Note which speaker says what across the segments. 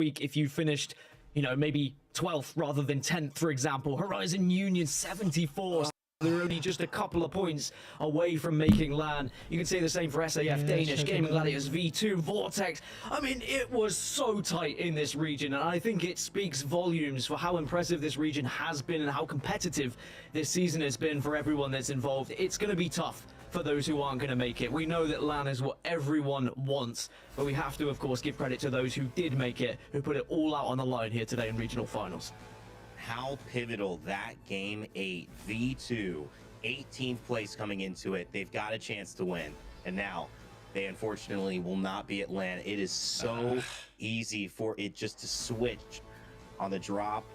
Speaker 1: week if you finished, you know, maybe 12th rather than 10th, for example. Horizon Union 74. They're only just a couple of points away from making LAN. You can say the same for SAF, Danish, Gaming Gladiators, V2, Vortex. I mean, it was so tight in this region, and I think it speaks volumes for how impressive this region has been and how competitive this season has been for everyone that's involved. It's going to be tough for those who aren't going to make it. We know that LAN is what everyone wants, but we have to, of course, give credit to those who did make it, who put it all out on the line here today in regional finals.
Speaker 2: How pivotal that game 8 V2, 18th place coming into it. They've got a chance to win, and now they unfortunately will not be at LAN. It is so easy for it just to switch on the drop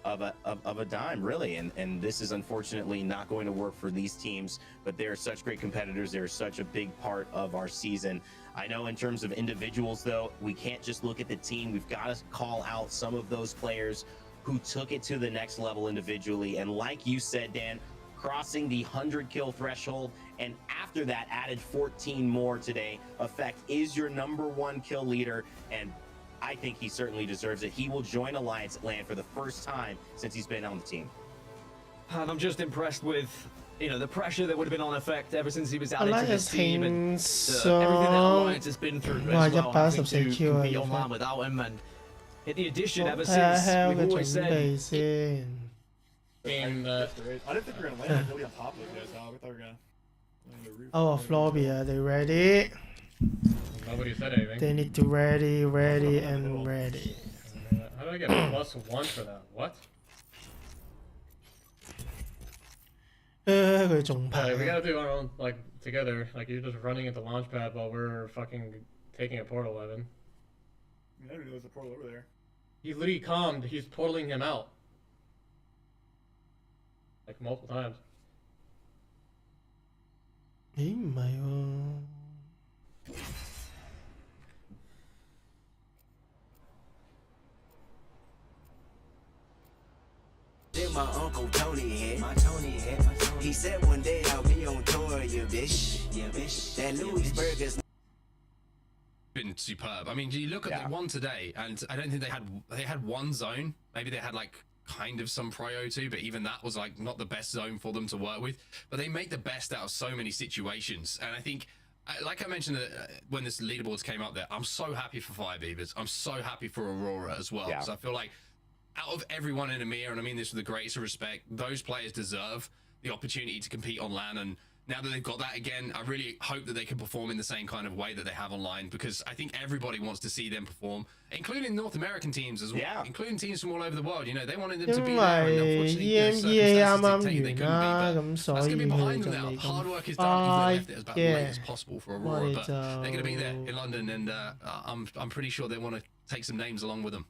Speaker 2: of a dime, really, and this is unfortunately not going to work for these teams, but they're such great competitors. They're such a big part of our season. I know in terms of individuals, though, we can't just look at the team. We've got to call out some of those players who took it to the next level individually, and like you said, Dan, crossing the 100 kill threshold, and after that added 14 more today. Effect is your #1 kill leader, and I think he certainly deserves it. He will join Alliance at LAN for the first time since he's been on the team.
Speaker 1: And I'm just impressed with, you know, the pressure that would have been on Effect ever since he was added to this team, and everything that Alliance has been through as well, having to compete on LAN without him, and the addition ever since we've always said.
Speaker 3: I didn't think we were gonna land really on top of you guys. I thought we were gonna land the roof.
Speaker 4: Out of lobby, are they ready?
Speaker 5: Nobody said anything.
Speaker 4: They need to ready, and ready.
Speaker 5: How do I get +1 for that? What?
Speaker 4: We
Speaker 5: gotta do our own, like, together. Like, you're just running at the launch pad while we're fucking taking a portal 11.
Speaker 3: I didn't know there was a portal over there.
Speaker 5: He's literally calmed. He's portaling him out. Like, multiple times.
Speaker 6: My uncle Tony had. He said one day I'll be on tour, you bitch. That Louisburg is
Speaker 7: been superb. I mean, you look at the one today, and I don't think they had one zone. Maybe they had like kind of some prio too, but even that was like not the best zone for them to work with. But they make the best out of so many situations, and I think, like I mentioned when this leaderboards came up there, I'm so happy for Fire Beavers. I'm so happy for Aurora as well, because I feel like out of everyone in EMEA, and I mean this with the greatest of respect, those players deserve the opportunity to compete on LAN, and now that they've got that again, I really hope that they can perform in the same kind of way that they have online, because I think everybody wants to see them perform, including North American teams as well, including teams from all over the world. You know, they wanted them to be there, and unfortunately, circumstances dictate they couldn't be, but that's going to be behind them now. Hard work is done, even they left it as about late as possible for Aurora, but they're going to be there in London, and I'm pretty sure they want to take some names along with them.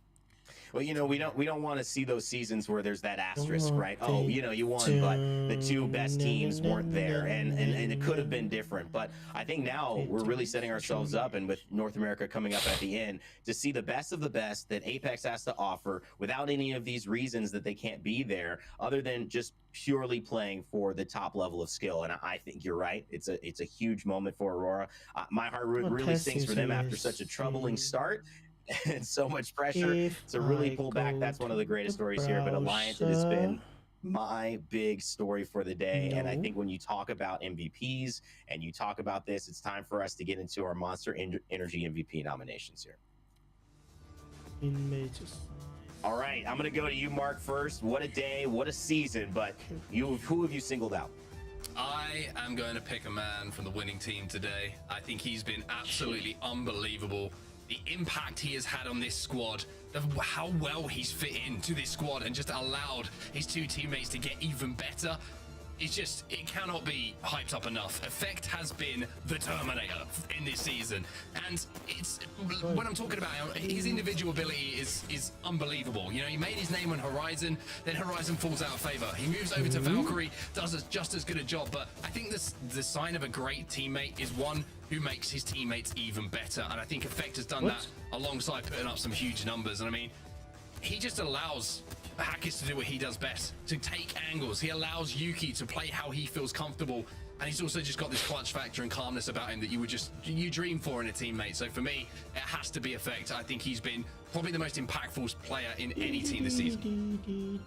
Speaker 2: Well, you know, we don't want to see those seasons where there's that asterisk, right? Oh, you know, you won, but the two best teams weren't there, and it could have been different. But I think now we're really setting ourselves up, and with North America coming up at the end, to see the best of the best that Apex has to offer without any of these reasons that they can't be there, other than just purely playing for the top level of skill. And I think you're right. It's a huge moment for Aurora. My heart really sings for them after such a troubling start. And so much pressure to really pull back. That's one of the greatest stories here. But Alliance, it has been my big story for the day. And I think when you talk about MVPs and you talk about this, it's time for us to get into our Monster Energy MVP nominations here. All right, I'm going to go to you, Mark, first. What a day, what a season. But who have you singled out?
Speaker 7: I am going to pick a man from the winning team today. I think he's been absolutely unbelievable. The impact he has had on this squad, how well he's fit into this squad and just allowed his two teammates to get even better. It's just, it cannot be hyped up enough. Effect has been the Terminator in this season. And it's, when I'm talking about his individual ability is unbelievable. You know, he made his name on Horizon, then Horizon falls out of favor. He moves over to Valkyrie, does just as good a job. But I think the sign of a great teammate is one who makes his teammates even better. And I think Effect has done that alongside putting up some huge numbers. And I mean, he just allows Hackers to do what he does best, to take angles. He allows Yuki to play how he feels comfortable. and he's also just got this clutch factor and calmness about him that you dream for in a teammate. So for me, it has to be Effect. I think he's been probably the most impactful player in any team this season.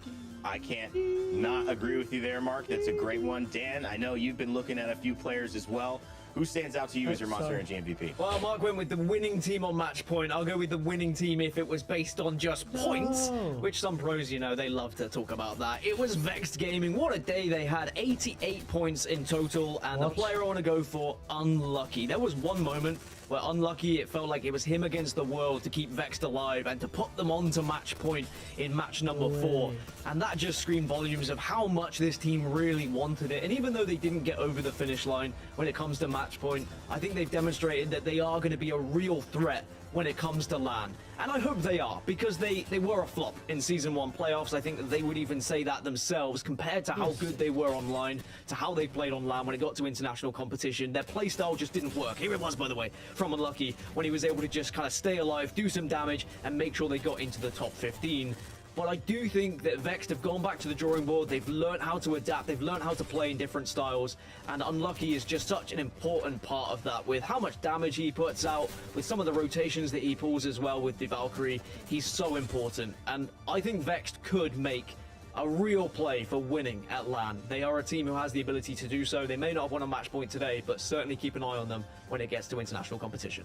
Speaker 2: I can't not agree with you there, Mark. That's a great one. Dan, I know you've been looking at a few players as well. Who stands out to you as your Monster Energy MVP?
Speaker 1: Well, Mark went with the winning team on match point. I'll go with the winning team if it was based on just points, which some pros, you know, they love to talk about that. It was Vexed Gaming. What a day they had. 88 points in total, and the player I want to go for, Unlucky. There was one moment where Unlucky, it felt like it was him against the world to keep Vexed alive and to put them on to match point in match number 4. And that just screamed volumes of how much this team really wanted it. And even though they didn't get over the finish line when it comes to match point, I think they've demonstrated that they are going to be a real threat when it comes to LAN. And I hope they are, because they were a flop in Season 1 playoffs. I think that they would even say that themselves, compared to how good they were online, to how they played on LAN when it got to international competition. Their playstyle just didn't work. Here it was, by the way, from Unlucky, when he was able to just kind of stay alive, do some damage, and make sure they got into the top 15. But I do think that Vexed have gone back to the drawing board. They've learned how to adapt. They've learned how to play in different styles. And Unlucky is just such an important part of that, with how much damage he puts out, with some of the rotations that he pulls as well with the Valkyrie. He's so important. And I think Vexed could make a real play for winning at LAN. They are a team who has the ability to do so. They may not have won a match point today, but certainly keep an eye on them when it gets to international competition.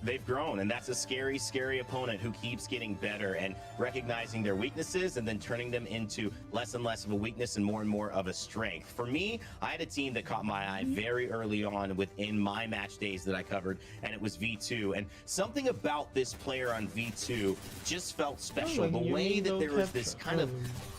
Speaker 2: They've grown, and that's a scary, scary opponent who keeps getting better and recognizing their weaknesses and then turning them into less and less of a weakness and more of a strength. For me, I had a team that caught my eye very early on within my match days that I covered, and it was V2. And something about this player on V2 just felt special. The way that there was this kind of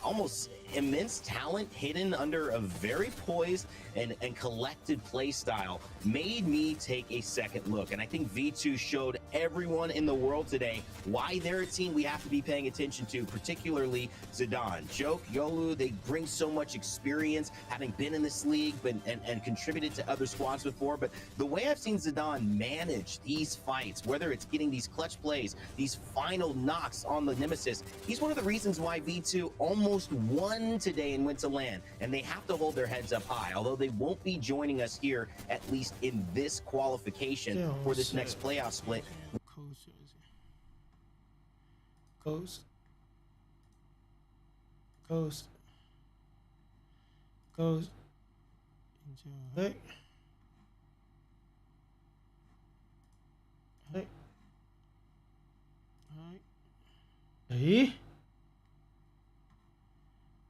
Speaker 2: almost immense talent hidden under a very poised and collected play style made me take a second look. And I think V2 showed everyone in the world today why they're a team we have to be paying attention to, particularly Zidane. Joke, Yolu, they bring so much experience, having been in this league and contributed to other squads before. But the way I've seen Zidane manage these fights, whether it's getting these clutch plays, these final knocks on the Nemesis, he's one of the reasons why V2 almost won today and went to LAN. And they have to hold their heads up high, although they won't be joining us here, at least in this qualification for this next playoff split.
Speaker 4: Ghost. Hey. Hey.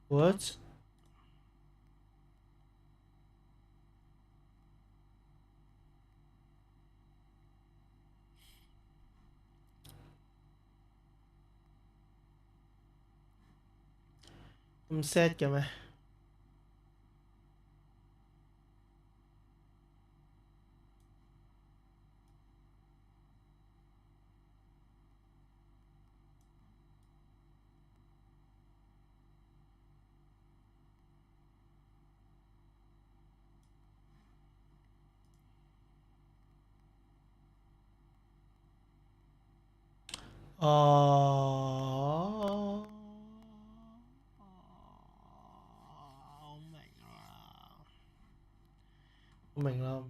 Speaker 4: What? I'm sad 嘅咩？哦，我明啦。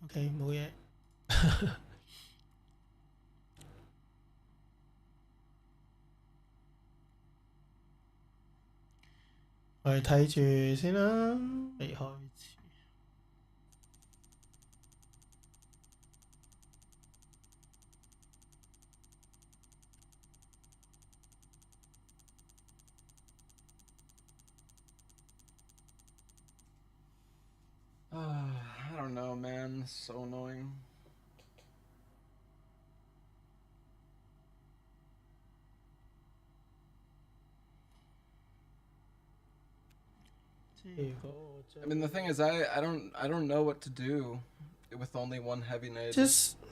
Speaker 4: OK， 冇嘢。我哋睇住先啦，未開始。
Speaker 3: I don't know, man. So annoying. I mean, the thing is, I don't know what to do with only one heavy nade.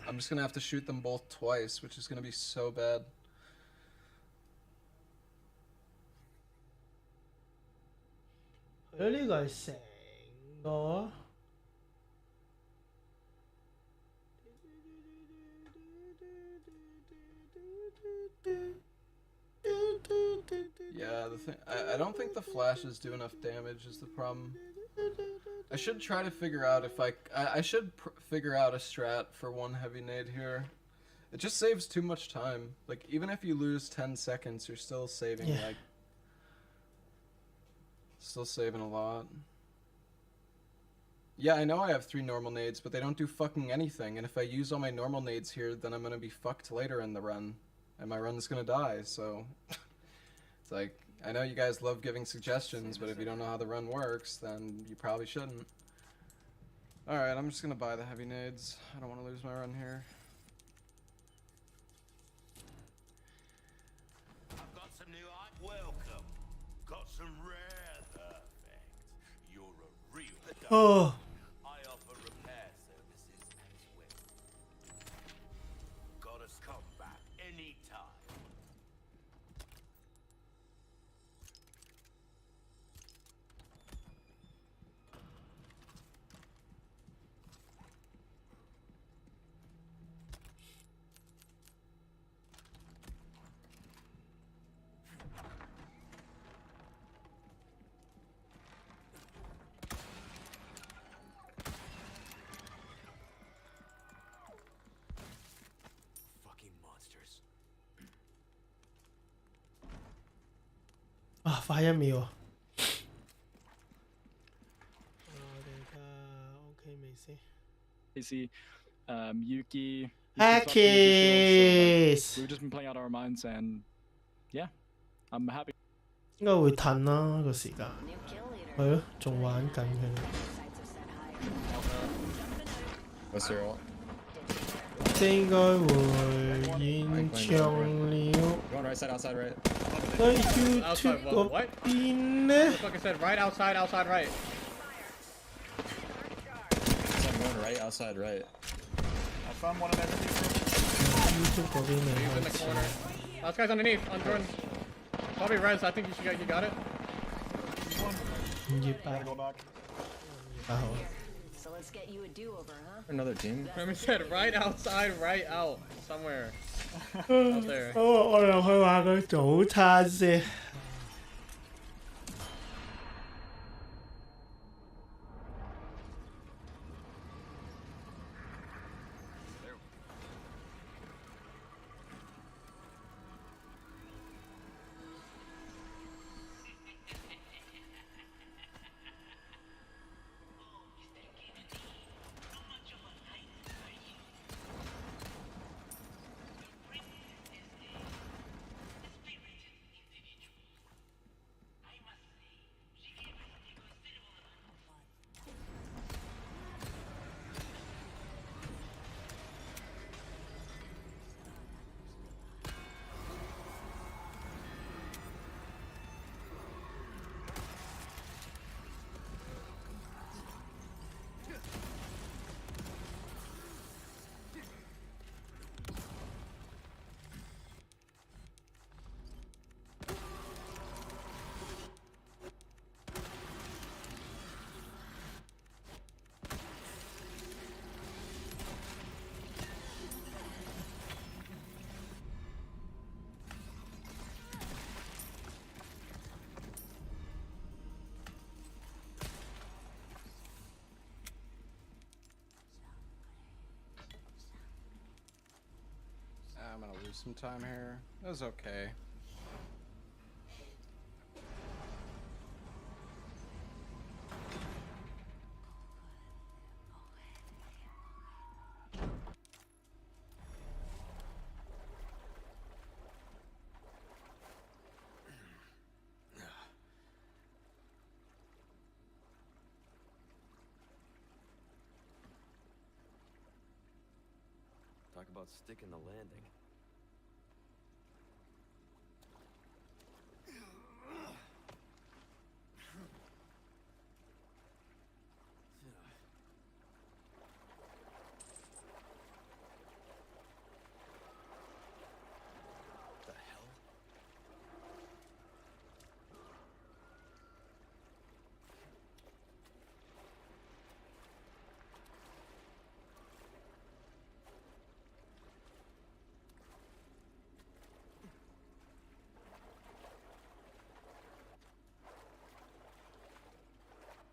Speaker 3: I'm just gonna have to shoot them both twice, which is gonna be so bad.
Speaker 4: Really, guys,成個。
Speaker 3: Yeah, the thing, I don't think the flashes do enough damage is the problem. I should try to figure out if I should figure out a strat for one heavy nade here. It just saves too much time. Like, even if you lose 10 seconds, you're still saving, like... Still saving a lot. Yeah, I know I have 3 normal nades, but they don't do fucking anything. And if I use all my normal nades here, then I'm gonna be fucked later in the run. And my run's gonna die, so... It's like, I know you guys love giving suggestions, but if you don't know how the run works, then you probably shouldn't. Alright, I'm just gonna buy the heavy nades. I don't want to lose my run here.
Speaker 6: I've got some new art. Welcome. Got some rare effects. You're a real
Speaker 4: Oh.
Speaker 6: I offer repair services as well. Got us come back anytime. Fucking monsters.
Speaker 4: 啊，快1秒啊！我哋睇下 OK 未先
Speaker 8: see Yuki.？Hackers We've just been playing out our minds, and yeah, I'm happy.
Speaker 4: 應該會褪啦個時間，係咯，仲玩緊佢哋。
Speaker 9: What's your ult?
Speaker 4: 即係應該會延長了。
Speaker 9: Going right side, outside, right.
Speaker 4: 喺 YouTube 嗰邊咧，
Speaker 5: Like I said, right outside, outside, right.
Speaker 9: I'm going right, outside, right.
Speaker 8: I found one of them.
Speaker 4: YouTube 嗰邊嚟
Speaker 5: He's in the
Speaker 4: 開始。
Speaker 5: corner. Last guy's underneath, on Jordan. Probably res. I think you got it.
Speaker 4: 528好。
Speaker 10: So let's get you a do-over, huh?
Speaker 9: Another team.
Speaker 5: Remember said right outside, right out, somewhere out there.
Speaker 4: 我又去話佢早餐先。
Speaker 3: I'm gonna lose some time here. That was okay.
Speaker 11: Talk about sticking the landing. The hell?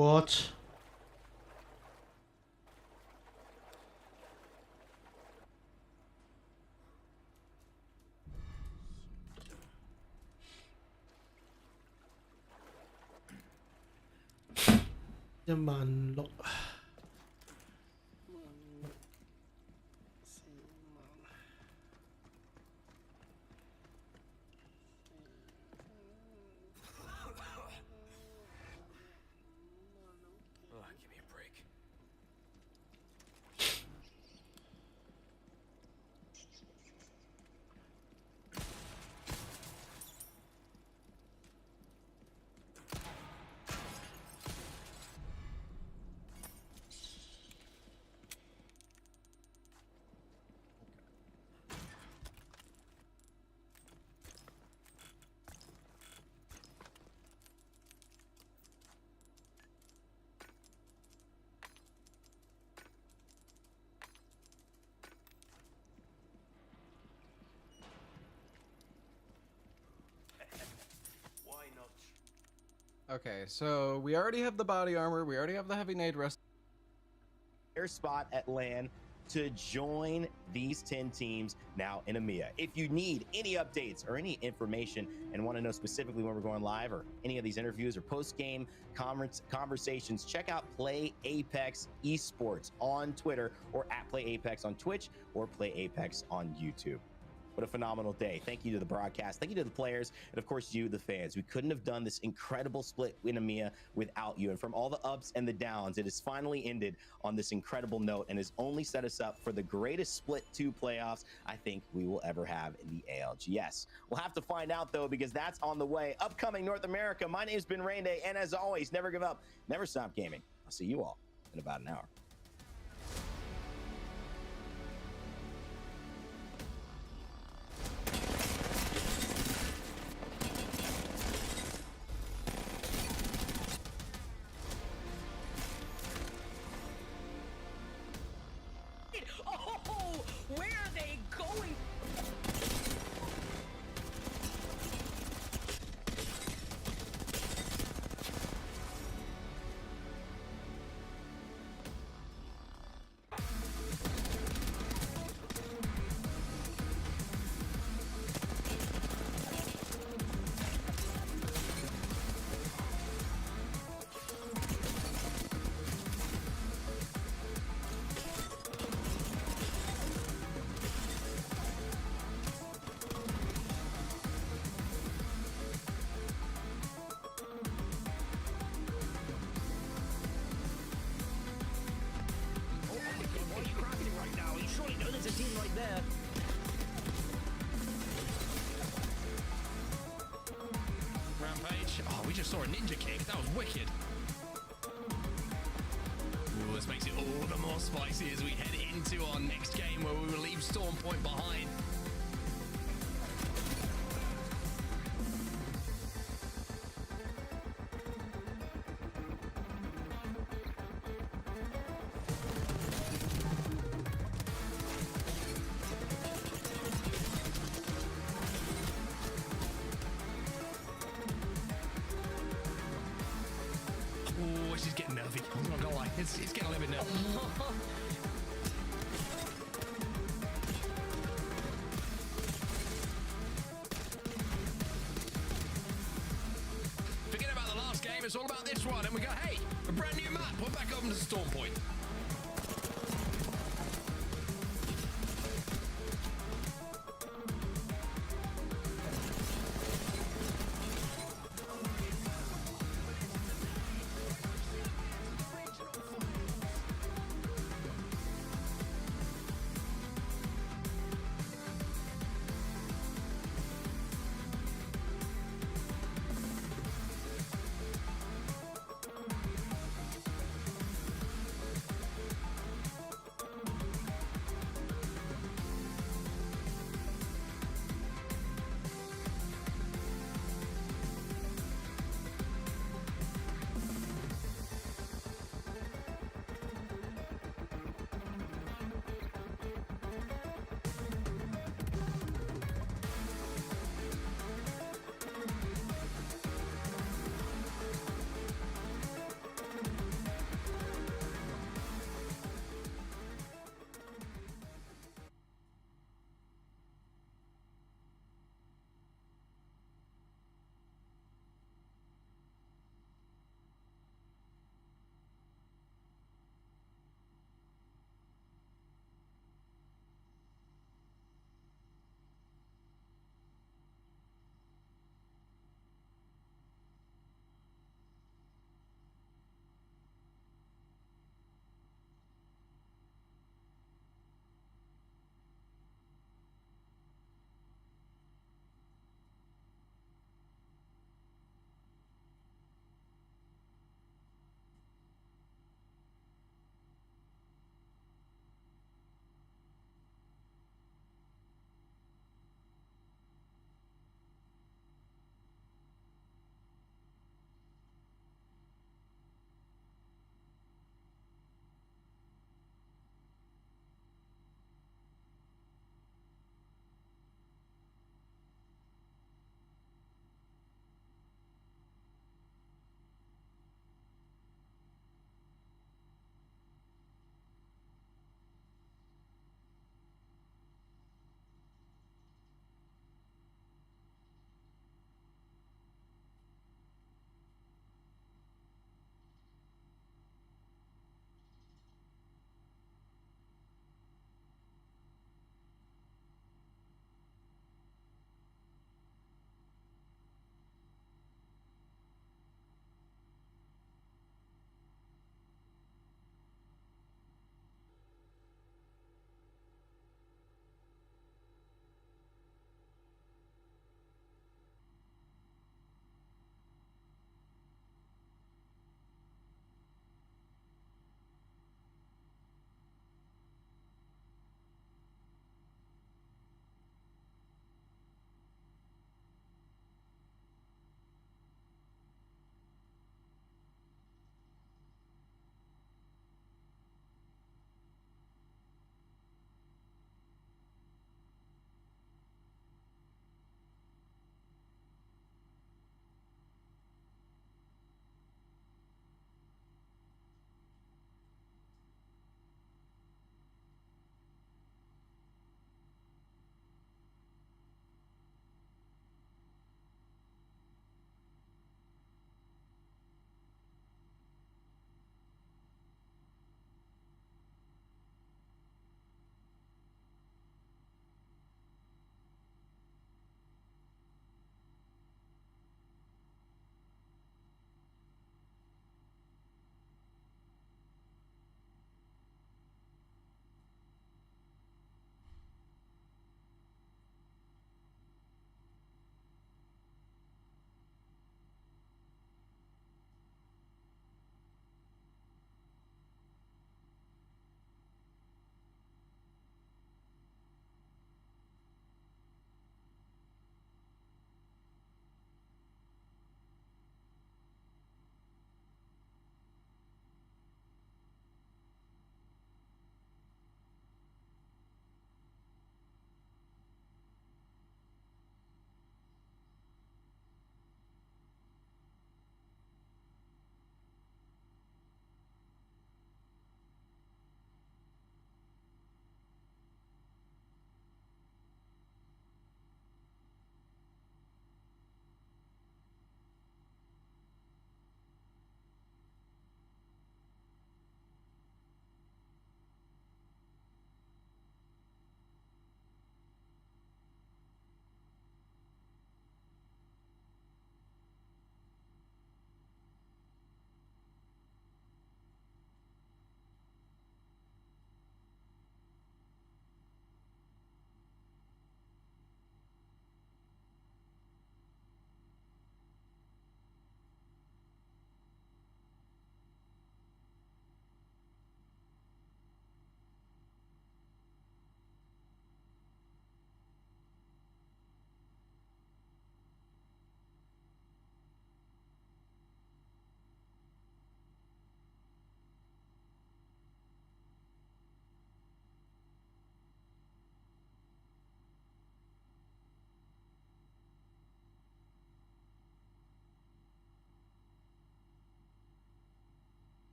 Speaker 4: What? $16,000Why
Speaker 6: not?
Speaker 3: Okay, so we already have the body armor. We already have the heavy nade rest.
Speaker 2: Their spot at LAN to join these 10 teams now in EMEA. If you need any updates or any information and want to know specifically when we're going live or any of these interviews or post-game conversations, check out Play Apex Esports on Twitter or at Play Apex on Twitch or Play Apex on YouTube. What a phenomenal day. Thank you to the broadcast. Thank you to the players. And of course, you, the fans. We couldn't have done this incredible split in EMEA without you. And from all the ups and the downs, it has finally ended on this incredible note and has only set us up for the greatest split 2 playoffs I think we will ever have in the ALGS. We'll have to find out, though, because that's on the way. Upcoming North America, my name's been Rain Day. And as always, never give up, never stop gaming. I'll see you all in about an hour.
Speaker 10: Oh, where are they going?
Speaker 7: Rampage. Oh, we just saw a ninja kick. That was wicked. Ooh, this makes it all the more spicy as we head into our next game where we will leave Storm Point behind. Oh, she's getting nervy. I'm not gonna lie. It's getting a little bit nervy. Forget about the last game. It's all about this one. And we go, hey, a brand new map. We're back up to Storm Point.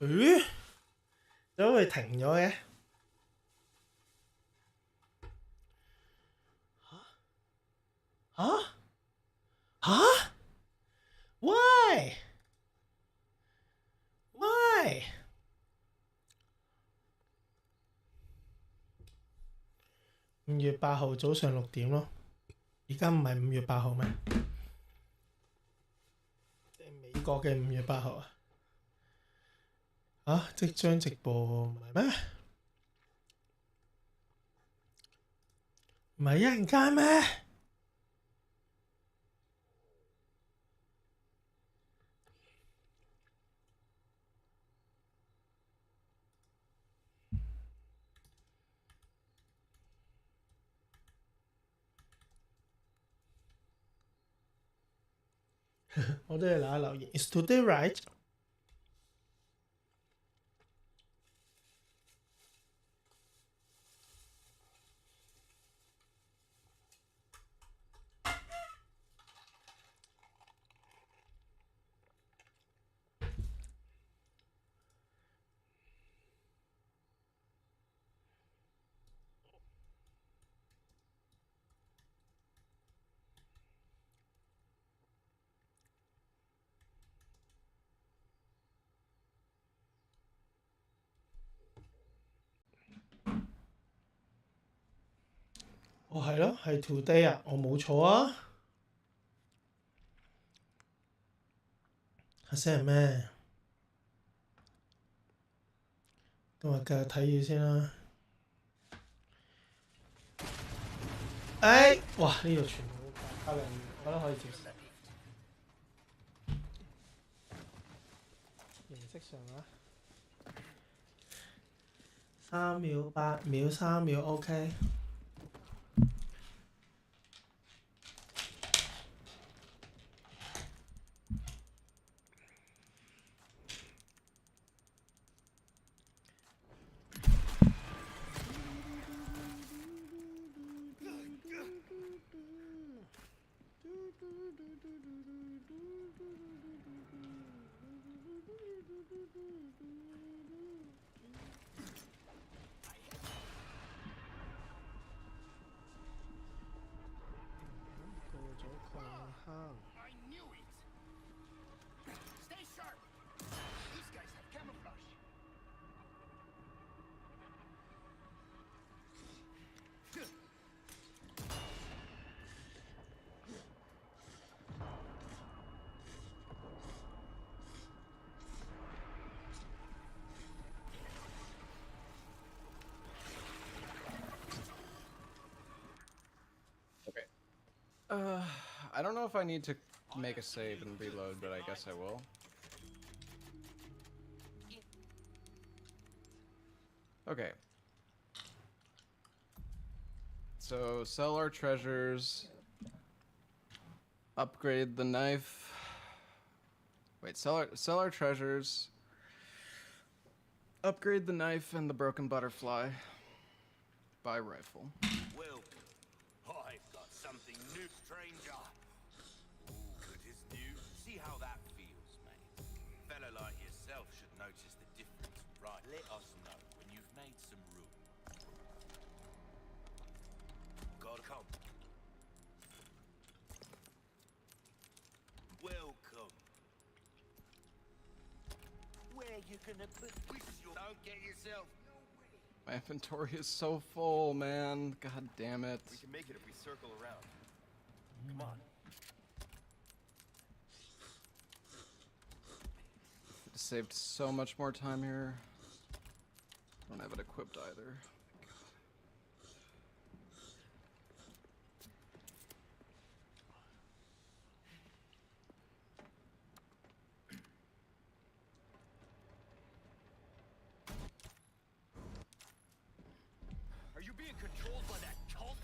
Speaker 4: 咦？點解佢停咗嘅？嚇？Why？ 5月8號早上6點咯，而家唔係5月8號咩？美國嘅5月8號啊！即將直播唔係咩？唔係一陣間咩？我都要留一留言。Is today right？ 哦，係咯，係 today 啊，我冇錯啊。下星係咩？咁我繼續睇住先啦。哇！呢度全部好人，我覺得可以接受。形式上啊，3秒、8秒、3秒 OK。I
Speaker 3: don't know if I need to make a save and reload, but I guess I will. Okay. So, sell our treasures. Upgrade the knife. Wait, sell our treasures. Upgrade the knife and the broken butterfly. Buy rifle.
Speaker 6: Well, I've got something new, stranger. Ooh, it is new. See how that feels, mate. A fella like yourself should notice the difference, right? Let us know when you've made some room. Gotta come. Welcome. Where you gonna put this? Don't get yourself.
Speaker 3: My inventory is so full, man. God damn it.
Speaker 11: We can make it if we circle around. Come on.
Speaker 3: Just saved so much more time here. Don't have it equipped either.
Speaker 11: Are you being controlled by that cult?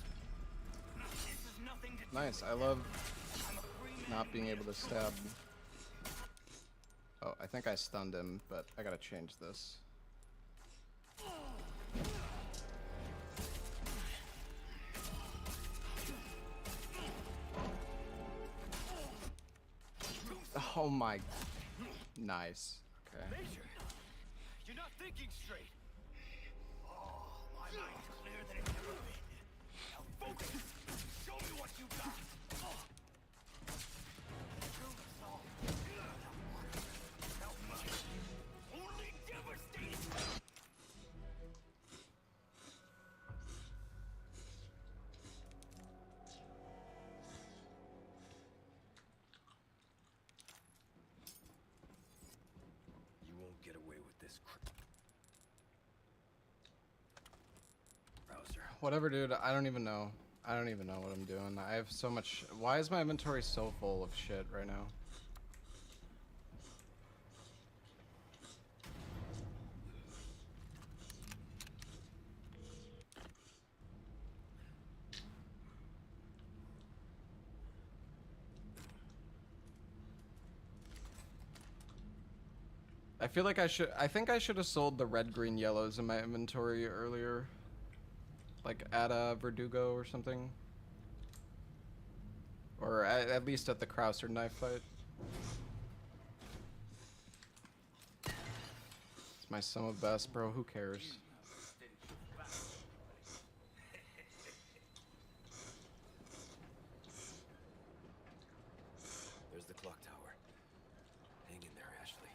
Speaker 6: This is nothing to
Speaker 3: Nice, I love not being able to stab. Oh, I think I stunned him, but I gotta change this. Oh my... Nice. Okay.
Speaker 6: thinking straight. Oh, my mind's clearer than it's ever been. Now focus. Show me what you got. Oh. Kill us all. Help me. Only devastating. You won't get away with this. Browser.
Speaker 3: Whatever, dude. I don't even know. I don't even know what I'm doing. I have so much. Why is my inventory so full of shit right now? I feel like I think I should have sold the red, green, yellows in my inventory earlier. Like at a Verdugo or something. Or at least at the Krauser knife fight. It's my sum of best, bro. Who cares?
Speaker 6: There's the clock tower. Hang in there, Ashley.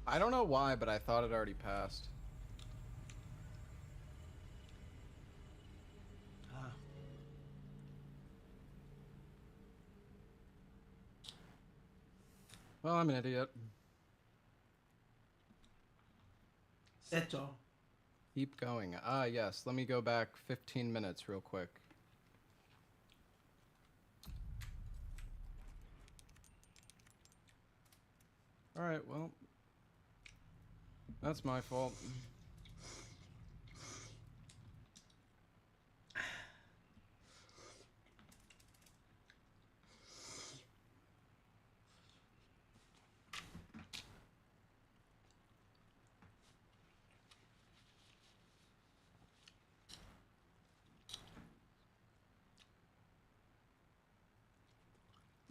Speaker 3: I don't know why, but I thought it already passed. Well, I'm an idiot.
Speaker 4: Settle.
Speaker 3: Keep going. Ah, yes. Let me go back 15 minutes real quick. Alright, well. That's my fault.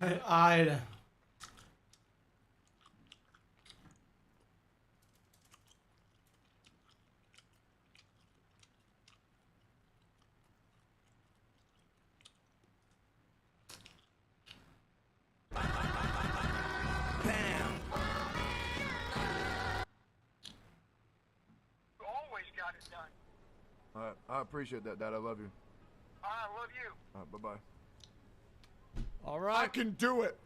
Speaker 4: I
Speaker 6: Always got it done.
Speaker 12: Alright, I appreciate that, Dad. I love you.
Speaker 6: I love you.
Speaker 12: Alright, bye-bye.
Speaker 1: All right.
Speaker 12: I can do it!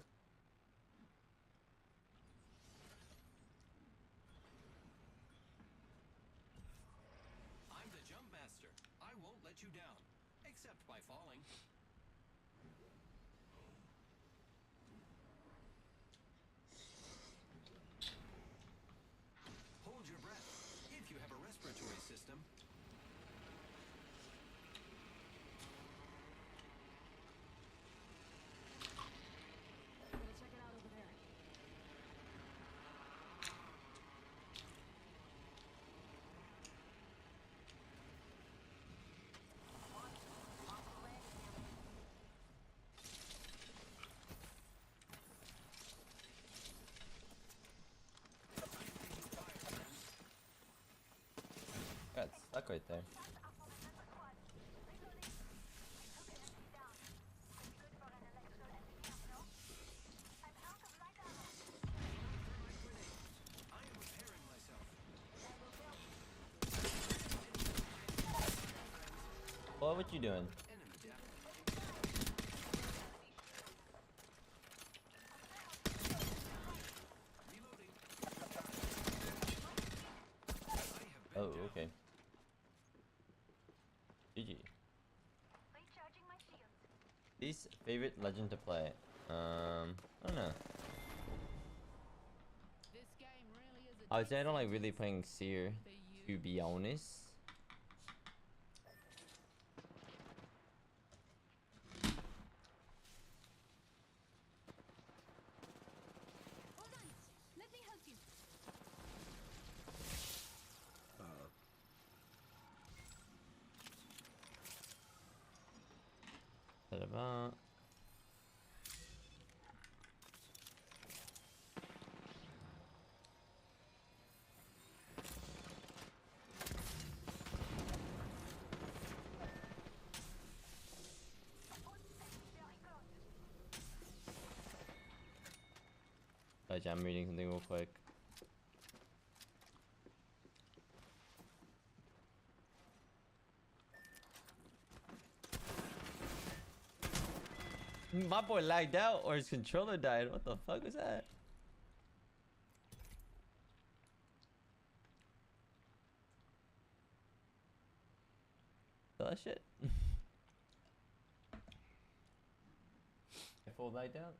Speaker 11: I'm the jump master. I won't let you down, except by falling. Hold your breath if you have a respiratory system.
Speaker 10: Check it out over there.
Speaker 13: Stuck right there. What you doing? Oh, okay. GG. Least favorite legend to play? I don't know. I would say I don't like really playing Seer, to be honest. About I'm reading something real quick. My boy lagged out or his controller died. What the fuck was that? That shit. I full lagged out.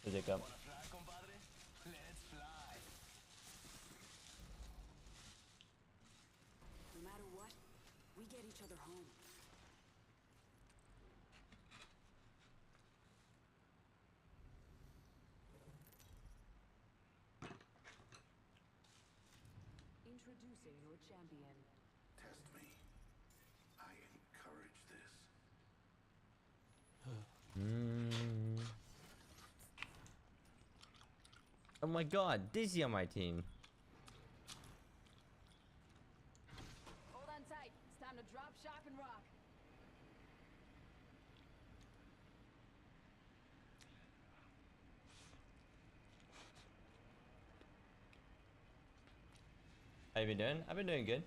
Speaker 13: Jacob.
Speaker 10: No matter what, we get each other home. Introducing your champion.
Speaker 6: Test me. I encourage this.
Speaker 13: Oh my god, Dizzy on my team.
Speaker 10: Hold on tight. It's time to drop, shock, and rock.
Speaker 13: How you been doing? I've been doing good.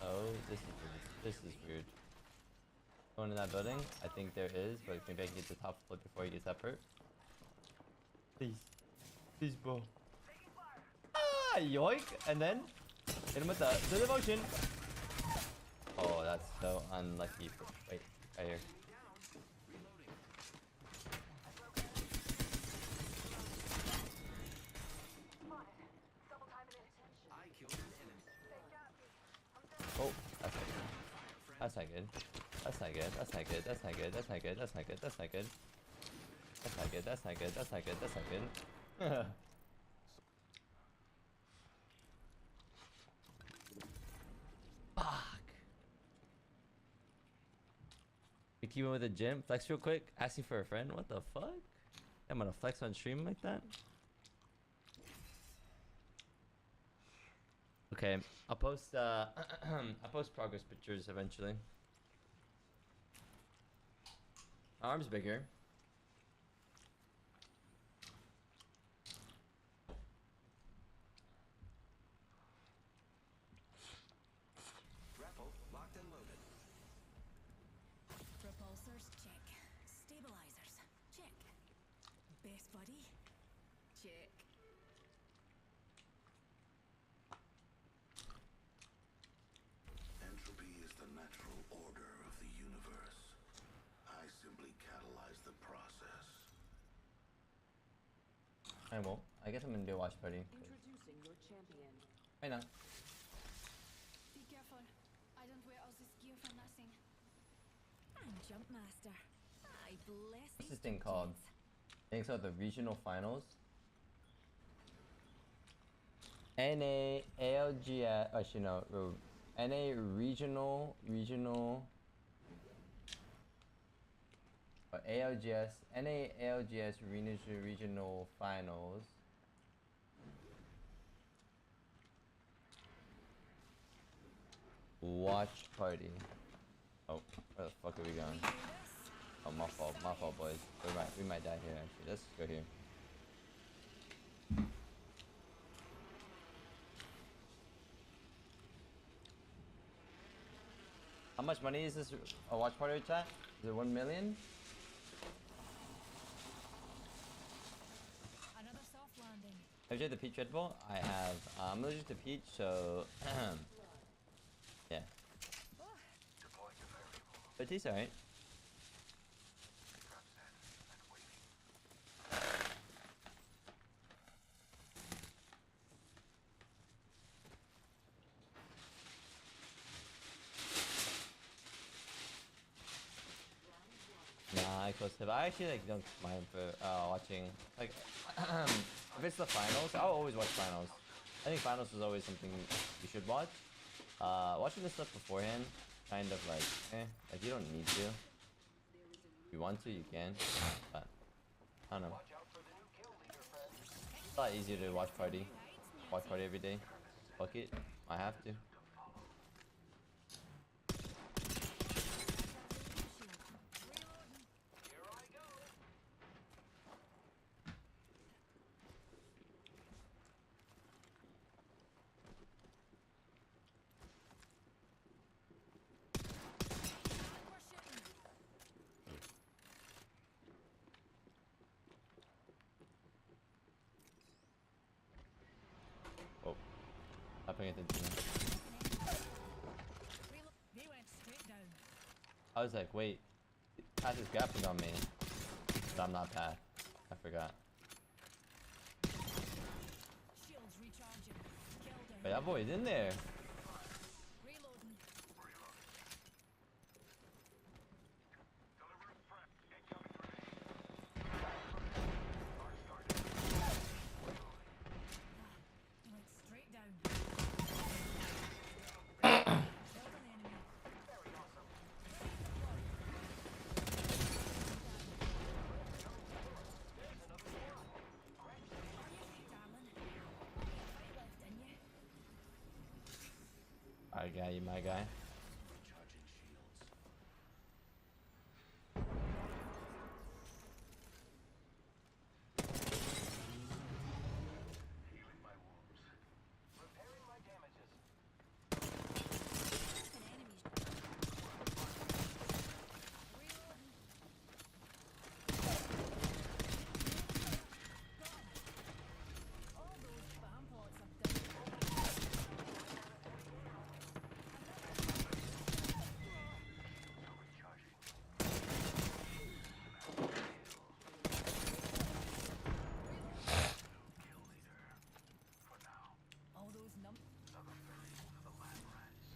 Speaker 13: Oh, this is weird. Going in that building? I think there is, but maybe I can get the top flip before he gets that hurt. Please. Please, bro. Ah, yoink! And then hit him with the devotion. Oh, that's so unlucky. Wait, right here. Oh, that's not good. That's not good. That's not good. That's not good. That's not good. That's not good. That's not good. That's not good. That's not good. That's not good. That's not good. That's not good. Fuck. We keep him with the gym. Flex real quick. Asking for a friend. What the fuck? I'm gonna flex on stream like that. Okay, I'll post progress pictures eventually. My arm's bigger.
Speaker 11: Grapple locked and loaded.
Speaker 10: Propulsors, check. Stabilizers, check. Base body, check.
Speaker 6: Entropy is the natural order of the universe. I simply catalyze the process.
Speaker 13: I won't. I guess I'm gonna do a watch party.
Speaker 10: Introducing your champion.
Speaker 13: Why not?
Speaker 10: Be careful. I don't wear all this gear for nothing. I'm Jump Master. I bless
Speaker 13: What's this thing called? I think so. The regional finals. NA ALGS. Actually no. NA regional. ALGS. NA ALGS regional finals. Watch party. Oh, where the fuck are we going? Oh, my fault, boys. We might die here. Actually, let's go here. How much money is this a watch party chat? Is it 1 million?
Speaker 10: Another soft landing.
Speaker 13: Have you had the peach Red Bull? I have. I'm allergic to peach, so yeah. But it tastes alright. Nah, I close it. I actually like don't mind for watching like if it's the finals. I'll always watch finals. I think finals is always something you should watch. Watching this stuff beforehand, kind of like like you don't need to. If you want to, you can. But I don't know. It's a lot easier to watch party every day. Fuck it, I have to. Oh, not paying attention.
Speaker 10: They went straight down.
Speaker 13: I was like, wait, Path is grappling on me. But I'm not Path. I forgot.
Speaker 10: Shields recharging. Killed her.
Speaker 13: But that boy's in there.
Speaker 10: Reloading. Went straight down. Killed an enemy.
Speaker 13: I got you, my guy.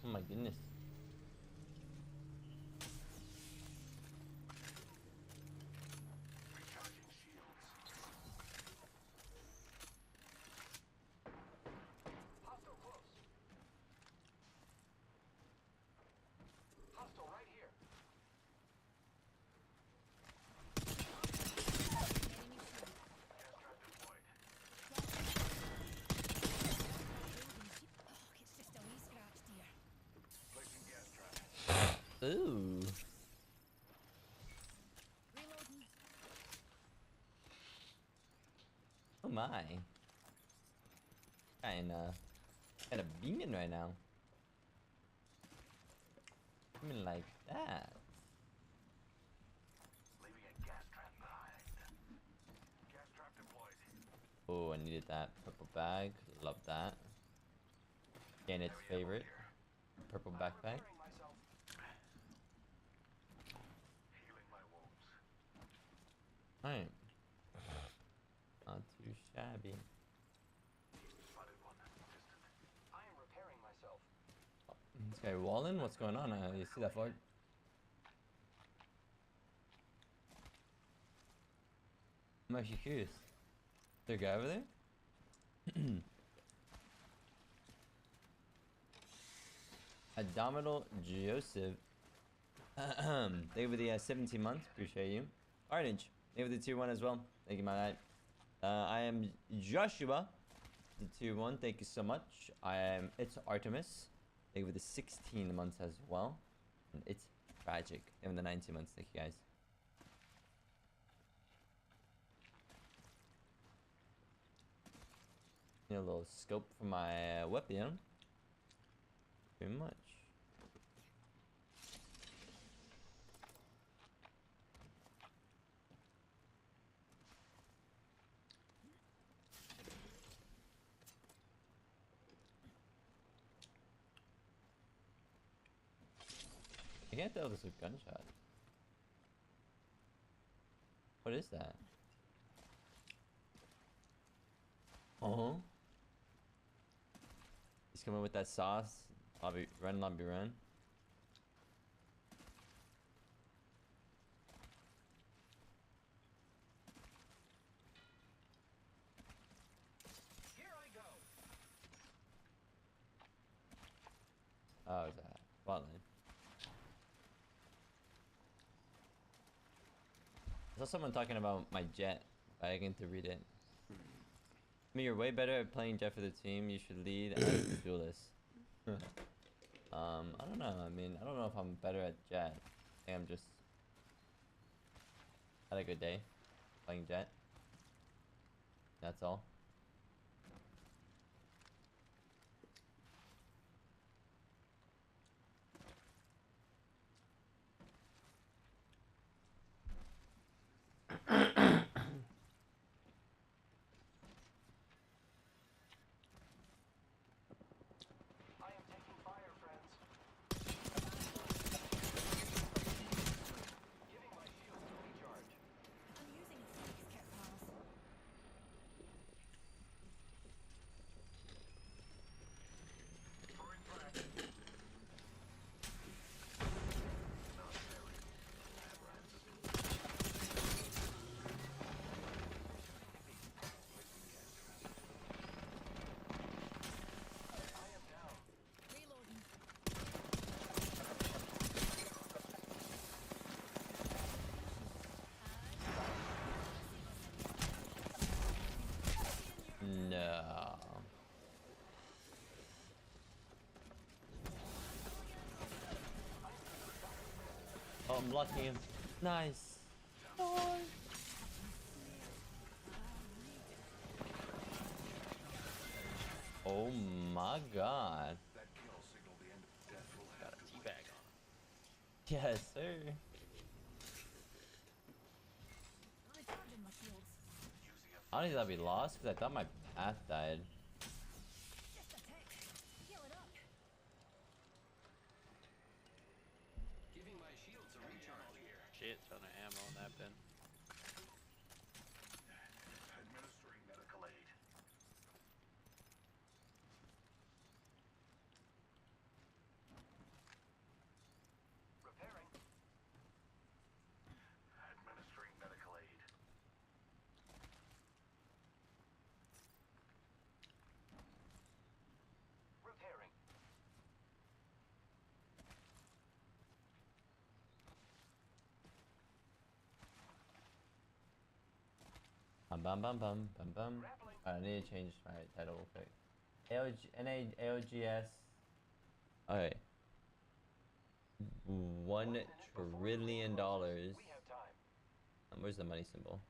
Speaker 13: Oh my goodness. Ooh. Oh my. Kinda beaming right now. I mean like that. Oh, I needed that purple bag. Love that. Again, its favorite. Purple backpack. Alright. Not too shabby. This guy walling? What's going on? You see that fart? I'm actually curious. Is there a guy over there? Abdominal Joseph. Thank you for the 17 months. Appreciate you. Arnage. Thank you for the tier 1 as well. Thank you, my lad. I am Joshua. The tier 1. Thank you so much. It's Artemis. Thank you for the 16 months as well. And it's tragic. And the 19 months. Thank you, guys. Need a little scope for my weapon. Very much. I can't tell if it's a gunshot. What is that? He's coming with that sauce. Lobby run, lobby run.
Speaker 11: Here I go.
Speaker 13: Oh, is that bot lane? I saw someone talking about my jet, but I get to read it. I mean, you're way better at playing jet for the team. You should lead as a duelist. I don't know. I mean, I don't know if I'm better at jet. I think I'm just had a good day playing jet. That's all. No. Oh, I'm blocking him. Nice. Oh my god.
Speaker 11: Got a teabag on.
Speaker 13: Yes, sir. Honestly, I'd be lost because I thought my path died.
Speaker 11: Giving my shields a recharge here. Shit, ton of ammo in that bin.
Speaker 6: Administering medical aid. Repairing. Administering medical aid. Repairing.
Speaker 13: Bum bum bum bum bum. I need to change my title real quick. AOGS. Okay. $1 trillion. Where's the money symbol?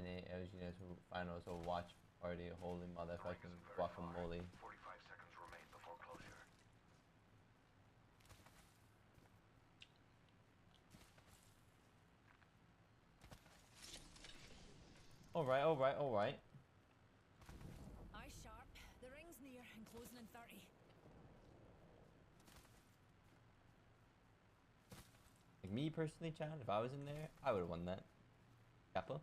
Speaker 13: AOGS finals will watch party. Holy motherfucking guacamole.
Speaker 6: 45 seconds remain before closure.
Speaker 13: Alright, alright, alright.
Speaker 10: Eye sharp. The ring's near and closing in 30.
Speaker 13: Like me personally, Chad, if I was in there, I would have won that. Kappa.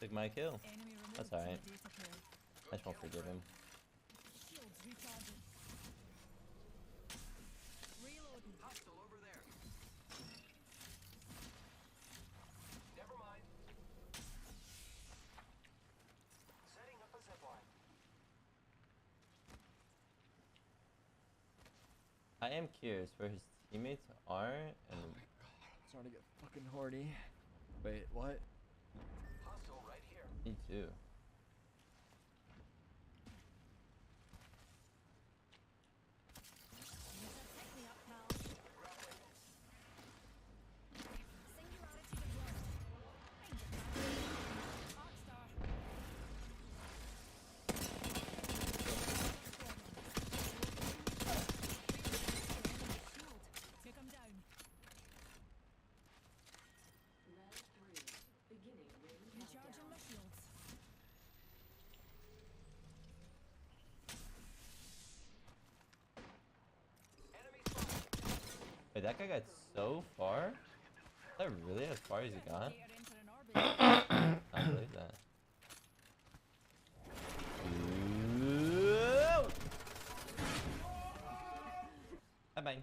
Speaker 13: Took my kill. That's alright. I just won't forgive him.
Speaker 11: Hostile over there. Never mind. Setting up a zipline.
Speaker 13: I am curious where his teammates are and
Speaker 9: Starting to get fucking horny. Wait, what?
Speaker 11: Hostile right here.
Speaker 13: me too.
Speaker 10: Take him down. Recharging my shields.
Speaker 13: Wait, that guy got so far? Is that really as far as he got? I don't believe that. Bye bye.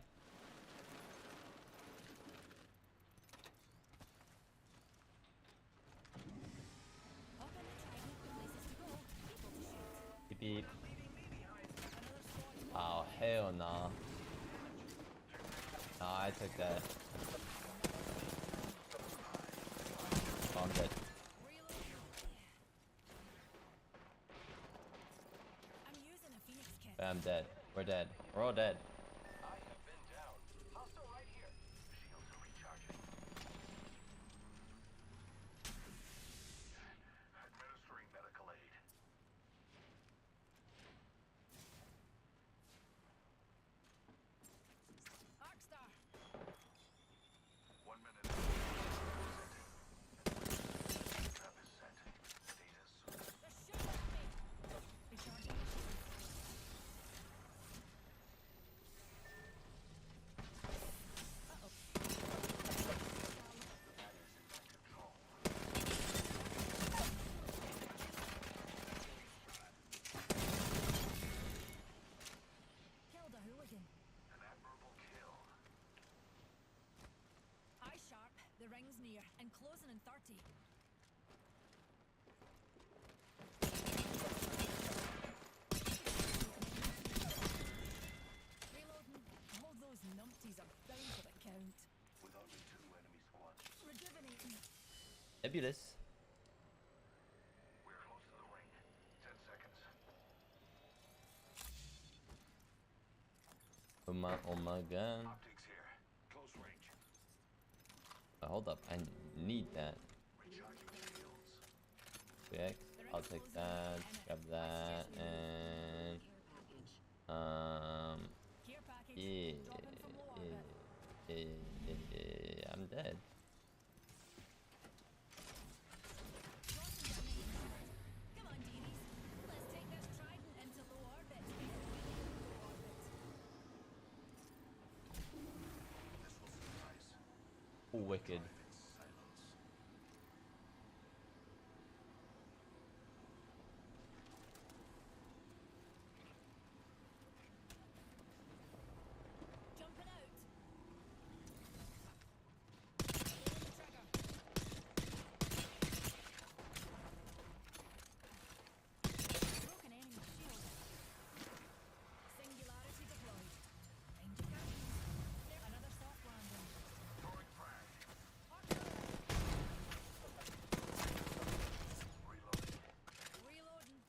Speaker 13: Beep beep. Oh hell nah. Nah, I took that. Oh, I'm dead. But I'm dead. We're dead. We're all dead.
Speaker 11: I have been down. Hostile right here. Shields are recharging. Administering medical aid.
Speaker 10: Arcstar.
Speaker 11: 1 minute. Trap is set. Data source.
Speaker 10: They're shooting at me. Recharging my shields. Killed a hooligan.
Speaker 11: An admirable kill.
Speaker 10: Eye sharp. The ring's near and closing in 30. Reloading. All those numpties are bound for the count.
Speaker 11: With only 2 enemy squads.
Speaker 10: Rejuvenating.
Speaker 13: Nebulous.
Speaker 11: We're close to the ring. 10 seconds.
Speaker 13: Oh my god.
Speaker 11: Optics here. Close range.
Speaker 13: Hold up, I need that.
Speaker 11: Recharging shields.
Speaker 13: 2x. I'll take that, grab that, and
Speaker 10: Care package.
Speaker 13: yeah,
Speaker 10: Dropping from low orbit.
Speaker 13: I'm dead.
Speaker 10: Come on, dearies. Let's take this trident into low orbit before we leave low orbit.
Speaker 11: This will suffice.
Speaker 13: Wicked.
Speaker 11: Silence.
Speaker 10: Jumping out. Pulling the trigger. Broken enemy shield. Singularity deployed. Find your captains. Another soft landing.
Speaker 11: Throwing frag. Reloading.
Speaker 10: Reloading.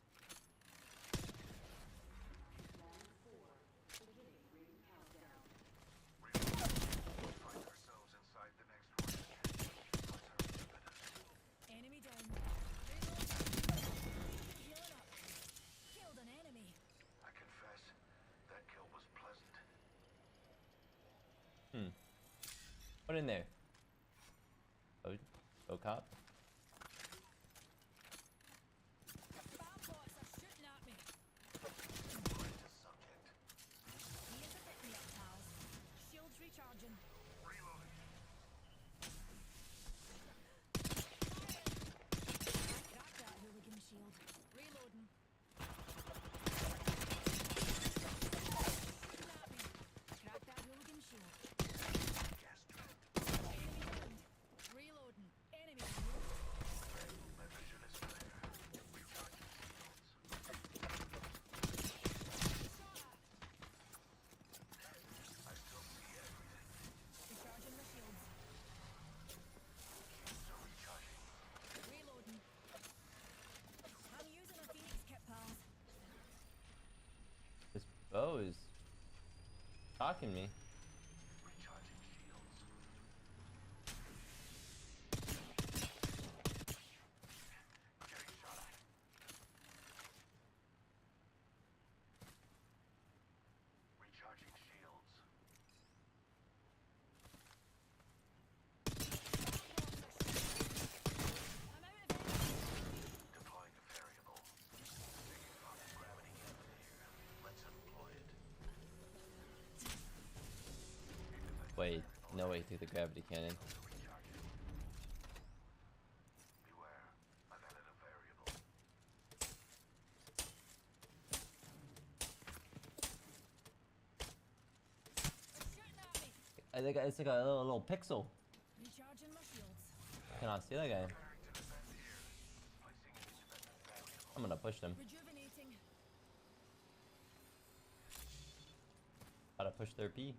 Speaker 11: Find ourselves inside the next ring.
Speaker 10: Enemy down. Reloading. Healing up. Killed an enemy.
Speaker 11: I confess, that kill was pleasant.
Speaker 13: What in there? Oh cop.
Speaker 10: Spam bots are shooting at me.
Speaker 11: Right to subject.
Speaker 10: Here's a pick me up, pals. Shields recharging.
Speaker 11: Reloading.
Speaker 10: Cracked
Speaker 13: bow is shocking me. Wait, no way through the gravity cannon. I think it's like a little pixel. I cannot see that guy. I'm gonna push them. Gotta push their P.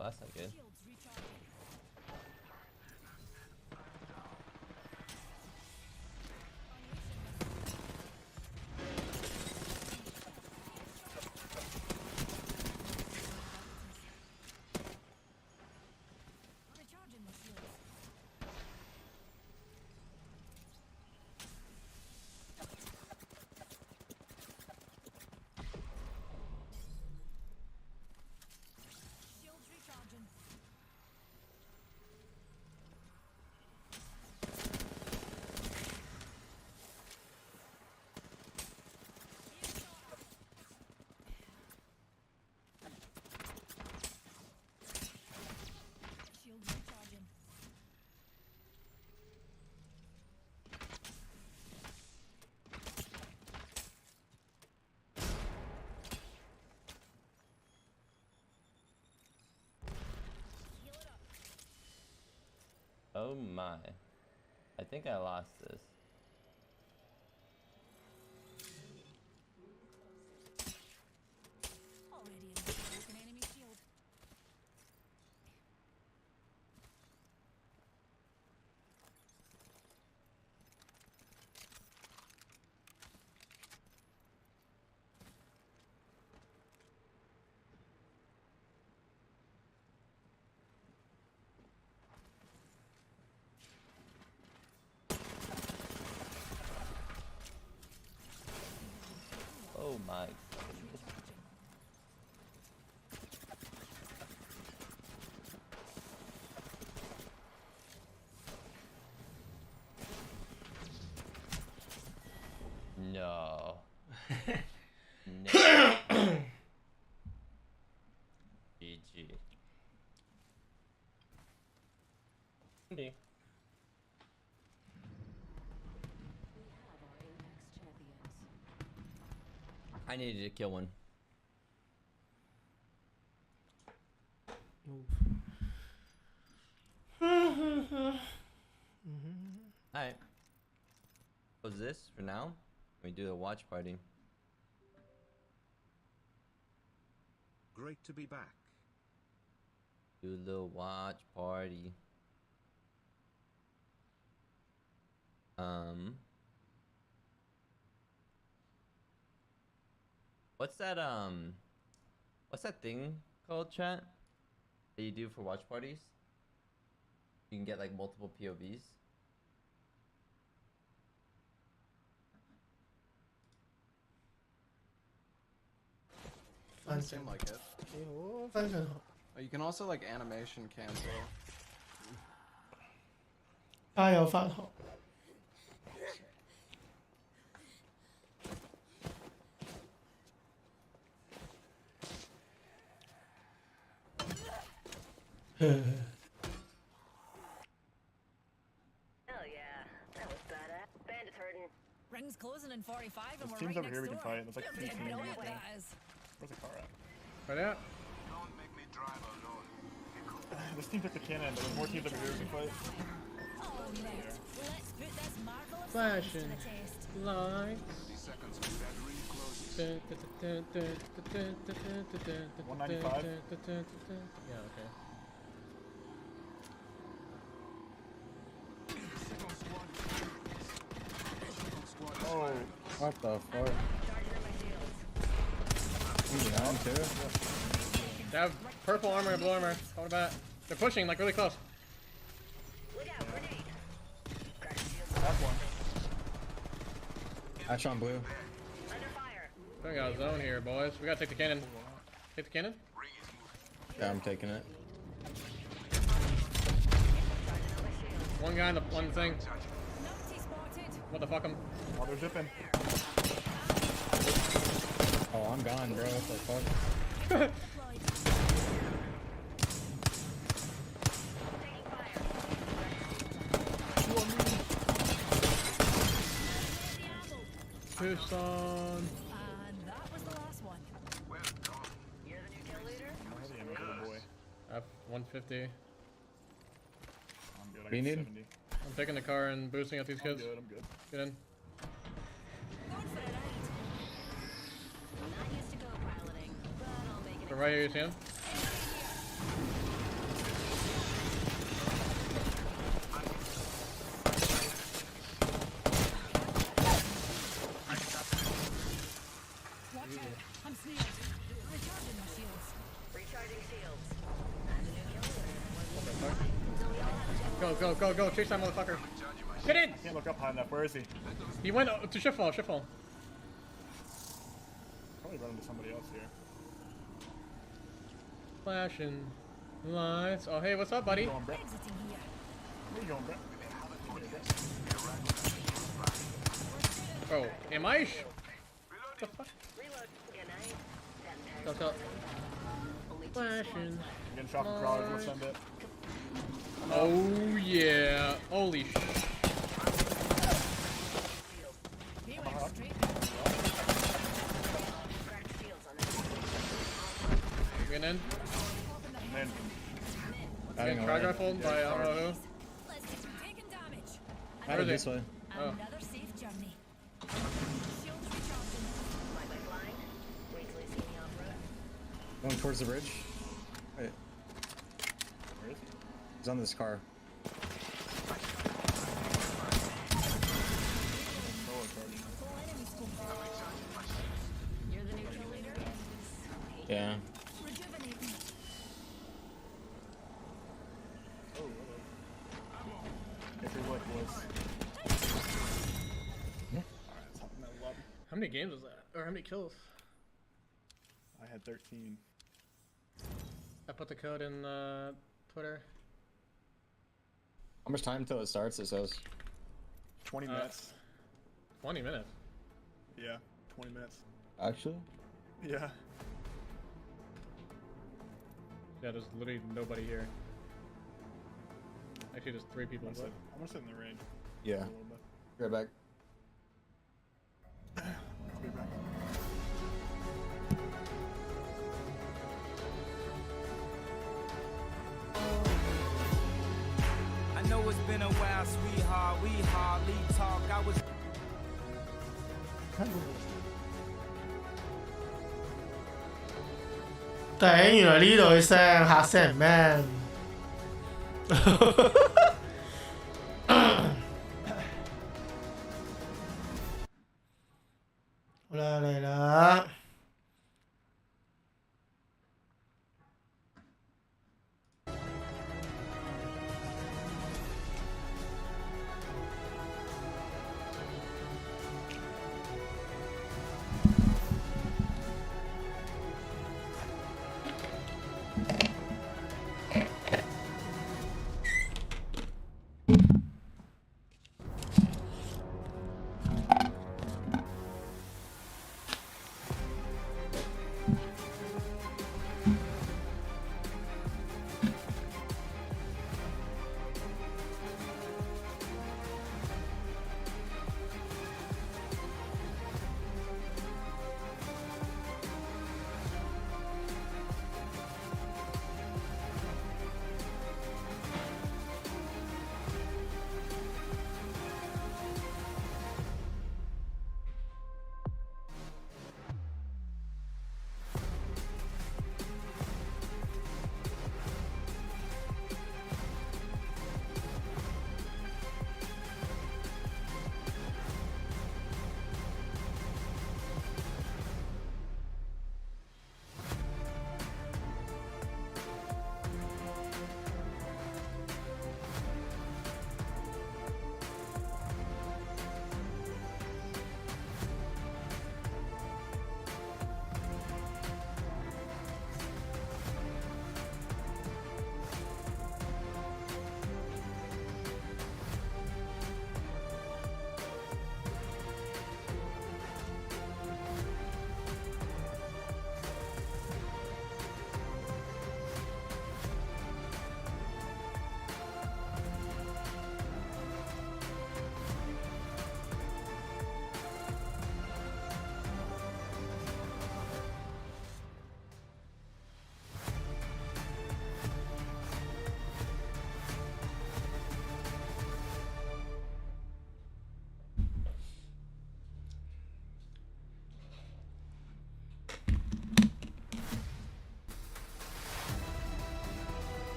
Speaker 13: Oh, that's not good. Oh my. I think I lost this. Oh my. No. No. GG. Okay. I needed to kill one. Alright. What's this for now? We do the watch party.
Speaker 14: Great to be back.
Speaker 13: Do the watch party. What's that thing called, chat? That you do for watch parties? You can get like multiple POVs.
Speaker 3: Doesn't seem like it. Oh, you can also like animation cancel.
Speaker 4: 加油發學。
Speaker 15: Hell yeah.
Speaker 10: 145 and
Speaker 12: There's
Speaker 10: we're
Speaker 12: teams
Speaker 10: right
Speaker 12: over here we
Speaker 10: next
Speaker 12: can
Speaker 10: door.
Speaker 12: fight. There's like
Speaker 10: You
Speaker 12: 3
Speaker 10: don't
Speaker 12: teams.
Speaker 10: know what that is.
Speaker 12: Where's the car at?
Speaker 5: Right out.
Speaker 12: This team took the cannon, but there's more teams over here we can fight.
Speaker 10: Oh, mate. Let's put this marvelous
Speaker 5: Flashing
Speaker 10: to the test.
Speaker 5: lights.
Speaker 12: 195?
Speaker 5: Yeah, okay.
Speaker 12: Oh,
Speaker 9: What the fuck? He's down too.
Speaker 5: They have purple armor and blue armor. Hold back. They're pushing like really close.
Speaker 12: that's one.
Speaker 9: Ash on blue.
Speaker 5: We got a zone here, boys. We gotta take the cannon. Take the cannon?
Speaker 9: Yeah, I'm taking it.
Speaker 5: One guy in the one thing. What the fuck him?
Speaker 12: Oh, they're zipping.
Speaker 9: Oh, I'm gone, bro. What the fuck?
Speaker 5: Push on.
Speaker 10: And that was the last one. You're the new kill leader?
Speaker 12: Boy.
Speaker 5: I have 150.
Speaker 12: I'm good. I
Speaker 9: What do you
Speaker 12: got
Speaker 9: need?
Speaker 12: 70.
Speaker 5: I'm taking the car and boosting up these kids.
Speaker 12: I'm good.
Speaker 5: Get in.
Speaker 10: Not used to go piloting, but I'll make it.
Speaker 5: So right here, you see him?
Speaker 10: Watch out. I'm sneezing. Recharging my shields. Recharging shields.
Speaker 5: Go, go, go, go. Chase that motherfucker. Get in!
Speaker 12: Can't look up high enough. Where is he?
Speaker 5: He went to shiftfall, shiftfall.
Speaker 12: Probably run into somebody else here.
Speaker 5: Flashing lights. Oh, hey, what's up, buddy?
Speaker 12: Where you going, Brett?
Speaker 10: Exiting here.
Speaker 12: Where you going, Brett?
Speaker 5: Bro, am I? What the fuck? Go, go. Flashing.
Speaker 12: Getting shot from crawlers. Let's send it.
Speaker 5: Oh yeah. Holy sh.
Speaker 10: He went straight.
Speaker 5: Getting in.
Speaker 12: And then
Speaker 5: Getting crowd rifled by I don't know who.
Speaker 10: Let's get some taking damage.
Speaker 5: Where is
Speaker 9: This
Speaker 5: he?
Speaker 9: way.
Speaker 5: Oh.
Speaker 10: Another safe journey. Shields recharging.
Speaker 9: Going towards the bridge. Wait,
Speaker 12: where is he?
Speaker 9: he's on this car.
Speaker 10: You're the new kill leader?
Speaker 9: Yeah.
Speaker 10: Rejuvenating.
Speaker 12: Oh, if he would, was. Alright, top of that lobby.
Speaker 5: How many games was that? Or how many kills?
Speaker 12: I had 13.
Speaker 5: I put the code in Twitter.
Speaker 9: How much time till it starts? It says.
Speaker 12: 20 minutes.
Speaker 5: 20 minutes.
Speaker 12: Yeah, 20 minutes.
Speaker 9: Actually.
Speaker 12: Yeah.
Speaker 5: Yeah, there's literally nobody here. Actually, there's 3 people.
Speaker 12: I'm gonna sit in the rain.
Speaker 9: Yeah.
Speaker 12: A little bit.
Speaker 9: Be right back.
Speaker 12: I'll be back.
Speaker 6: I know it's been a while, sweetheart. We hardly talk. I was.
Speaker 4: 頂，原來呢度嘅聲嚇死人咩？好啦，嚟啦！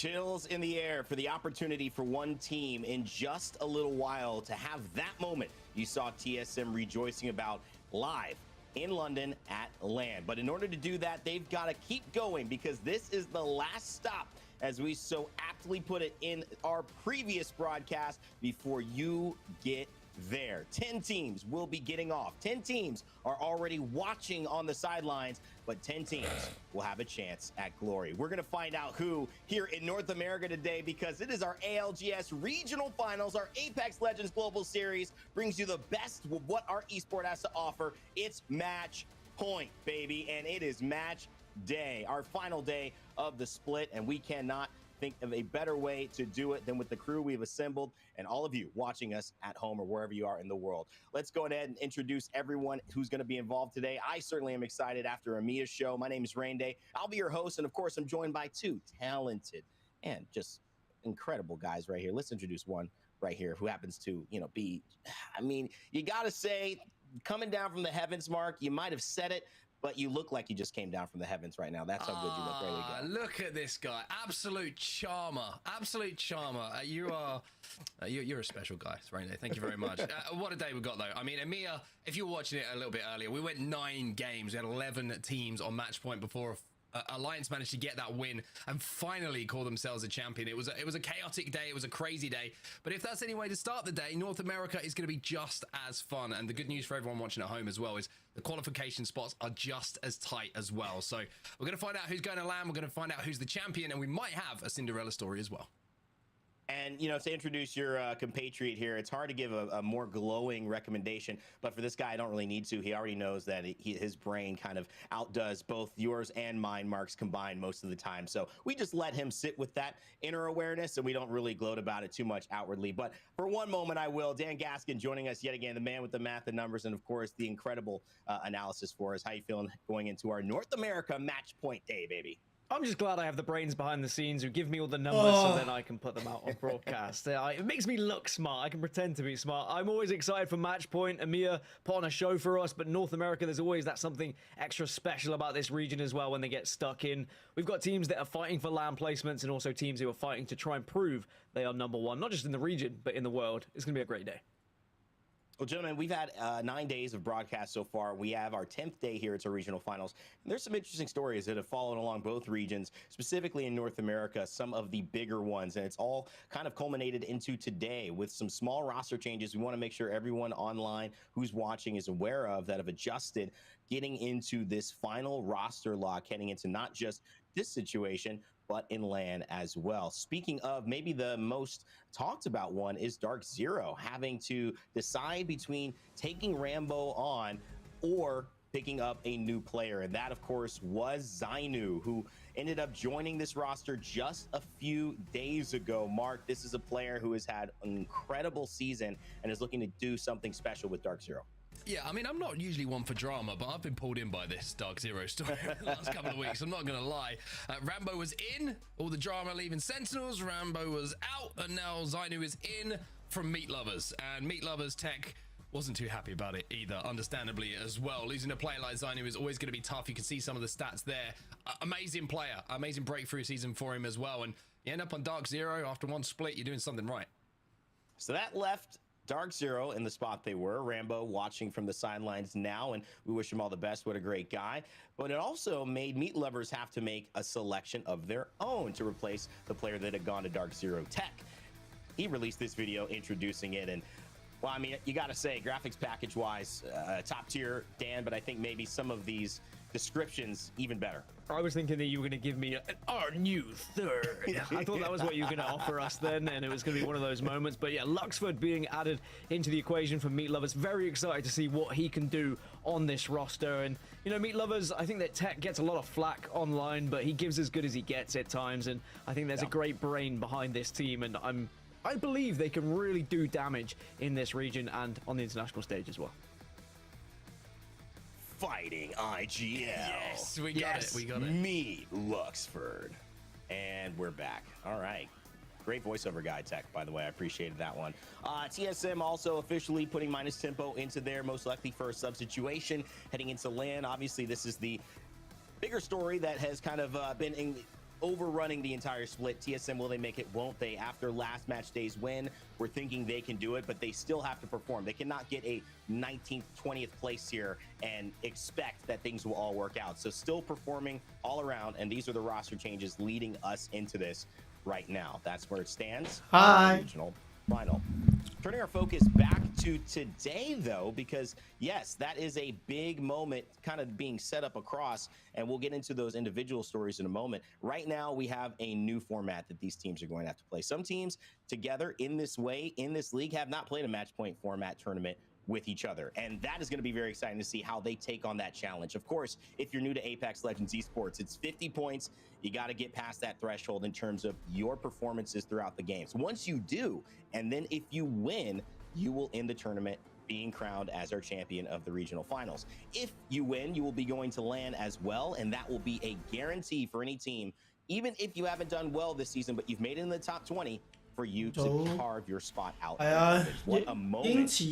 Speaker 2: Chills in the air for the opportunity for one team in just a little while to have that moment you saw TSM rejoicing about live in London at LAN. But in order to do that, they've got to keep going because this is the last stop, as we so aptly put it in our previous broadcast, before you get there. 10 teams will be getting off. 10 teams are already watching on the sidelines, but 10 teams will have a chance at glory. We're going to find out who here in North America today, because it is our ALGS regional finals. Our Apex Legends Global Series brings you the best of what our esport has to offer. It's match point, baby, and it is match day, our final day of the split, and we cannot think of a better way to do it than with the crew we've assembled and all of you watching us at home or wherever you are in the world. Let's go ahead and introduce everyone who's going to be involved today. I certainly am excited after Amia's show. My name is Rain Day. I'll be your host, and of course, I'm joined by two talented and just incredible guys right here. Let's introduce one right here who happens to, you know, be, I mean, you got to say, coming down from the heavens, Mark, you might have said it, but you look like you just came down from the heavens right now. That's how good you look. There you go.
Speaker 7: Look at this guy. Absolute charmer. Absolute charmer. You're a special guy, Rainy. Thank you very much. What a day we got, though. I mean, Amia, if you were watching it a little bit earlier, we went 9 games. We had 11 teams on match point before Alliance managed to get that win and finally call themselves a champion. It was a chaotic day. It was a crazy day. But if that's any way to start the day, North America is going to be just as fun. And the good news for everyone watching at home as well is the qualification spots are just as tight as well. So we're going to find out who's going to land. We're going to find out who's the champion, and we might have a Cinderella story as well.
Speaker 2: And, you know, to introduce your compatriot here, it's hard to give a more glowing recommendation, but for this guy, I don't really need to. He already knows that his brain kind of outdoes both yours and mine, Marks, combined most of the time. So we just let him sit with that inner awareness, and we don't really gloat about it too much outwardly. But for one moment, I will. Dan Gaskin joining us yet again, the man with the math and numbers, and, of course, the incredible analysis for us. How you feeling going into our North America match point day, baby?
Speaker 1: I'm just glad I have the brains behind the scenes who give me all the numbers so then I can put them out on broadcast. It makes me look smart. I can pretend to be smart. I'm always excited for match point. Amir put on a show for us, but North America, there's always that something extra special about this region as well when they get stuck in. We've got teams that are fighting for LAN placements and also teams who are fighting to try and prove they are #1, not just in the region, but in the world. It's going to be a great day.
Speaker 2: Well, gentlemen, we've had 9 days of broadcast so far. We have our 10th day here. It's our regional finals. And there's some interesting stories that have followed along both regions, specifically in North America, some of the bigger ones. And it's all kind of culminated into today with some small roster changes we want to make sure everyone online who's watching is aware of that have adjusted getting into this final roster lock, heading into not just this situation, but in LAN as well. Speaking of, maybe the most talked about one is Dark Zero having to decide between taking Rambo on or picking up a new player. And that, of course, was Zainu, who ended up joining this roster just a few days ago. Mark, this is a player who has had an incredible season and is looking to do something special with Dark Zero.
Speaker 7: Yeah, I mean, I'm not usually one for drama, but I've been pulled in by this Dark Zero story the last couple of weeks. I'm not going to lie. Rambo was in, all the drama leaving Sentinels. Rambo was out, and now Zainu is in from Meat Lovers. And Meat Lovers Tech wasn't too happy about it either, understandably as well. Losing a player like Zainu is always going to be tough. You can see some of the stats there. Amazing player, amazing breakthrough season for him as well. And you end up on Dark Zero after one split, you're doing something right.
Speaker 2: So that left Dark Zero in the spot they were. Rambo watching from the sidelines now, and we wish him all the best. What a great guy. But it also made Meat Lovers have to make a selection of their own to replace the player that had gone to Dark Zero Tech. He released this video introducing it, and well, I mean, you got to say, graphics package wise, top tier, Dan, but I think maybe some of these descriptions even better.
Speaker 1: I was thinking that you were going to give me our new third. I thought that was what you were going to offer us then, and it was going to be one of those moments. But yeah, Luxford being added into the equation for Meat Lovers. Very excited to see what he can do on this roster. And, you know, Meat Lovers, I think that Tech gets a lot of flack online, but he gives as good as he gets at times. And I think there's a great brain behind this team, and I believe they can really do damage in this region and on the international stage as well.
Speaker 2: Fighting IGL.
Speaker 7: Yes, we got it. We got it.
Speaker 2: Meet Luxford. And we're back. All right. Great voiceover guy, Tech, by the way. I appreciated that one. TSM also officially putting minus tempo into there, most likely for a sub situation heading into LAN. Obviously, this is the bigger story that has kind of been overrunning the entire split. TSM, will they make it? Won't they? After last match day's win, we're thinking they can do it, but they still have to perform. They cannot get a 19th, 20th place here and expect that things will all work out. So still performing all around, and these are the roster changes leading us into this right now. That's where it stands.
Speaker 4: Hi.
Speaker 2: Regional final. Turning our focus back to today, though, because yes, that is a big moment kind of being set up across, and we'll get into those individual stories in a moment. Right now, we have a new format that these teams are going to have to play. Some teams together in this way, in this league, have not played a match point format tournament with each other, and that is going to be very exciting to see how they take on that challenge. Of course, if you're new to Apex Legends Esports, it's 50 points. You got to get past that threshold in terms of your performances throughout the games. Once you do, and then if you win, you will end the tournament being crowned as our champion of the regional finals. If you win, you will be going to LAN as well, and that will be a guarantee for any team, even if you haven't done well this season, but you've made it in the top 20, for you to carve your spot out. What a moment. Who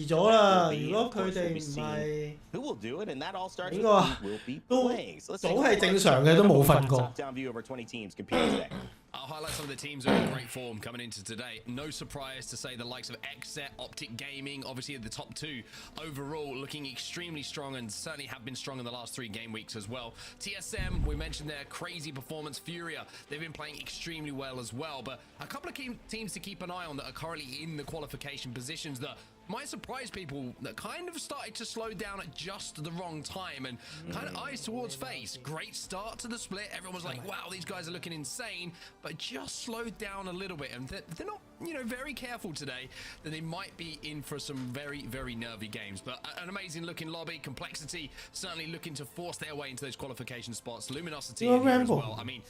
Speaker 2: will do it? And that all starts with who will be playing. So let's take a top-down view of our 20 teams competing today.
Speaker 7: I'll highlight some of the teams who are in great form coming into today. No surprise to say the likes of Xset, Optic Gaming, obviously the top two overall, looking extremely strong and certainly have been strong in the last 3 game weeks as well. TSM, we mentioned their crazy performance. Furia, they've been playing extremely well as well. But a couple of key teams to keep an eye on that are currently in the qualification positions that might surprise people, that kind of started to slow down at just the wrong time, and kind of eyes towards FaZe. Great start to the split. Everyone was like, wow, these guys are looking insane, but just slowed down a little bit, and they're not, you know, very careful today, then they might be in for some very, very nervy games. But an amazing looking lobby. Complexity certainly looking to force their way into those qualification spots. Luminosity in here as well. I mean,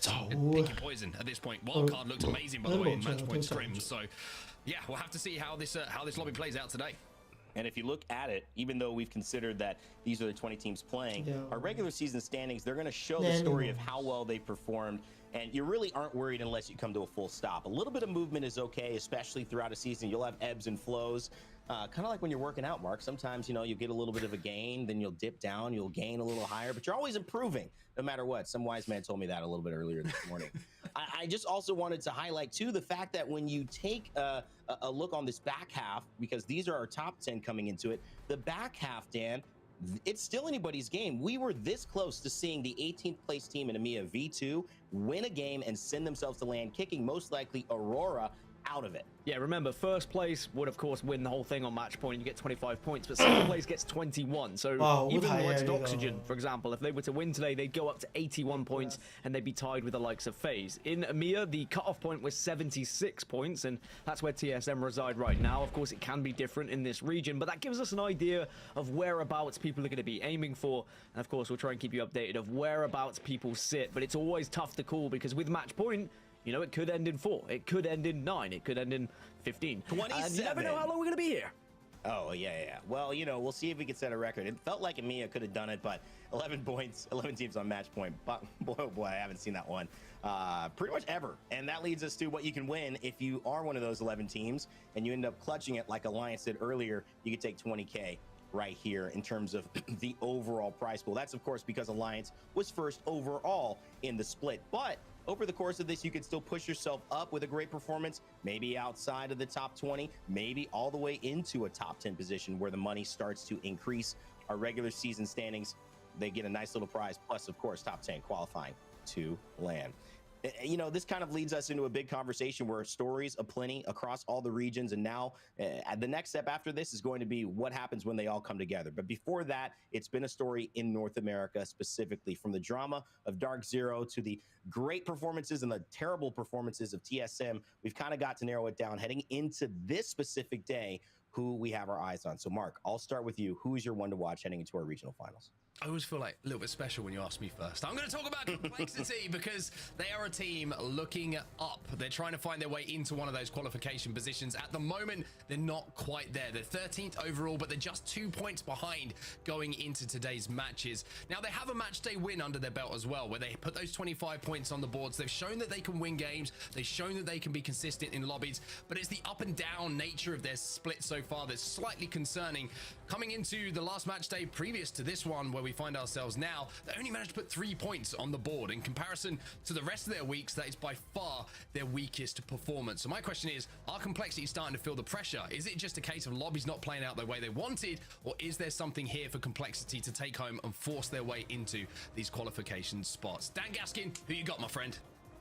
Speaker 7: pick your poison at this point. Wildcard looked amazing, by the way, in match point scrims. So yeah, we'll have to see how this lobby plays out today.
Speaker 2: And if you look at it, even though we've considered that these are the 20 teams playing, our regular season standings, they're going to show the story of how well they performed. And you really aren't worried unless you come to a full stop. A little bit of movement is okay, especially throughout a season. You'll have ebbs and flows. Kind of like when you're working out, Mark. Sometimes, you know, you get a little bit of a gain, then you'll dip down, you'll gain a little higher, but you're always improving no matter what. Some wise man told me that a little bit earlier this morning. I just also wanted to highlight, too, the fact that when you take a look on this back half, because these are our top 10 coming into it, the back half, Dan, it's still anybody's game. We were this close to seeing the 18th place team in EMEA V2 win a game and send themselves to LAN, kicking most likely Aurora out of it.
Speaker 1: Yeah, remember, first place would, of course, win the whole thing on match point and you get 25 points, but second place gets 21. So even the likes of Oxygen, for example, if they were to win today, they'd go up to 81 points and they'd be tied with the likes of FaZe. In EMEA, the cutoff point was 76 points, and that's where TSM reside right now. Of course, it can be different in this region, but that gives us an idea of whereabouts people are going to be aiming for. And of course, we'll try and keep you updated of whereabouts people sit, but it's always tough to call because with match point, you know, it could end in 4, it could end in 9, it could end in 15.
Speaker 2: 27.
Speaker 1: And you never know how long we're going to be here.
Speaker 2: Oh, yeah. Well, you know, we'll see if we can set a record. It felt like EMEA could have done it, but 11 points, 11 teams on match point. But boy, oh boy, I haven't seen that one pretty much ever. And that leads us to what you can win if you are one of those 11 teams and you end up clutching it like Alliance did earlier. You could take 20K right here in terms of the overall prize pool. That's, of course, because Alliance was first overall in the split. But over the course of this, you could still push yourself up with a great performance, maybe outside of the top 20, maybe all the way into a top 10 position where the money starts to increase. Our regular season standings, they get a nice little prize, plus, of course, top 10 qualifying to LAN. You know, this kind of leads us into a big conversation where stories aplenty across all the regions. And now the next step after this is going to be what happens when they all come together. But before that, it's been a story in North America, specifically from the drama of Dark Zero to the great performances and the terrible performances of TSM. We've kind of got to narrow it down heading into this specific day, who we have our eyes on. So Mark, I'll start with you. Who is your one to watch heading into our regional finals?
Speaker 7: I always feel like a little bit special when you ask me first. I'm going to talk about Complexity because they are a team looking up. They're trying to find their way into one of those qualification positions. At the moment, they're not quite there. They're 13th overall, but they're just 2 points behind going into today's matches. Now, they have a match day win under their belt as well, where they put those 25 points on the boards. They've shown that they can win games. They've shown that they can be consistent in lobbies, but it's the up and down nature of their split so far that's slightly concerning. Coming into the last match day previous to this one, where we we find ourselves now. They only managed to put 3 points on the board. In comparison to the rest of their weeks, that is by far their weakest performance. So my question is, are Complexity starting to feel the pressure? Is it just a case of lobbies not playing out the way they wanted, or is there something here for Complexity to take home and force their way into these qualification spots? Dan Gaskin, who you got, my friend?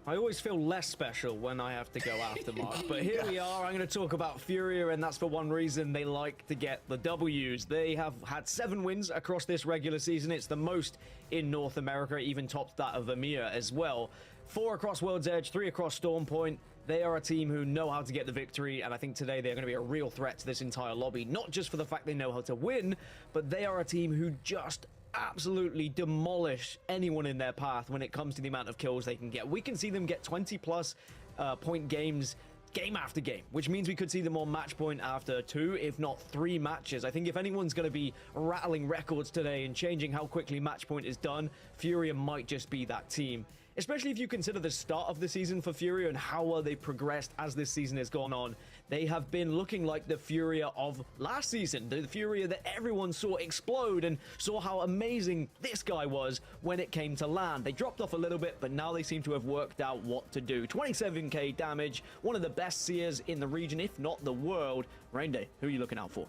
Speaker 1: I always feel less special when I have to go after Mark, but here we are. I'm going to talk about Furia, and that's for one reason: they like to get the W's. They have had 7 wins across this regular season. It's the most in North America, even topped that of EMEA as well. 4 across World's Edge, 3 across Storm Point. They are a team who know how to get the victory, and I think today they're going to be a real threat to this entire lobby, not just for the fact they know how to win, but they are a team who just absolutely demolish anyone in their path when it comes to the amount of kills they can get. We can see them get 20+ point games game after game, which means we could see them on match point after 2, if not 3 matches. I think if anyone's going to be rattling records today and changing how quickly match point is done, Furia might just be that team. Especially if you consider the start of the season for Furia and how well they progressed as this season has gone on. They have been looking like the Furia of last season, the Furia that everyone saw explode and saw how amazing this guy was when it came to LAN. They dropped off a little bit, but now they seem to have worked out what to do. 27k damage, one of the best seers in the region, if not the world. Rainday, who are you looking out for?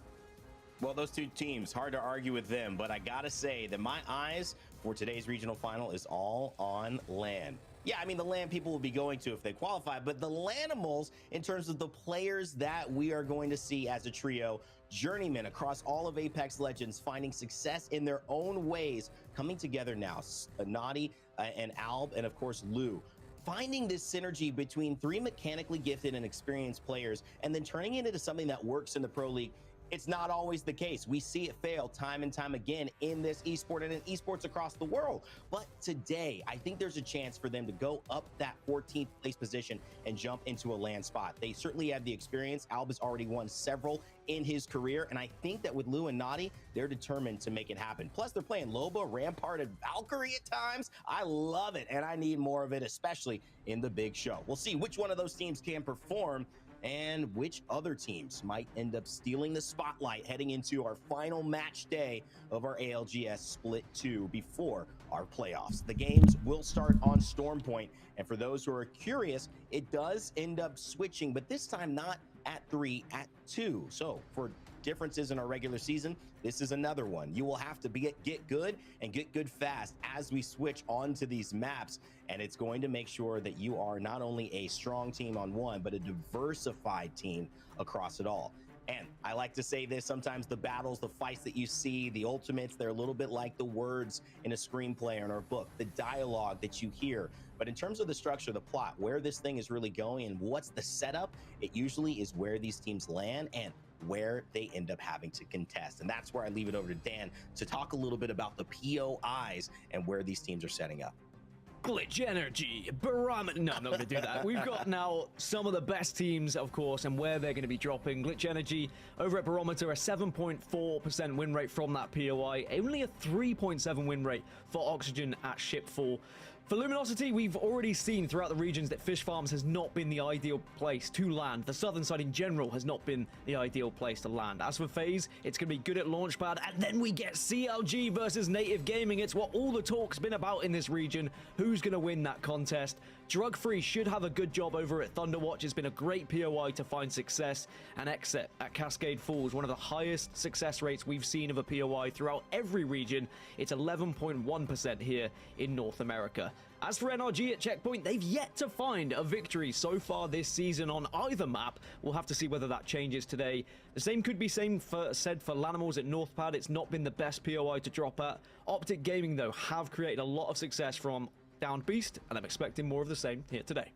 Speaker 2: Well, those 2 teams, hard to argue with them, but I gotta say that my eyes for today's regional final is all on LAN. Yeah, I mean, the LAN people will be going to if they qualify, but the LANimals, in terms of the players that we are going to see as a trio, journeymen across all of Apex Legends, finding success in their own ways, coming together now. Naughty and Alb, and of course, Lou. Finding this synergy between 3 mechanically gifted and experienced players, and then turning it into something that works in the Pro League. It's not always the case. We see it fail time and time again in this esport and in esports across the world. But today, I think there's a chance for them to go up that 14th place position and jump into a LAN spot. They certainly have the experience. Alba's already won several in his career, and I think that with Lou and Naughty, they're determined to make it happen. Plus, they're playing Loba, Rampart, and Valkyrie at times. I love it, and I need more of it, especially in the big show. We'll see which one of those teams can perform and which other teams might end up stealing the spotlight heading into our final match day of our ALGS Split 2 before our playoffs. The games will start on Storm Point, and for those who are curious, it does end up switching, but this time not at 3, at 2. So for differences in our regular season, this is another one. You will have to get good and get good fast as we switch onto these maps, and it's going to make sure that you are not only a strong team on one, but a diversified team across it all. And I like to say this, sometimes the battles, the fights that you see, the ultimates, they're a little bit like the words in a screenplay or in a book, the dialogue that you hear. But in terms of the structure, the plot, where this thing is really going and what's the setup, it usually is where these teams land and where they end up having to contest. And that's where I leave it over to Dan to talk a little bit about the POIs and where these teams are setting up.
Speaker 1: Glitch Energy, Barometer. No, I'm not going to do that. We've got now some of the best teams, of course, and where they're going to be dropping. Glitch Energy over at Barometer, a 7.4% win rate from that POI, only a 3.7 win rate for Oxygen at Shipfall. For Luminosity, we've already seen throughout the regions that Fish Farms has not been the ideal place to land. The southern side in general has not been the ideal place to land. As for FaZe, it's going to be good at Launchpad, and then we get CLG versus Native Gaming. It's what all the talk's been about in this region. Who's going to win that contest? Drug Free should have a good job over at Thunderwatch. It's been a great POI to find success. And Exit at Cascade Falls, one of the highest success rates we've seen of a POI throughout every region. It's 11.1% here in North America. As for NRG at Checkpoint, they've yet to find a victory so far this season on either map. We'll have to see whether that changes today. The same could be said for Lanimals at Northpad. It's not been the best POI to drop at. Optic Gaming, though, have created a lot of success from Down Beast, and I'm expecting more of the same here today.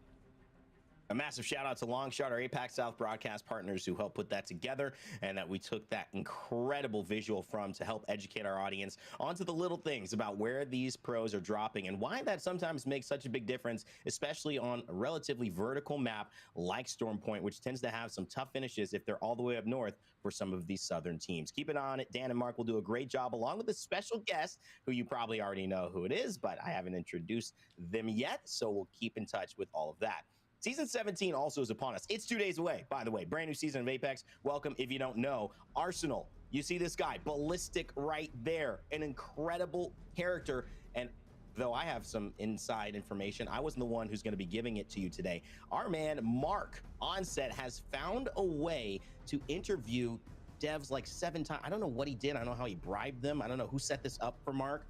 Speaker 2: A massive shout out to Longshot, our APAC South broadcast partners who helped put that together and that we took that incredible visual from to help educate our audience onto the little things about where these pros are dropping and why that sometimes makes such a big difference, especially on a relatively vertical map like Storm Point, which tends to have some tough finishes if they're all the way up north for some of these southern teams. Keep an eye on it. Dan and Mark will do a great job along with a special guest who you probably already know who it is, but I haven't introduced them yet, so we'll keep in touch with all of that. Season 17 also is upon us. It's 2 days away, by the way. Brand new season of Apex. Welcome. If you don't know, Arsenal, You see this guy, Ballistic, right there. An incredible character. And though I have some inside information, I wasn't the one who's going to be giving it to you today. Our man, Mark, on set, has found a way to interview devs like 7 times. I don't know what he did. I don't know how he bribed them. I don't know who set this up for Mark.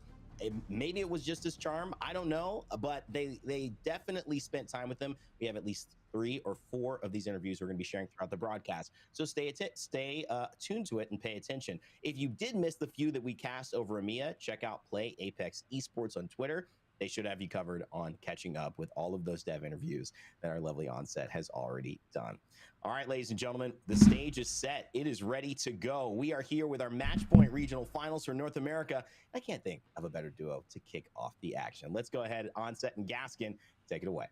Speaker 2: Maybe it was just his charm. I don't know, but they definitely spent time with him. We have at least 3 or 4 of these interviews we're going to be sharing throughout the broadcast. So stay tuned to it and pay attention. If you did miss the few that we cast over EMEA, check out Play Apex Esports on Twitter. They should have you covered on catching up with all of those dev interviews that our lovely Onset has already done. All right, ladies and gentlemen, the stage is set. It is ready to go. We are here with our Match Point Regional Finals for North America. I can't think of a better duo to kick off the action. Let's go ahead, Onset and Gaskin, take it away.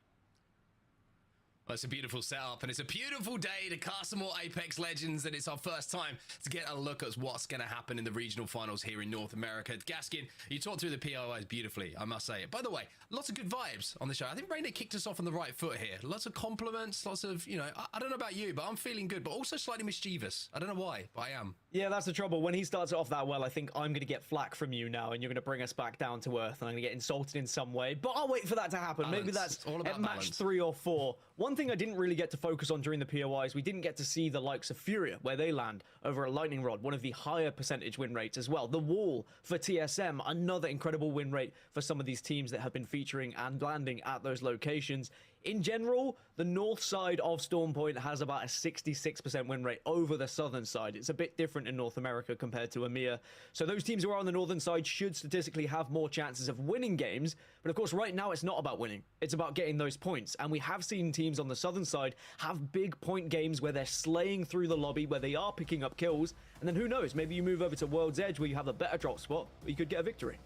Speaker 7: Well, it's a beautiful setup, and it's a beautiful day to cast some more Apex Legends, and it's our first time to get a look at what's going to happen in the regional finals here in North America. Gaskin, you talked through the POIs beautifully, I must say. By the way, lots of good vibes on the show. I think Rainer kicked us off on the right foot here. Lots of compliments, lots of, you know, I don't know about you, but I'm feeling good, but also slightly mischievous. I don't know why, but I am. Yeah, that's the trouble. When he starts it off that well, I think I'm going to get flack from you now, and you're going to bring us back down to earth, and I'm going to get insulted in some way. But I'll wait for that to happen. Balance. Maybe that's all about at match 3 or 4. One thing I didn't really get to focus on during the POIs, we didn't get to see the likes of Furia, where they land over a Lightning Rod, one of the higher percentage win rates as well. The Wall for TSM, another incredible win rate for some of these teams that have been featuring and landing at those locations. In general, the north side of Storm Point has about a 66% win rate over the southern side. It's a bit different in North America compared to EMEA. So those teams who are on the northern side should statistically have more chances of winning games. But of course, right now, it's not about winning. It's about getting those points. And we have seen teams on the southern side have big point games where they're slaying through the lobby, where they are picking up kills. And then who knows, maybe you move over to World's Edge where you have a better drop spot, where you could get a victory.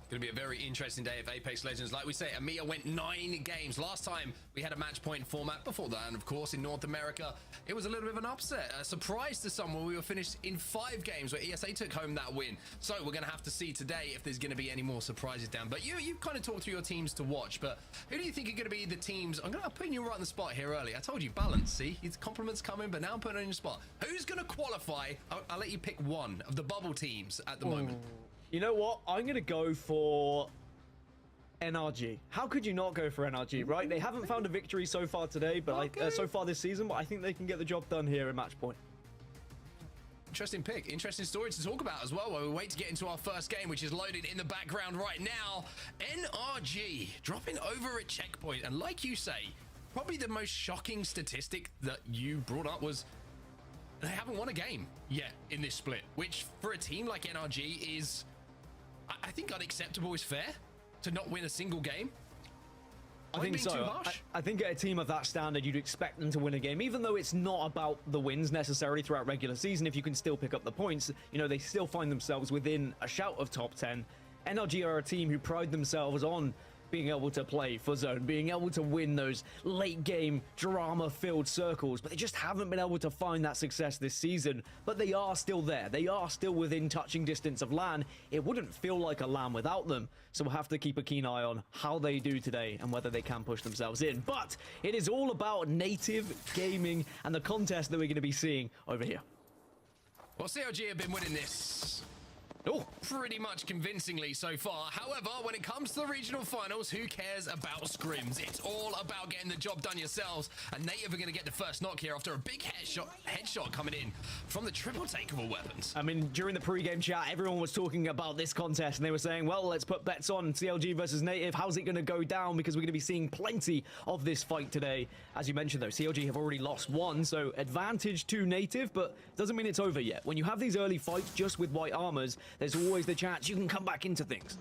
Speaker 7: Going to be a very interesting day of Apex Legends. Like we say, EMEA went 9 games. Last time we had a match point format. Before that, and of course, in North America, it was a little bit of an upset. A surprise to some when we were finished in 5 games where ESA took home that win. So we're going to have to see today if there's going to be any more surprises down. But you kind of talked through your teams to watch. But who do you think are going to be the teams? I'm putting you right on the spot here early. I told you, balance. See, his compliments coming, but now I'm putting it on your spot. Who's going to qualify? I'll let you pick one of the bubble teams at the moment. You know what? I'm going to go for NRG. How could you not go for NRG, right? They haven't found a victory so far today, but so far this season, but I think they can get the job done here at match point. Interesting pick. Interesting story to talk about as well while we wait to get into our first game, which is loaded in the background right now. NRG dropping over at checkpoint. And like you say, probably the most shocking statistic that you brought up was they haven't won a game yet in this split, which for a team like NRG is, I think, unacceptable is fair to not win a single game. I think so. I think at a team of that standard, you'd expect them to win a game, even though it's not about the wins necessarily throughout regular season. If you can still pick up the points, you know, they still find themselves within a shout of top 10. NRG are a team who pride themselves on being able to play for zone, being able to win those late game drama-filled circles, but they just haven't been able to find that success this season. But they are still there. They are still within touching distance of LAN. It wouldn't feel like a LAN without them, so we'll have to keep a keen eye on how they do today and whether they can push themselves in. But it is all about native gaming and the contest that we're going to be seeing over here. Well, CLG have been winning this pretty much convincingly so far. However, when it comes to the regional finals, who cares about scrims? It's all about getting the job done yourselves. And Native are going to get the first knock here after a big headshot coming in from the triple takeable weapons. I mean, during the pre-game chat, everyone was talking about this contest, and they were saying, well, let's put bets on CLG versus Native. How's it going to go down? Because we're going to be seeing plenty of this fight today. As you mentioned, though, CLG have already lost 1, so advantage to Native, but doesn't mean it's over yet. When you have these early fights just with white armors, there's always the chance you can come back into things.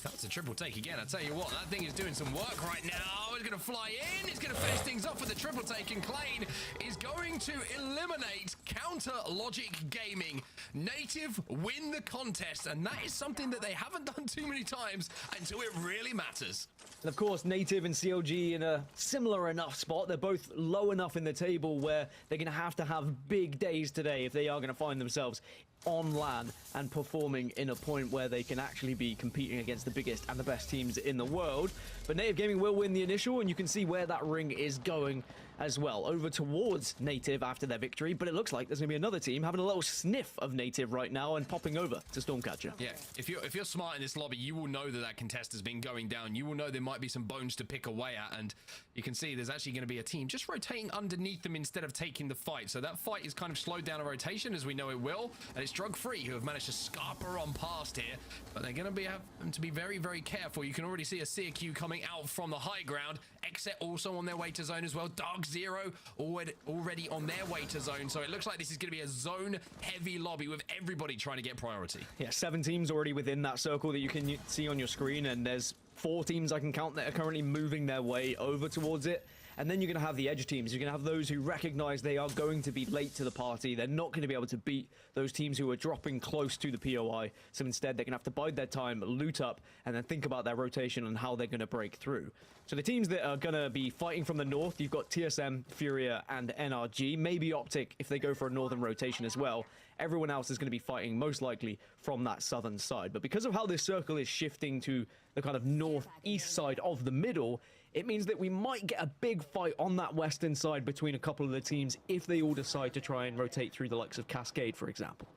Speaker 7: That's a triple take again. I tell you what, that thing is doing some work right now. It's going to fly in. It's going to finish things off with a triple take, and Klein is going to eliminate Counter Logic Gaming. Native win the contest, and that is something that they haven't done too many times until it really matters. And of course, Native and CLG in a similar enough spot. They're both low enough in the table where they're going to have big days today if they are going to find themselves on LAN and performing in a point where they can actually be competing against the biggest and the best teams in the world. But Native Gaming will win the initial, and you can see where that ring is going
Speaker 1: as well over towards Native after their victory, but it looks like there's going to be another team having a little sniff of Native right now and popping over to Stormcatcher.
Speaker 7: Yeah, if you're smart in this lobby, you will know that that contest has been going down. You will know there might be some bones to pick away at, and you can see there's actually going to be a team just rotating underneath them instead of taking the fight. So that fight is kind of slowed down a rotation, as we know it will, and it's Drug-Free who have managed to scarper on past here, but they're going to have to be very, very careful. You can already see a CQ coming out from the high ground. Exit also on their way to zone as well. Dark Zero already on their way to zone, so it looks like this is going to be a zone-heavy lobby with everybody trying to get priority.
Speaker 1: Yeah, 7 teams already within that circle that you can see on your screen, and there's 4 teams I can count that are currently moving their way over towards it. And then you're going to have the edge teams. You're going to have those who recognize they are going to be late to the party. They're not going to be able to beat those teams who are dropping close to the POI. So instead, they're going to have to bide their time, loot up, and then think about their rotation and how they're going to break through. So the teams that are going to be fighting from the north, you've got TSM, Furia, and NRG. Maybe Optic if they go for a northern rotation as well. Everyone else is going to be fighting most likely from that southern side. But because of how this circle is shifting to the kind of northeast side of the middle, it means that we might get a big fight on that western side between a couple of the teams if they all decide to try and rotate through the likes of Cascade, for example.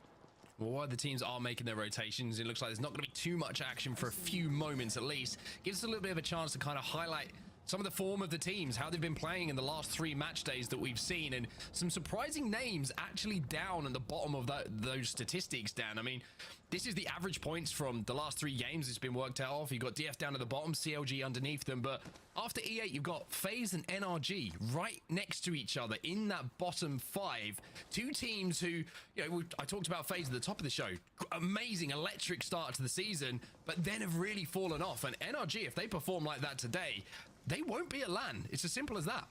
Speaker 7: Well, while the teams are making their rotations, it looks like there's not going to be too much action for a few moments at least. Gives us a little bit of a chance to kind of highlight some of the form of the teams, how they've been playing in the last 3 match days that we've seen, and some surprising names actually down at the bottom of those statistics, Dan. I mean, this is the average points from the last 3 games. It's been worked out off. You've got DF down at the bottom, CLG underneath them, but after E8, you've got FaZe and NRG right next to each other in that bottom 5. 2 teams who, you know, I talked about FaZe at the top of the show. Amazing, electric start to the season, but then have really fallen off. And NRG, if they perform like that today, they won't be at LAN. It's as simple as that.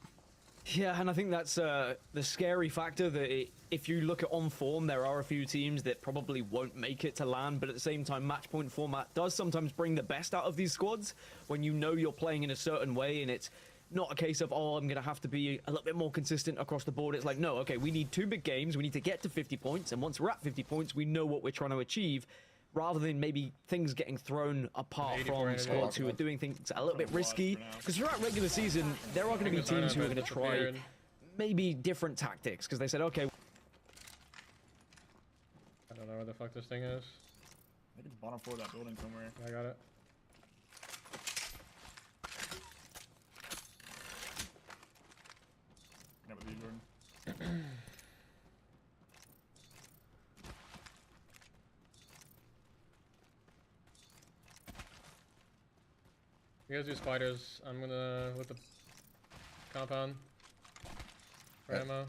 Speaker 1: Yeah, and I think that's the scary factor, that if you look at on form, there are a few teams that probably won't make it to LAN, but at the same time, match point format does sometimes bring the best out of these squads when you know you're playing in a certain way, and it's not a case of, oh, I'm going to have to be a little bit more consistent across the board. It's like, no, okay, we need 2 big games, we need to get to 50 points, and once we're at 50 points, we know what we're trying to achieve, rather than maybe things getting thrown apart from squads who are doing things a little bit risky. Because throughout regular season, there are going to be teams who are going to try maybe different tactics, because they said, okay.
Speaker 5: I don't know where the fuck this thing is.
Speaker 12: I think it's bottom floor of that building somewhere.
Speaker 5: I got it.
Speaker 12: Yeah, with you, Jordan.
Speaker 5: You guys do spiders. I'm gonna with the compound. For ammo.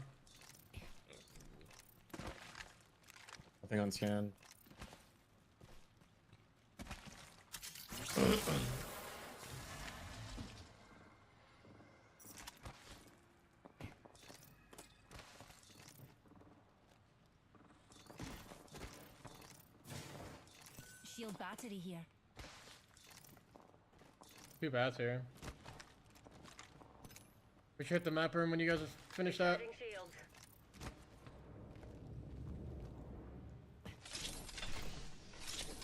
Speaker 14: Nothing on scan.
Speaker 10: Shield battery here.
Speaker 5: 2 bats here. We should hit the map room when you guys finish that.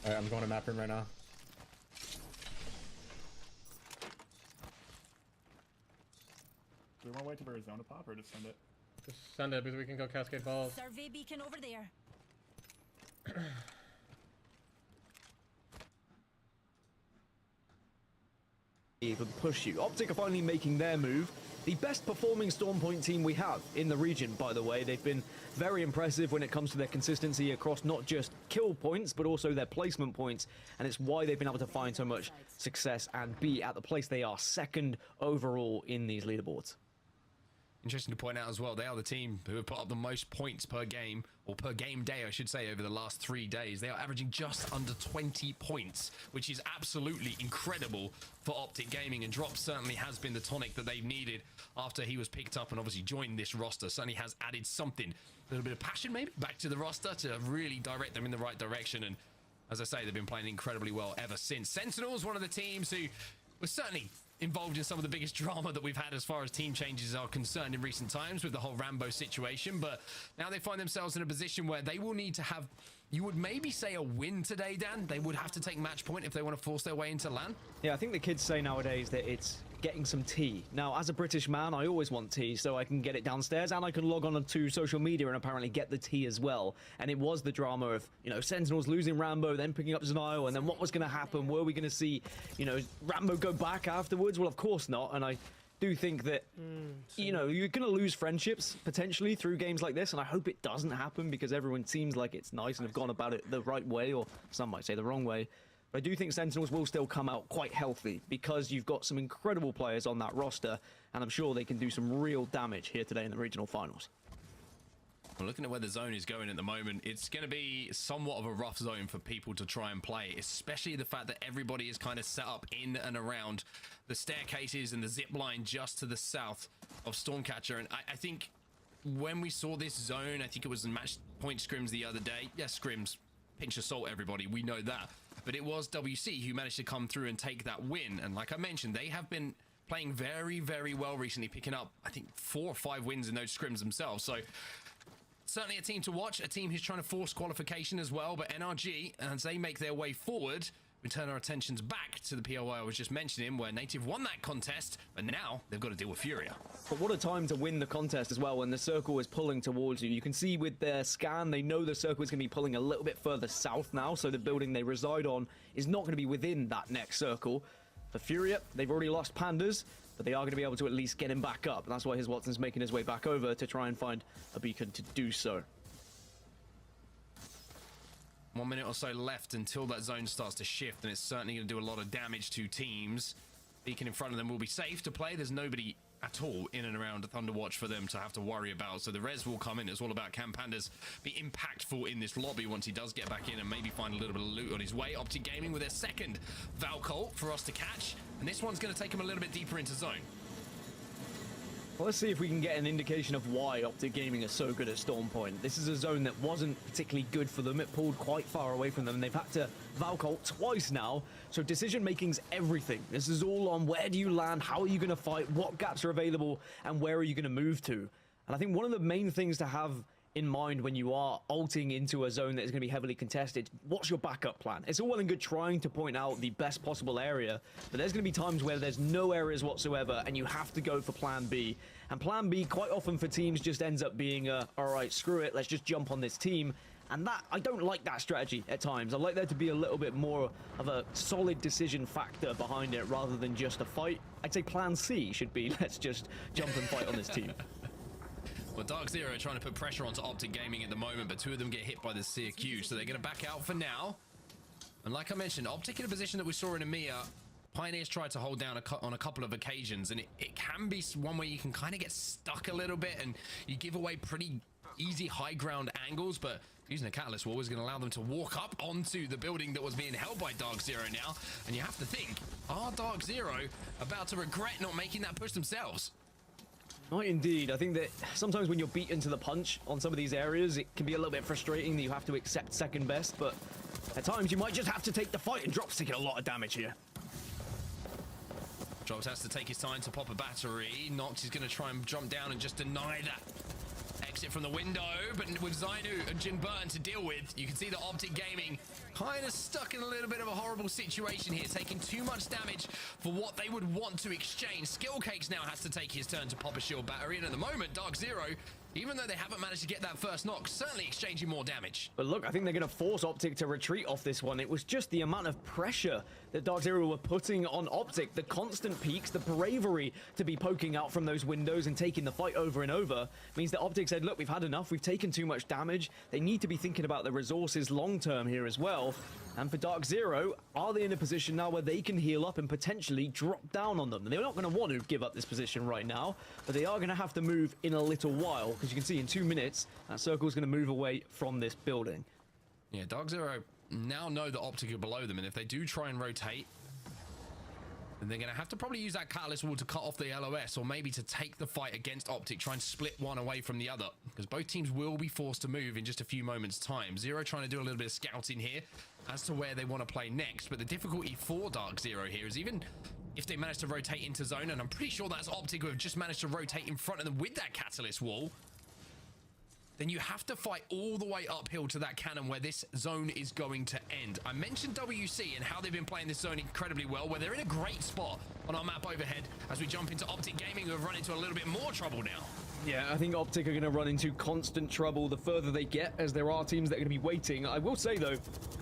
Speaker 14: Alright, I'm going to map room right now.
Speaker 12: Do we want to wait for Arizona pop or just send it?
Speaker 5: Just send it because we can go Cascade Falls.
Speaker 10: Survey beacon over there.
Speaker 1: Even push you. Optic are finally making their move. The best performing Storm Point team we have in the region, by the way. They've been very impressive when it comes to their consistency across not just kill points, but also their placement points. And it's why they've been able to find so much success and be at the place they are, 2nd overall in these leaderboards.
Speaker 7: Interesting to point out as well, they are the team who have put up the most points per game, or per game day, I should say, over the last 3 days. They are averaging just under 20 points, which is absolutely incredible for Optic Gaming, and Drop certainly has been the tonic that they've needed after he was picked up and obviously joined this roster. Certainly has added something, a little bit of passion maybe, back to the roster to really direct them in the right direction. And as I say, they've been playing incredibly well ever since. Sentinels, one of the teams who was certainly involved in some of the biggest drama that we've had as far as team changes are concerned in recent times with the whole Rambo situation, but now they find themselves in a position where they will need to have, you would maybe say, a win today, Dan. They would have to take match point if they want to force their way into LAN.
Speaker 1: Yeah, I think the kids say nowadays that it's getting some tea. Now, as a British man, I always want tea so I can get it downstairs and I can log on to social media and apparently get the tea as well. And it was the drama of, you know, Sentinels losing Rambo, then picking up Zenial, and then what was going to happen? Were we going to see, you know, Rambo go back afterwards? Well, of course not. And I do think that, you know, you're going to lose friendships potentially through games like this, and I hope it doesn't happen because everyone seems like it's nice and have gone about it the right way, or some might say the wrong way. But I do think Sentinels will still come out quite healthy because you've got some incredible players on that roster, and I'm sure they can do some real damage here today in the regional finals.
Speaker 7: Well, looking at where the zone is going at the moment, it's going to be somewhat of a rough zone for people to try and play, especially the fact that everybody is kind of set up in and around the staircases and the zip line just to the south of Stormcatcher. And I think when we saw this zone, I think it was in match point scrims the other day. Yes, scrims, pinch of salt, everybody, we know that. But it was WC who managed to come through and take that win. And like I mentioned, they have been playing very, very well recently, picking up, I think, 4 or 5 wins in those scrims themselves. So certainly a team to watch, a team who's trying to force qualification as well. But NRG, as they make their way forward, we turn our attentions back to the POI I was just mentioning, where Native won that contest, but now they've got to deal with Furia.
Speaker 1: But what a time to win the contest as well when the circle is pulling towards you. You can see with their scan, they know the circle is going to be pulling a little bit further south now, so the building they reside on is not going to be within that next circle. For Furia, they've already lost Pandas, but they are going to be able to at least get him back up. And that's why his Watson's making his way back over to try and find a beacon to do so.
Speaker 7: 1 minute or so left until that zone starts to shift, and it's certainly going to do a lot of damage to teams. Beacon in front of them will be safe to play. There's nobody at all in and around Thunderwatch for them to have to worry about. So the res will come in. It's all about can Pandas be impactful in this lobby once he does get back in and maybe find a little bit of loot on his way. Optic Gaming with their second Valcolt for us to catch. And this one's going to take him a little bit deeper into zone.
Speaker 1: Well, let's see if we can get an indication of why Optic Gaming are so good at Storm Point. This is a zone that wasn't particularly good for them. It pulled quite far away from them, and they've had to Valcolt twice now. So decision making's everything. This is all on where do you land, how are you going to fight, what gaps are available, and where are you going to move to. And I think one of the main things to have in mind when you are ulting into a zone that is going to be heavily contested, what's your backup plan? It's all well and good trying to point out the best possible area, but there's going to be times where there's no areas whatsoever and you have to go for plan B. And plan B quite often for teams just ends up being all right, screw it, let's just jump on this team. And that, I don't like that strategy at times. I like there to be a little bit more of a solid decision factor behind it rather than just a fight. I'd say plan C should be, let's just jump and fight on this team.
Speaker 7: Well, Dark Zero are trying to put pressure onto Optic Gaming at the moment, but 2 of them get hit by the CQ, so they're going to back out for now. And like I mentioned, Optic in a position that we saw in EMEA, Pioneers tried to hold down on a couple of occasions, and it can be one where you can kind of get stuck a little bit, and you give away pretty easy high ground angles, but using a Catalyst Wall is going to allow them to walk up onto the building that was being held by Dark Zero now, and you have to think, are Dark Zero about to regret not making that push themselves?
Speaker 1: Not indeed. I think that sometimes when you're beaten to the punch on some of these areas, it can be a little bit frustrating that you have to accept second best, but at times you might just have to take the fight, and Drop's taking a lot of damage here.
Speaker 7: Drops has to take his time to pop a battery. Nox is going to try and jump down and just deny that exit from the window, but with Zainu and Jin Burn to deal with, you can see the Optic Gaming kind of stuck in a little bit of a horrible situation here, taking too much damage for what they would want to exchange. Skillcakes now has to take his turn to pop a shield battery, and at the moment, Dark Zero, even though they haven't managed to get that first knock, certainly exchanging more damage.
Speaker 1: But look, I think they're going to force Optic to retreat off this one. It was just the amount of pressure that Dark Zero were putting on Optic, the constant peaks, the bravery to be poking out from those windows and taking the fight over and over, means that Optic said, look, we've had enough, we've taken too much damage. They need to be thinking about the resources long term here as well. And for Dark Zero, are they in a position now where they can heal up and potentially drop down on them? They're not going to want to give up this position right now, but they are going to have to move in a little while, because you can see in 2 minutes, that circle is going to move away from this building.
Speaker 7: Yeah, Dark Zero now know that Optic are below them, and if they do try and rotate, then they're going to have to probably use that Catalyst Wall to cut off the LOS, or maybe to take the fight against Optic, try and split one away from the other, because both teams will be forced to move in just a few moments' time. Zero trying to do a little bit of scouting here as to where they want to play next, but the difficulty for Dark Zero here is even if they manage to rotate into zone, and I'm pretty sure that's Optic who have just managed to rotate in front of them with that Catalyst Wall, then you have to fight all the way uphill to that cannon where this zone is going to end. I mentioned WC and how they've been playing this zone incredibly well, where they're in a great spot on our map overhead as we jump into Optic Gaming, who have run into a little bit more trouble now.
Speaker 1: Yeah, I think Optic are going to run into constant trouble the further they get, as there are teams that are going to be waiting. I will say, though,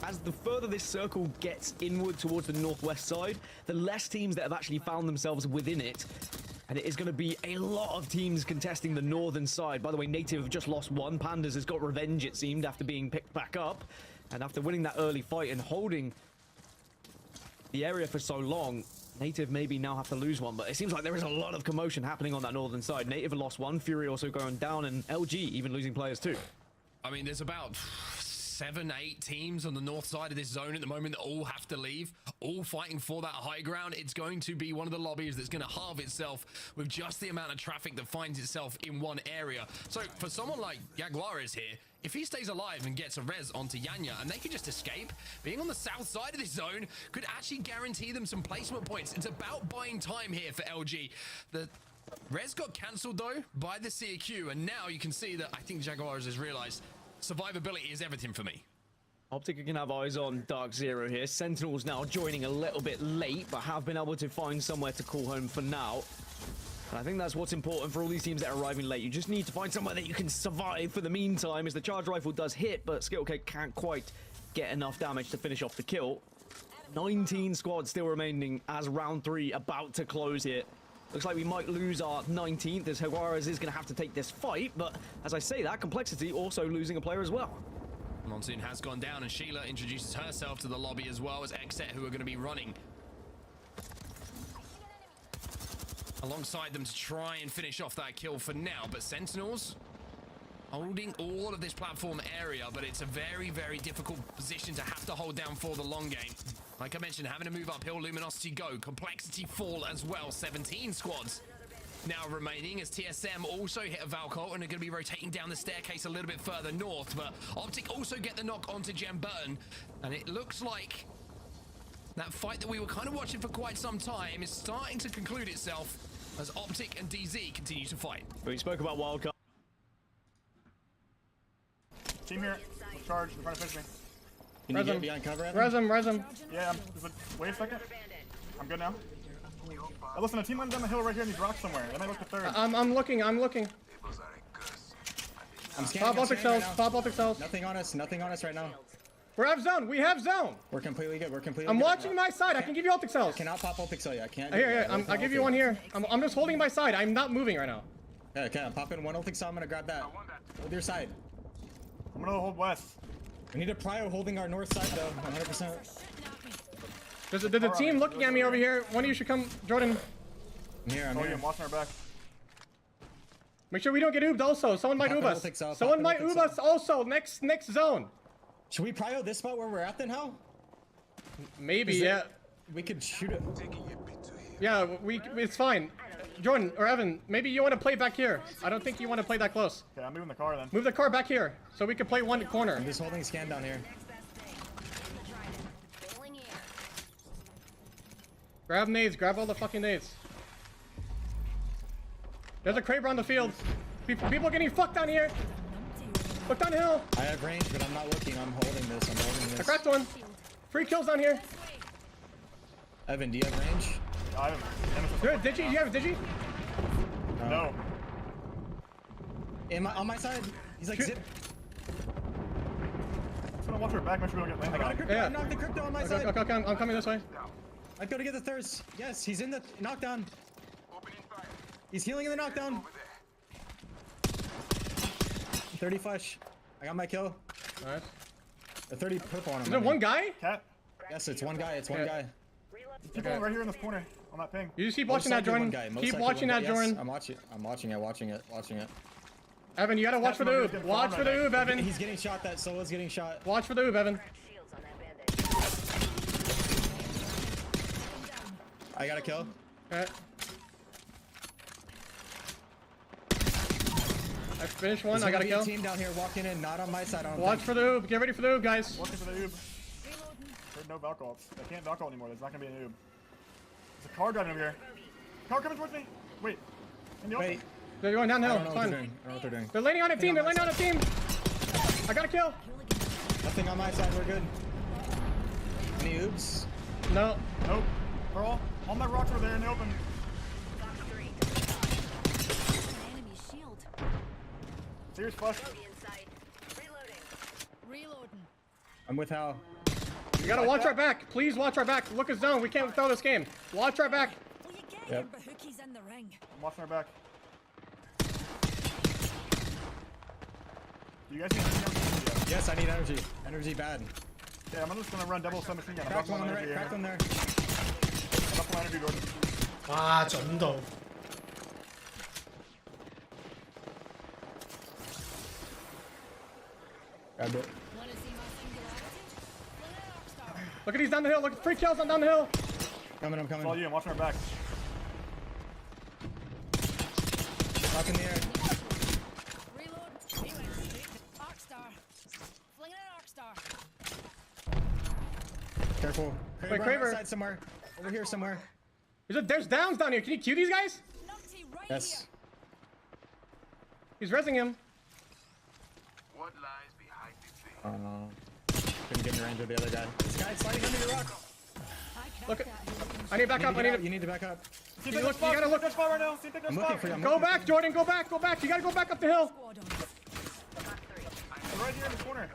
Speaker 1: as the further this circle gets inward towards the northwest side, the less teams that have actually found themselves within it. And it is going to be a lot of teams contesting the northern side. By the way, Native have just lost one. Pandas has got revenge, it seemed, after being picked back up. And after winning that early fight and holding the area for so long, Native maybe now have to lose one. But it seems like there is a lot of commotion happening on that northern side. Native have lost one, Fury also going down, and LG even losing players too.
Speaker 7: I mean, there's about 7, 8 teams on the north side of this zone at the moment that all have to leave, all fighting for that high ground. It's going to be one of the lobbies that's going to halve itself with just the amount of traffic that finds itself in one area. So for someone like Jaguares here, if he stays alive and gets a res onto Yanya and they can just escape, being on the south side of this zone could actually guarantee them some placement points. It's about buying time here for LG. The res got cancelled though by the CQ, and now you can see that I think Jaguares has realized survivability is everything for me.
Speaker 1: Optic can have eyes on Dark Zero here. Sentinels now joining a little bit late, but have been able to find somewhere to call home for now. And I think that's what's important for all these teams that are arriving late. You just need to find somewhere that you can survive for the meantime, as the charge rifle does hit, but Skittlecake can't quite get enough damage to finish off the kill. 19 squads still remaining as round 3 about to close here. Looks like we might lose our 19th, as Jaguares is going to have to take this fight, but as I say that, Complexity also losing a player as well.
Speaker 7: Monsoon has gone down, and Sheila introduces herself to the lobby as well as Xset, who are going to be running alongside them to try and finish off that kill for now. But Sentinels holding all of this platform area, but it's a very, very difficult position to have to hold down for the long game. Like I mentioned, having to move uphill, Luminosity go, Complexity fall as well. 17 squads now remaining, as TSM also hit a Valcult and are going to be rotating down the staircase a little bit further north. But Optic also get the knock onto Jem Burton, and it looks like that fight that we were kind of watching for quite some time is starting to conclude itself as Optic and DZ continue to fight.
Speaker 1: We spoke about Wildcard.
Speaker 12: Team here. Let's charge. They're trying to finish me.
Speaker 14: Can you get behind cover?
Speaker 4: Res him.
Speaker 12: Yeah, wait a second. I'm good now. Oh, listen, a team lands down the hill right here in these rocks somewhere. They might look to third.
Speaker 4: I'm looking.
Speaker 14: I'm scanning.
Speaker 4: Pop Optic cells. Pop Optic cells.
Speaker 14: Nothing on us right now.
Speaker 4: We have zone. We have zone.
Speaker 14: We're completely good.
Speaker 4: I'm watching my side. I can give you Optic cells.
Speaker 14: I cannot pop Optic cell yet. I can't.
Speaker 4: Here. I'll give you one here. I'm just holding my side. I'm not moving right now.
Speaker 14: Yeah, okay. I'm popping one Optic cell. I'm gonna grab that. Hold your side.
Speaker 12: I'm gonna hold west.
Speaker 14: We need a prio holding our north side though. 100%.
Speaker 4: There's a team looking at me over here. One of you should come, Jordan.
Speaker 14: I'm here.
Speaker 12: I'm watching our back.
Speaker 4: Make sure we don't get oobed also. Someone might oob us. Someone might oob us also. Next zone.
Speaker 14: Should we prio this spot where we're at then, how?
Speaker 4: Maybe, yeah.
Speaker 14: We could shoot it.
Speaker 4: Yeah, it's fine. Jordan or Evan, maybe you want to play back here. I don't think you want to play that close.
Speaker 12: Okay, I'm moving the car then.
Speaker 4: Move the car back here so we can play one corner.
Speaker 14: I'm just holding scan down here.
Speaker 4: Grab nades. Grab all the fucking nades. There's a Kraber on the field. People getting fucked down here. Look down the hill.
Speaker 14: I have range, but I'm not looking. I'm holding this.
Speaker 4: I cracked one. Free kills down here.
Speaker 14: Evan, do you have range?
Speaker 12: I have.
Speaker 4: Good. Digi? Do you have a Digi?
Speaker 12: No.
Speaker 14: On my side. He's like zip.
Speaker 12: I'm just gonna watch our back. Make sure we don't get landed on.
Speaker 14: Crypto. I knocked the crypto on my side.
Speaker 4: Okay, I'm coming this way.
Speaker 14: I gotta get the thirst. Yes, he's in the knockdown. He's healing in the knockdown. 30 flash. I got my kill.
Speaker 4: Nice.
Speaker 14: The 30 purple on him.
Speaker 4: Is there one guy?
Speaker 12: Cat?
Speaker 14: Yes, it's one guy. It's one guy.
Speaker 12: People right here in this corner on that ping.
Speaker 4: You just keep watching that, Jordan. Keep watching that, Jordan.
Speaker 14: I'm watching it.
Speaker 4: Evan, you gotta watch for the oob. Watch for the oob, Evan.
Speaker 14: He's getting shot. That solo's getting shot.
Speaker 4: Watch for the oob, Evan.
Speaker 14: I got a kill.
Speaker 4: Okay. I finished one. I got a kill.
Speaker 14: Team down here walking in, not on my side.
Speaker 4: Watch for the oob. Get ready for the oob, guys.
Speaker 12: Watching for the oob. There's no Valcults. They can't Valcult anymore. There's not gonna be an oob. There's a car driving over here. Car coming towards me. Wait. In the open.
Speaker 14: Wait.
Speaker 4: They're going downhill.
Speaker 14: I don't know
Speaker 4: It's
Speaker 14: what
Speaker 4: fine.
Speaker 14: they're doing. I don't know what they're doing.
Speaker 4: They're landing on a team. They're landing on a team. I got a kill.
Speaker 14: Nothing on my side. We're good. Any oops?
Speaker 4: No.
Speaker 12: Nope. They're all my rocks are there in the open. Serious flush.
Speaker 10: Reloading.
Speaker 14: I'm with Hal.
Speaker 4: You gotta watch our back. Please watch our back. Look at zone. We can't throw this game. Watch our back.
Speaker 10: Well, you get
Speaker 14: Yep.
Speaker 10: him, but Hookie's in the ring.
Speaker 12: I'm watching our back. Do you guys need energy?
Speaker 14: Yes, I need energy. Energy bad.
Speaker 12: Yeah, I'm just gonna run double submachine gun.
Speaker 14: Cracked one on the right. Cracked one there.
Speaker 12: I'm up on energy, Gordon.
Speaker 5: 아, 전도.
Speaker 14: Grabbed it.
Speaker 10: Wanna see my singularity? Well, Rockstar.
Speaker 4: Look at these down the hill. Look at 3 kills on down the hill.
Speaker 14: Coming, I'm
Speaker 12: It's all
Speaker 14: coming.
Speaker 12: you. I'm watching our back.
Speaker 14: Up in the air.
Speaker 10: Reload. He went straight to Rockstar. Flinging an Rockstar.
Speaker 14: Careful.
Speaker 4: Wait,
Speaker 14: Kraber on
Speaker 4: Kraber.
Speaker 14: our side somewhere. Over here somewhere.
Speaker 4: There's downs down here. Can you cue these guys?
Speaker 10: Numpty right
Speaker 14: Yes.
Speaker 4: He's rezzing him.
Speaker 6: What lies behind this thing?
Speaker 14: Couldn't get in range of the other guy. This guy sliding under your rock.
Speaker 4: Look at. I need back up. I need
Speaker 14: You need to back up.
Speaker 12: See,
Speaker 4: You
Speaker 12: take
Speaker 4: look-
Speaker 12: that spot.
Speaker 4: you gotta look-
Speaker 12: Take that spot right now. See, take that
Speaker 14: I'm
Speaker 12: spot.
Speaker 14: looking for you. I'm
Speaker 4: Go
Speaker 14: looking
Speaker 4: back, Jordan. Go back. Go back. You gotta go back up the hill.
Speaker 10: squad on.
Speaker 12: They're right here in the corner.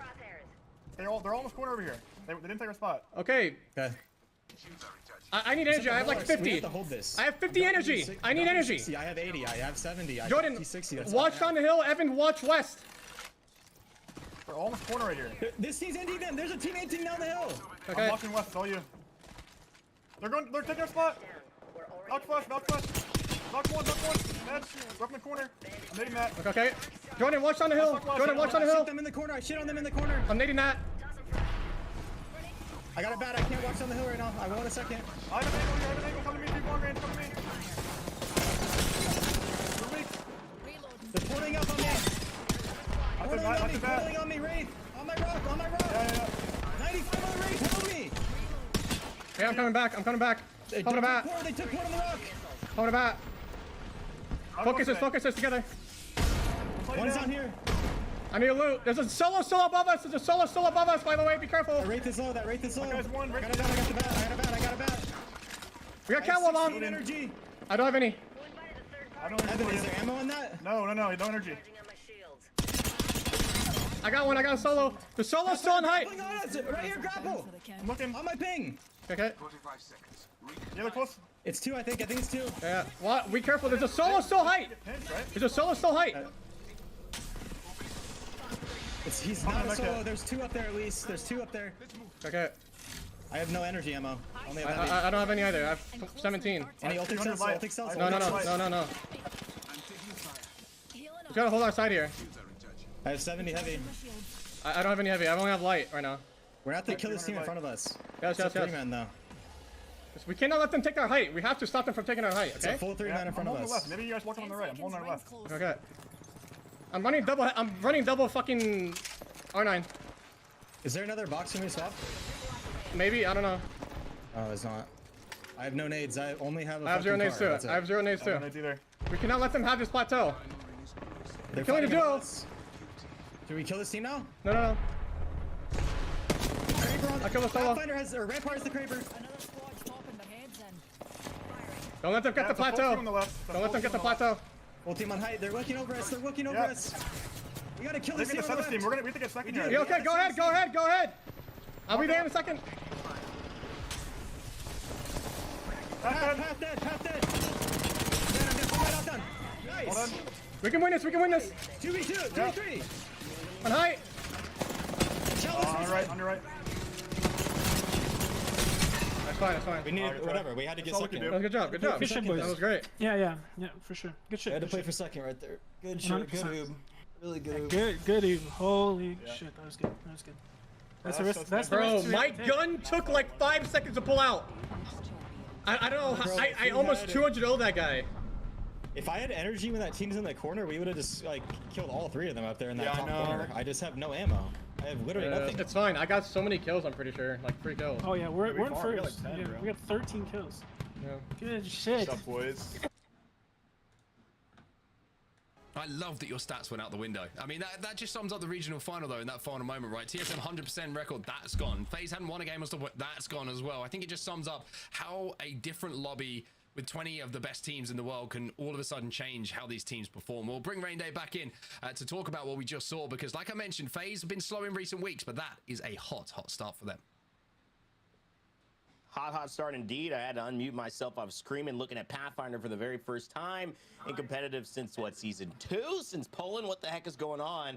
Speaker 12: They're all in this corner over here. They didn't take our spot.
Speaker 4: Okay.
Speaker 14: Okay.
Speaker 4: I need energy. I have like
Speaker 14: We
Speaker 4: 50.
Speaker 14: have to hold this.
Speaker 4: I have 50 energy. I need energy.
Speaker 14: 60. I have 80. I have 70. I have
Speaker 4: Jordan,
Speaker 14: 50, 60. That's
Speaker 4: watch
Speaker 14: all I
Speaker 4: down the hill. Evan, watch west.
Speaker 12: They're all in this corner right here.
Speaker 14: have. This team's ending them. There's a team ending down the hill.
Speaker 4: Okay.
Speaker 12: I'm watching west. It's all you. They're taking our spot. Knock flush. Knock flush. Knock one. Dead. We're up in the corner. I'm hitting that.
Speaker 4: Okay. Jordan, watch down the hill. Jordan, watch down the
Speaker 14: I shoot
Speaker 4: hill.
Speaker 14: them in the corner. I shit on them in the corner.
Speaker 4: I'm nading that.
Speaker 14: I got a bat. I can't watch down the hill right now. I will in a second.
Speaker 12: I have an angle here. I have an angle. Come to me. Keep long range. Come to me. We're weak.
Speaker 14: They're pulling up on me. Pulling on me, Wraith. On my rock.
Speaker 12: Yeah.
Speaker 14: 95 on the Wraith. Help me.
Speaker 4: Hey, I'm coming back.
Speaker 14: They
Speaker 4: Coming to bat.
Speaker 14: took one on the rock.
Speaker 4: Coming to bat. Focus us together.
Speaker 14: One is on here.
Speaker 4: I need a loot. There's a solo above us. There's a solo above us, by the way. Be careful.
Speaker 14: That Wraith is low. That Wraith is low.
Speaker 12: Guys, one.
Speaker 14: I got a bat. I got a bat.
Speaker 4: We got catwalk on.
Speaker 14: Energy.
Speaker 4: I don't have any.
Speaker 12: I don't
Speaker 14: Evan, is there ammo on that?
Speaker 12: No. No energy.
Speaker 4: I got one. I got a solo. The solo's still in height.
Speaker 14: Right here, grapple.
Speaker 12: I'm looking.
Speaker 14: On my ping.
Speaker 4: Okay.
Speaker 6: 45 seconds.
Speaker 12: Yeah, they're close.
Speaker 14: It's 2, I think. I think it's 2.
Speaker 4: Yeah. What? Be careful. There's a solo still height.
Speaker 12: Pinch, right?
Speaker 4: There's a solo still height.
Speaker 14: He's not a solo. There's 2 up there at least. There's 2 up there.
Speaker 4: Okay.
Speaker 14: I have no energy ammo. Only have heavy.
Speaker 4: I don't have any either. I have 17.
Speaker 14: Any ultic cells? Ultic cells?
Speaker 4: No. We gotta hold our side here.
Speaker 14: I have 70 heavy.
Speaker 4: I don't have any heavy. I only have light right now.
Speaker 14: We're gonna have to kill this team in front of us.
Speaker 4: Yes.
Speaker 14: It's a 3-man though.
Speaker 4: We cannot let them take our height. We have to stop them from taking our height.
Speaker 14: It's
Speaker 4: Okay.
Speaker 14: a full 3-man in front of us.
Speaker 12: Left. Maybe you guys walk on the right. I'm holding on the left.
Speaker 4: Okay. I'm running double fucking R9.
Speaker 14: Is there another box for me to swap?
Speaker 4: Maybe. I don't know.
Speaker 14: Oh, there's not. I have no nades. I only have a
Speaker 4: I have 0 nades too.
Speaker 14: That's it.
Speaker 4: I have 0 nades too.
Speaker 12: No nades either.
Speaker 4: We cannot let them have this plateau. They're killing the
Speaker 14: fighting
Speaker 4: duo.
Speaker 14: us. Should we kill this team now?
Speaker 4: No. I killed a solo.
Speaker 14: Pathfinder has, or Rampart has the Kraber.
Speaker 10: Another squad's popping their heads in.
Speaker 4: Don't let them get the
Speaker 12: it's a full
Speaker 4: plateau.
Speaker 12: team on the left. It's a
Speaker 4: Don't let
Speaker 12: full
Speaker 4: them get
Speaker 12: team
Speaker 4: the
Speaker 12: on the left.
Speaker 4: plateau.
Speaker 14: Full team on height. They're looking over us. They're looking over
Speaker 12: Yeah.
Speaker 14: us. We gotta kill
Speaker 12: They
Speaker 14: this
Speaker 12: get
Speaker 14: team
Speaker 12: the
Speaker 14: on the
Speaker 12: seventh team.
Speaker 14: left.
Speaker 12: We have to get second here.
Speaker 4: You okay? Go ahead. I'll be there in a second.
Speaker 14: Path dead. Man, I'm dead. Right done. Nice.
Speaker 12: Well done.
Speaker 4: We can win this.
Speaker 14: 2v2. 2v3.
Speaker 4: On height.
Speaker 12: On your right.
Speaker 4: That's fine.
Speaker 14: We need whatever. We had to get
Speaker 12: That's all we
Speaker 14: second.
Speaker 12: can do.
Speaker 4: That was a good job.
Speaker 15: Good shit, boys.
Speaker 4: That was great.
Speaker 15: Yeah, for sure. Good shit.
Speaker 14: I had to
Speaker 15: good
Speaker 14: play
Speaker 15: shit.
Speaker 14: for second right there. Good shit.
Speaker 15: 100%.
Speaker 14: Good oob. Really good oob.
Speaker 15: Good Eve. Holy shit, that was good. That's the risk. That's the
Speaker 4: Bro,
Speaker 15: risk we
Speaker 4: my
Speaker 15: have to take.
Speaker 4: gun took like 5 seconds to pull out. I don't know.
Speaker 14: Bro,
Speaker 4: I
Speaker 14: if we
Speaker 4: almost
Speaker 14: had
Speaker 4: 200 that guy.
Speaker 14: If I had energy when that team's in that corner, we would have just like killed all 3 of them up there in that
Speaker 12: Yeah, I
Speaker 14: top
Speaker 12: know.
Speaker 14: corner. I just have no ammo. I have literally nothing.
Speaker 4: It's fine. I got so many kills. I'm pretty sure, like 3 kills.
Speaker 15: Oh yeah, we're in
Speaker 12: we got
Speaker 15: first.
Speaker 12: like 10,
Speaker 15: Yeah,
Speaker 12: bro.
Speaker 15: we got 13 kills.
Speaker 4: Yeah.
Speaker 15: Good shit.
Speaker 12: What's up, boys?
Speaker 7: I love that your stats went out the window. I mean, that just sums up the regional final, though, in that final moment, right? TSM 100% record, that's gone. FaZe hadn't won a game or stuff, that's gone as well. I think it just sums up how a different lobby with 20 of the best teams in the world can all of a sudden change how these teams perform. We'll bring Rain Day back in to talk about what we just saw, because like I mentioned, FaZe have been slow in recent weeks, but that is a hot start for them.
Speaker 2: Hot start indeed. I had to unmute myself. I was screaming, looking at Pathfinder for the very first time in competitive since, what, season 2? Since Poland? What the heck is going on?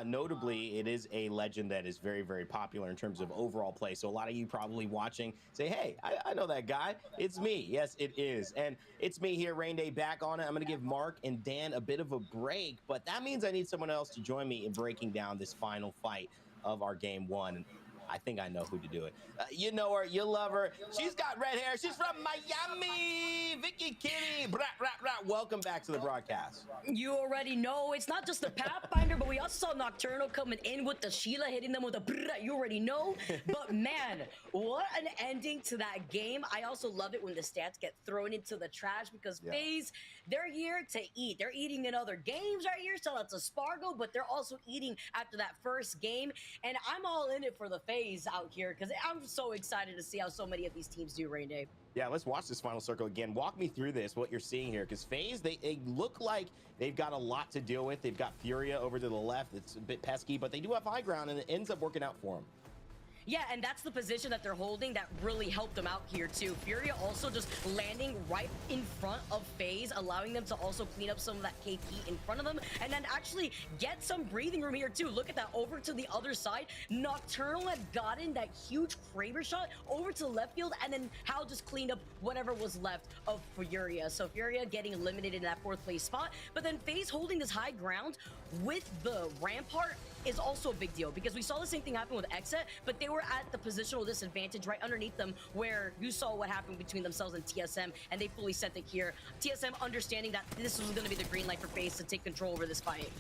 Speaker 2: Notably, it is a legend that is very, very popular in terms of overall play. So a lot of you probably watching say, hey, I know that guy. It's me. Yes, it is. And it's me here, Rain Day, back on it. I'm going to give Mark and Dan a bit of a break, but that means I need someone else to join me in breaking down this final fight of our game 1. I think I know who to do it. You know her, you love her. She's got red hair. She's from Miami. Vicky Kitty. Brat, brat, brat. Welcome back to the broadcast.
Speaker 16: You already know. It's not just the Pathfinder, but we also saw Nocturnal coming in with the Sheila, hitting them with a brat. You already know. But man, what an ending to that game. I also love it when the stats get thrown into the trash, because FaZe, they're here to eat. They're eating in other games right here. So that's a Spargo, but they're also eating after that first game. And I'm all in it for the FaZe out here, because I'm so excited to see how so many of these teams do, Rain Day.
Speaker 2: Yeah, let's watch this final circle again. Walk me through this, what you're seeing here, because FaZe, they look like they've got a lot to deal with. They've got Furia over to the left. It's a bit pesky, but they do have high ground, and it ends up working out for them.
Speaker 16: Yeah, and that's the position that they're holding that really helped them out here too. Furia also just landing right in front of FaZe, allowing them to also clean up some of that KP in front of them, and then actually get some breathing room here too. Look at that, over to the other side. Nocturnal had gotten that huge Kraber shot over to the left field, and then Hal just cleaned up whatever was left of Furia. So Furia getting eliminated in that 4th place spot, but then FaZe holding this high ground with the Rampart is also a big deal, because we saw the same thing happen with Exet, but they were at the positional disadvantage right underneath them, where you saw what happened between themselves and TSM, and they fully sent it here. TSM understanding that this was going to be the green light for FaZe to take control over this fight.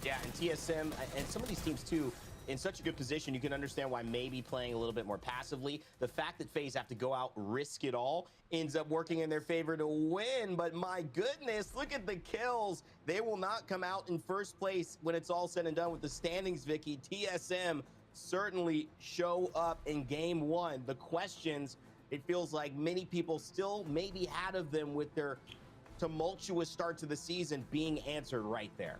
Speaker 2: Yeah, and TSM and some of these teams too, in such a good position, you can understand why maybe playing a little bit more passively. The fact that FaZe have to go out, risk it all, ends up working in their favor to win. But my goodness, look at the kills. They will not come out in first place when it's all said and done with the standings, Vicky. TSM certainly show up in game 1. The questions, it feels like many people still maybe had of them with their tumultuous start to the season being answered right there.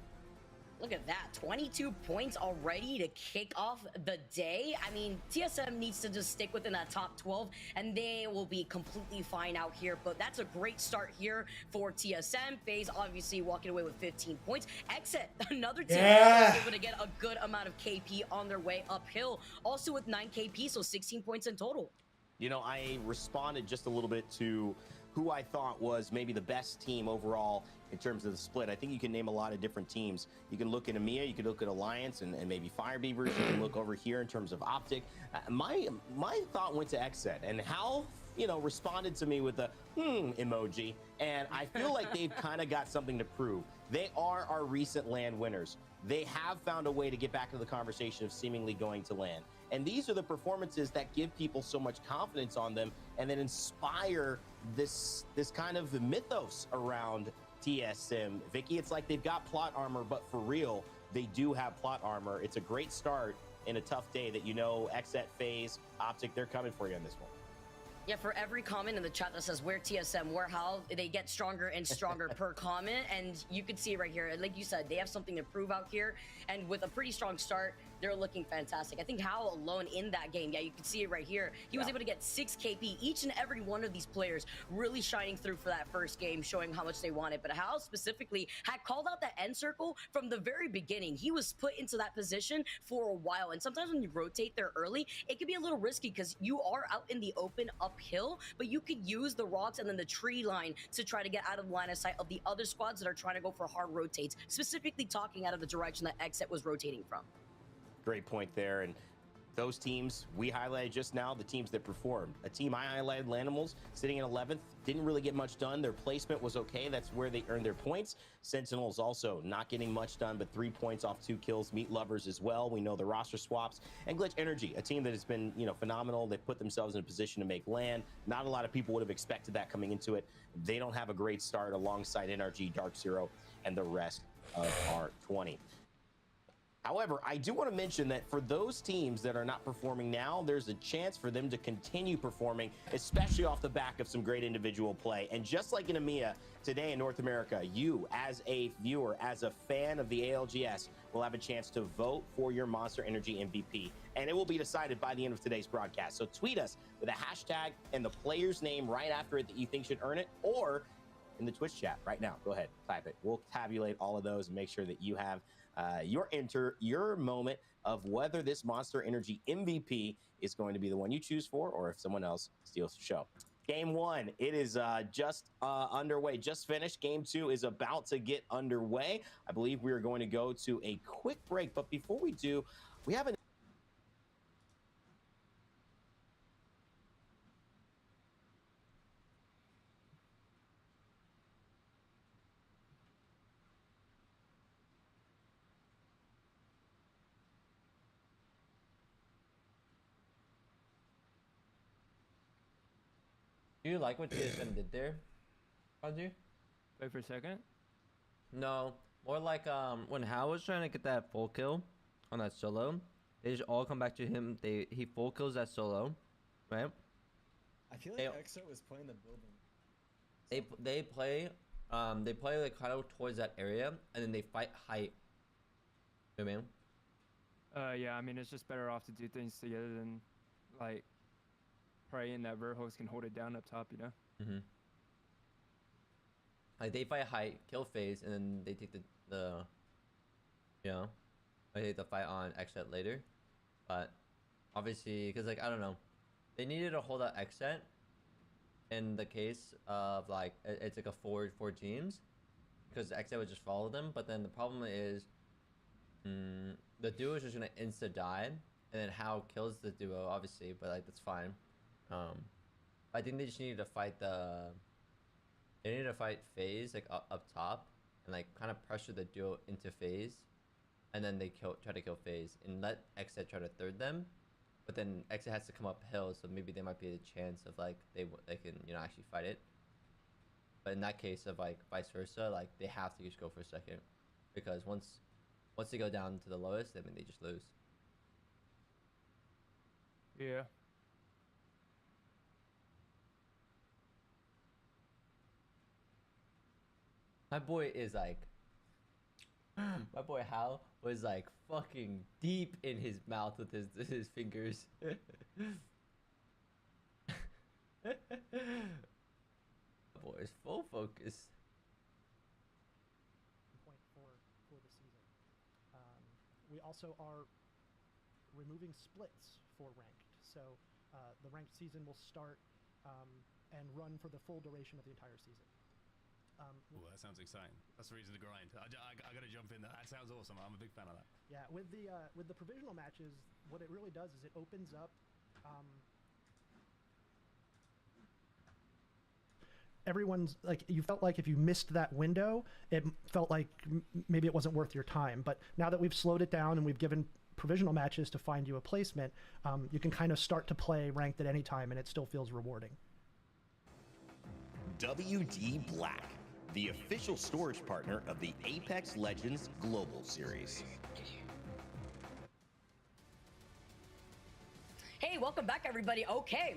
Speaker 16: Look at that, 22 points already to kick off the day. I mean, TSM needs to just stick within that top 12, and they will be completely fine out here. But that's a great start here for TSM. FaZe obviously walking away with 15 points. Exit, another team able to get a good amount of KP on their way uphill. Also with 9 KP, so 16 points in total.
Speaker 2: You know, I responded just a little bit to who I thought was maybe the best team overall in terms of the split. I think you can name a lot of different teams. You can look at EMEA, you can look at Alliance and maybe Firebeavers. You can look over here in terms of Optic. My thought went to Exet, and Hal, you know, responded to me with a emoji, and I feel like they've kind of got something to prove. They are our recent LAN winners. They have found a way to get back to the conversation of seemingly going to LAN. And these are the performances that give people so much confidence on them and then inspire this kind of the mythos around TSM. Vicky, it's like they've got plot armor, but for real, they do have plot armor. It's a great start in a tough day that, you know, Exet, FaZe, Optic, they're coming for you on this one.
Speaker 16: Yeah, for every comment in the chat that says where TSM, where how, they get stronger and stronger per comment, and you can see right here, like you said, they have something to prove out here, and with a pretty strong start, they're looking fantastic. I think Hal alone in that game, yeah, you can see it right here, he was able to get 6 KP, each and every one of these players really shining through for that first game, showing how much they wanted. But Hal specifically had called out that end circle from the very beginning. He was put into that position for a while, and sometimes when you rotate there early, it can be a little risky because you are out in the open uphill, but you could use the rocks and then the tree line to try to get out of the line of sight of the other squads that are trying to go for hard rotates, specifically talking out of the direction that Exet was rotating from.
Speaker 2: Great point there. And those teams we highlighted just now, the teams that performed. A team I highlighted, Lanimals, sitting in 11th, didn't really get much done. Their placement was okay. That's where they earned their points. Sentinels also not getting much done, but 3 points off 2 kills. Meat Lovers as well. We know the roster swaps. And Glitch Energy, a team that has been, you know, phenomenal. They put themselves in a position to make LAN. Not a lot of people would have expected that coming into it. They don't have a great start alongside NRG, Dark Zero, and the rest. of our 20. However, I do want to mention that for those teams that are not performing now, there's a chance for them to continue performing, especially off the back of some great individual play. And just like in EMEA, today in North America, you as a viewer, as a fan of the ALGS, will have a chance to vote for your Monster Energy MVP. And it will be decided by the end of today's broadcast. So tweet us with a hashtag and the player's name right after it that you think should earn it, or in the Twitch chat right now. Go ahead, type it. We'll tabulate all of those and make sure that you have your moment of whether this Monster Energy MVP is going to be the one you choose for, or if someone else steals the show. Game 1, it is just underway, just finished. Game 2 is about to get underway. I believe we are going to go to a quick break, but before we do, we have an
Speaker 13: Do you like what Tsm did there, Roger?
Speaker 9: Wait for a second.
Speaker 13: No, more like when Hal was trying to get that full kill on that solo, they just all come back to him. He full kills that solo, right?
Speaker 14: I feel like EXO was playing the building.
Speaker 13: They play like kind of towards that area, and then they fight height. You know what I mean?
Speaker 9: Yeah, I mean, it's just better off to do things together than, like, praying that Verhoes can hold it down up top, you know?
Speaker 13: Mm-hmm. Like, they fight height, kill phase, and then they take the you know, they take the fight on X-Set later. But, obviously, because, like, I don't know. They needed to hold out X-Set in the case of, like, it's like a forward 4 teams, because X-Set would just follow them. But then the problem is, the duo is just gonna insta-die, and then Hal kills the duo, obviously, but, like, that's fine. I think they just needed to fight phase like up top, and like kind of pressure the duo into phase, and then they try to kill phase and let X-Set try to third them, but then X-Set has to come uphill, so maybe there might be a chance of like they can, you know, actually fight it. But in that case of like vice versa, like they have to just go for a second, because once they go down to the lowest, I mean they just lose.
Speaker 9: Yeah.
Speaker 13: My boy is like, my boy Hal was like fucking deep in his mouth with his fingers. My boy is full focus.
Speaker 17: Point for the season. We also are removing splits for ranked, so the ranked season will start and run for the full duration of the entire season.
Speaker 18: Oh, that sounds exciting. That's the reason to grind. I gotta jump in there. That sounds awesome. I'm a big fan of that.
Speaker 17: Yeah, with the provisional matches, what it really does is it opens up everyone's, like, you felt like if you missed that window, it felt like maybe it wasn't worth your time. But now that we've slowed it down and we've given provisional matches to find you a placement, you can kind of start to play ranked at any time, and it still feels rewarding.
Speaker 2: WD Black, the official storage partner of the Apex Legends Global Series.
Speaker 16: Hey, welcome back, everybody. Okay.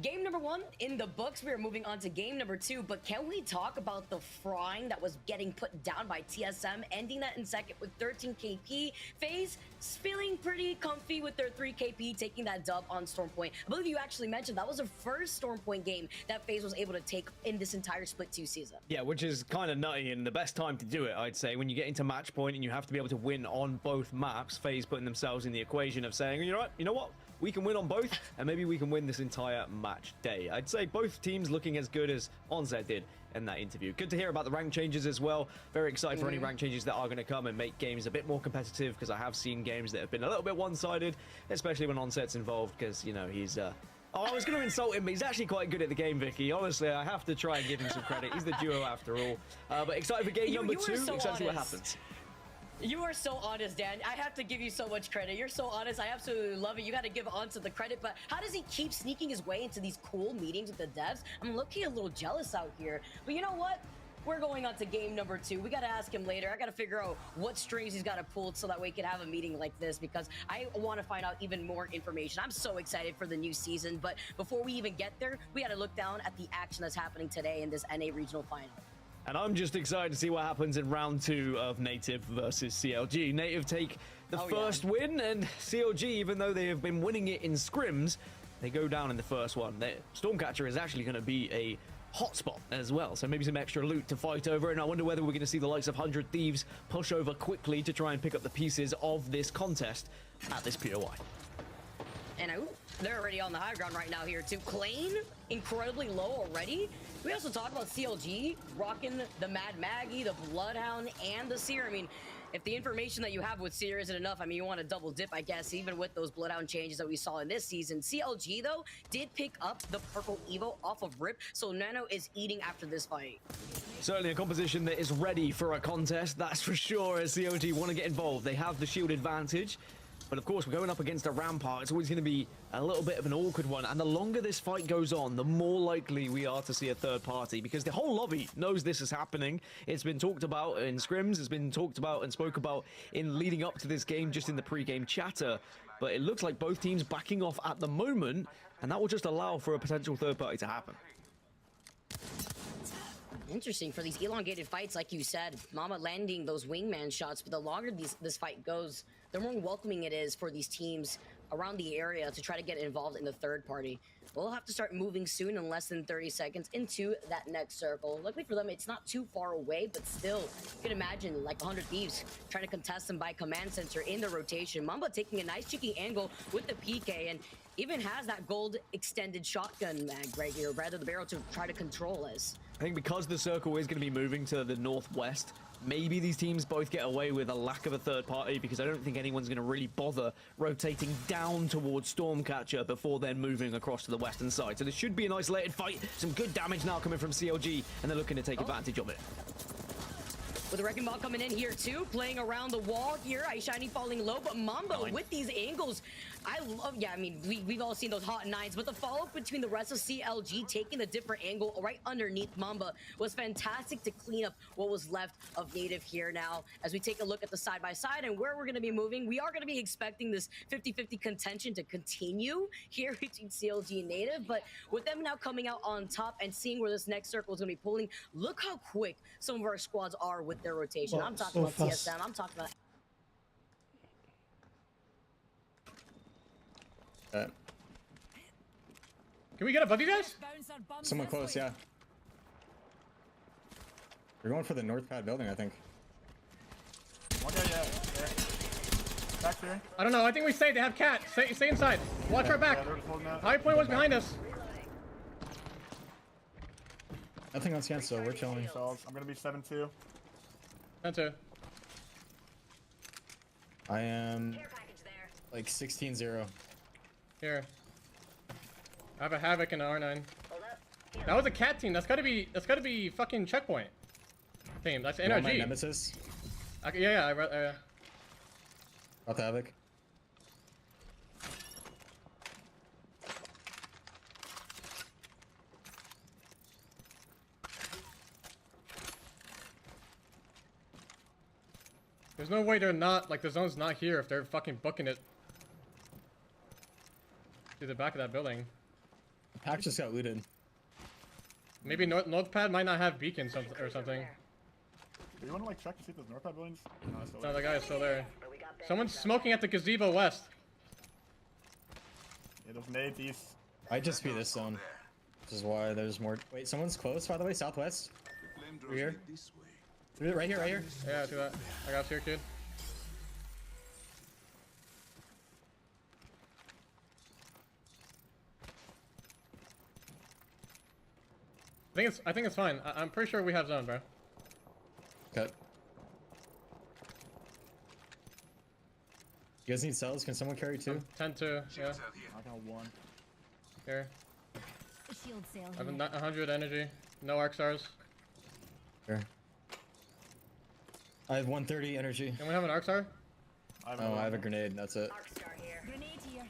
Speaker 16: Game number 1 in the books. We are moving on to game number 2, but can we talk about the frying that was getting put down by Tsm, ending that in second with 13 KP. FaZe feeling pretty comfy with their 3 KP, taking that dub on Stormpoint. I believe you actually mentioned that was the first Stormpoint game that FaZe was able to take in this entire Split 2 season.
Speaker 1: Yeah, which is kind of nutty and the best time to do it, I'd say. When you get into match point and you have to be able to win on both maps, FaZe putting themselves in the equation of saying, you know what? We can win on both, and maybe we can win this entire match day. I'd say both teams looking as good as Onset did in that interview. Good to hear about the rank changes as well. Very excited for any rank changes that are going to come and make games a bit more competitive, because I have seen games that have been a little bit one-sided, especially when Onset's involved, because, you know, he's... Oh, I was going to insult him, but he's actually quite good at the game, Vicky. Honestly, I have to try and give him some credit. He's the duo after all. But excited for game number 2.
Speaker 16: So
Speaker 1: excited to see what happens.
Speaker 16: You are so honest, Dan. I have to give you so much credit. You're so honest. I absolutely love it. You got to give Onset the credit, but how does he keep sneaking his way into these cool meetings with the devs? I'm looking a little jealous out here. But you know what? we're going on to game number 2. We got to ask him later. I got to figure out what strings he's got to pull so that we can have a meeting like this, because I want to find out even more information. I'm so excited for the new season, but before we even get there, we got to look down at the action that's happening today in this NA regional final.
Speaker 1: And I'm just excited to see what happens in round 2 of Native versus CLG. Native take the first win, and CLG, even though they have been winning it in scrims, they go down in the first one. Stormcatcher is actually going to be a hotspot as well, so maybe some extra loot to fight over, and I wonder whether we're going to see the likes of 100 Thieves push over quickly to try and pick up the pieces of this contest at this POI.
Speaker 16: And they're already on the high ground right now here too. Klein, incredibly low already. We also talk about CLG rocking the Mad Maggie, the Bloodhound, and the Seer. I mean, if the information that you have with Seer isn't enough, I mean, you want to double dip, I guess, even with those Bloodhound changes that we saw in this season. CLG, though, did pick up the Purple Evo off of Rip, so Nano is eating after this fight.
Speaker 1: Certainly a composition that is ready for a contest, that's for sure, as CLG want to get involved. They have the shield advantage. But of course, we're going up against a Rampart. It's always going to be a little bit of an awkward one. And the longer this fight goes on, the more likely we are to see a third party, because the whole lobby knows this is happening. It's been talked about in scrims. It's been talked about and spoke about in leading up to this game, just in the pre-game chatter. But it looks like both teams backing off at the moment, and that will just allow for a potential third party to happen.
Speaker 16: Interesting for these elongated fights, like you said. Mama landing those wingman shots, but the longer this fight goes, the more welcoming it is for these teams around the area to try to get involved in the third party. We'll have to start moving soon, in less than 30 seconds, into that next circle. Luckily for them, it's not too far away, but still, you can imagine like 100 Thieves trying to contest them by command center in the rotation. Mamba taking a nice cheeky angle with the PK, and even has that gold extended shotgun mag right here, rather the barrel to try to control this.
Speaker 1: I think because the circle is going to be moving to the northwest, maybe these teams both get away with a lack of a third party, because I don't think anyone's going to really bother rotating down towards Stormcatcher before then moving across to the western side. So this should be an isolated fight. Some good damage now coming from CLG, and they're looking to take advantage of it.
Speaker 16: With the Wrecking Ball coming in here too, playing around the wall here. Ice Shiny falling low, but Mamba with these angles. I love, yeah, I mean, we've all seen those hot nines, but the follow-up between the rest of CLG taking the different angle right underneath Mamba was fantastic to clean up what was left of Native here. Now, as we take a look at the side-by-side and where we're going to be moving, we are going to be expecting this 50-50 contention to continue here between CLG and Native, but with them now coming out on top and seeing where this next circle is going to be pulling, look how quick some of our squads are with their rotation. I'm talking about TSM, I'm talking about...
Speaker 4: Can we get above you guys?
Speaker 19: Someone close, yeah. We're going for the north pad building, I think.
Speaker 12: Okay, yeah. There. Back here.
Speaker 4: I don't know. I think we stay. They have cat. Stay inside. Watch our back. High point was behind us.
Speaker 19: Nothing on scan, so we're chilling.
Speaker 12: I'm gonna be 7-2.
Speaker 4: 7-2.
Speaker 19: I am like 16-0.
Speaker 4: Here. I have a Havoc and an R9. That was a cat team. That's gotta be fucking checkpoint team. That's NRG.
Speaker 19: My Nemesis.
Speaker 4: Okay, yeah.
Speaker 19: About the Havoc.
Speaker 4: There's no way they're not, like, the zone's not here if they're fucking booking it to the back of that building.
Speaker 19: The pack just got looted.
Speaker 4: Maybe Northpad might not have beacons or something.
Speaker 12: Do you want to like check to see if there's Northpad buildings?
Speaker 4: No, the guy is still there. Someone's smoking at the gazebo west.
Speaker 12: Yeah, there's nades east.
Speaker 19: Might just be this zone. This is why there's more. Wait, someone's close, by the way, southwest. Over here. Right here, right here.
Speaker 4: Yeah, I see that. I got you, kid. I think it's fine. I'm pretty sure we have zone, bro.
Speaker 19: Okay. You guys need cells? Can someone carry 2?
Speaker 4: 10-2, yeah.
Speaker 12: I got 1.
Speaker 4: Here.
Speaker 10: Shield sail
Speaker 4: I have 100 energy. No arc stars.
Speaker 19: Here. I have 130 energy.
Speaker 4: Can we have an arc star?
Speaker 19: Oh, I have a grenade. That's it.
Speaker 10: Grenade here.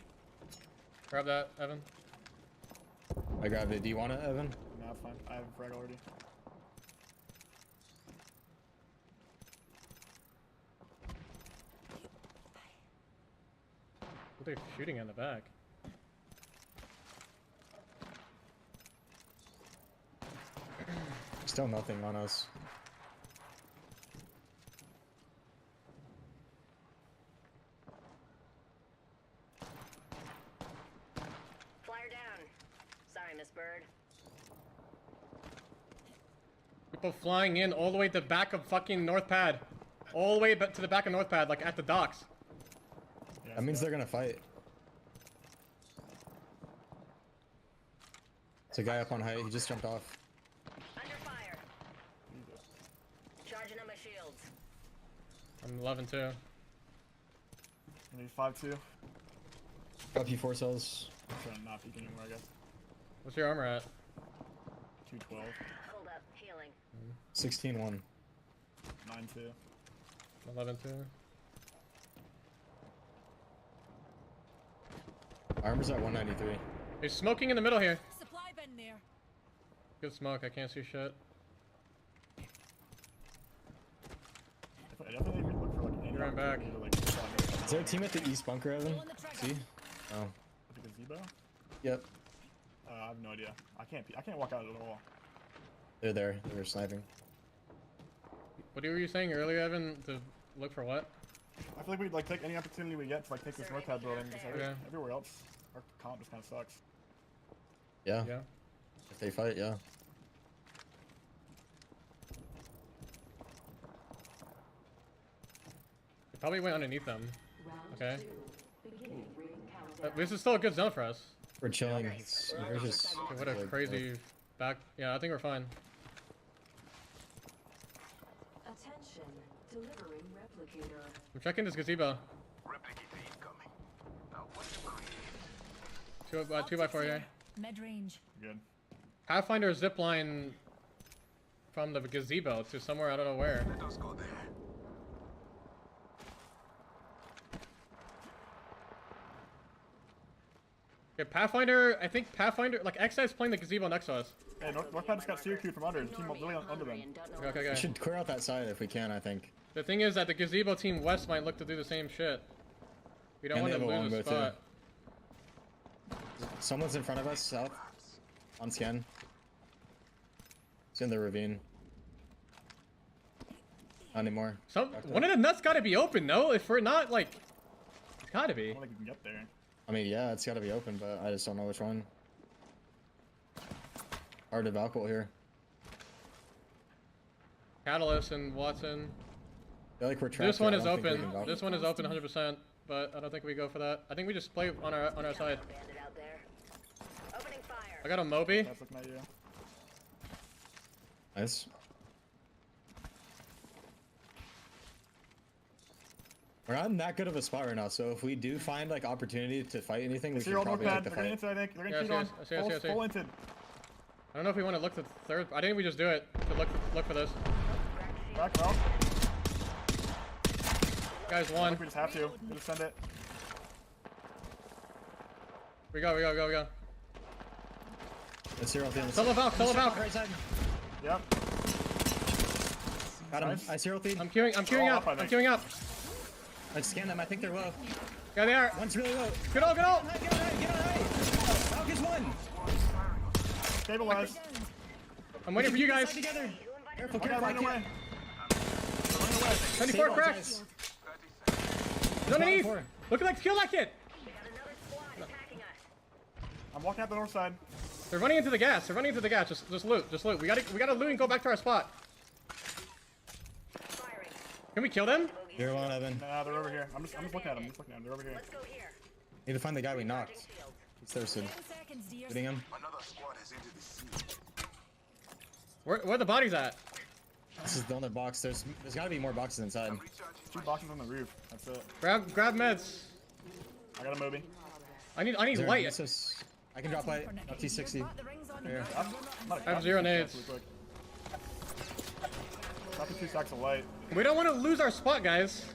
Speaker 4: Grab that, Evan.
Speaker 19: I grabbed it. Do you want it, Evan?
Speaker 12: No, fine. I have frag already.
Speaker 4: They're shooting in the back.
Speaker 19: Still nothing on us.
Speaker 16: Flyer down. Sorry, Miss Bird.
Speaker 4: People flying in all the way to the back of fucking North Pad. All the way to the back of North Pad, like at the docks.
Speaker 19: That means they're gonna fight. It's a guy up on height, he just jumped off.
Speaker 16: Under fire. Charging on my shields.
Speaker 4: I'm 11 too.
Speaker 12: I need 5-2.
Speaker 19: Got P4 cells.
Speaker 12: I'm trying to not peek anymore, I guess.
Speaker 4: What's your armor at?
Speaker 12: 212.
Speaker 16: Hold up, healing.
Speaker 19: 16-1.
Speaker 12: 9-2.
Speaker 4: 11 too.
Speaker 19: Armor's at 193.
Speaker 4: He's smoking in the middle here.
Speaker 10: Supply bin there.
Speaker 4: Good smoke, I can't see shit.
Speaker 12: I definitely need to look for like any
Speaker 4: He ran back.
Speaker 12: opportunity to, like,
Speaker 19: Is there a team at the east bunker, Evan? See? Oh.
Speaker 12: With the gazebo?
Speaker 19: Yep.
Speaker 12: I have no idea. I can't walk out at all.
Speaker 19: They're there. They're sniping.
Speaker 4: What were you saying earlier, Evan? To look for what?
Speaker 12: I feel like we'd like take any opportunity we get to like take this North Pad building because
Speaker 4: Yeah.
Speaker 12: everywhere else our comp just kind of sucks.
Speaker 19: Yeah.
Speaker 4: Yeah.
Speaker 19: If they fight, yeah.
Speaker 4: He probably went underneath them. Okay. This is still a good zone for us.
Speaker 19: We're chilling. We're just.
Speaker 4: Okay, what a crazy back. Yeah, I think we're fine.
Speaker 10: Attention, delivering replicator.
Speaker 4: I'm checking this gazebo. 2x4 here.
Speaker 10: Mid range.
Speaker 12: Good.
Speaker 4: Pathfinder zipline from the gazebo to somewhere I don't know where.
Speaker 6: Let us go there.
Speaker 4: Okay, Pathfinder, I think Pathfinder, like X is playing the gazebo next to us.
Speaker 12: Hey, North Pad just got Syracuse from under. The team really under them.
Speaker 4: Okay.
Speaker 19: We should clear out that side if we can, I think.
Speaker 4: The thing is that the gazebo team west might look to do the same shit. We don't
Speaker 19: And
Speaker 4: want
Speaker 19: they
Speaker 4: to
Speaker 19: have a
Speaker 4: lose a
Speaker 19: longbow,
Speaker 4: spot.
Speaker 19: Someone's in front of us, south. On scan. It's in the ravine. Not anymore.
Speaker 4: One of the nuts gotta be open, no? If we're not, like... It's gotta be.
Speaker 12: I don't think we can get there.
Speaker 19: I mean, yeah, it's gotta be open, but I just don't know which one. Hard to Valkyrie here.
Speaker 4: Catalyst and Watson.
Speaker 19: I feel like we're trapped.
Speaker 4: This one
Speaker 19: here.
Speaker 4: is
Speaker 19: I don't think we
Speaker 4: open.
Speaker 19: can Valkyrie.
Speaker 4: This one is open 100%, but I don't think we go for that. I think we just play on our side. I got a Moby.
Speaker 12: That's looking at you.
Speaker 19: Nice. We're not in that good of a spot right now, so if we do find like opportunity to fight anything, we should probably take the
Speaker 12: They're gonna
Speaker 19: fight.
Speaker 12: inside, I think. They're
Speaker 4: Yeah,
Speaker 12: gonna
Speaker 4: I see it.
Speaker 12: full inted.
Speaker 4: I don't know if we want to look to third. I think we just do it to look for this.
Speaker 12: Back well.
Speaker 4: Guys,
Speaker 12: I
Speaker 4: one.
Speaker 12: think we just have to. We just send it.
Speaker 4: We go.
Speaker 19: Let's zero things.
Speaker 4: Solo Valk.
Speaker 19: Right side.
Speaker 12: Yep.
Speaker 19: Got him. I zero feed.
Speaker 4: I'm queuing up.
Speaker 19: I scanned them. I think they're low.
Speaker 4: Yeah, they are.
Speaker 19: One's really low.
Speaker 4: Get on.
Speaker 19: Get on high. Valk is one.
Speaker 12: Stabilize.
Speaker 4: I'm waiting for you guys.
Speaker 19: Together. Careful,
Speaker 12: One guy
Speaker 19: careful.
Speaker 12: running away.
Speaker 4: 24 cracks. He's underneath. Look at that kill that kid.
Speaker 12: I'm walking out the north side.
Speaker 4: They're running into the gas. Just loot. We gotta loot and go back to our spot. Can we kill them?
Speaker 19: You're one, Evan.
Speaker 12: Nah, they're over here. I'm just looking at them. They're over here.
Speaker 19: Need to find the guy we knocked. He's thirsted. Hitting him.
Speaker 6: Another squad has entered the scene.
Speaker 4: Where the bodies at?
Speaker 19: This is the only box. There's gotta be more boxes inside.
Speaker 12: 2 boxes on the roof. That's it.
Speaker 4: Grab meds.
Speaker 12: I got a Moby.
Speaker 4: I need
Speaker 19: Is there
Speaker 4: light.
Speaker 19: missus? I can drop light. Up T60. Here.
Speaker 4: I have 0 nades.
Speaker 12: Drop 2 stacks of light.
Speaker 4: We don't want to lose our spot, guys.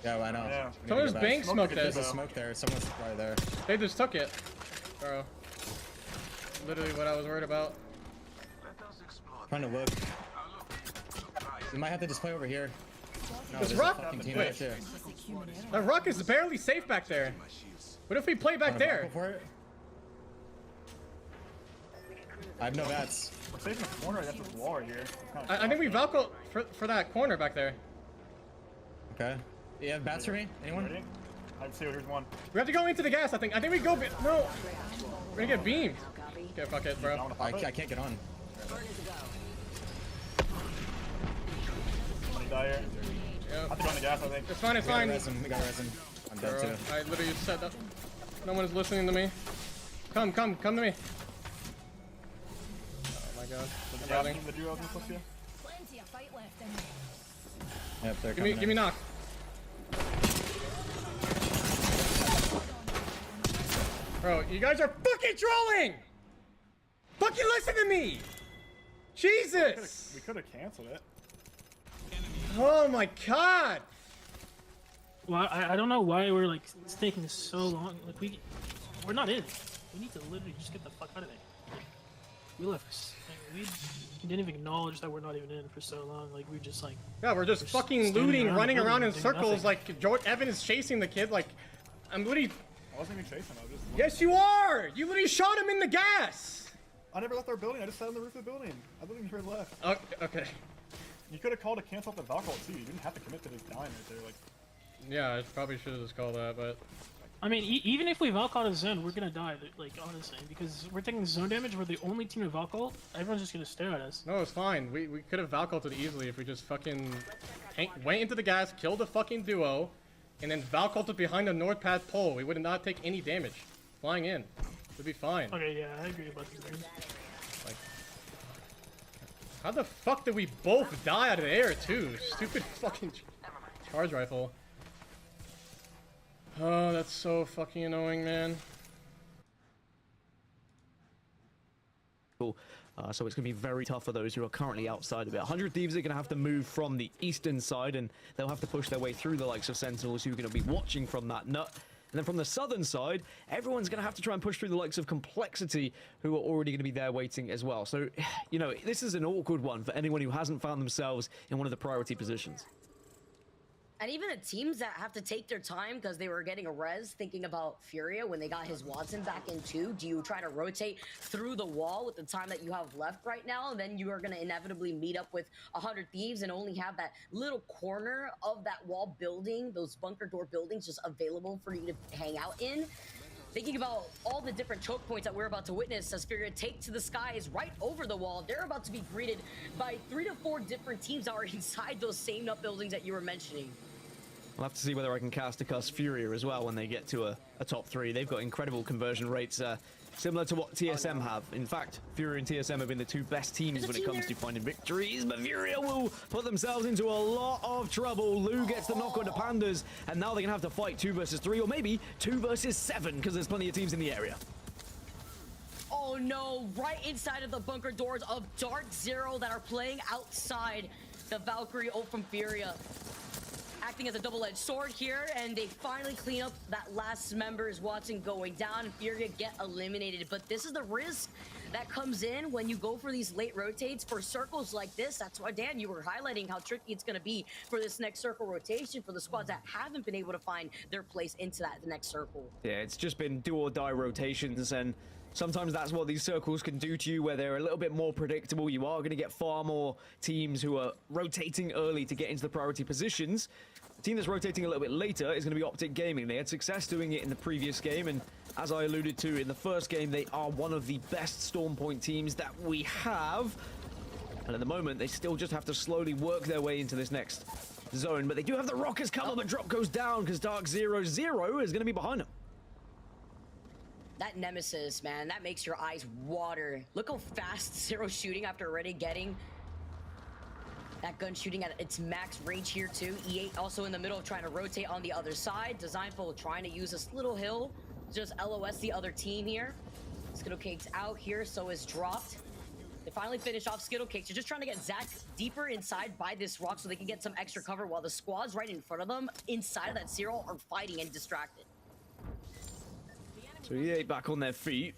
Speaker 19: Yeah, I know.
Speaker 12: Yeah.
Speaker 4: Someone's bank smoked
Speaker 19: There's a
Speaker 4: this.
Speaker 19: smoke there. Someone's probably there.
Speaker 4: They just took it. Bro. Literally what I was worried about.
Speaker 19: Trying to look. We might have to just play over here. No,
Speaker 4: This
Speaker 19: there's a
Speaker 4: rock,
Speaker 19: fucking team
Speaker 4: wait,
Speaker 19: right there.
Speaker 4: that rock is barely safe back there. What if we play back there?
Speaker 19: For it? I have no bats.
Speaker 12: We're safe in the corner. That's this wall right here.
Speaker 4: I think we Valko for that corner back there.
Speaker 19: Okay. You have bats for me? Anyone?
Speaker 12: Ready? I'd say here's one.
Speaker 4: We have to go into the gas, I think. I think we go. No. We're gonna get beamed. Okay, fuck it, bro.
Speaker 19: I can't get on.
Speaker 12: Somebody die here.
Speaker 4: Yeah.
Speaker 12: I have to go on the gas, I think.
Speaker 4: It's fine, it's fine.
Speaker 19: We got resin. I'm dead
Speaker 4: Bro,
Speaker 19: too.
Speaker 4: I literally said that. No one is listening to me. Come to me. Oh my god.
Speaker 12: Yeah, the duo can push you.
Speaker 10: Plenty of fight left in me.
Speaker 19: Yep, they're
Speaker 4: Give me knock. Bro, you guys are fucking trolling! Fucking listen to me! Jesus!
Speaker 12: We could have canceled it.
Speaker 4: Oh my god!
Speaker 15: Well, I don't know why we're like it's taking so long. Like we're not in. We need to literally just get the fuck out of there. We left. Like, we didn't even acknowledge that we're not even in for so long. Like we just like.
Speaker 4: Yeah, we're just fucking looting, running around in circles like George Evan is chasing the kid. Like, I'm literally.
Speaker 12: I wasn't even chasing. I was just.
Speaker 4: Yes, you are. You literally shot him in the gas.
Speaker 12: I never left our building. I just sat on the roof of the building. I didn't even hear left.
Speaker 4: Okay.
Speaker 12: You could have called to cancel out the Valkyrie too. You didn't have to commit to just dying right there. Like.
Speaker 4: Yeah, I probably should have just called that, but.
Speaker 15: I mean, even if we Valk out of zone, we're gonna die. Like honestly, because we're taking zone damage. We're the only team to Valk. Everyone's just gonna stare at us.
Speaker 4: No, it's fine. We could have Valk-ulted easily if we just fucking went into the gas, killed the fucking duo, and then Valk-ulted behind the north path pole. We would not take any damage. Flying in. We'd be fine.
Speaker 15: Okay, yeah, I agree about this.
Speaker 4: Like, how the fuck did we both die out of the air too? Stupid fucking charge rifle. Oh, that's so fucking annoying, man.
Speaker 1: Cool. So it's going to be very tough for those who are currently outside of it. 100 Thieves are going to have to move from the eastern side, and they'll have to push their way through the likes of Sentinels, who are going to be watching from that nut. And then from the southern side, everyone's going to have to try and push through the likes of Complexity, who are already going to be there waiting as well. So, you know, this is an awkward one for anyone who hasn't found themselves in one of the priority positions.
Speaker 16: And even the teams that have to take their time because they were getting a res, thinking about Furia when they got his Watson back in too. Do you try to rotate through the wall with the time that you have left right now? And then you are going to inevitably meet up with 100 Thieves and only have that little corner of that wall building, those bunker door buildings just available for you to hang out in. Thinking about all the different choke points that we're about to witness as Furia take to the skies right over the wall. They're about to be greeted by 3 to 4 different teams that are inside those same nut buildings that you were mentioning.
Speaker 1: I'll have to see whether I can cast a cuss Furia as well when they get to a top 3. They've got incredible conversion rates, similar to what TSM have. In fact, Furia and TSM have been the 2 best teams when it comes to finding victories, but Furia will put themselves into a lot of trouble. Lou gets the knock on the Pandas, and now they're going to have to fight 2 versus 3, or maybe 2 versus 7, because there's plenty of teams in the area.
Speaker 16: Oh no, right inside of the bunker doors of Dark Zero that are playing outside the Valkyrie ult from Furia. Acting as a double-edged sword here, and they finally clean up that last member's Watson going down. Furia get eliminated, but this is the risk that comes in when you go for these late rotates for circles like this. That's why, Dan, you were highlighting how tricky it's going to be for this next circle rotation for the squads that haven't been able to find their place into the next circle.
Speaker 1: Yeah, it's just been do or die rotations, and sometimes that's what these circles can do to you, where they're a little bit more predictable. You are going to get far more teams who are rotating early to get into the priority positions. The team that's rotating a little bit later is going to be Optic Gaming. They had success doing it in the previous game, and as I alluded to in the first game, they are one of the best Storm Point teams that we have. And at the moment, they still just have to slowly work their way into this next zone. But they do have the rockets cover, but drop goes down because Dark Zero is going to be behind them.
Speaker 16: That Nemesis, man, that makes your eyes water. Look how fast Zero's shooting after already getting that gun shooting at its max range here too. E8 also in the middle trying to rotate on the other side. Designful trying to use this little hill, just LOS the other team here. Skittlecake's out here, so is dropped. They finally finish off Skittlecakes. They're just trying to get Zach deeper inside by this rock so they can get some extra cover while the squads right in front of them inside of that Zero are fighting and distracted.
Speaker 1: So E8 back on their feet.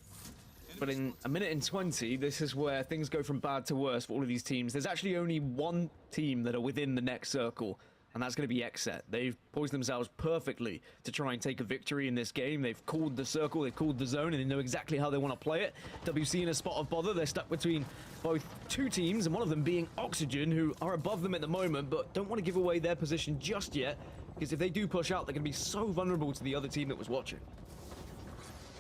Speaker 1: But in a minute and 20, this is where things go from bad to worse for all of these teams. There's actually only one team that are within the next circle, and that's going to be Xset. They've poised themselves perfectly to try and take a victory in this game. They've called the circle, they've called the zone, and they know exactly how they want to play it. WC in a spot of bother. They're stuck between both two teams, and one of them being Oxygen, who are above them at the moment, but don't want to give away their position just yet, because if they do push out, they're going to be so vulnerable to the other team that was watching.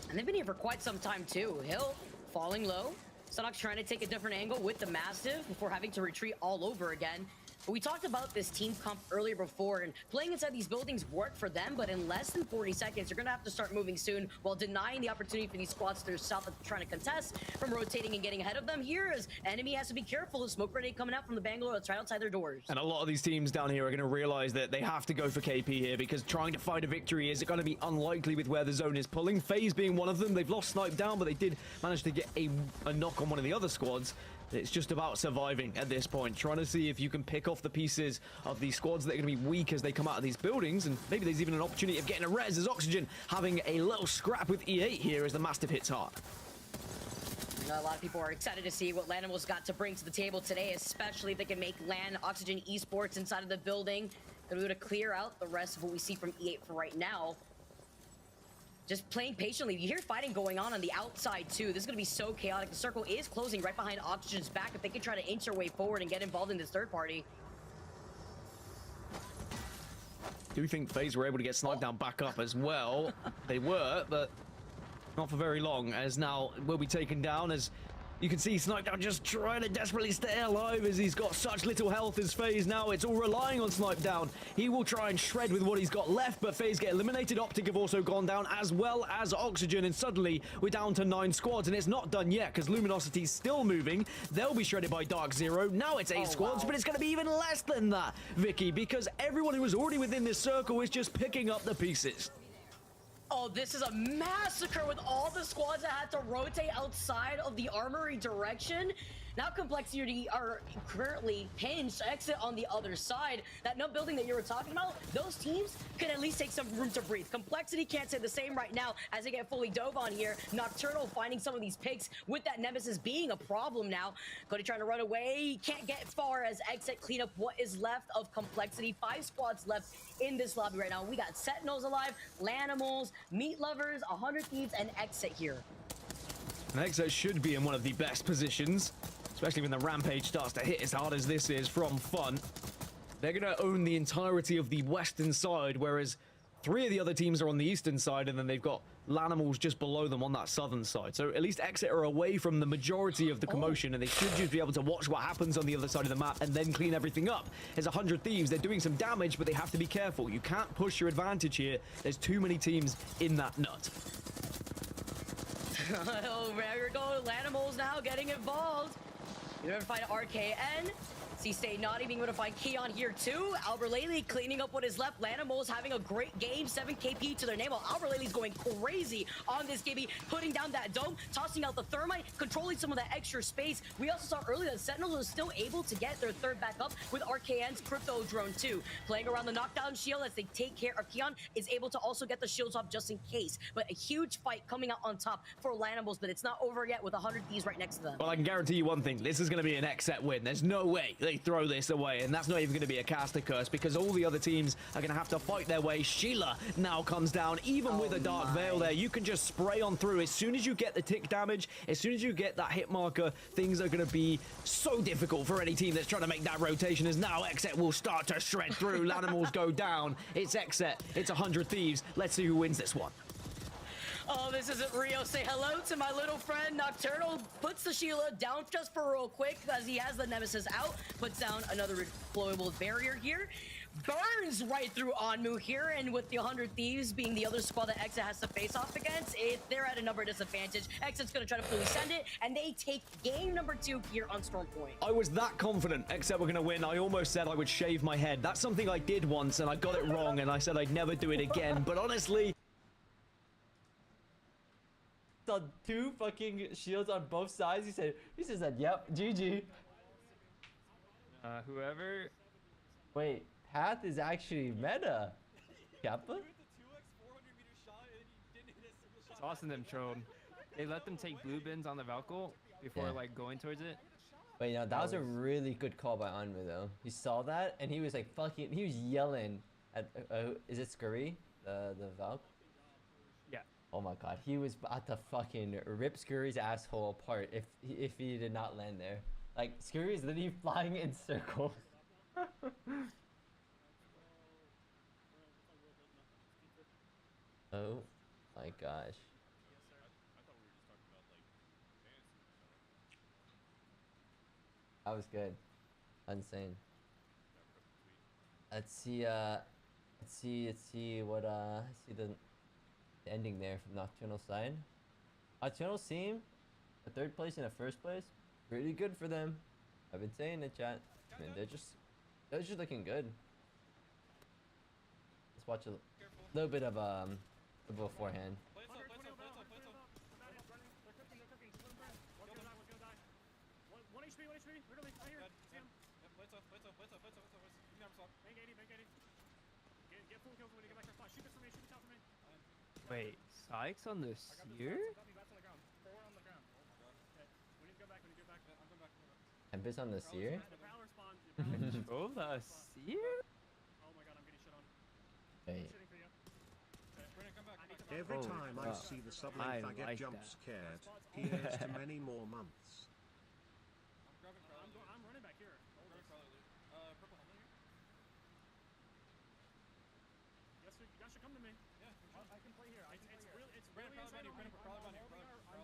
Speaker 16: And they've been here for quite some time, too. Hill falling low. Sunnox trying to take a different angle with the Mastiff before having to retreat all over again. But we talked about this team comp earlier before, and playing inside these buildings worked for them, but in less than 40 seconds, you're going to have to start moving soon while denying the opportunity for these squads to their south that they're trying to contest from rotating and getting ahead of them. Here is enemy has to be careful. A smoke grenade coming out from the Bangalore to try outside their doors.
Speaker 1: And a lot of these teams down here are going to realize that they have to go for KP here, because trying to find a victory is going to be unlikely with where the zone is pulling. FaZe being one of them. They've lost Snipe down, but they did manage to get a knock on one of the other squads. It's just about surviving at this point, trying to see if you can pick off the pieces of these squads that are going to be weak as they come out of these buildings, and maybe there's even an opportunity of getting a res as Oxygen having a little scrap with E8 here as the Mastiff hits hard.
Speaker 16: A lot of people are excited to see what Lanimal's got to bring to the table today, especially if they can make LAN Oxygen Esports inside of the building. They're able to clear out the rest of what we see from E8 for right now. Just playing patiently. You hear fighting going on the outside, too. This is going to be so chaotic. The circle is closing right behind Oxygen's back if they can try to inch their way forward and get involved in this third party.
Speaker 1: Do you think FaZe were able to get Snipe down back up as well? They were, but not for very long, as now will be taken down as you can see Snipe down just trying to desperately stay alive as he's got such little health as FaZe now. It's all relying on Snipe down. He will try and shred with what he's got left, but FaZe get eliminated. Optic have also gone down, as well as Oxygen, and suddenly we're down to 9 squads, and it's not done yet because Luminosity's still moving. They'll be shredded by Dark Zero. Now it's 8 squads, but it's going to be even less than that, Vicky, because everyone who was already within this circle is just picking up the pieces.
Speaker 16: Oh, this is a massacre with all the squads that had to rotate outside of the armory direction. Now Complexity are currently hinged to exit on the other side. That nub building that you were talking about, those teams can at least take some room to breathe. Complexity can't say the same right now as they get fully dove on here. Nocturnal finding some of these picks with that Nemesis being a problem now. Cody trying to run away, can't get far as Exit clean up what is left of Complexity. 5 squads left in this lobby right now. We got Sentinels alive, Lanimals, Meat Lovers, 100 Thieves, and Exit here.
Speaker 1: And Exit should be in one of the best positions, especially when the Rampage starts to hit as hard as this is from Fun. They're going to own the entirety of the western side, whereas 3 of the other teams are on the eastern side, and then they've got Lanimals just below them on that southern side. So at least Exit are away from the majority of the commotion, and they should just be able to watch what happens on the other side of the map and then clean everything up. There's 100 Thieves. They're doing some damage, but they have to be careful. You can't push your advantage here. There's too many teams in that nut.
Speaker 16: Oh, there we go. Lanimals now getting involved. You're gonna find RKN. C-State not even going to find Keon here too. Alberlele cleaning up what is left. Lanimals having a great game. 7 KP to their name while Alberlele's going crazy on this Gibby, putting down that dome, tossing out the thermite, controlling some of that extra space. We also saw earlier that Sentinels are still able to get their third back up with RKN's crypto drone too. Playing around the knockdown shield as they take care of Keon is able to also get the shields off just in case. But a huge fight coming out on top for Lanimals, but it's not over yet with 100 Thieves right next to them.
Speaker 1: Well, I can guarantee you one thing. This is going to be an Xset win. There's no way they throw this away, and that's not even going to be a caster curse because all the other teams are going to have to fight their way. Sheila now comes down, even with a Dark Veil there. You can just spray on through. As soon as you get the tick damage, as soon as you get that hit marker, things are going to be so difficult for any team that's trying to make that rotation, as now Xset will start to shred through. Lanimals go down. It's Xset. It's 100 Thieves. Let's see who wins this one.
Speaker 16: Oh, this isn't Rio. Say hello to my little friend. Nocturnal puts the Sheila down just for real quick as he has the Nemesis out. Puts down another deployable barrier here. Burns right through Onmu here, and with the 100 Thieves being the other squad that Exit has to face off against, they're at a number disadvantage. Exit's going to try to fully send it, and they take game number 2 here on Storm Point.
Speaker 1: I was that confident Exit were going to win. I almost said I would shave my head. That's something I did once, and I got it wrong, and I said I'd never do it again. But honestly...
Speaker 13: on 2 fucking shields on both sides. He said, yep, GG.
Speaker 9: Whoever.
Speaker 13: Wait, Path is actually meta. Kappa?
Speaker 9: Austin them trolled. They let them take blue bins on the Valkyl before like going towards it.
Speaker 13: But you know, that was a really good call by Anmu though. He saw that and he was like fucking, he was yelling at, is it Scurry? The Valk?
Speaker 9: Yeah.
Speaker 13: Oh my god, he was about to fucking rip Scurry's asshole apart if he did not land there. Like, Scurry is literally flying in circles. Oh my gosh. That was good. Insane. Let's see what see the ending there from Nocturnal side. Nocturnal seem a 3rd place and a 1st place. Pretty good for them. I've been saying it, chat. I mean, they're just looking good. Let's watch a little bit of beforehand.
Speaker 9: Wait, Sykes on the seer?
Speaker 13: Tempest on the seer?
Speaker 9: Control the seer?
Speaker 13: Wait.
Speaker 20: Every
Speaker 9: Oh,
Speaker 20: time I
Speaker 9: fuck.
Speaker 20: see the sublime
Speaker 9: I
Speaker 20: faggot
Speaker 9: like
Speaker 20: jump
Speaker 9: that.
Speaker 20: scared, here's to many more months.
Speaker 12: I'm running back here. Purple helmet here. Yes, sir. You guys should come to me. Yeah, I can play here. It's really inside on me. I'm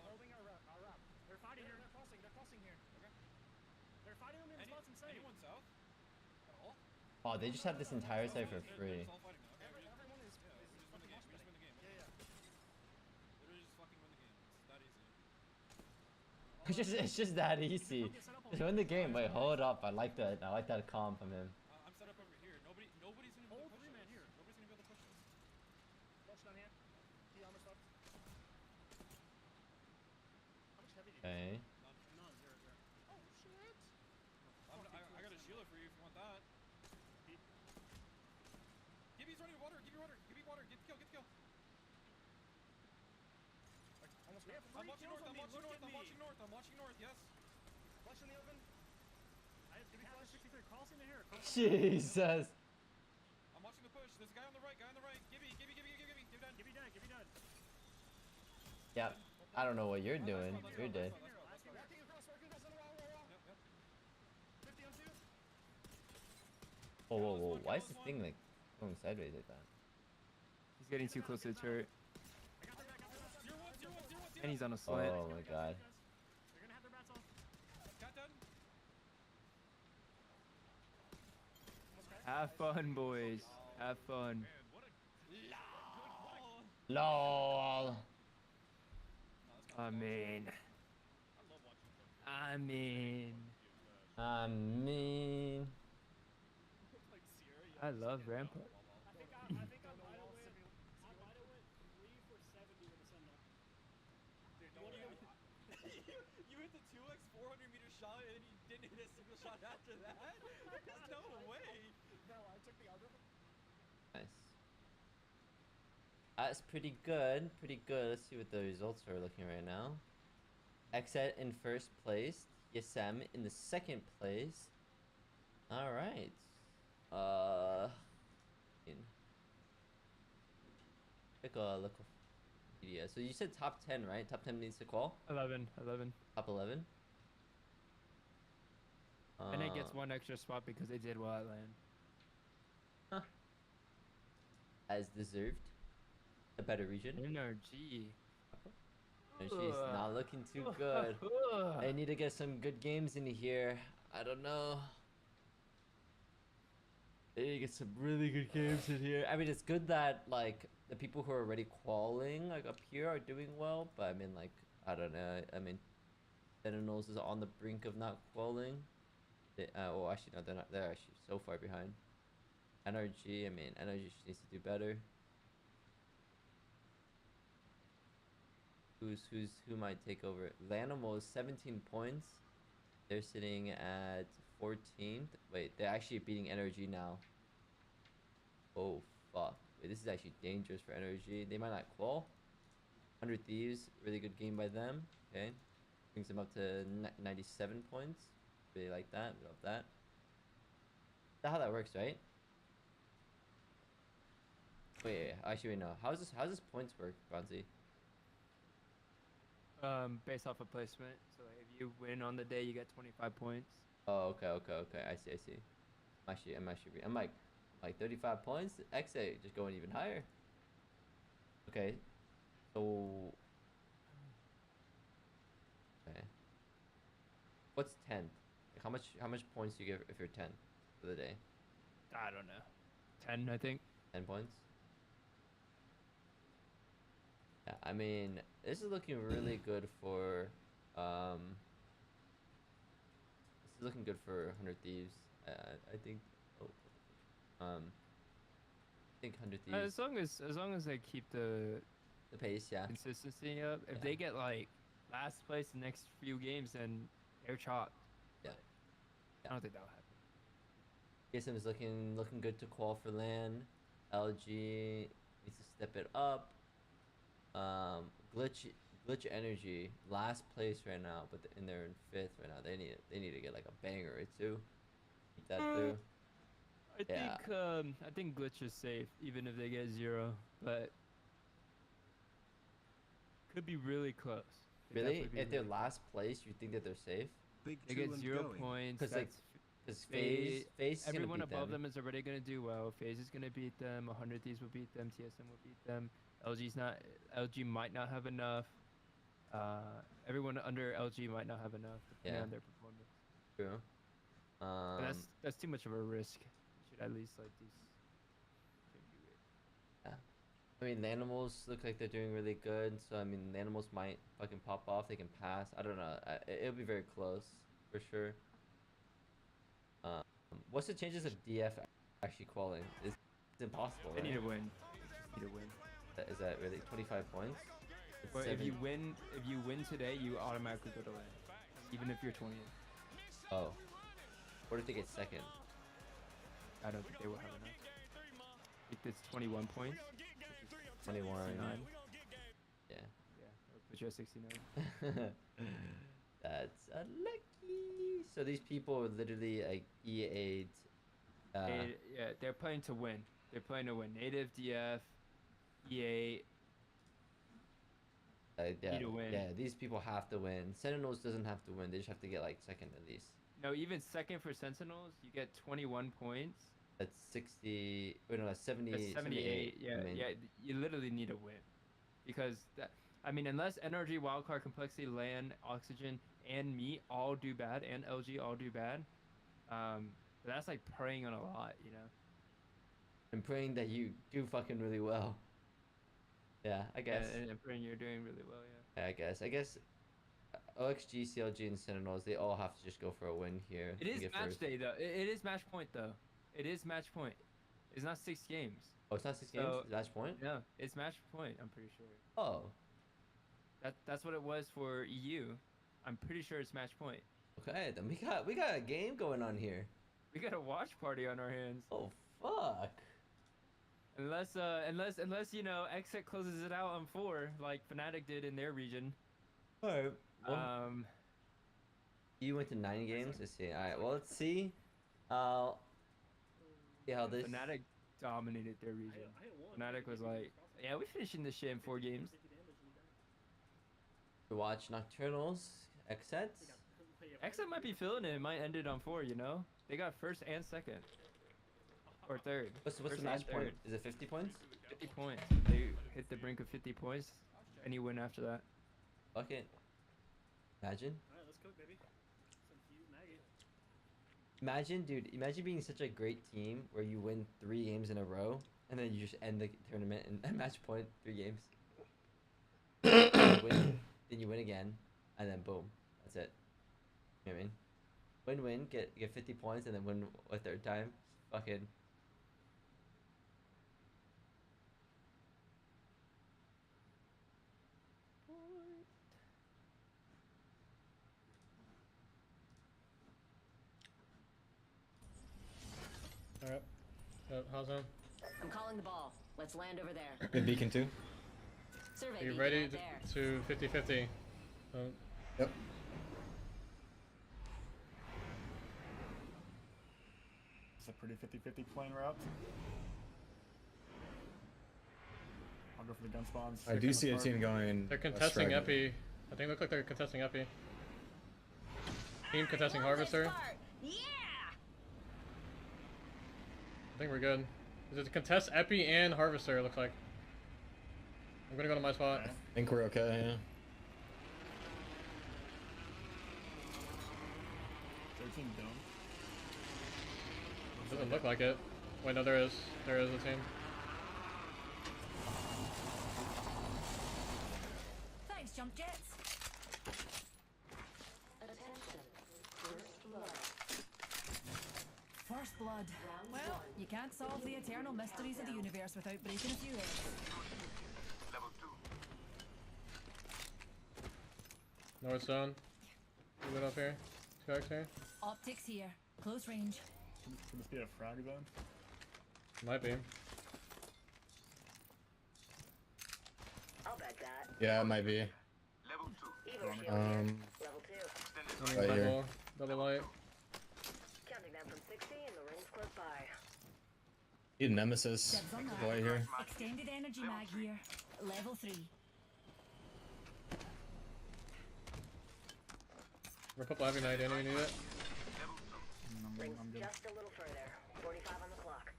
Speaker 12: holding our rep. They're fighting here. They're crossing here. Okay. They're fighting on me. The spot's insane. Anyone south? At all?
Speaker 13: Oh, they just have this entire site for free.
Speaker 12: Everyone is we just win the game. We just win the game. Yeah. Literally just fucking win the game. It's that easy.
Speaker 13: It's just that easy. Just win the game. Wait, hold up. I like that calm from him.
Speaker 12: I'm set up over here. Nobody's gonna be able to push us. Here. Nobody's gonna be able to push us. Watch down here. The armor stuff. How much heavy do you
Speaker 13: Okay.
Speaker 12: None. Zero. Oh shit. I got a shielded for you if you want that. Gibby's running water. Give me water. Give me water. Get the kill. I'm watching north. I'm watching north. Yes. Flash in the oven. I have Gibby flash 63. Cross into here.
Speaker 13: Jesus.
Speaker 12: I'm watching the push. There's a guy on the right. Gibby dead.
Speaker 13: Yep. I don't know what you're doing. You're dead. Whoa. Why is this thing like going sideways like that?
Speaker 9: He's getting too close to the turret. And he's on a slant.
Speaker 13: Oh my god.
Speaker 9: Have fun, boys. Have fun.
Speaker 13: LOL.
Speaker 9: I mean. I love Rampart.
Speaker 12: I think I might have went 3 for 70 with a Sentinel. Dude, don't worry. You hit the 2x 400-meter shot and you didn't hit a single shot after that? There's no way. No, I took the other one.
Speaker 13: Nice. That's pretty good. Let's see what the results are looking right now. Xet in 1st place. Tsm in the 2nd place. Alright. Look. Yeah, so you said top 10, right? Top 10 needs to call?
Speaker 9: 11.
Speaker 13: Top 11?
Speaker 9: And it gets 1 extra spot because they did well at land.
Speaker 13: Huh. As deserved. A better region.
Speaker 9: NRG.
Speaker 13: She's not looking too good. I need to get some good games in here. I don't know. I need to get some really good games in here. I mean, it's good that like the people who are already qualing like up here are doing well, but I mean, like, I don't know. I mean, Sentinels is on the brink of not qualing. Oh, actually, no, they're not. They're actually so far behind. NRG, I mean, NRG needs to do better. Who might take over? Lanimal is 17 points. They're sitting at 14th. Wait, they're actually beating NRG now. Oh fuck. Wait, this is actually dangerous for NRG. They might not qual. 100 Thieves, really good game by them. Okay. Brings them up to 97 points. Really like that. We love that. Is that how that works, right? Wait, actually, wait, no. How's this points work, Bonzi?
Speaker 9: Based off of placement. So like, if you win on the day, you get 25 points.
Speaker 13: Oh, okay. I see. I'm like 35 points. XA just going even higher. Okay, so okay. What's 10? Like how much points do you get if you're 10 for the day?
Speaker 9: I don't know. 10, I think.
Speaker 13: 10 points. Yeah, I mean, this is looking really good for this is looking good for 100 Thieves. I think. Oh, I think 100 Thieves.
Speaker 9: As long as they keep the
Speaker 13: pace, yeah,
Speaker 9: consistency up. If they get like last place the next few games, then they're chopped.
Speaker 13: Yeah.
Speaker 9: I don't think that'll happen.
Speaker 13: TSM is looking good to qual for LAN. LG needs to step it up. Glitch Energy last place right now, but they're in 5th right now. They need to get like a banger or two. Keep that through.
Speaker 9: I think Glitch is safe even if they get 0, but could be really close.
Speaker 13: Really? If they're last place, you think that they're safe?
Speaker 9: They get 0 points.
Speaker 13: Because FaZe
Speaker 9: everyone above them is already gonna do well. FaZe is gonna beat them. 100 Thieves will beat them. TSM will beat them. LG might not have enough. Everyone under LG might not have enough depending on their performance.
Speaker 13: True.
Speaker 9: But that's too much of a risk. You should at least like these.
Speaker 13: Yeah. I mean, the animals look like they're doing really good. So I mean, the animals might fucking pop off. They can pass. I don't know. It'll be very close for sure. What's the chances of DF actually qualifying? It's impossible.
Speaker 9: They
Speaker 13: right?
Speaker 9: need to win. They need to win.
Speaker 13: Is that really 25 points?
Speaker 9: But if you win today, you automatically go to LAN, even if you're 20th.
Speaker 13: Oh. What if they get second?
Speaker 9: I don't think they will have enough. I think it's 21 points.
Speaker 13: 21.
Speaker 9: 69.
Speaker 13: Yeah.
Speaker 9: That'll put you at 69.
Speaker 13: That's unlucky. So these people are literally like EA'd.
Speaker 9: Yeah, they're playing to win. They're playing to win. Native, DF, EA. Need to win.
Speaker 13: Yeah, these people have to win. Sentinels doesn't have to win. They just have to get like second at least.
Speaker 9: No, even second for Sentinels, you get 21 points.
Speaker 13: That's 60. Wait, no, that's 70.
Speaker 9: That's 78. Yeah,
Speaker 13: I mean,
Speaker 9: yeah. You literally need to win, because I mean, unless Energy, Wildcard, Complexity, LAN, Oxygen, and me all do bad, and LG all do bad, that's like preying on a lot, you know.
Speaker 13: And praying that you do fucking really well. Yeah, I guess.
Speaker 9: Yeah, and praying you're doing really well, yeah.
Speaker 13: Yeah, I guess. OXG, CLG, and Sentinels, they all have to just go for a win here.
Speaker 9: It is match day though. It is match point though. It is match point. It's not 6 games.
Speaker 13: Oh, it's not 6 games? It's match point?
Speaker 9: No, it's match point. I'm pretty sure.
Speaker 13: Oh.
Speaker 9: That's what it was for EU. I'm pretty sure it's match point.
Speaker 13: Okay, then we got a game going on here.
Speaker 9: We got a watch party on our hands.
Speaker 13: Oh fuck.
Speaker 9: Unless you know Exit closes it out on 4 like Fnatic did in their region.
Speaker 13: Alright. Well, you went to 9 games. Let's see. All right. Well, let's see. See how this.
Speaker 9: Fnatic dominated their region. Fnatic was like, yeah, we finishing this shit in 4 games.
Speaker 13: To watch Nocturnals, Exet.
Speaker 9: Exet might be feeling it. It might end it on 4. You know, they got 1st and 2nd. Or 3rd.
Speaker 13: What's the match point? Is it 50 points?
Speaker 9: 50 points. They hit the brink of 50 points. Any win after that.
Speaker 13: Fuck it. Imagine.
Speaker 15: Alright, let's cook, baby. Some cute maggot.
Speaker 13: Imagine, dude. Imagine being such a great team where you win 3 games in a row, and then you just end the tournament and match point 3 games. Then you win again, and then boom, that's it. You know what I mean? Win, get 50 points, and then win a 3rd time. Fucking.
Speaker 4: Alright. How's on?
Speaker 21: I'm calling the ball. Let's land over there.
Speaker 19: Good beacon too.
Speaker 21: Survey
Speaker 4: Are you
Speaker 21: beacon
Speaker 4: ready
Speaker 21: out there.
Speaker 4: to 50-50?
Speaker 19: Yep.
Speaker 8: pretty 50-50 playing route. I'll go for the gun spawns.
Speaker 19: I do see a team going.
Speaker 4: They're contesting Epi. I think it looks like they're contesting Epi. Team contesting Harvester.
Speaker 16: Yeah.
Speaker 4: I think we're good. Is it contest Epi and Harvester? It looks like. I'm gonna go to my spot.
Speaker 19: I think we're okay. Yeah.
Speaker 8: 13 dome.
Speaker 4: Doesn't look like it. Wait, no, there is. There is a team.
Speaker 10: Thanks, jump jets. First blood. Well, you can't solve the eternal mysteries of the universe without breaking a few eggs.
Speaker 4: North zone. Move it up here. 2x here.
Speaker 10: Optics here. Close range.
Speaker 8: Could this be a frag zone?
Speaker 4: Might be.
Speaker 21: I'll bet that.
Speaker 19: Yeah, it might be. Right here.
Speaker 4: Double light.
Speaker 21: Counting down from 60 and the ring's close by.
Speaker 19: Need a nemesis right here.
Speaker 10: Extended energy mag here. Level 3.
Speaker 4: Rip up Heavy Knight, any need it?
Speaker 21: Rings just a little further. 45 on the clock.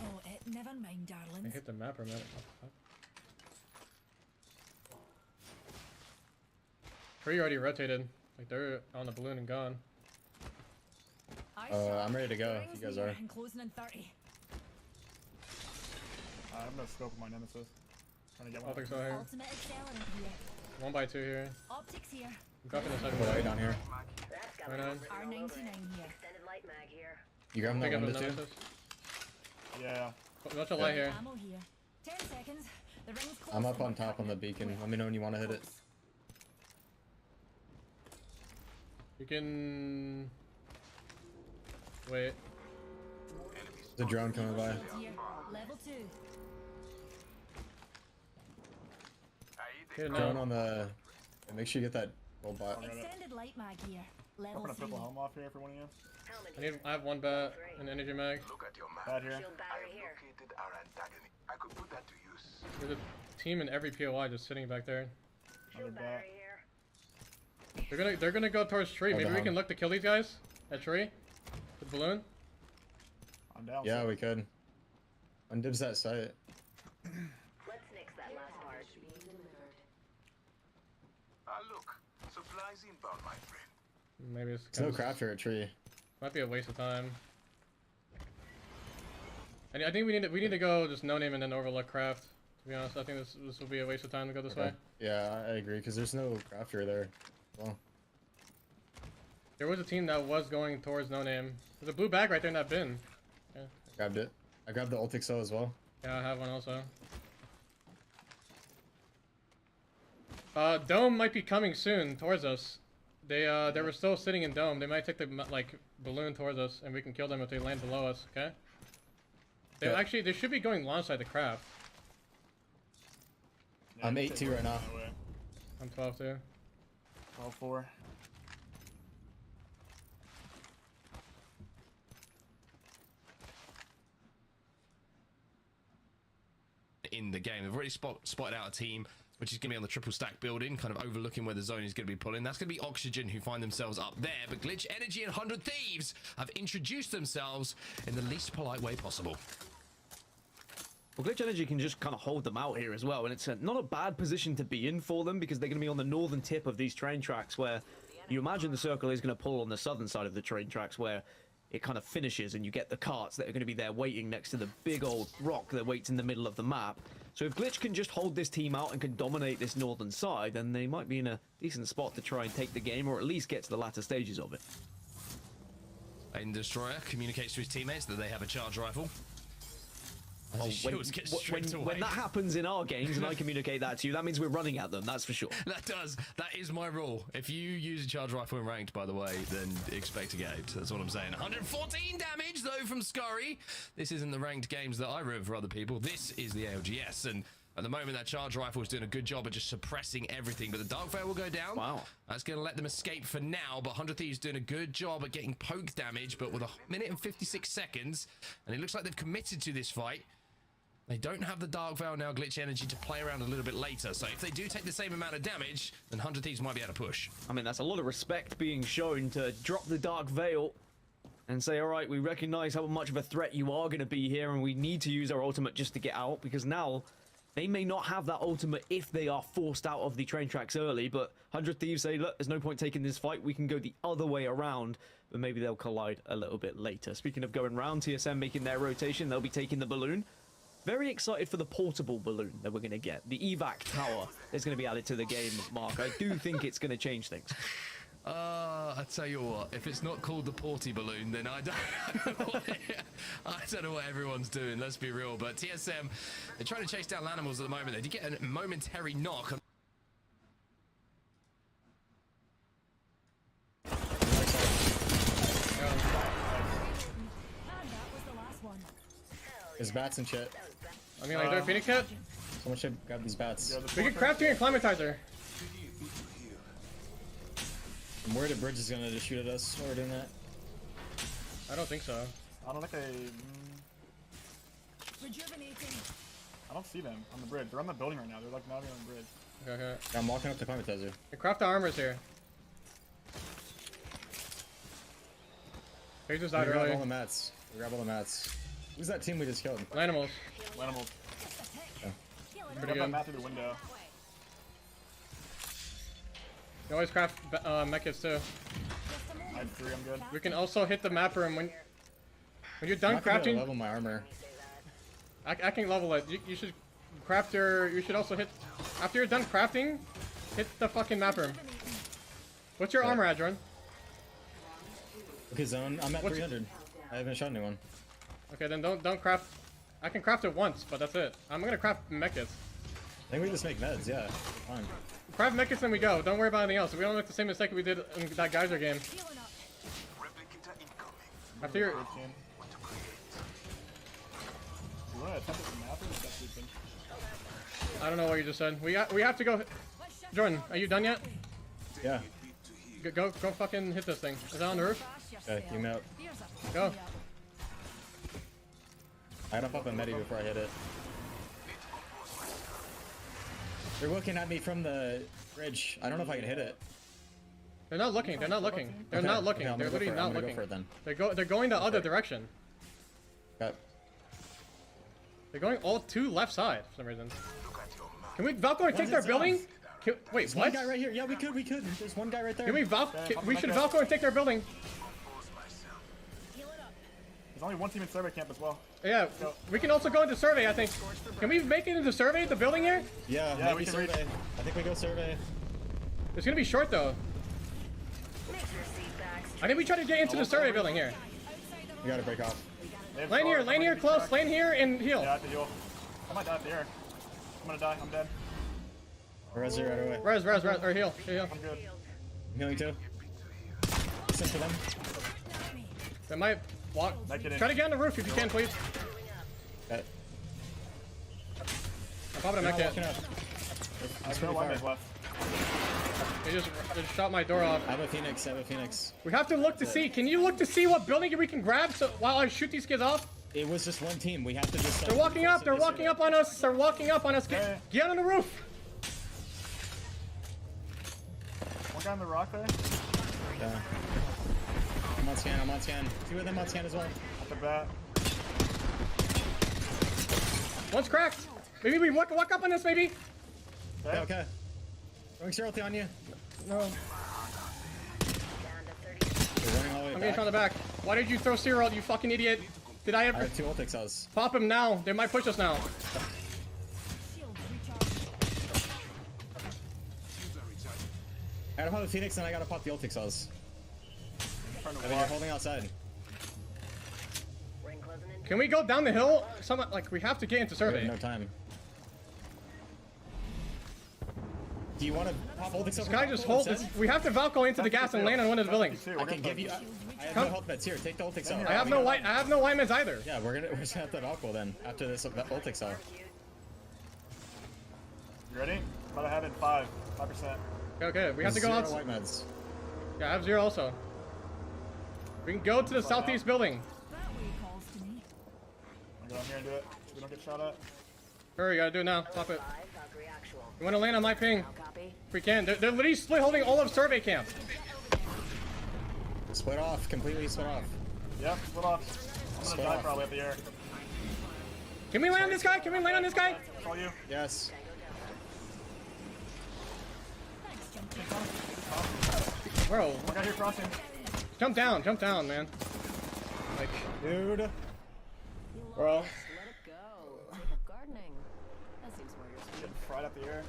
Speaker 10: Oh, never mind,
Speaker 4: I
Speaker 10: darlings.
Speaker 4: hit the map or a minute. Tree already rotated. Like they're on the balloon and gone.
Speaker 19: I'm ready to go if you guys are.
Speaker 10: And closing in 30.
Speaker 8: I have no scope of my nemesis. Trying to get one.
Speaker 4: Optics out here.
Speaker 10: Ultimate accelerant here.
Speaker 4: 1 by 2 here.
Speaker 10: Optics here.
Speaker 4: I'm dropping the second
Speaker 19: Right
Speaker 4: light
Speaker 19: down here.
Speaker 4: Right on.
Speaker 10: R99 here.
Speaker 21: Extended light mag here.
Speaker 19: You grab that
Speaker 4: Pick up
Speaker 19: window
Speaker 4: the
Speaker 19: too?
Speaker 4: nemesis.
Speaker 8: Yeah.
Speaker 4: Watch a light here.
Speaker 10: Ammo here. 10 seconds. The ring's close.
Speaker 19: I'm up on top on the beacon. Let me know when you want to hit it.
Speaker 4: You can wait.
Speaker 19: There's a drone coming by.
Speaker 10: Level 2.
Speaker 4: Here,
Speaker 19: Drone
Speaker 4: no.
Speaker 19: on the. Make sure you get that gold bot.
Speaker 10: Extended light mag here.
Speaker 8: I'm
Speaker 10: Level
Speaker 8: gonna
Speaker 10: 3.
Speaker 8: purple helm off here for one of you.
Speaker 4: I have 1 bat, an energy mag.
Speaker 8: Bad here.
Speaker 4: There's a team in every POI just sitting back there.
Speaker 8: Another bat.
Speaker 4: They're gonna go towards tree.
Speaker 19: Hold
Speaker 4: Maybe we
Speaker 19: on.
Speaker 4: can look to kill these guys at tree. With balloon.
Speaker 8: I'm down.
Speaker 19: Yeah, we could. Undibs that site.
Speaker 21: Let's nix that last part.
Speaker 6: Look, supplies inbound, my friend.
Speaker 4: Maybe it's
Speaker 19: There's no crafter at tree.
Speaker 4: might be a waste of time. I think we need to go just no name and then overlook craft. To be honest, I think this will be a waste of time to go this way.
Speaker 19: Yeah, I agree because there's no crafter there. Well,
Speaker 4: There was a team that was going towards no name. There's a blue bag right there in that bin. Yeah,
Speaker 19: grabbed it. I grabbed the ult XO as well.
Speaker 4: yeah, I have one also. Dome might be coming soon towards us. They were still sitting in dome. They might take the like balloon towards us, and we can kill them if they land below us. Okay. They
Speaker 19: Yeah.
Speaker 4: actually they should be going launch side to craft.
Speaker 8: Yeah,
Speaker 19: I'm
Speaker 8: take
Speaker 19: 8-2 right now.
Speaker 8: that way.
Speaker 4: I'm 12 too.
Speaker 8: 12-4.
Speaker 7: In the game, they've already spotted out a team which is going to be on the triple stack building, kind of overlooking where the zone is going to be pulling. That's going to be Oxygen, who find themselves up there, but Glitch Energy and 100 Thieves have introduced themselves in the least polite way possible.
Speaker 1: Well, Glitch Energy can just kind of hold them out here as well, and it's not a bad position to be in for them because they're going to be on the northern tip of these train tracks where you imagine the circle is going to pull on the southern side of the train tracks where it kind of finishes and you get the carts that are going to be there waiting next to the big old rock that waits in the middle of the map. So if Glitch can just hold this team out and can dominate this northern side, then they might be in a decent spot to try and take the game or at least get to the latter stages of it.
Speaker 7: Aiden Destroyer communicates to his teammates that they have a charge rifle.
Speaker 1: Oh, when that happens in our games and I communicate that to you, that means we're running at them, that's for sure.
Speaker 7: That does. That is my rule. If you use a charge rifle in ranked, by the way, then expect to get out. That's what I'm saying. 114 damage, though, from Scurry. This isn't the ranked games that I run for other people. This is the LGS, and At the moment, that charge rifle is doing a good job of just suppressing everything, but the Dark Veil will go down.
Speaker 1: Wow.
Speaker 7: That's going to let them escape for now, but 100 Thieves doing a good job at getting poke damage, but with 1 minute and 56 seconds, and it looks like they've committed to this fight. They don't have the Dark Veil now, Glitch Energy, to play around a little bit later, so if they do take the same amount of damage, then 100 Thieves might be able to push.
Speaker 1: I mean, that's a lot of respect being shown to drop the Dark Veil and say, all right, we recognize how much of a threat you are going to be here, and we need to use our ultimate just to get out, because now they may not have that ultimate if they are forced out of the train tracks early, but 100 Thieves say, look, there's no point taking this fight, we can go the other way around, but maybe they'll collide a little bit later. Speaking of going round, TSM making their rotation, they'll be taking the balloon. Very excited for the portable balloon that we're going to get. The evac tower is going to be added to the game, Mark. I do think it's going to change things.
Speaker 7: I tell you what, if it's not called the Porty Balloon, then I don't know what everyone's doing, let's be real. But TSM, they're trying to chase down Lanimals at the moment. They did get a momentary knock.
Speaker 19: There's bats and shit.
Speaker 4: I mean, like, they're Phoenix hit?
Speaker 19: Someone should grab these bats.
Speaker 4: We can craft here and climatizer.
Speaker 19: I'm worried a bridge is gonna just shoot at us while we're doing that.
Speaker 4: I don't think so.
Speaker 8: I don't think I don't see them on the bridge. They're on the building right now. They're like not even on the bridge.
Speaker 4: Okay.
Speaker 19: Yeah, I'm walking up to climatizer.
Speaker 4: They craft the armors here. They just died
Speaker 19: Grab
Speaker 4: early.
Speaker 19: all the mats. Grab all the mats. Who's that team we just killed?
Speaker 4: Animals.
Speaker 8: Animals.
Speaker 19: Oh.
Speaker 4: Pretty
Speaker 8: Grab that
Speaker 4: good.
Speaker 8: map through the window.
Speaker 4: You always craft mechas too.
Speaker 8: I have 3, I'm good.
Speaker 4: We can also hit the map room when you're done
Speaker 19: I'm not gonna
Speaker 4: crafting.
Speaker 19: level my armor.
Speaker 4: I can level it. You should craft your. You should also hit after you're done crafting. Hit the fucking map room. What's your armor at, Jordan?
Speaker 19: Okay, zone. I'm at 300. I haven't shot anyone.
Speaker 4: Okay, then don't craft. I can craft it once, but that's it. I'm gonna craft mechas.
Speaker 19: I think we just make meds. Yeah, fine.
Speaker 4: Craft mechas and we go. Don't worry about anything else. We don't make the same mistake we did in that Geyser game. After you're.
Speaker 8: You wanna attempt the map or is that sleeping?
Speaker 4: I don't know what you just said. We have to go. Jordan, are you done yet?
Speaker 19: Yeah.
Speaker 4: Go fucking hit this thing. Is that on the roof?
Speaker 19: Okay, give me out.
Speaker 4: Go.
Speaker 19: I gotta pop a medi before I hit it. They're looking at me from the bridge. I don't know if I can hit it.
Speaker 4: They're not looking. They're not looking. They're
Speaker 19: Okay,
Speaker 4: not looking.
Speaker 19: okay, I'm
Speaker 4: They're
Speaker 19: gonna go
Speaker 4: literally
Speaker 19: for it. I'm
Speaker 4: not
Speaker 19: gonna
Speaker 4: looking.
Speaker 19: go for it then.
Speaker 4: They're going the other direction.
Speaker 19: Okay.
Speaker 4: They're going all to left side for some reason. Can we Valkyrie and take their building? Wait,
Speaker 19: There's
Speaker 4: what?
Speaker 19: one guy right here. Yeah, we could. There's one guy right there.
Speaker 4: Can we we should Valkyrie and take their building.
Speaker 8: There's only one team in survey camp as well.
Speaker 4: Yeah, we can also go into survey, I think. Can we make it into survey, the building here?
Speaker 19: Yeah,
Speaker 8: Yeah,
Speaker 19: maybe
Speaker 8: we can
Speaker 19: survey. I think we go survey.
Speaker 4: It's gonna be short though. I think we try to get into the survey building here.
Speaker 19: We gotta break off.
Speaker 4: Lane here, close, lane here, and heal.
Speaker 8: Yeah, I have to heal. I might die up there. I'm gonna die. I'm dead.
Speaker 19: Res right away.
Speaker 4: Res, or heal. Heal.
Speaker 8: I'm good.
Speaker 19: I'm healing too. Listen for them.
Speaker 4: They might walk.
Speaker 8: Make it in.
Speaker 4: Try to get on the roof if you can, please.
Speaker 19: Okay.
Speaker 4: I'm popping a mech hit.
Speaker 8: I have no limit left.
Speaker 4: They just shot my door off.
Speaker 19: I have a Phoenix.
Speaker 4: We have to look to see. Can you look to see what building we can grab so while I shoot these kids off?
Speaker 19: It was just one team. We have to just.
Speaker 4: They're walking up. They're walking up on us. They're walking up on us. Get on the roof.
Speaker 8: One guy on the rock there.
Speaker 19: Yeah. I'm on scan. I'm on scan. 2 of them on scan as well.
Speaker 8: At the bat.
Speaker 4: One's cracked. Maybe we walk up on this. Maybe.
Speaker 19: Okay. Okay. Throwing sterility on you.
Speaker 4: No.
Speaker 19: They're running all the way
Speaker 4: I'm
Speaker 19: back.
Speaker 4: getting from the back. Why did you throw Cyril, you fucking idiot? Did I ever?
Speaker 19: I have 2 ult exhaust.
Speaker 4: Pop him now. They might push us now.
Speaker 19: I gotta pop the Phoenix and I gotta pop the ult exhaust. I think you're holding outside.
Speaker 4: Can we go down the hill? Someone, like, we have to get into survey.
Speaker 19: We have no time. Do you want to pop ult exhaust?
Speaker 4: This guy just hold this. We have to Valko into the gas and land on one of the buildings.
Speaker 19: I can give you. I have no health meds here. Take the ult exhaust.
Speaker 4: I have no white. I have no white meds either.
Speaker 19: Yeah, we're just gonna have to Valko then after this ult exhaust.
Speaker 8: You ready? About to have it 5%.
Speaker 4: Okay, we have to go out.
Speaker 19: White meds.
Speaker 4: Yeah, I have 0 also. We can go to the southeast building.
Speaker 8: I'll go down here and do it. So we don't get shot at.
Speaker 4: Hurry, gotta do it now. Pop it. You wanna land on my ping? If we can. They're literally split holding all of survey camp.
Speaker 19: Split off. Completely split off.
Speaker 8: Yep, split off. I'm gonna die probably at the air.
Speaker 4: Can we land on this guy? Can we land on this guy?
Speaker 8: Call you.
Speaker 19: Yes.
Speaker 4: Bro.
Speaker 8: I got here crossing.
Speaker 4: Jump down, man. Like,
Speaker 19: dude.
Speaker 8: Bro.
Speaker 10: Gardening. That seems more your
Speaker 8: Getting fried up the air.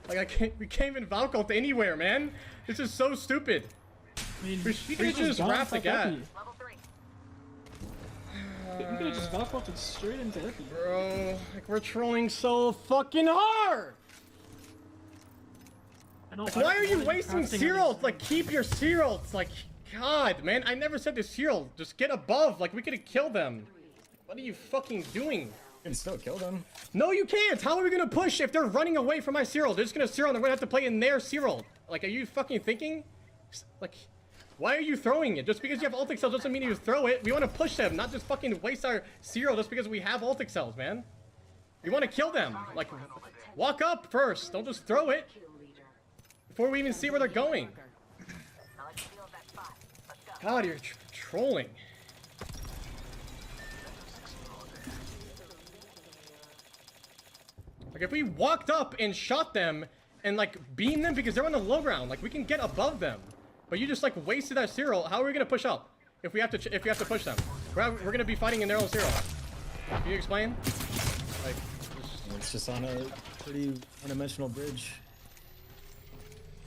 Speaker 4: Like, we can't even Valk ult anywhere, man. This is so stupid.
Speaker 15: I mean,
Speaker 4: we should just wrap the gas.
Speaker 15: We could have just Valk ulted straight into Epi.
Speaker 4: Bro, like, we're trolling so fucking hard! Like, why are you wasting cereal? Like, keep your cereal. Like, God, man, I never said the cereal. Just get above. Like, we could have killed them. What are you fucking doing?
Speaker 19: You can still kill them.
Speaker 4: No, you can't. How are we gonna push if they're running away from my cereal? They're just gonna cereal and we're gonna have to play in their cereal. Like, are you fucking thinking? Like, why are you throwing it? Just because you have ult cells doesn't mean you throw it. We want to push them, not just fucking waste our cereal just because we have ult cells, man. We want to kill them. Like, walk up first. Don't just throw it before we even see where they're going. God, you're trolling. Like, if we walked up and shot them and, like, beam them because they're on the low ground, like, we can get above them. But you just, like, wasted our cereal. How are we gonna push up if we have to push them? We're gonna be fighting in their own cereal. Can you explain? Like,
Speaker 19: it's just on a pretty one-dimensional bridge.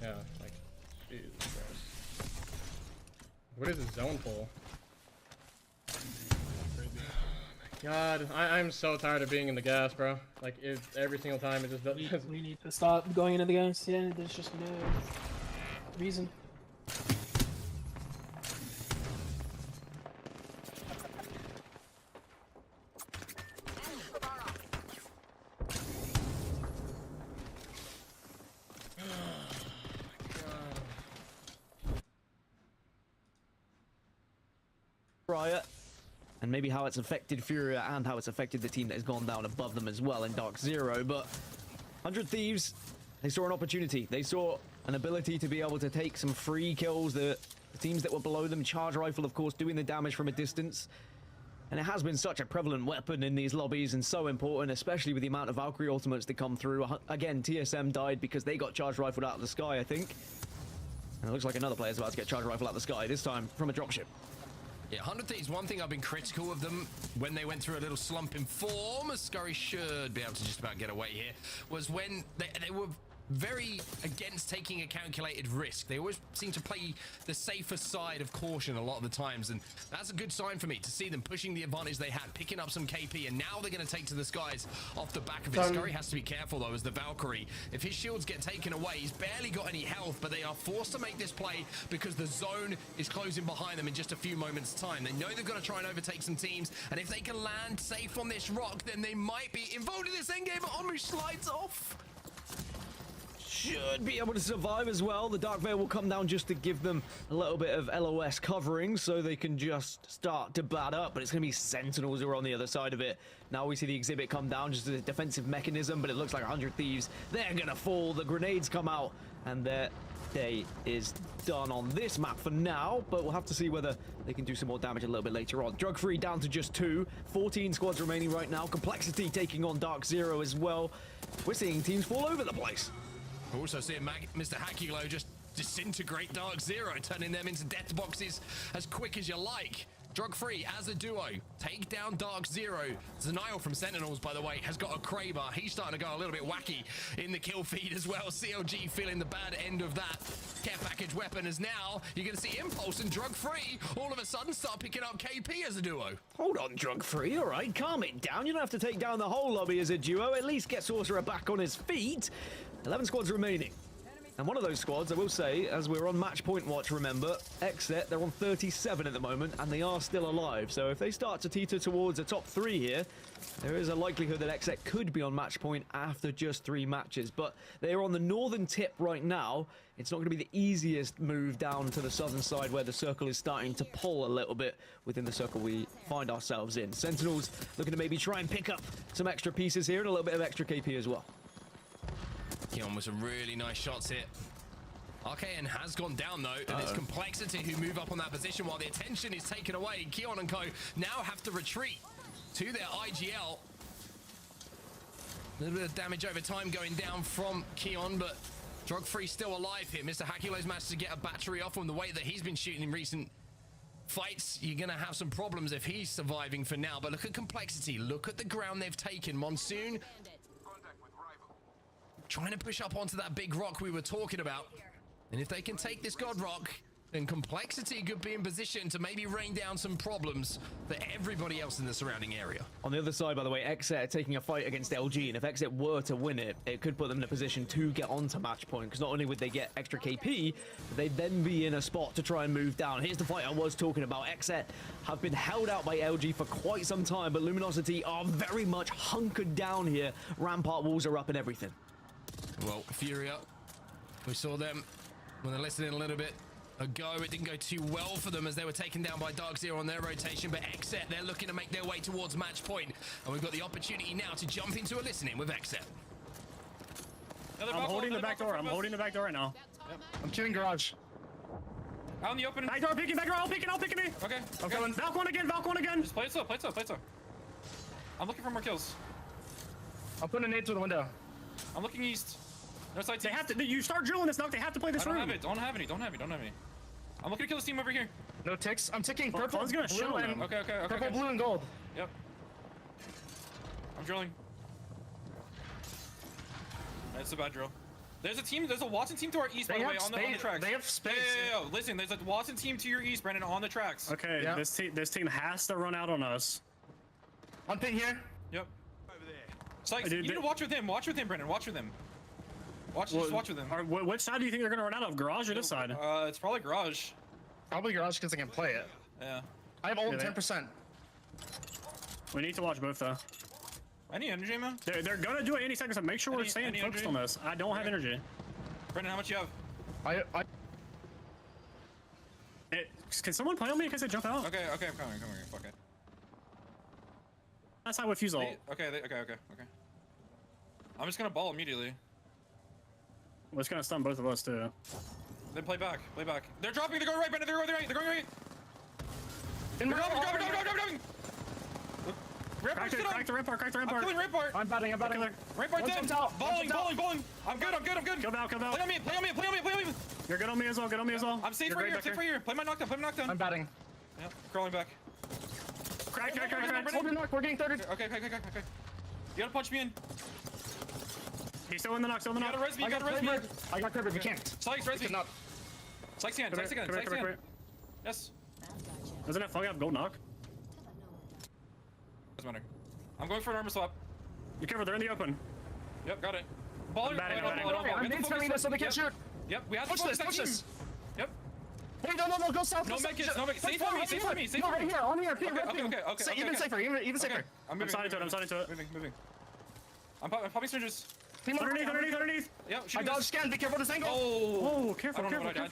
Speaker 4: Yeah, like, Jesus Christ. What is a zone pull? God, I'm so tired of being in the gas, bro. Like, every single time it just doesn't.
Speaker 15: We need to stop going into the gas. Yeah, there's just no reason.
Speaker 1: Riot, and maybe how it's affected Furia and how it's affected the team that has gone down above them as well in Dark Zero. But 100 Thieves, they saw an opportunity. They saw an ability to be able to take some free kills. The teams that were below them, Charge Rifle, of course, doing the damage from a distance. And it has been such a prevalent weapon in these lobbies and so important, especially with the amount of Valkyrie ultimates that come through. Again, TSM died because they got Charge Rifled out of the sky, I think. And it looks like another player's about to get Charge Rifle out of the sky, this time from a dropship.
Speaker 7: Yeah, 100 Thieves, one thing I've been critical of them when they went through a little slump in form, as Scurry should be able to just about get away here, was when they were very against taking a calculated risk. They always seem to play the safer side of caution a lot of the times, and that's a good sign for me to see them pushing the advantage they had, picking up some KP, and now they're going to take to the skies off the back of it. Scurry has to be careful though, as the Valkyrie, if his shields get taken away, he's barely got any health, but they are forced to make this play because the zone is closing behind them in just a few moments time. They know they've got to try and overtake some teams, and if they can land safe on this rock, then they might be involved in this endgame. Onru slides off.
Speaker 1: Should be able to survive as well. The Dark Veil will come down just to give them a little bit of LOS covering so they can just start to bat up, but it's going to be Sentinels who are on the other side of it. Now we see the exhibit come down just as a defensive mechanism, but it looks like 100 Thieves, they're going to fall. The grenades come out and their day is done on this map for now, but we'll have to see whether they can do some more damage a little bit later on. Drug Free down to just 2, 14 squads remaining right now. Complexity taking on Dark Zero as well. We're seeing teams fall over the place.
Speaker 7: We're also seeing Mr. Hackyglow just disintegrate Dark Zero, turning them into death boxes as quick as you like. Drug Free as a duo take down Dark Zero. Zenial from Sentinels, by the way, has got a Kraber. He's starting to go a little bit wacky in the kill feed as well. CLG feeling the bad end of that care package weapon, as now you're going to see Impulse and Drug Free all of a sudden start picking up KP as a duo.
Speaker 1: Hold on, Drug Free, all right, calm it down. You don't have to take down the whole lobby as a duo. At least get Sorcerer back on his feet. 11 squads remaining. And one of those squads, I will say, as we're on match point watch, remember, Exit, they're on 37 at the moment, and they are still alive. So if they start to teeter towards a top 3 here, there is a likelihood that Exit could be on match point after just 3 matches. But they are on the northern tip right now. It's not going to be the easiest move down to the southern side where the circle is starting to pull a little bit within the circle we find ourselves in. Sentinels looking to maybe try and pick up some extra pieces here and a little bit of extra KP as well.
Speaker 7: Keon with some really nice shots here. RKN has gone down though, and it's Complexity who move up on that position while the attention is taken away. Keon and co now have to retreat to their IGL. A little bit of damage over time going down from Keon, but Drug-Free still alive here. Mr. Hakulo's managed to get a battery off on the way that he's been shooting in recent fights. You're gonna have some problems if he's surviving for now, but look at Complexity, look at the ground they've taken. Monsoon trying to push up onto that big rock we were talking about. And if they can take this God Rock, then Complexity could be in position to maybe rain down some problems for everybody else in the surrounding area.
Speaker 1: On the other side, by the way, Exit are taking a fight against LG, and if Exit were to win it, it could put them in a position to get onto match point, because not only would they get extra KP, but they'd then be in a spot to try and move down. Here's the fight I was talking about. Exit have been held out by LG for quite some time, but Luminosity are very much hunkered down here. Rampart walls are up and everything.
Speaker 7: Well, Furia, we saw them when they're listening a little bit ago. It didn't go too well for them as they were taken down by Dark Zero on their rotation, but Exit, they're looking to make their way towards match point, and we've got the opportunity now to jump into a listening with Exit.
Speaker 8: I'm holding the back door. I'm holding the back door right now. Yep. I'm killing garage. Out in the open. Back door picking, all picking me. Okay. I'm going. Valk one again. Just play it slow, play it slow. I'm looking for more kills. I'm putting a nade through the window. I'm looking east. No side. They have to. You start drilling this knock. They have to play this room. Don't have any. I'm looking to kill this team over here. No ticks. I'm ticking purple. One's gonna show him. Okay. Purple, blue, and gold. Yep. I'm drilling. That's a bad drill. There's a team. There's a Watson team to our east, by the way, on the tracks. They have space. Yeah. Listen, there's a Watson team to your east, Brandon, on the tracks. Okay. Yeah. This team has to run out on us. One thing here. Yep. Over there. Sykes, you need to watch with him. Watch with him, Brandon. Watch with him. Just watch with them. Which side do you think they're gonna run out of? Garage or this side? It's probably garage. Probably garage because they can play it. Yeah. I have ult 10%. We need to watch both though. Any energy, man? They're gonna do it any second, so make sure we're staying focused on this. I don't have energy. Brendan, how much you have? Can someone play on me in case I jump out? Okay, I'm coming. Fuck it. That's not with fuse ult. Okay. I'm just gonna ball immediately. Well, it's gonna stun both of us too. Then play back. They're dropping. They're going right, Brandon. They're going right. They're dropping. Crack the rampart. I'm killing rampart. I'm batting. Rampart dead. Bowling. I'm good. Kill out. Play on me. You're good on me as well. I'm safe right here. Play my knockdown. I'm batting. Yep. Crawling back. Crack. Hold your knock. We're getting 30. Okay. You gotta punch me in. He's still in the knock. You gotta res me. I got covered. We can't. Sykes, res me. Sykes again. Yes. Doesn't that fuck up gold knock? Doesn't matter. I'm going for an armor swap. You covered. They're in the open. Yep, got it. Baller. I'm nade this so they can't shoot. Yep, we have to push this. Yep. Wait, no, go south. No make it. Safe for me. Right here, on here. Okay. Even safer. I'm moving. I'm starting to it. Moving. I'm popping surges. Underneath. Yeah, I dodge scan. Be careful this angle. Oh, careful. I don't know what I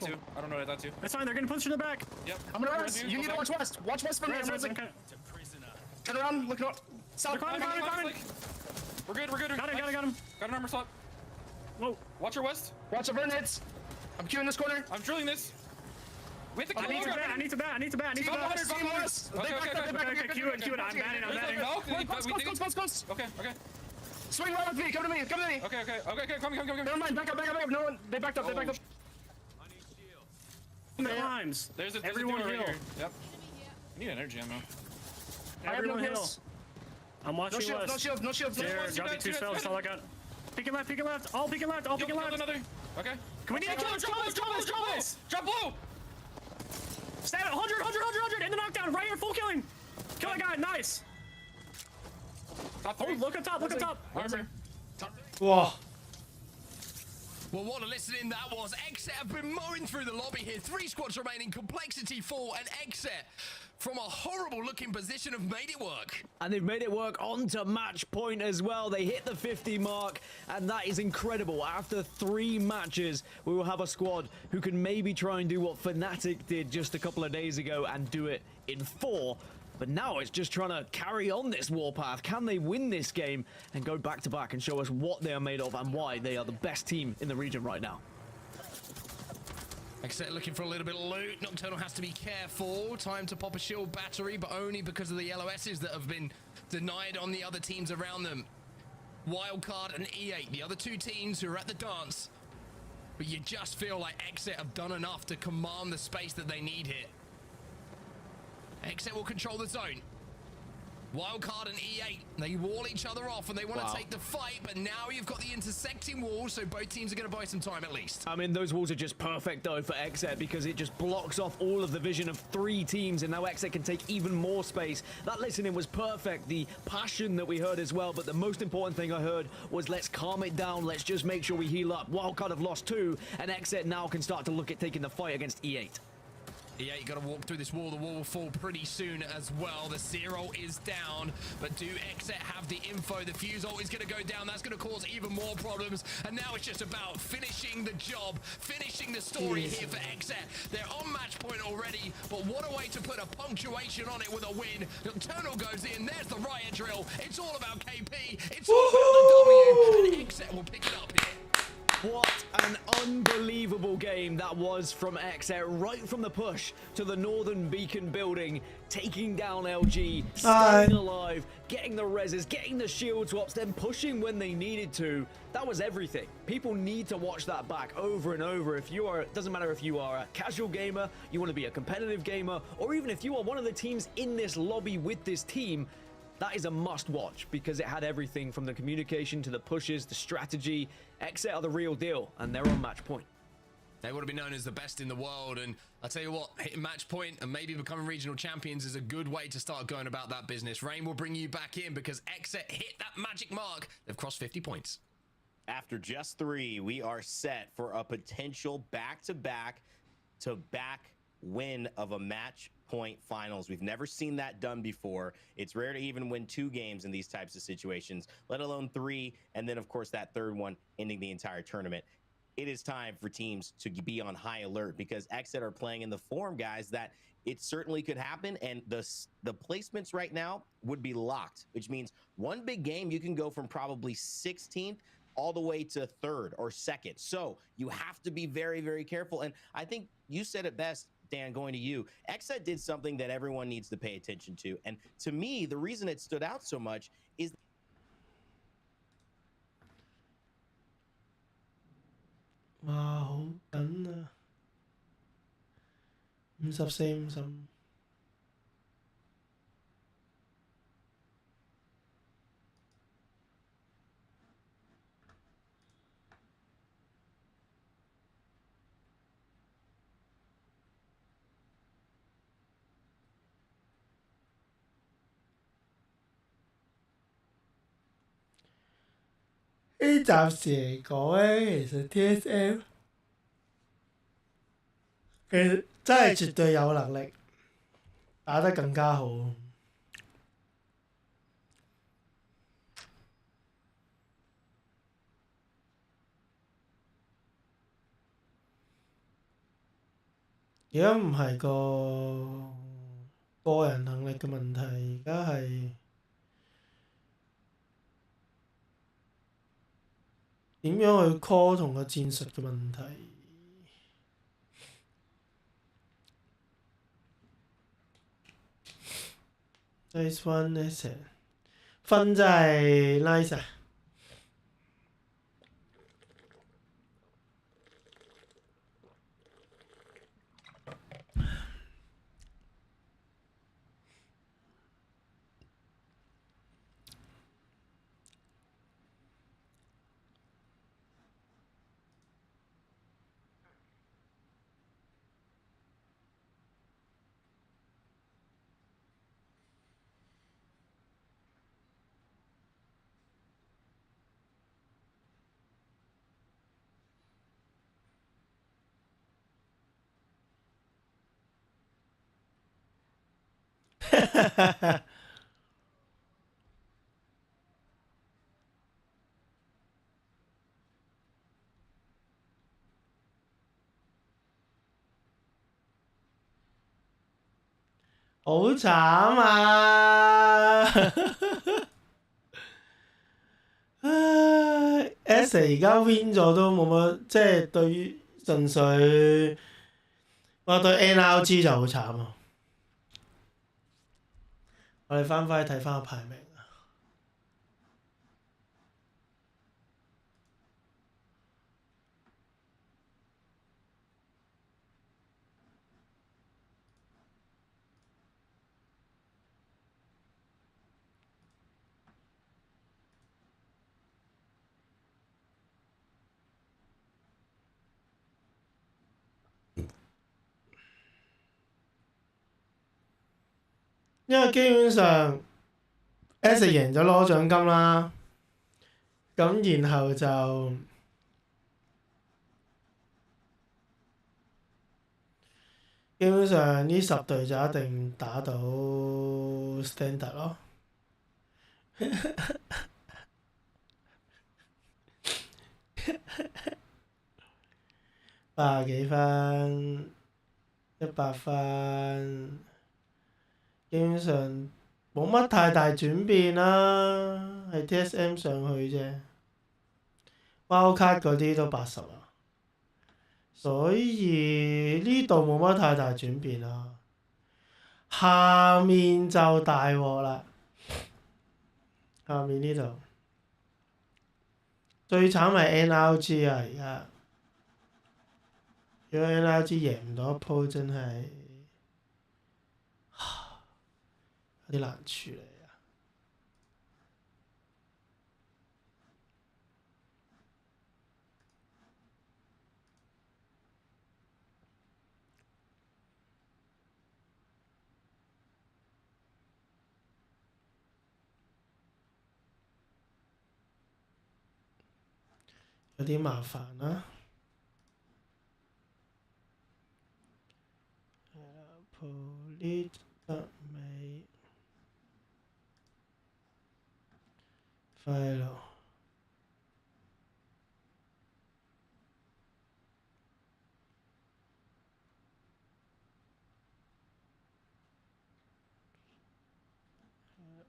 Speaker 8: died to. That's fine. They're getting pushed in the back. Yep. I'm gonna res. You need to watch west. Watch west for me. Turn around. Look up. South. Coming. We're good. Got him. Got an armor slot. Whoa. Watch your west. Watch the burn hits. I'm queuing this corner. I'm drilling this. We have to kill I need to bat. Okay. Queue it. I'm batting. Close. Okay. Swing right with me. Come to me. Okay. Come. Never mind. Back up. No one. They backed up. Times. There's everyone heal. Yep. I need energy ammo. Everyone heal. I'm watching west. No shield. There. Got me 2 spells. That's all I got. Peeking left. All peeking left. Another. Okay. Can we need to kill this? Drop low. Stab it. 100. In the knockdown. Right here. Full killing. Kill a guy. Nice. Top 3. Look up top. Armor.
Speaker 14: Whoa.
Speaker 7: Well, what a listening that was. Exit have been mowing through the lobby here. 3 squads remaining, complexity 4, and Exit from a horrible looking position have made it work.
Speaker 1: And they've made it work onto match point as well. They hit the 50 mark, and that is incredible. After 3 matches, we will have a squad who can maybe try and do what Fnatic did just a couple of days ago and do it in 4. But now it's just trying to carry on this warpath. Can they win this game and go back to back and show us what they are made of and why they are the best team in the region right now?
Speaker 7: Except looking for a little bit of loot. Nocturnal has to be careful. Time to pop a shield battery, but only because of the LOSs that have been denied on the other teams around them. Wildcard and E8, the other 2 teams who are at the dance. But you just feel like Exit have done enough to command the space that they need here. Exit will control the zone. Wildcard and E8, they wall each other off and they want to take the fight, but now you've got the intersecting walls, so both teams are going to buy some time at least.
Speaker 1: I mean, those walls are just perfect though for Exet because it just blocks off all of the vision of 3 teams, and now Exet can take even more space. That listening was perfect, the passion that we heard as well, but the most important thing I heard was let's calm it down, let's just make sure we heal up. Wildcard have lost 2, and Exet now can start to look at taking the fight against E8.
Speaker 7: Yeah, you got to walk through this wall. The wall will fall pretty soon as well. The zero is down, but do Exet have the info? The fuse ult is going to go down. That's going to cause even more problems. And now it's just about finishing the job, finishing the story here for Exet. They're on match point already, but what a way to put a punctuation on it with a win. Nocturnal goes in. There's the riot drill. It's all about KP. It's all about the W, and Exet will pick it up here.
Speaker 1: What an unbelievable game that was from Exet, right from the push to the Northern Beacon building, taking down LG, staying alive, getting the reses, getting the shield swaps, then pushing when they needed to. That was everything. People need to watch that back over and over. If you are, it doesn't matter if you are a casual gamer, you want to be a competitive gamer, or even if you are one of the teams in this lobby with this team, that is a must watch because it had everything from the communication to the pushes, the strategy. Exet are the real deal, and they're on match point.
Speaker 7: They want to be known as the best in the world, and I'll tell you what, hitting match point and maybe becoming regional champions is a good way to start going about that business. Rain will bring you back in because Exet hit that magic mark. They've crossed 50 points.
Speaker 2: After just 3, we are set for a potential back-to-back win of a match point finals. We've never seen that done before. It's rare to even win 2 games in these types of situations, let alone 3, and then of course that 3rd one ending the entire tournament. It is time for teams to be on high alert because Exet are playing in the form, guys, that it certainly could happen, and the placements right now would be locked, which means one big game you can go from probably 16th all the way to 3rd or 2nd. So you have to be very, very careful, and I think you said it best, Dan, going to you. Exet did something that everyone needs to pay attention to. And to me, the reason it stood out so much is
Speaker 11: wow, 好緊啊！54、55。暫時嚟講咧，其實 TSM 其實真係絕對有能力打得更加好。而家唔係個人能力嘅問題，而家係點樣去 call 同個戰術嘅問題。Nice one, nice。分真係 nice 啊！好慘啊！S 而家 win 咗都冇乜，即係對於純粹，我對 NRG 就好慘啊！我哋翻返去睇翻個排名。因為基本上 S 贏咗攞獎金啦，咁然後就基本上呢10隊就一定打到 standard 咯。80幾分，100分。基本上冇乜太大轉變啦，係 Tsm 上去啫。Wildcard 嗰啲都80啦，所以呢度冇乜太大轉變啦。下面就大鑊啦，下面呢度最慘係 NRG 啊！而家如果 NRG 贏唔到一鋪，真係〜有啲難處理啊！有啲麻煩啦。係啦 ，police 得未？快咯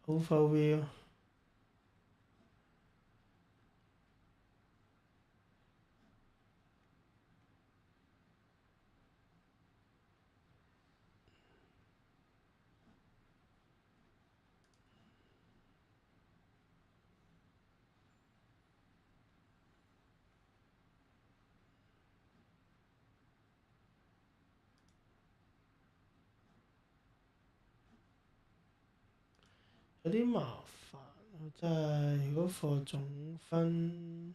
Speaker 11: ！overview 有啲麻煩，真係如果課總分。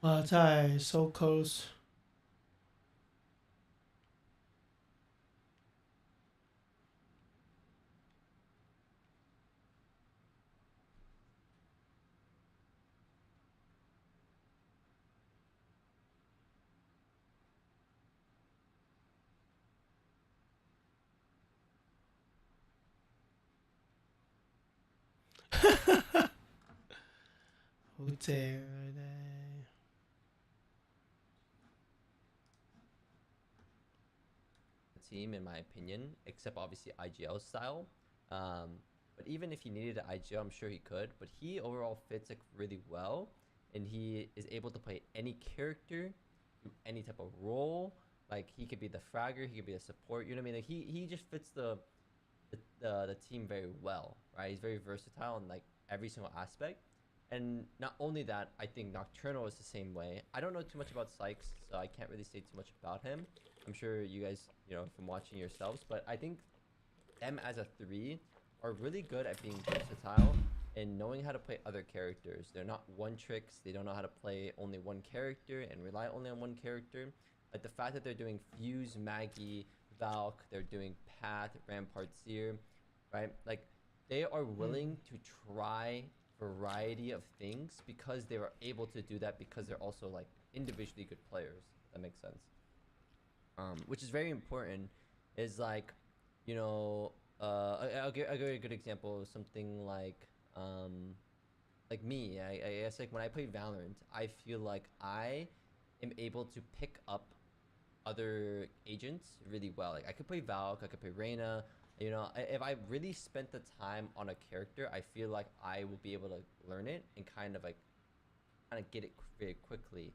Speaker 11: 哇！真係 so close。好正啊！佢哋。
Speaker 13: Team, in my opinion, except obviously IGL style. But even if he needed an IGL, I'm sure he could. But he overall fits like really well, and he is able to play any character do any type of role. Like he could be the fragger, he could be a support. You know what I mean? Like he just fits the team very well, right? He's very versatile in like every single aspect. And not only that, I think Nocturnal is the same way. I don't know too much about Sykes, so I can't really say too much about him. I'm sure you guys, you know, from watching yourselves, but I think them as a 3 are really good at being versatile and knowing how to play other characters. They're not one tricks. They don't know how to play only one character and rely only on one character. Like the fact that they're doing Fuse, Maggie, Valk, they're doing Path, Rampart, Seer, right? Like they are willing to try variety of things because they were able to do that because they're also like individually good players. If that makes sense. Which is very important. Is like, you know, I'll give a good example of something like me. I guess like when I play Valorant, I feel like I am able to pick up other agents really well. Like I could play Valk, I could play Reyna. You know, if I really spent the time on a character, I feel like I will be able to learn it and kind of get it very quickly.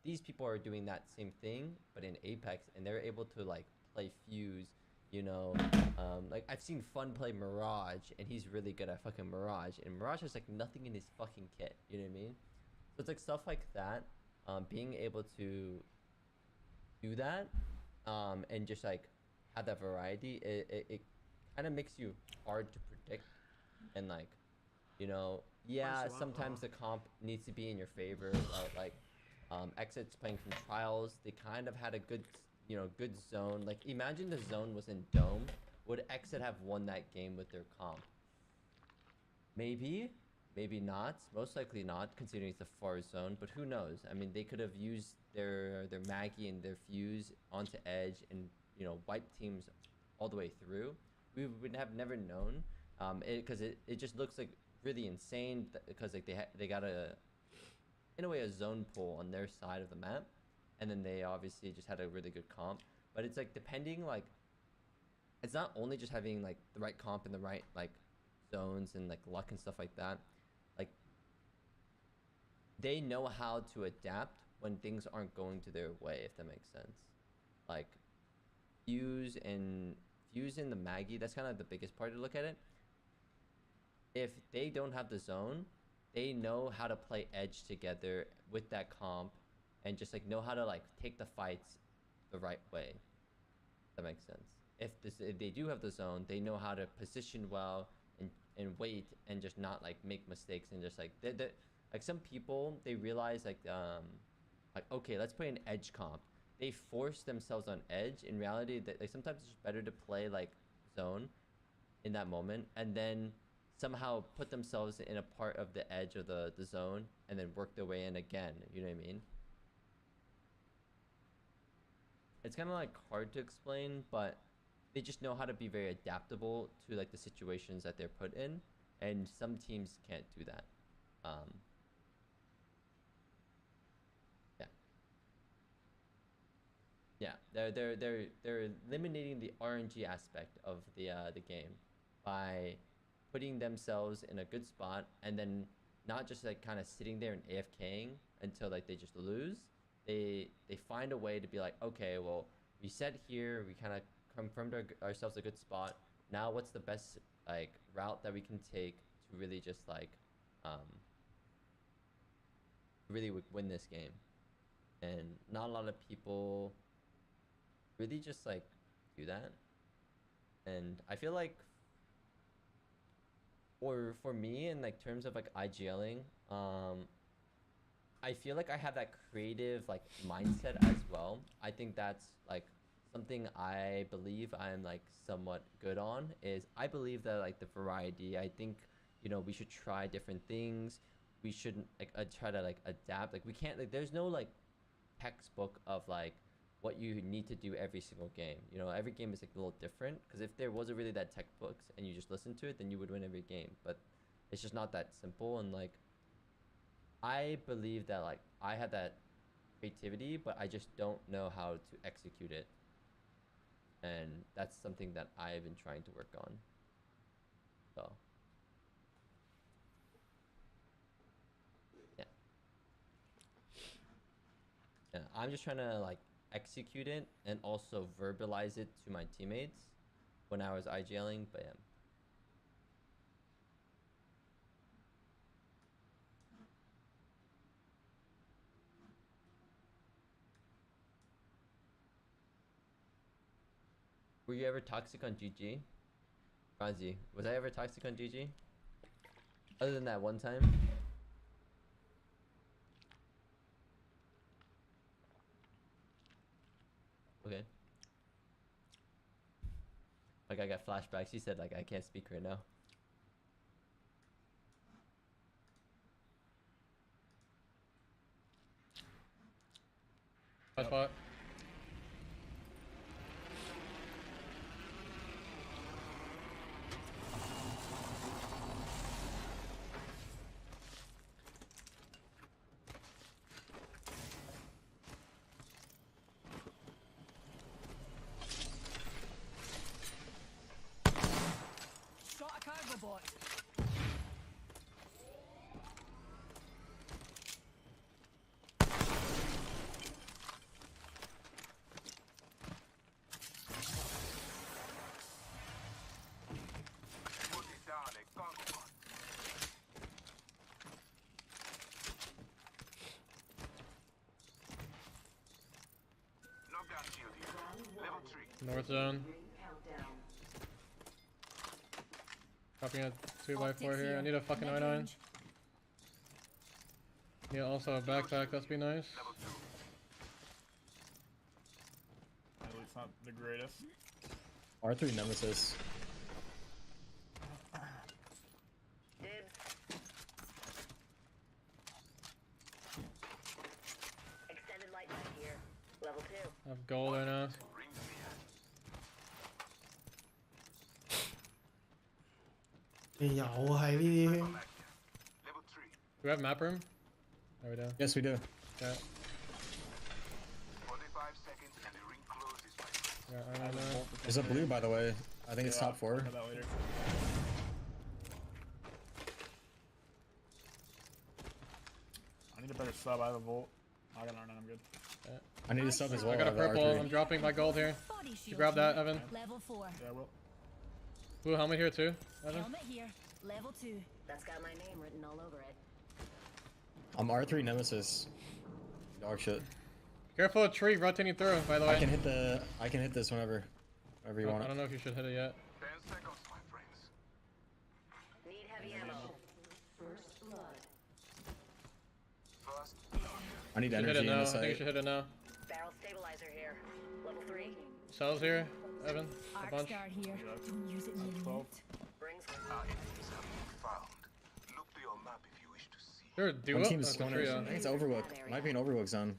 Speaker 13: These people are doing that same thing, but in Apex, and they're able to like play Fuse. You know, like I've seen Fun play Mirage, and he's really good at fucking Mirage, and Mirage has like nothing in his fucking kit. You know what I mean? So it's like stuff like that. Being able to do that, and just like have that variety, it kind of makes you hard to predict, and like, you know, yeah, sometimes the comp needs to be in your favor. Like, Exit's playing from Trials, they kind of had a good, you know, good zone. Like, imagine the zone was in Dome. Would Exit have won that game with their comp? Maybe, maybe not. Most likely not, considering it's a far zone. But who knows? I mean, they could have used their Maggie and their Fuse onto Edge and, you know, wipe teams all the way through. We would have never known, because it just looks like really insane because like they got in a way a zone pull on their side of the map, and then they obviously just had a really good comp. But it's like depending, like it's not only just having like the right comp and the right like zones and like luck and stuff like that. Like they know how to adapt when things aren't going to their way, if that makes sense. Like Fuse and the Maggie, that's kind of the biggest part to look at it. If they don't have the zone, they know how to play Edge together with that comp and just like know how to like take the fights the right way. If that makes sense. If they do have the zone, they know how to position well and wait and just not like make mistakes and just like like some people, they realize like okay, let's play an Edge comp. They force themselves on Edge. In reality, that like sometimes it's just better to play like zone in that moment and then somehow put themselves in a part of the edge of the zone and then work their way in again. You know what I mean? It's kind of like hard to explain, but they just know how to be very adaptable to like the situations that they're put in, and some teams can't do that. Yeah, they're eliminating the RNG aspect of the game by putting themselves in a good spot and then not just like kind of sitting there and AFKing until like they just lose. They find a way to be like, okay, well, we set here, we kind of confirmed ourselves a good spot. Now what's the best like route that we can take to really just like really win this game? And not a lot of people really just like do that. And I feel like for me in like terms of like IGLing, I feel like I have that creative like mindset as well. I think that's like something I believe I'm like somewhat good on, is I believe that like the variety, I think, you know, we should try different things. We shouldn't like try to like adapt. Like we can't, like there's no like textbook of like what you need to do every single game. You know, every game is like a little different, because if there was really that textbooks and you just listen to it, then you would win every game. But it's just not that simple. And like I believe that like I have that creativity, but I just don't know how to execute it. And that's something that I've been trying to work on. So yeah. Yeah, I'm just trying to like execute it and also verbalize it to my teammates when I was IGLing, but yeah. Were you ever toxic on GG? Franzi, was I ever toxic on GG? Other than that one time? Okay. Like I got flashbacks. She said like I can't speak right now.
Speaker 4: Spot.
Speaker 10: Shot a cargo bot.
Speaker 4: North zone. Copying a 2x4 here. I need a fucking I9. Yeah, also a backpack. That'd be nice.
Speaker 3: At least not the greatest.
Speaker 19: R3 Nemesis.
Speaker 21: Extended light back here. Level 2.
Speaker 4: I have gold right now.
Speaker 11: Do
Speaker 4: we have map room? There we go.
Speaker 19: Yes, we do.
Speaker 4: Okay. Yeah, I know.
Speaker 19: There's a blue, by the way. I think it's top 4.
Speaker 3: I need a better sub. I have a volt. I got an R9. I'm good.
Speaker 4: Yeah.
Speaker 19: I need a sub as well.
Speaker 4: I got a
Speaker 19: have an
Speaker 4: purple.
Speaker 19: R3.
Speaker 4: I'm dropping my gold here. You grab that, Evan.
Speaker 10: Level 4.
Speaker 3: Yeah, I will.
Speaker 4: Blue helmet here too, Evan.
Speaker 10: Helmet here. Level 2.
Speaker 21: That's got my name written all over it.
Speaker 19: I'm R3 Nemesis. Dog shit.
Speaker 4: Careful of tree rotating through, by the way.
Speaker 19: I can hit this whenever you want
Speaker 4: I
Speaker 19: it.
Speaker 4: don't know if you should hit it yet.
Speaker 21: Need heavy ammo. First blood.
Speaker 19: I need
Speaker 4: You should hit
Speaker 19: energy
Speaker 4: it
Speaker 19: in
Speaker 4: now.
Speaker 19: the
Speaker 4: I think you
Speaker 19: site.
Speaker 4: should hit it now.
Speaker 21: Barrel stabilizer here. Level 3.
Speaker 4: Cells here, Evan. A bunch.
Speaker 10: Arcstar here. Didn't use it in a minute.
Speaker 21: Brings
Speaker 4: They're a duo?
Speaker 19: One team is
Speaker 4: That's a
Speaker 19: corners.
Speaker 4: trio.
Speaker 19: I think it's Overlook. Might be an Overlook zone.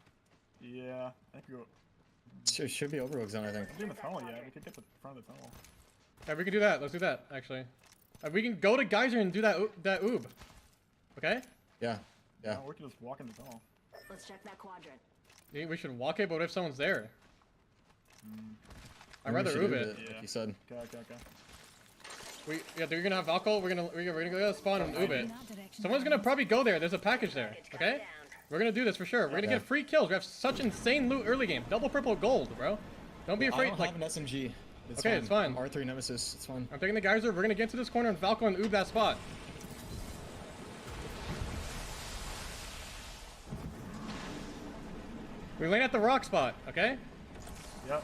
Speaker 3: Yeah, I think we'll.
Speaker 19: Should be Overlook zone, I think.
Speaker 3: I'm doing the tunnel yet. We could get the front of the tunnel.
Speaker 4: Yeah, we can do that. Let's do that, actually. We can go to Geyser and do that oob. Okay?
Speaker 19: Yeah. Yeah.
Speaker 3: No, we can just walk in the tunnel.
Speaker 21: Let's check that quadrant.
Speaker 4: Yeah, we should walk it, but what if someone's there? I'd
Speaker 19: Maybe
Speaker 4: rather
Speaker 19: we should
Speaker 4: oob
Speaker 19: do
Speaker 4: it.
Speaker 19: like you said.
Speaker 4: Yeah, they're gonna have Valko. We're gonna go to the spawn and oob it. Someone's gonna probably go there. There's a package there. Okay? We're gonna do this for sure. We're gonna get free kills. We have such insane loot early game. Double purple gold, bro. Don't be afraid.
Speaker 19: I don't have an SMG.
Speaker 4: Okay, it's fine.
Speaker 19: I'm R3 Nemesis. It's fine.
Speaker 4: I'm taking the geyser. We're gonna get to this corner and Valko and oob that spot. We land at the rock spot, okay?
Speaker 3: Yep.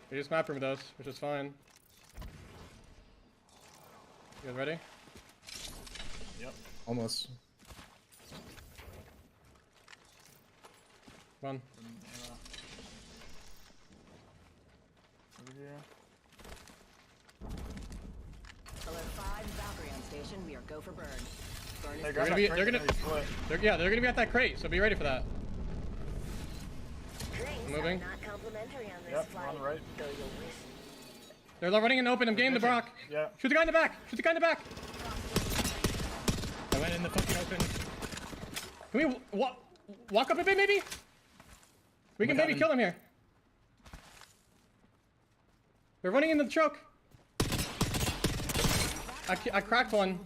Speaker 4: They just map room with us, which is fine. You guys ready?
Speaker 3: Yep.
Speaker 19: Almost.
Speaker 4: Come on.
Speaker 3: Over here.
Speaker 21: Alert 5, Valkyrie on station. We are go for burn. Burn is
Speaker 4: They're gonna be be at that crate, so be ready for that. Moving.
Speaker 21: Not complimentary on this
Speaker 3: Yep,
Speaker 21: flight.
Speaker 3: on the right.
Speaker 21: Though you'll wish.
Speaker 4: They're running in open. I'm getting the Brock.
Speaker 3: Yeah.
Speaker 4: Shoot the guy in the back. Shoot the guy in the back.
Speaker 19: I went in the fucking open.
Speaker 4: Can we walk up a bit, maybe? We can maybe kill him here. They're running in the choke. I cracked one.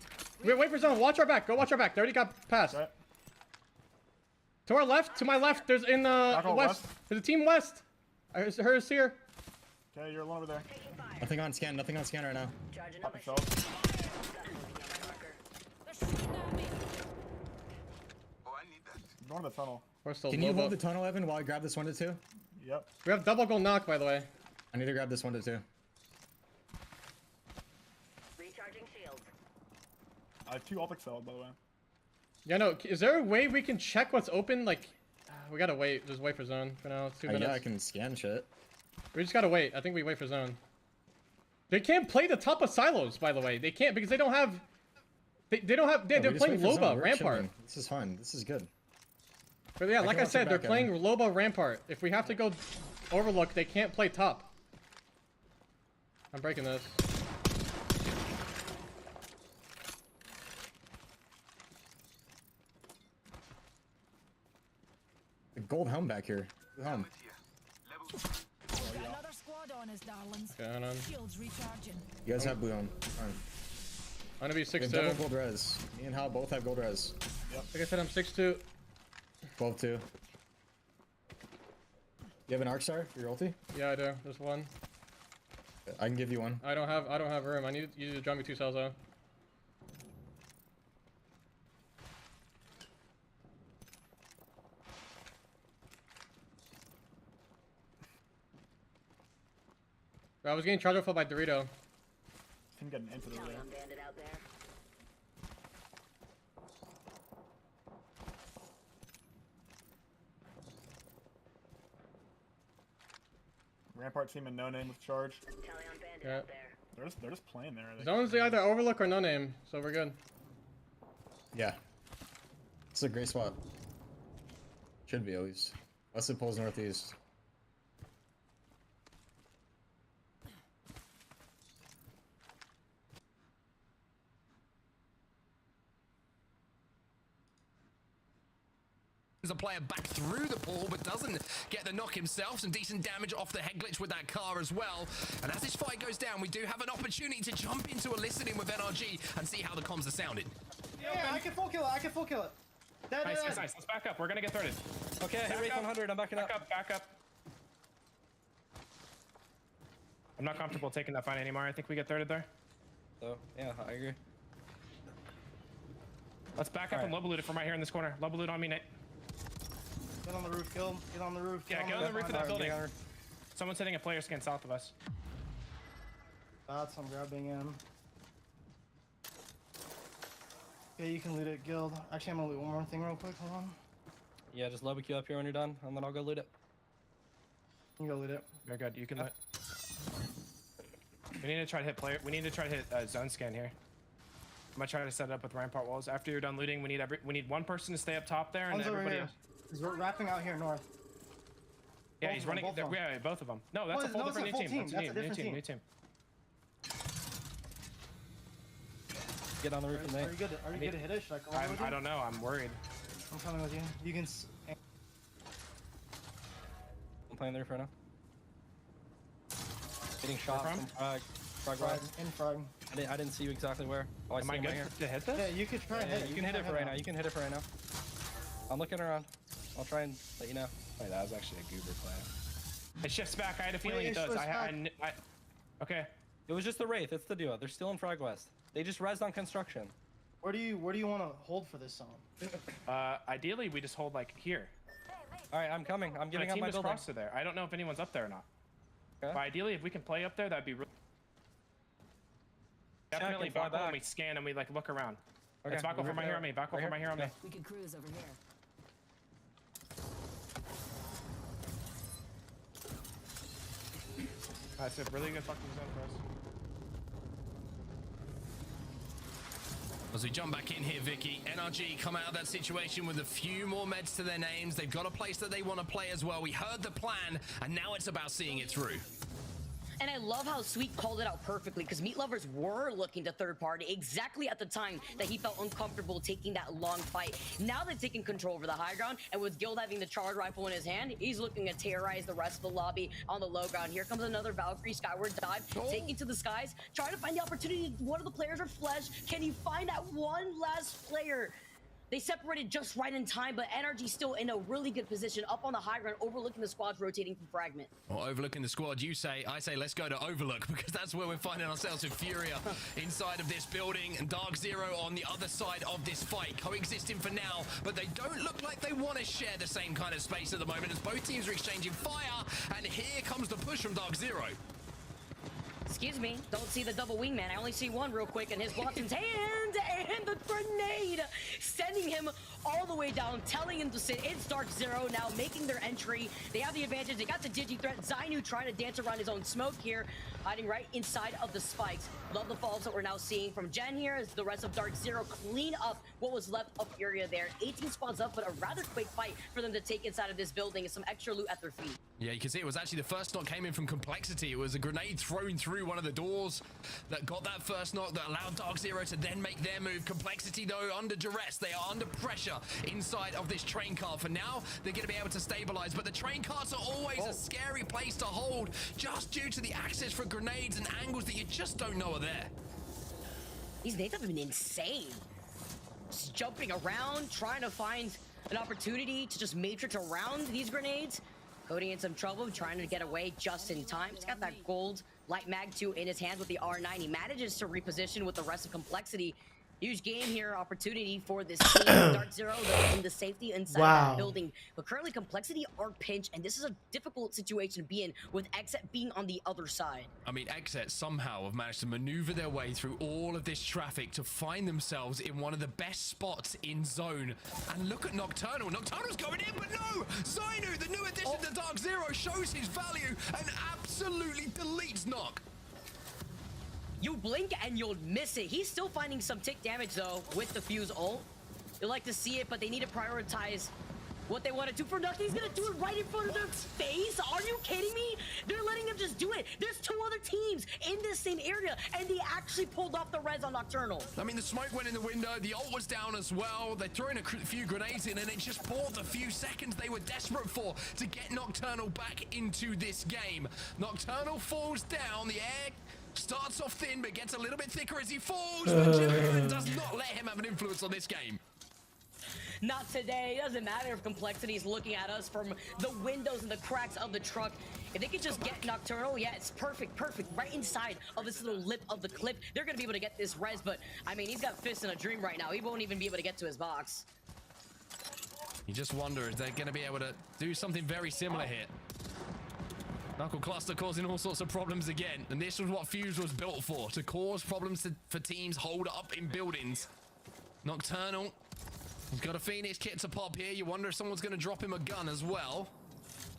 Speaker 4: Wait for zone. Watch our back. Go watch our back. They already got past. To our left, to my left, there's in west. There's a team west. Hers here.
Speaker 3: Okay, you're alone over there.
Speaker 19: Nothing on scan right now.
Speaker 3: Popping cells. Ignore the tunnel.
Speaker 19: Can you hold the tunnel, Evan, while I grab this 1-2?
Speaker 3: Yep.
Speaker 4: We have double goal knock, by the way.
Speaker 19: I need to grab this 1-2.
Speaker 21: Recharging shields.
Speaker 3: I have 2 Altic cells, by the way.
Speaker 4: Yeah, no. Is there a way we can check what's open? Like, we gotta wait. Just wait for zone for now. It's 2 minutes.
Speaker 19: Yeah, I can scan shit.
Speaker 4: We just gotta wait. I think we wait for zone. They can't play the top of silos, by the way. They can't because they don't have. They don't have. They're playing Loba Rampart.
Speaker 19: This is fine. This is good.
Speaker 4: But yeah, like I said, they're playing Loba Rampart. If we have to go Overlook, they can't play top. I'm breaking this.
Speaker 19: The gold helm back here. The helm.
Speaker 10: Another squad on us, darlings.
Speaker 4: Okay, hold on.
Speaker 10: Shields recharging.
Speaker 19: You guys have blue helm. Fine.
Speaker 4: I'm gonna be 6'2".
Speaker 19: Double gold res. Me and Hal both have gold res.
Speaker 4: Yep. Like I said, I'm 6'2".
Speaker 19: 12-2. You have an arc star for your ulti?
Speaker 4: Yeah, I do. There's one.
Speaker 19: I can give you one.
Speaker 4: I don't have room. I need you to drop me 2 cells though. I was getting charged up by Dorito.
Speaker 3: Can get an incident there.
Speaker 21: Bandit out there.
Speaker 3: Rampart team and no name with charge.
Speaker 4: Yeah.
Speaker 3: They're just playing there.
Speaker 4: Zone's either Overlook or no name, so we're good.
Speaker 19: Yeah. It's a great spot. Should be at least. Unless it pulls northeast.
Speaker 7: A player back through the pool, but doesn't get the knock himself. Some decent damage off the head glitch with that car as well. And as this fight goes down, we do have an opportunity to jump into a listening with NRG and see how the comms are sounding.
Speaker 14: Yeah, I can full kill it.
Speaker 8: Nice. Let's back up. We're gonna get thirded.
Speaker 14: Okay, hit rate 100. I'm backing up.
Speaker 8: Back up. I'm not comfortable taking that fight anymore. I think we get thirded there.
Speaker 14: So, yeah, I agree.
Speaker 8: Let's back up and loba loot it from right here in this corner. Loba loot on me, Nate.
Speaker 14: Get on the roof, kill him. Get on the roof.
Speaker 8: Yeah, get on the roof of that building. Someone's hitting a player scan south of us.
Speaker 14: That's I'm grabbing him. Okay, you can loot it, guild. Actually, I'm gonna loot one more thing real quick. Hold on. Yeah, just lobby queue up here when you're done, and then I'll go loot it. You can go loot it.
Speaker 8: Very good. You can loot. We need to try to hit player. We need to try to hit zone scan here. I'm gonna try to set it up with rampart walls. After you're done looting, we need one person to stay up top there, and
Speaker 14: One's
Speaker 8: everybody
Speaker 14: over
Speaker 8: else.
Speaker 14: He's wrapping out here north.
Speaker 8: Yeah,
Speaker 14: Both
Speaker 8: he's
Speaker 14: of
Speaker 8: running.
Speaker 14: them, both of them.
Speaker 8: Yeah, both of them. No, that's a full different new team.
Speaker 14: That's a different team.
Speaker 8: New team.
Speaker 14: Get on the roof with me. Are you good to hit it? Should I call with you?
Speaker 8: I don't know. I'm worried.
Speaker 14: I'm coming with you. You can. I'm playing the roof right now. Getting shot from frag rise. In frag. I didn't see you exactly where. Oh,
Speaker 8: Am I good to hit this?
Speaker 14: Yeah, you could try and hit it. You can hit it for right now. You can hit it for right now. I'm looking around. I'll try and let you know.
Speaker 8: Wait, that was actually a goober play. It shifts back. I had a feeling it does. Okay.
Speaker 14: It was just the Wraith. It's the duo. They're still in Frag West. They just rezzed on construction. Where do you want to hold for this zone?
Speaker 8: Ideally, we just hold like here.
Speaker 14: All right, I'm coming. I'm getting up my building.
Speaker 8: Cross to there. I don't know if anyone's up there or not.
Speaker 14: Okay.
Speaker 8: But ideally, if we can play up there, that'd be really. Definitely back when we scan and we like look around. Okay. It's back over my here on me. Back over my here on me.
Speaker 10: We can cruise over here.
Speaker 8: That's a really good fucking zone for us.
Speaker 7: As we jump back in here, Vicky, NRG come out of that situation with a few more meds to their names. They've got a place that they want to play as well. We heard the plan, and now it's about seeing it through.
Speaker 16: And I love how Sweet called it out perfectly, because Meat Lovers were looking to third party exactly at the time that he felt uncomfortable taking that long fight. Now they've taken control over the high ground, and with Guild having the charge rifle in his hand, he's looking to terrorize the rest of the lobby on the low ground. Here comes another Valkyrie skyward dive, taking to the skies, trying to find the opportunity. One of the players are Flesh. Can he find that one last player? They separated just right in time, but NRG still in a really good position up on the high ground, overlooking the squads rotating from Fragment.
Speaker 7: Well, overlooking the squad, you say. I say let's go to Overlook, because that's where we're finding ourselves with Furia inside of this building, and Dark Zero on the other side of this fight, coexisting for now, but they don't look like they want to share the same kind of space at the moment, as both teams are exchanging fire, and here comes the push from Dark Zero.
Speaker 16: Excuse me, don't see the double wingman. I only see one real quick in his Watson's hand, and the grenade sending him all the way down, telling him to sit. It's Dark Zero now making their entry. They have the advantage. They got the Digi threat. Zainu trying to dance around his own smoke here, hiding right inside of the spikes. Love the falls that we're now seeing from Gen here as the rest of Dark Zero clean up what was left of Furia there. 18 squads up, but a rather quick fight for them to take inside of this building and some extra loot at their feet.
Speaker 7: Yeah, you can see it was actually the first knock came in from Complexity. It was a grenade thrown through one of the doors that got that first knock that allowed Dark Zero to then make their move. Complexity, though, under duress. They are under pressure inside of this train car. For now, they're going to be able to stabilize, but the train cars are always a scary place to hold just due to the access for grenades and angles that you just don't know are there.
Speaker 16: These nades have been insane. Just jumping around, trying to find an opportunity to just matrix around these grenades. Cody in some trouble, trying to get away just in time. He's got that gold light mag 2 in his hands with the R9. He manages to reposition with the rest of Complexity. Huge game here, opportunity for this team. Dark Zero in the safety inside of that building. But currently Complexity are pinched, and this is a difficult situation to be in with Exet being on the other side.
Speaker 7: I mean, Exet somehow have managed to maneuver their way through all of this traffic to find themselves in one of the best spots in zone. And look at Nocturnal. Nocturnal's going in, but no! Zainu, the new addition to Dark Zero, shows his value and absolutely deletes Noc.
Speaker 16: You blink and you'll miss it. He's still finding some tick damage though with the fuse ult. You'd like to see it, but they need to prioritize what they want to do for Noc. He's gonna do it right in front of their face. Are you kidding me? They're letting him just do it. There's 2 other teams in this same area, and they actually pulled off the res on Nocturnal.
Speaker 7: I mean, the smoke went in the window, the ult was down as well. They're throwing a few grenades in, and it just bought the few seconds they were desperate for to get Nocturnal back into this game. Nocturnal falls down, the air starts off thin, but gets a little bit thicker as he falls. But Jimmy does not let him have an influence on this game.
Speaker 16: Not today. It doesn't matter if Complexity is looking at us from the windows and the cracks of the truck. If they could just get Nocturnal, yeah, it's perfect, right inside of this little lip of the clip. They're gonna be able to get this res, but I mean, he's got fists in a dream right now. He won't even be able to get to his box.
Speaker 7: You just wonder if they're going to be able to do something very similar here. Knuckle Cluster causing all sorts of problems again, and this was what Fuse was built for, to cause problems for teams holed up in buildings. Nocturnal, he's got a Phoenix kit to pop here. You wonder if someone's going to drop him a gun as well,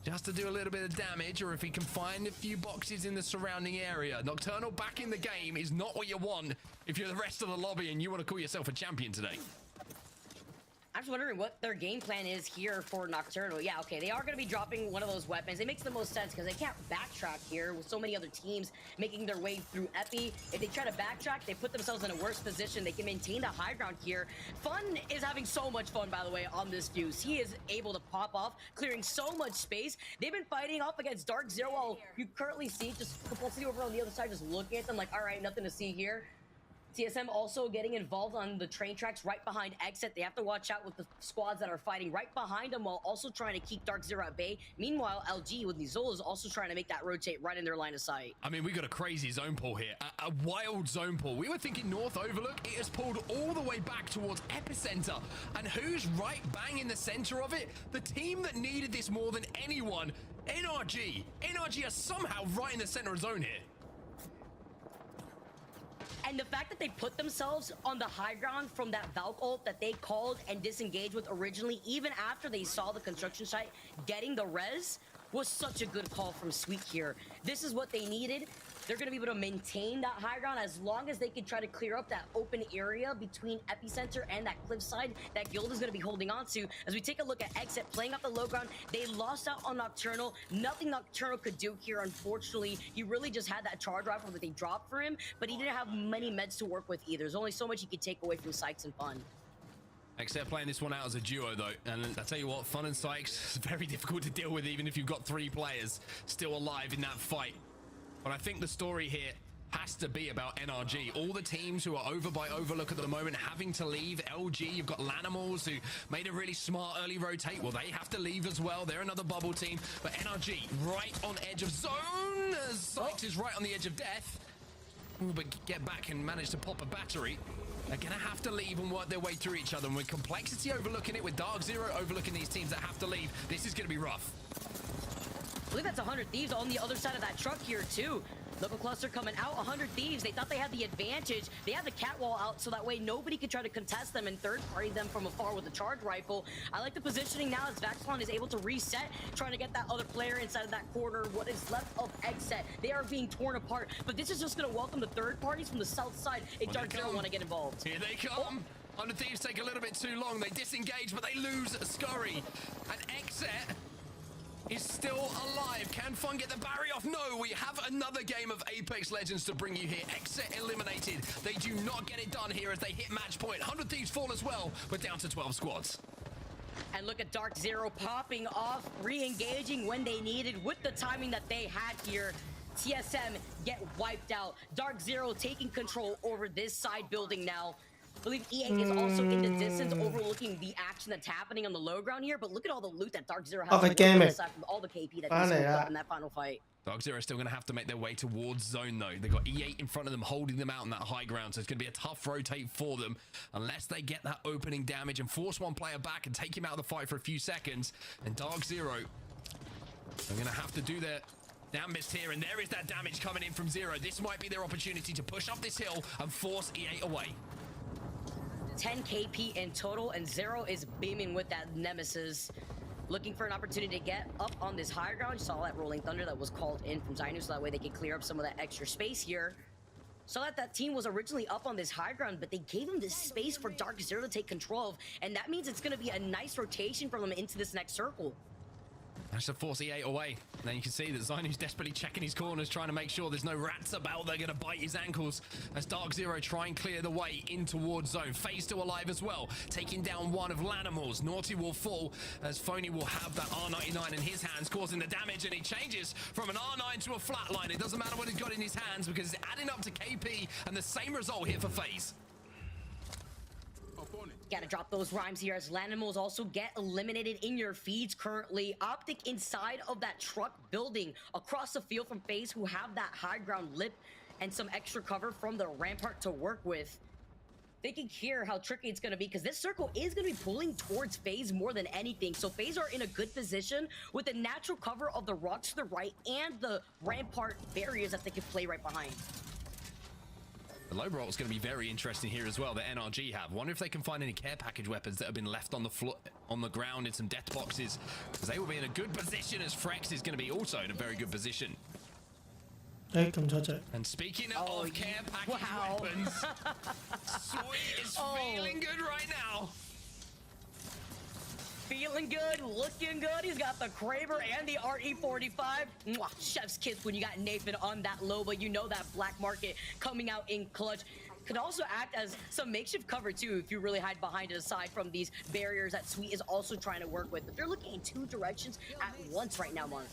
Speaker 7: just to do a little bit of damage, or if he can find a few boxes in the surrounding area. Nocturnal back in the game is not what you want if you're the rest of the lobby and you want to call yourself a champion today.
Speaker 16: I'm just wondering what their game plan is here for Nocturnal. Yeah, okay, they are going to be dropping one of those weapons. It makes the most sense because they can't backtrack here with so many other teams making their way through Epi. If they try to backtrack, they put themselves in a worse position. They can maintain the high ground here. Fun is having so much fun, by the way, on this Fuse. He is able to pop off, clearing so much space. They've been fighting off against Dark Zero while you currently see just Complexity over on the other side, just looking at them like, all right, nothing to see here. TSM also getting involved on the train tracks right behind Exit. They have to watch out with the squads that are fighting right behind them while also trying to keep Dark Zero at bay. Meanwhile, LG with Nizola is also trying to make that rotate right in their line of sight.
Speaker 7: I mean, we got a crazy zone pull here, a wild zone pull. We were thinking North Overlook. It has pulled all the way back towards Epicenter. And who's right bang in the center of it? The team that needed this more than anyone, NRG. NRG are somehow right in the center of zone here.
Speaker 16: And the fact that they put themselves on the high ground from that Valk ult that they called and disengaged with originally, even after they saw the construction site getting the res, was such a good call from Sweet here. This is what they needed. They're going to be able to maintain that high ground as long as they can try to clear up that open area between Epicenter and that cliffside that Guild is going to be holding on to. As we take a look at Exit playing up the low ground, they lost out on Nocturnal. Nothing Nocturnal could do here, unfortunately. He really just had that charge rifle that they dropped for him, but he didn't have many meds to work with either. There's only so much he could take away from Sykes and Fun.
Speaker 7: Except playing this one out as a duo, though. And I tell you what, Fun and Sykes is very difficult to deal with, even if you've got 3 players still alive in that fight. But I think the story here has to be about NRG. All the teams who are over by Overlook at the moment having to leave. LG, you've got Lanimals who made a really smart early rotate. Well, they have to leave as well. They're another bubble team. But NRG right on edge of zone. Sykes is right on the edge of death. Ooh, but get back and manage to pop a battery. They're going to have to leave and work their way through each other. And with Complexity overlooking it, with Dark Zero overlooking these teams that have to leave, this is going to be rough.
Speaker 16: I believe that's 100 Thieves on the other side of that truck here, too. Local cluster coming out, 100 Thieves. They thought they had the advantage. They had the catwall out so that way nobody could try to contest them and third-party them from afar with a charge rifle. I like the positioning now as Vaxlon is able to reset, trying to get that other player inside of that corner. What is left of Exet, they are being torn apart. But this is just going to welcome the third parties from the south side if Dark Zero want to get involved.
Speaker 7: Here they come. 100 Thieves take a little bit too long. They disengage, but they lose Scurry. And Exet is still alive. Can Fun get the barrier off? No, we have another game of Apex Legends to bring you here. Exit eliminated. They do not get it done here as they hit match point. 100 Thieves fall as well. We're down to 12 squads.
Speaker 16: And look at Dark Zero popping off, re-engaging when they needed with the timing that they had here. TSM get wiped out. Dark Zero taking control over this side building now. I believe EA is also in the distance overlooking the action that's happening on the low ground here, but look at all the loot that Dark Zero has on the side from all the KP that he's up in that final fight.
Speaker 7: Dark Zero is still going to have to make their way towards zone though. They've got E8 in front of them holding them out on that high ground, so it's going to be a tough rotate for them unless they get that opening damage and force one player back and take him out of the fight for a few seconds. And Dark Zero are going to have to do their damnedest here, and there is that damage coming in from Zero. This might be their opportunity to push up this hill and force E8 away.
Speaker 16: 10 KP in total, and Zero is beaming with that Nemesis. Looking for an opportunity to get up on this higher ground. You saw that Rolling Thunder that was called in from Zainu, so that way they could clear up some of that extra space here. Saw that team was originally up on this high ground, but they gave him this space for Dark Zero to take control of, and that means it's going to be a nice rotation for them into this next circle.
Speaker 7: That's to force E8 away. And then you can see that Zainu's desperately checking his corners, trying to make sure there's no rats about. They're going to bite his ankles as Dark Zero try and clear the way in towards zone. FaZe still alive as well, taking down one of Lanimals. Naughty will fall as Phony will have that R99 in his hands, causing the damage, and he changes from an R9 to a flatline. It doesn't matter what he's got in his hands because it's adding up to KP, and the same result here for FaZe.
Speaker 16: Gotta drop those rhymes here as Lanimals also get eliminated in your feeds currently. Optic inside of that truck building across the field from FaZe, who have that high ground lip and some extra cover from the rampart to work with. Thinking here how tricky it's gonna be, because this circle is gonna be pulling towards FaZe more than anything. So FaZe are in a good position with the natural cover of the rocks to the right and the rampart barriers that they can play right behind.
Speaker 7: The low roll is going to be very interesting here as well, that NRG have. Wonder if they can find any care package weapons that have been left on the floor, on the ground in some death boxes, because they will be in a good position as Frex is going to be also in a very good position. And speaking of care package weapons, Sweet is feeling good right now.
Speaker 16: Feeling good, looking good. He's got the Kraber and the RE45. Mwah, chef's kiss when you got Nathan on that low, but you know that black market coming out in clutch. Could also act as some makeshift cover too if you really hide behind it, aside from these barriers that Sweet is also trying to work with. But they're looking in two directions at once right now, Mark.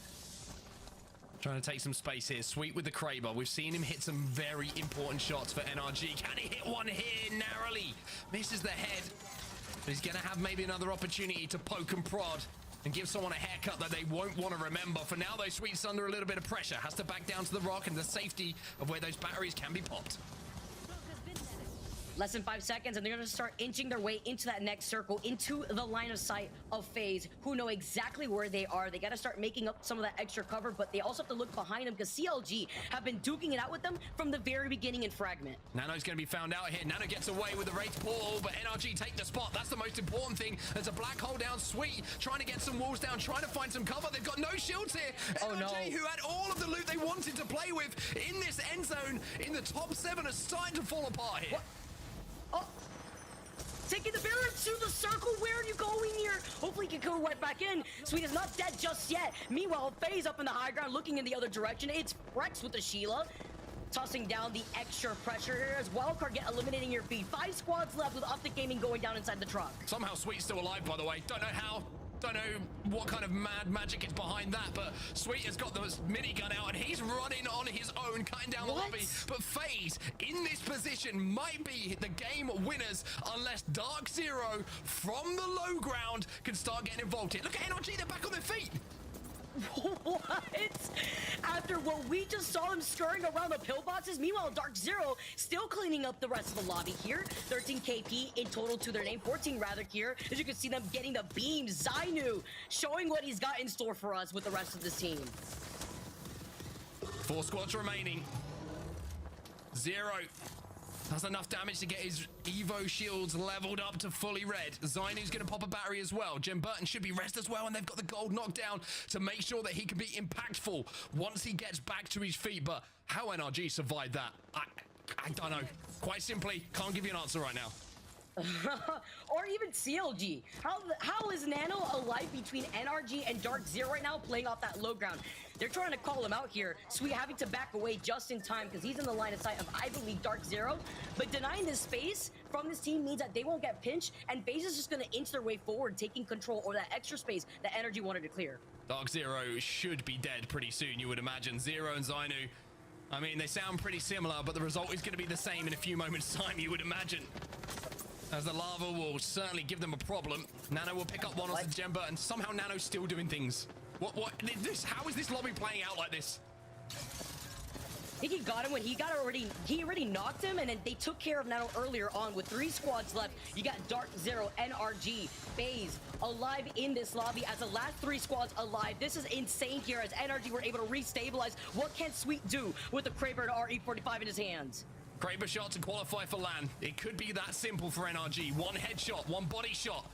Speaker 7: Trying to take some space here. Sweet with the Kraber. We've seen him hit some very important shots for NRG. Can he hit one here narrowly? Misses the head. He's going to have maybe another opportunity to poke and prod and give someone a haircut that they won't want to remember. For now, though, Sweet's under a little bit of pressure. Has to back down to the rock and the safety of where those batteries can be popped.
Speaker 16: Less than 5 seconds, and they're going to start inching their way into that next circle, into the line of sight of FaZe, who know exactly where they are. They got to start making up some of that extra cover, but they also have to look behind them because CLG have been duking it out with them from the very beginning in Fragment.
Speaker 7: Nano's going to be found out here. Nano gets away with the Wraith portal, but NRG take the spot. That's the most important thing. There's a black hole down. Sweet trying to get some walls down, trying to find some cover. They've got no shields here. NRG, who had all of the loot they wanted to play with in this end zone in the top 7, are starting to fall apart here.
Speaker 16: What? Oh, taking the barrier to the circle. Where are you going here? Hopefully he can go right back in. Sweet is not dead just yet. Meanwhile, FaZe up in the high ground looking in the other direction. It's Frex with the Sheila, tossing down the extra pressure here as Wildcard get eliminating your feed. 5 squads left with Optic Gaming going down inside the truck.
Speaker 7: Somehow Sweet's still alive, by the way. Don't know how. Don't know what kind of mad magic is behind that, but Sweet has got the minigun out and he's running on his own, cutting down the lobby. But FaZe in this position might be the game winners unless Dark Zero from the low ground can start getting involved here. Look at NRG, they're back on their feet.
Speaker 16: What? After what we just saw him scurrying around the pillboxes, meanwhile Dark Zero still cleaning up the rest of the lobby here. 13 KP in total to their name, 14 rather here. As you can see them getting the beams. Zainu showing what he's got in store for us with the rest of the team.
Speaker 7: 4 squads remaining. Zero. That's enough damage to get his Evo shields leveled up to fully red. Zainu's going to pop a battery as well. Jem Burton should be rest as well, and they've got the gold knockdown to make sure that he can be impactful once he gets back to his feet. But how NRG survived that, I don't know. Quite simply, can't give you an answer right now.
Speaker 16: Or even CLG. How is Nano alive between NRG and Dark Zero right now, playing off that low ground? They're trying to call him out here. Sweet having to back away just in time because he's in the line of sight of, I believe, Dark Zero. But denying this space from this team means that they won't get pinched, and FaZe is just going to inch their way forward, taking control over that extra space that NRG wanted to clear.
Speaker 7: Dark Zero should be dead pretty soon, you would imagine. Zero and Zainu, I mean, they sound pretty similar, but the result is going to be the same in a few moments' time, you would imagine. As the lava will certainly give them a problem. Nano will pick up one on Jem Burton. Somehow Nano's still doing things. What is this? How is this lobby playing out like this?
Speaker 16: I think he got him when he already knocked him, and then they took care of Nano earlier on with 3 squads left. You got Dark Zero, NRG, FaZe alive in this lobby as the last 3 squads alive. This is insane here as NRG were able to restabilize. What can Sweet do with the Kraber RE45 in his hands?
Speaker 7: Kraber shot to qualify for LAN. It could be that simple for NRG. One headshot, one body shot.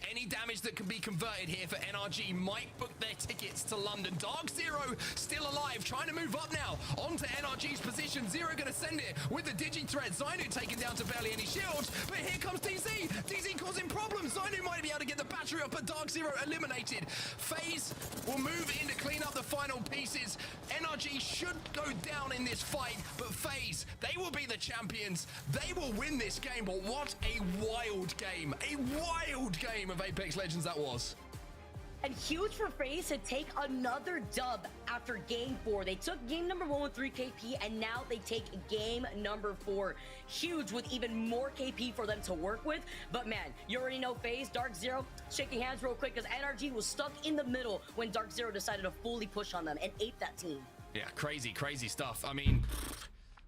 Speaker 7: Any damage that can be converted here for NRG might book their tickets to London. Dark Zero still alive, trying to move up now onto NRG's position. Zero gonna send it with the Digi-Thread. Zainu taken down to barely any shields, but here comes DZ. DZ causing problems. Zainu might be able to get the battery up, but Dark Zero eliminated. FaZe will move in to clean up the final pieces. NRG should go down in this fight, but FaZe, they will be the champions. They will win this game, but what a wild game. A wild game of Apex Legends that was.
Speaker 16: And huge for FaZe to take another dub after game 4. They took game number 1 with 3 KP, and now they take game number 4. Huge with even more KP for them to work with. But man, you already know FaZe, Dark Zero, shaking hands real quick because NRG was stuck in the middle when Dark Zero decided to fully push on them and ape that team.
Speaker 7: Yeah, crazy, crazy stuff. I mean,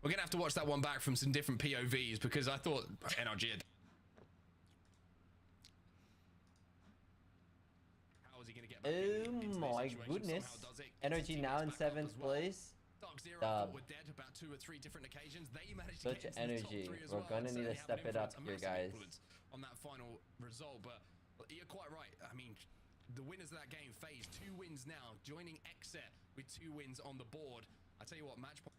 Speaker 7: we're gonna have to watch that one back from some different POVs because I thought NRG had...
Speaker 13: Oh my goodness. Energy now in 7th place. Dub. Such energy. We're gonna need to step it up here, guys.
Speaker 7: On that final result, but you're quite right. I mean, the winners of that game, FaZe, 2 wins now, joining Exet with 2 wins on the board. I tell you what, match point.27、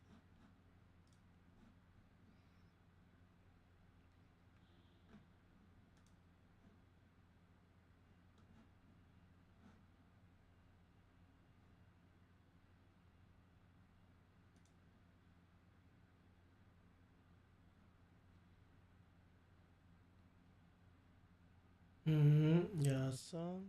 Speaker 11: 34。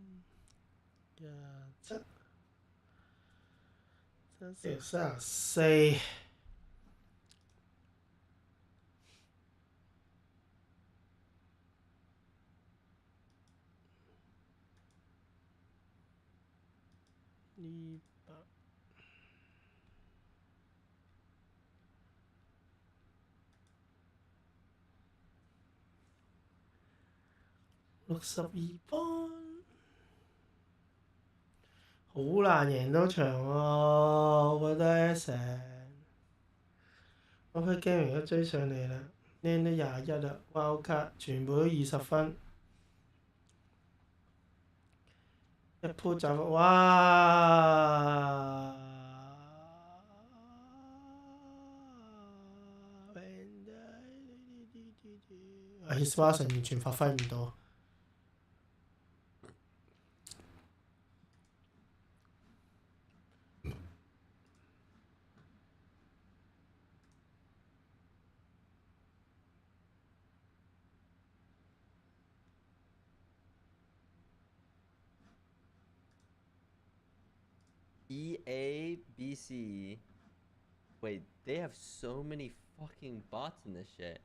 Speaker 11: 62分，好難贏到場喎！我覺得成我批 game 而家追上嚟啦 ，N 都21啦 ，Wild Card 全部都20分，一鋪就哇！Hiswason 完全發揮唔到。
Speaker 13: EABC. Wait, they have so many fucking bots in this shit.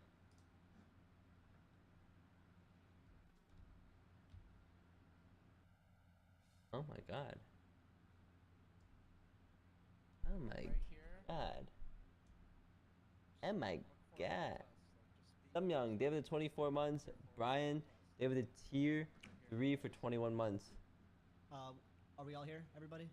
Speaker 13: Oh my god. Oh my god. Oh my god. Young, they have the 24 months. Brian, they have the tier 3 for 21 months.
Speaker 5: Are we all here, everybody?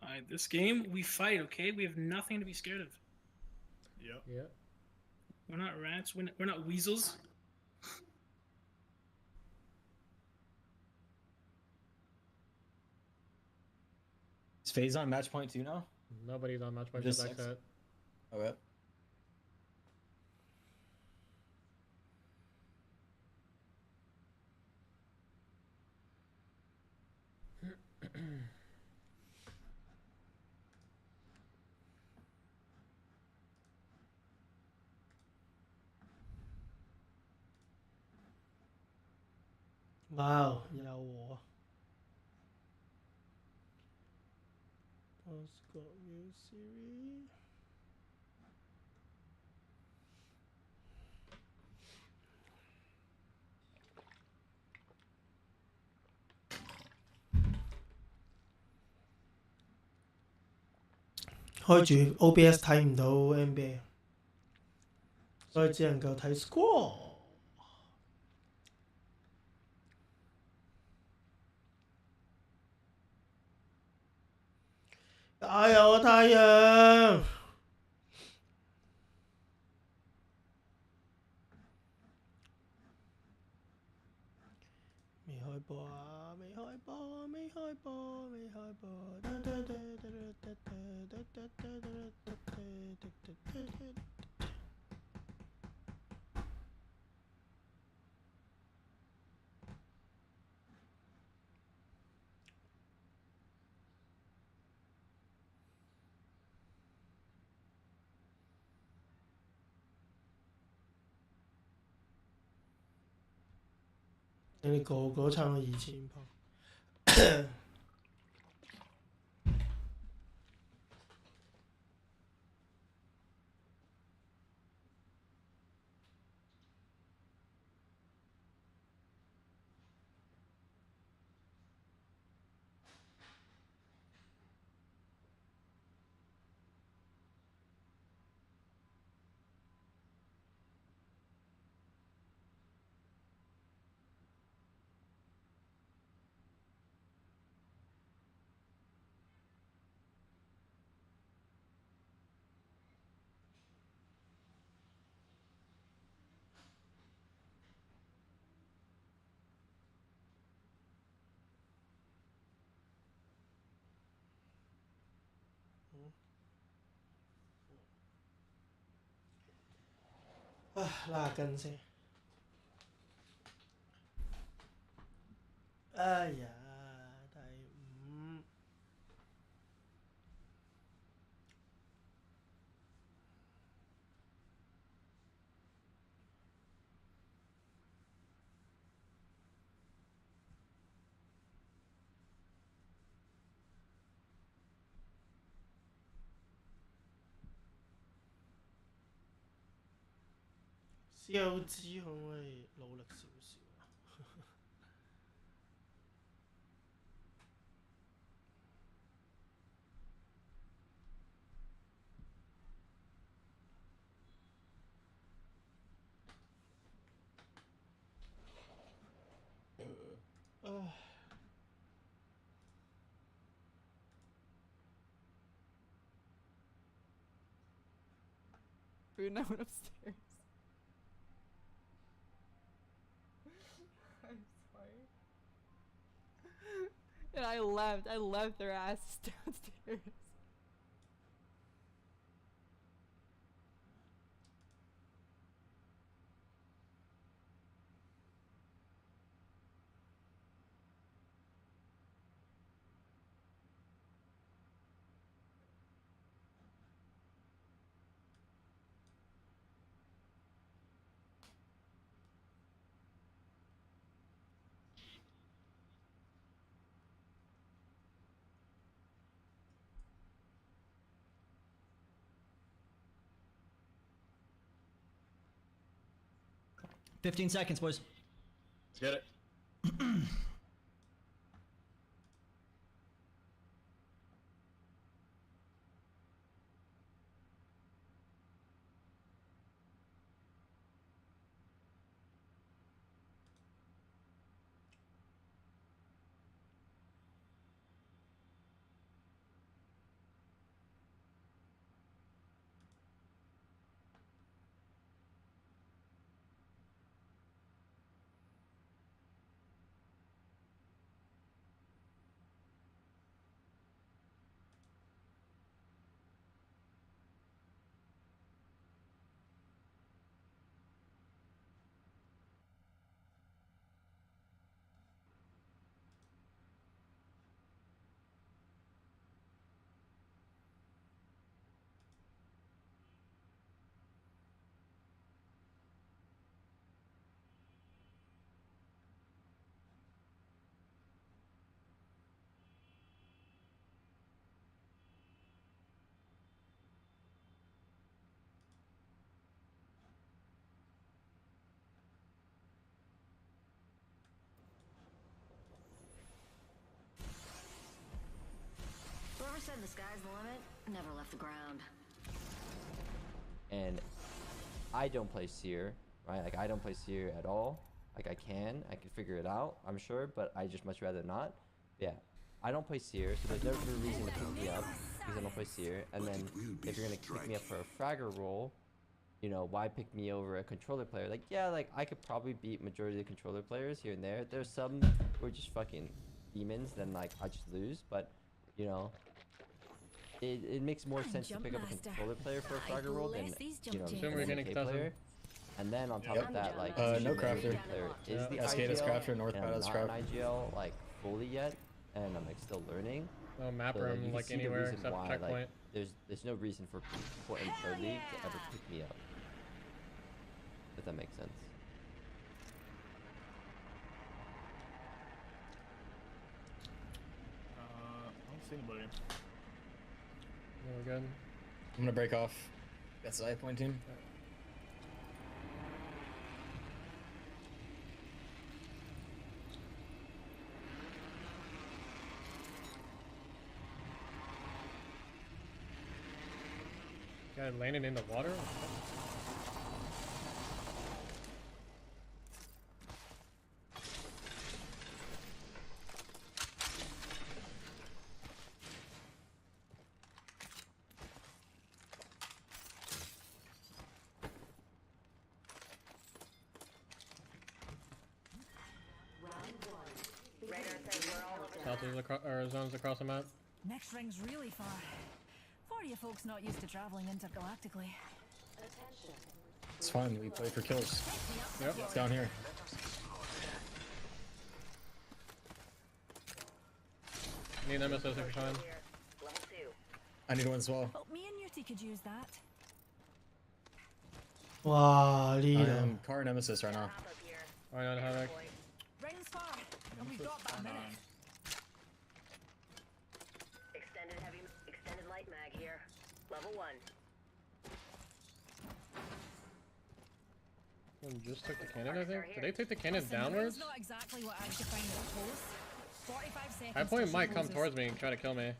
Speaker 15: Alright, this game, we fight, okay? We have nothing to be scared of.
Speaker 3: Yep.
Speaker 4: Yep.
Speaker 15: We're not rats, we're not weasels.
Speaker 19: Is FaZe on match point 2 now?
Speaker 4: Nobody's on match point
Speaker 19: Just
Speaker 4: like that.
Speaker 19: Okay.
Speaker 11: Wow，有我。Oscar New Series。開住 OBS 睇唔到 NBA， 所以只能夠睇 score。加油啊太陽！未開波啊！未開波！未開波！未開波！你哋個個差唔多2000鋪。拉筋先。哎呀，第5。COG 可唔可以努力少少啊？Food
Speaker 18: and I went upstairs. I'm sorry. And I left their asses downstairs.
Speaker 5: $15 seconds, boys.
Speaker 19: Let's get it.
Speaker 21: Whoever said the sky's the limit never left the ground.
Speaker 13: And I don't play Seer, right? Like I don't play Seer at all. Like I can figure it out, I'm sure, but I just much rather not. Yeah, I don't play Seer, so there's never a reason to pick me up because I don't play Seer. And then if you're gonna pick me up for a fragger role, you know, why pick me over a controller player? Like, yeah, like I could probably beat majority of the controller players here and there. There's some who are just fucking demons, then like I just lose, but you know, it makes more sense to pick up a controller player for a fragger role than, you know, an NK player. And then on top of that, like,
Speaker 19: no crafter.
Speaker 13: Player is the
Speaker 19: SK is
Speaker 13: IGL,
Speaker 19: crafter, North
Speaker 13: and
Speaker 19: Pad
Speaker 13: I'm
Speaker 19: is
Speaker 13: not
Speaker 19: crafter.
Speaker 13: an IGL like fully yet, and I'm like still learning.
Speaker 4: No map
Speaker 13: So,
Speaker 4: room
Speaker 13: you
Speaker 4: like
Speaker 13: see the
Speaker 4: anywhere
Speaker 13: reason
Speaker 4: except
Speaker 13: why,
Speaker 4: checkpoint.
Speaker 13: like, there's no reason for people in third league to ever pick me up. If that makes sense.
Speaker 3: I don't see anybody.
Speaker 4: We're good.
Speaker 19: I'm gonna break off. That's the point team.
Speaker 4: Guy landing in the water? Or zones across the map.
Speaker 10: Next ring's really far. For you folks not used to traveling intergalactically.
Speaker 19: It's fine. We play for kills.
Speaker 4: Yep.
Speaker 19: It's down here.
Speaker 4: Need nemesis if you're trying.
Speaker 19: I need one as well.
Speaker 10: But me and Yuti could use that.
Speaker 11: 哇，呢
Speaker 19: I
Speaker 11: 度
Speaker 19: am car nemesis right now.
Speaker 4: Right on Havoc.
Speaker 10: Rings far, and we've got about a minute.
Speaker 21: Extended light mag here. Level 1.
Speaker 4: One just took the cannon, I think. Did they take the cannon downwards?
Speaker 10: Not exactly what I'd define as close. 45 seconds.
Speaker 4: High point might come towards me and try to kill me.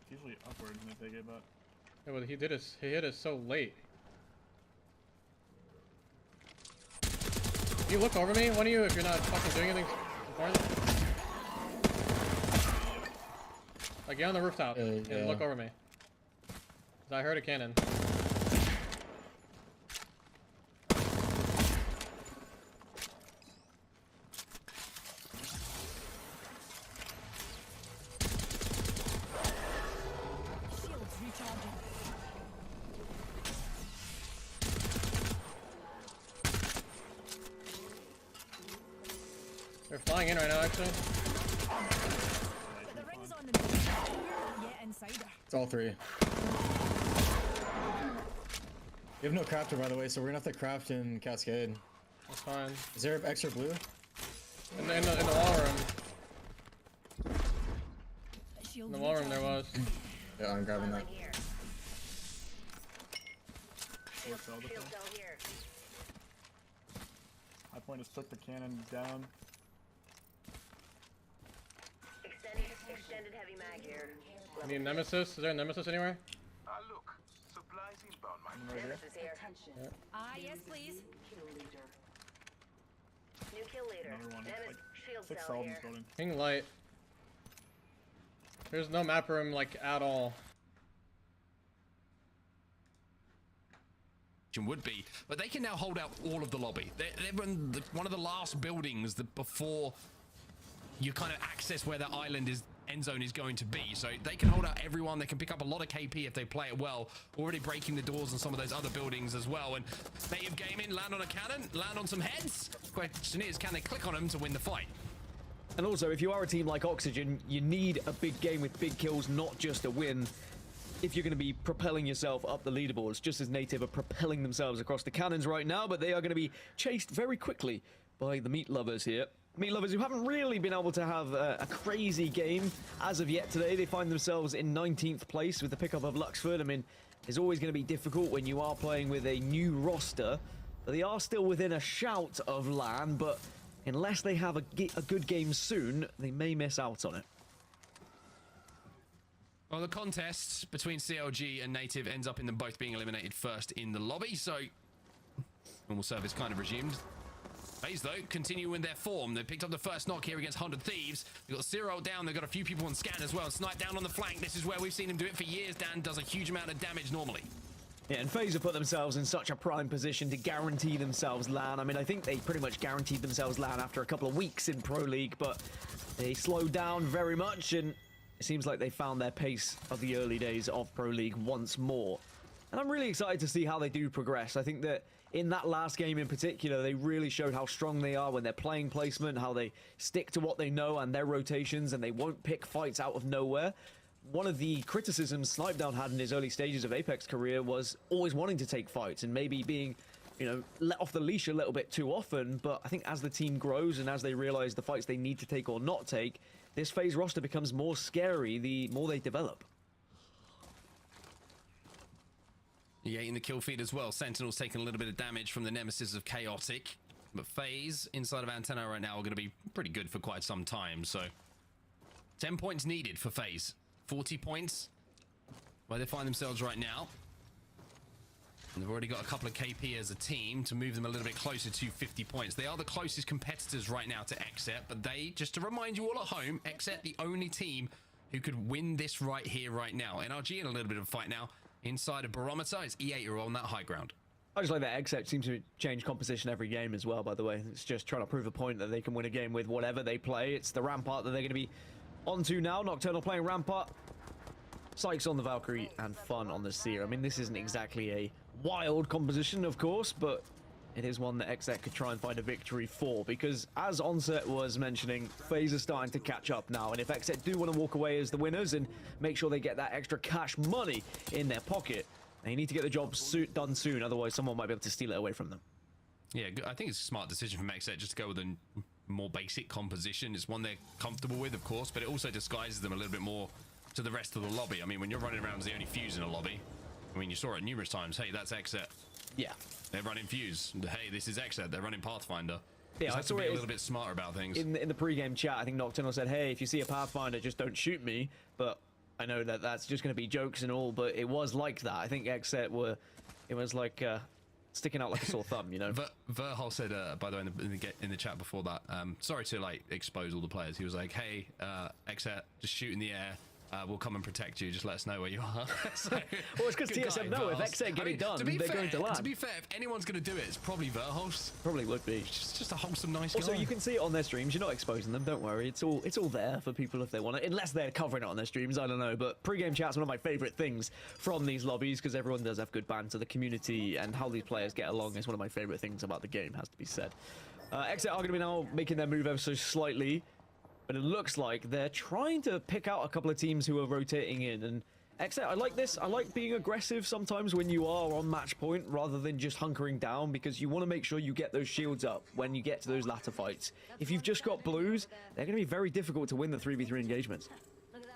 Speaker 3: It's usually upwards when they take it, but
Speaker 4: Yeah, but he hit us so late. Can you look over me, one of you, if you're not fucking doing anything important? Like, get on the rooftop and
Speaker 19: yeah.
Speaker 4: look over me. 'Cause I heard a cannon.
Speaker 10: Shields recharging.
Speaker 4: They're flying in right now, actually.
Speaker 10: But the ring's on the move. Yet insider.
Speaker 19: It's all three. We have no crafter, by the way, so we're gonna have to craft in Cascade.
Speaker 4: That's fine.
Speaker 19: Is there extra blue?
Speaker 4: In the wall room. In the wall room there was.
Speaker 19: Yeah, I'm grabbing that.
Speaker 3: High point just took the cannon down.
Speaker 21: Extended heavy mag here.
Speaker 4: I need a nemesis. Is there a nemesis anywhere?
Speaker 6: Look, supplies inbound, my
Speaker 4: Right here.
Speaker 21: Here.
Speaker 10: Ah, yes, please.
Speaker 21: New kill leader.
Speaker 3: Another one.
Speaker 21: Nemesis
Speaker 3: Like
Speaker 21: shield
Speaker 3: 6
Speaker 21: cell
Speaker 3: cells in
Speaker 21: here.
Speaker 3: this building.
Speaker 4: Ping light. There's no map room, like, at all.
Speaker 7: Would be, but they can now hold out all of the lobby. They're in one of the last buildings that before you kind of access where the island is, end zone is going to be. So they can hold out everyone. They can pick up a lot of KP if they play it well. Already breaking the doors on some of those other buildings as well. And Native Gaming land on a cannon, land on some heads. Question is, can they click on them to win the fight?
Speaker 1: And also, if you are a team like Oxygen, you need a big game with big kills, not just a win. If you're going to be propelling yourself up the leaderboards, just as Native are propelling themselves across the cannons right now, but they are going to be chased very quickly by the Meat Lovers here. Meat Lovers who haven't really been able to have a crazy game as of yet today. They find themselves in 19th place with the pickup of Luxford. I mean, it's always going to be difficult when you are playing with a new roster. But they are still within a shout of LAN, but unless they have a good game soon, they may miss out on it.
Speaker 7: Well, the contest between CLG and Native ends up in them both being eliminated first in the lobby, so normal service kind of resumed. FaZe, though, continue in their form. They picked up the first knock here against 100 Thieves. They've got Zero down. They've got a few people on scan as well. Snipe down on the flank. This is where we've seen him do it for years. Dan does a huge amount of damage normally.
Speaker 1: Yeah, and FaZe have put themselves in such a prime position to guarantee themselves LAN. I mean, I think they pretty much guaranteed themselves LAN after a couple of weeks in Pro League, but they slowed down very much, and it seems like they found their pace of the early days of Pro League once more. And I'm really excited to see how they do progress. I think that in that last game in particular, they really showed how strong they are when they're playing placement, how they stick to what they know and their rotations, and they won't pick fights out of nowhere. One of the criticisms Snipedown had in his early stages of Apex career was always wanting to take fights and maybe being, you know, let off the leash a little bit too often. But I think as the team grows and as they realize the fights they need to take or not take, this FaZe roster becomes more scary the more they develop.
Speaker 7: Yeah, in the kill feed as well. Sentinel's taking a little bit of damage from the nemesis of Chaotic. But FaZe inside of Antenna right now are going to be pretty good for quite some time. So 10 points needed for FaZe. 40 points where they find themselves right now. And they've already got a couple of KP as a team to move them a little bit closer to 50 points. They are the closest competitors right now to XSET, but they, just to remind you all at home, XSET the only team who could win this right here, right now. NRG in a little bit of a fight now. Inside of Barometer, it's E8 who are on that high ground.
Speaker 1: I just like that XSET seems to change composition every game as well, by the way. It's just trying to prove a point that they can win a game with whatever they play. It's the Rampart that they're going to be onto now. Nocturnal playing Rampart. Sykes on the Valkyrie and Fun on the Seer. I mean, this isn't exactly a wild composition, of course, but it is one that XZ could try and find a victory for, because as Onset was mentioning, FaZe are starting to catch up now, and if XZ do want to walk away as the winners and make sure they get that extra cash money in their pocket, they need to get the job done soon, otherwise someone might be able to steal it away from them.
Speaker 7: Yeah, I think it's a smart decision from XZ just to go with a more basic composition. It's one they're comfortable with, of course, but it also disguises them a little bit more to the rest of the lobby. I mean, when you're running around as the only fuse in a lobby, I mean, you saw it numerous times. Hey, that's XZ.
Speaker 1: Yeah.
Speaker 7: They're running Fuse. Hey, this is XZ. They're running Pathfinder.
Speaker 1: Yeah,
Speaker 7: I have to be a little bit smarter about things.
Speaker 1: In the pre-game chat, I think Nocturnal said, hey, if you see a Pathfinder, just don't shoot me. But I know that that's just going to be jokes and all, but it was like that. I think XZ it was like sticking out like a sore thumb, you know?
Speaker 7: Verhol said, by the way, in the chat before that, sorry to like expose all the players. He was like, hey, XZ, just shoot in the air. We'll come and protect you. Just let us know where you are. So,
Speaker 1: well, it's because TSM know if XZ get it done, they're going to land.
Speaker 7: To be fair, if anyone's going to do it, it's probably Verholz.
Speaker 1: Probably would be.
Speaker 7: Just a wholesome, nice
Speaker 1: also,
Speaker 7: guy.
Speaker 1: you can see it on their streams. You're not exposing them. Don't worry. It's all there for people if they want it. Unless they're covering it on their streams. I don't know. But pre-game chat's one of my favorite things from these lobbies because everyone does have good banter. The community and how these players get along is one of my favorite things about the game. Has to be said. XZ are going to be now making their move ever so slightly. But it looks like they're trying to pick out a couple of teams who are rotating in. And XZ, I like this. I like being aggressive sometimes when you are on match point rather than just hunkering down, because you want to make sure you get those shields up when you get to those latter fights. If you've just got blues, they're going to be very difficult to win the 3v3 engagements.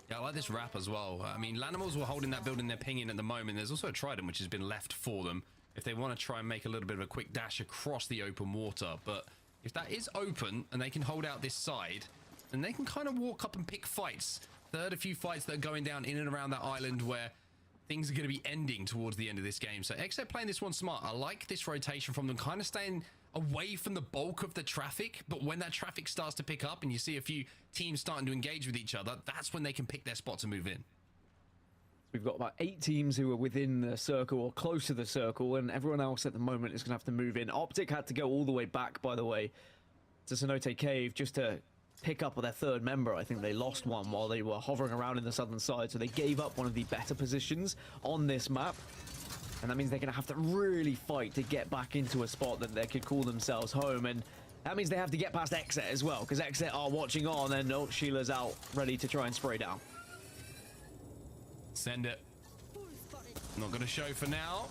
Speaker 7: Yeah, I like this wrap as well. I mean, Lanimals were holding that building they're pinging at the moment. There's also a Trident which has been left for them if they want to try and make a little bit of a quick dash across the open water. But if that is open and they can hold out this side, and they can kind of walk up and pick fights. Third, a few fights that are going down in and around that island where things are going to be ending towards the end of this game. So XZ playing this one smart. I like this rotation from them, kind of staying away from the bulk of the traffic. But when that traffic starts to pick up and you see a few teams starting to engage with each other, that's when they can pick their spot to move in.
Speaker 1: We've got about 8 teams who are within the circle or close to the circle, and everyone else at the moment is going to have to move in. Optic had to go all the way back, by the way, to Cenote Cave just to pick up their third member. I think they lost one while they were hovering around in the southern side, so they gave up one of the better positions on this map, and that means they're going to have to really fight to get back into a spot that they could call themselves home, and that means they have to get past XZ as well, because XZ are watching on, and oh, Sheila's out ready to try and spray down.
Speaker 7: Send it. Not going to show for now.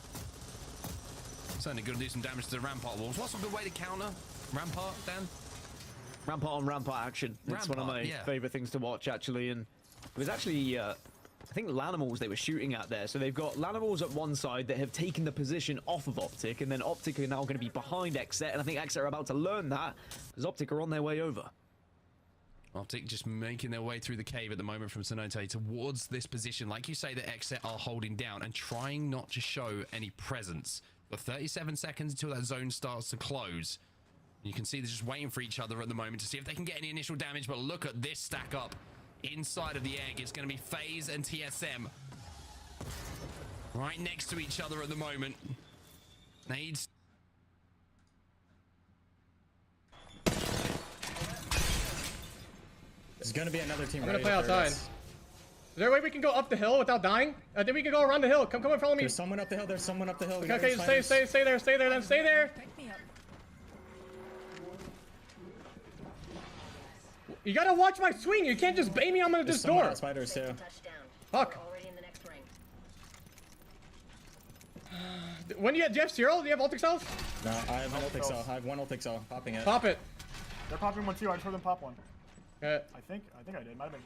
Speaker 7: Certainly going to do some damage to the rampart walls. What's a good way to counter rampart, Dan?
Speaker 1: Rampart on rampart action. It's one of my favorite things to watch, actually. And it was actually, I think, Lanimals they were shooting at there. So they've got Lanimals at one side that have taken the position off of Optic, and then Optic are now going to be behind XZ. And I think XZ are about to learn that because Optic are on their way over.
Speaker 7: Optic just making their way through the cave at the moment from Cenote towards this position. Like you say, the XZ are holding down and trying not to show any presence. For 37 seconds until that zone starts to close. You can see they're just waiting for each other at the moment to see if they can get any initial damage, but look at this stack up inside of the egg. It's going to be FaZe and TSM right next to each other at the moment. Nades.
Speaker 19: There's going to be another team.
Speaker 4: I'm going to play outside. Is there a way we can go up the hill without dying? Then we can go around the hill. Come and follow me.
Speaker 19: There's someone up the hill. There's someone up the hill.
Speaker 4: Okay, stay there then. Stay there. You gotta watch my swing. You can't just bait me on this door.
Speaker 19: Spiders too.
Speaker 4: Fuck. When do you have Cyril? Do you have ultic cells?
Speaker 19: No, I have an ultic cell. I have one ultic cell. Popping it.
Speaker 4: Pop it.
Speaker 3: They're popping one too. I just heard them pop one.
Speaker 4: Okay.
Speaker 3: I think I did. Might have been.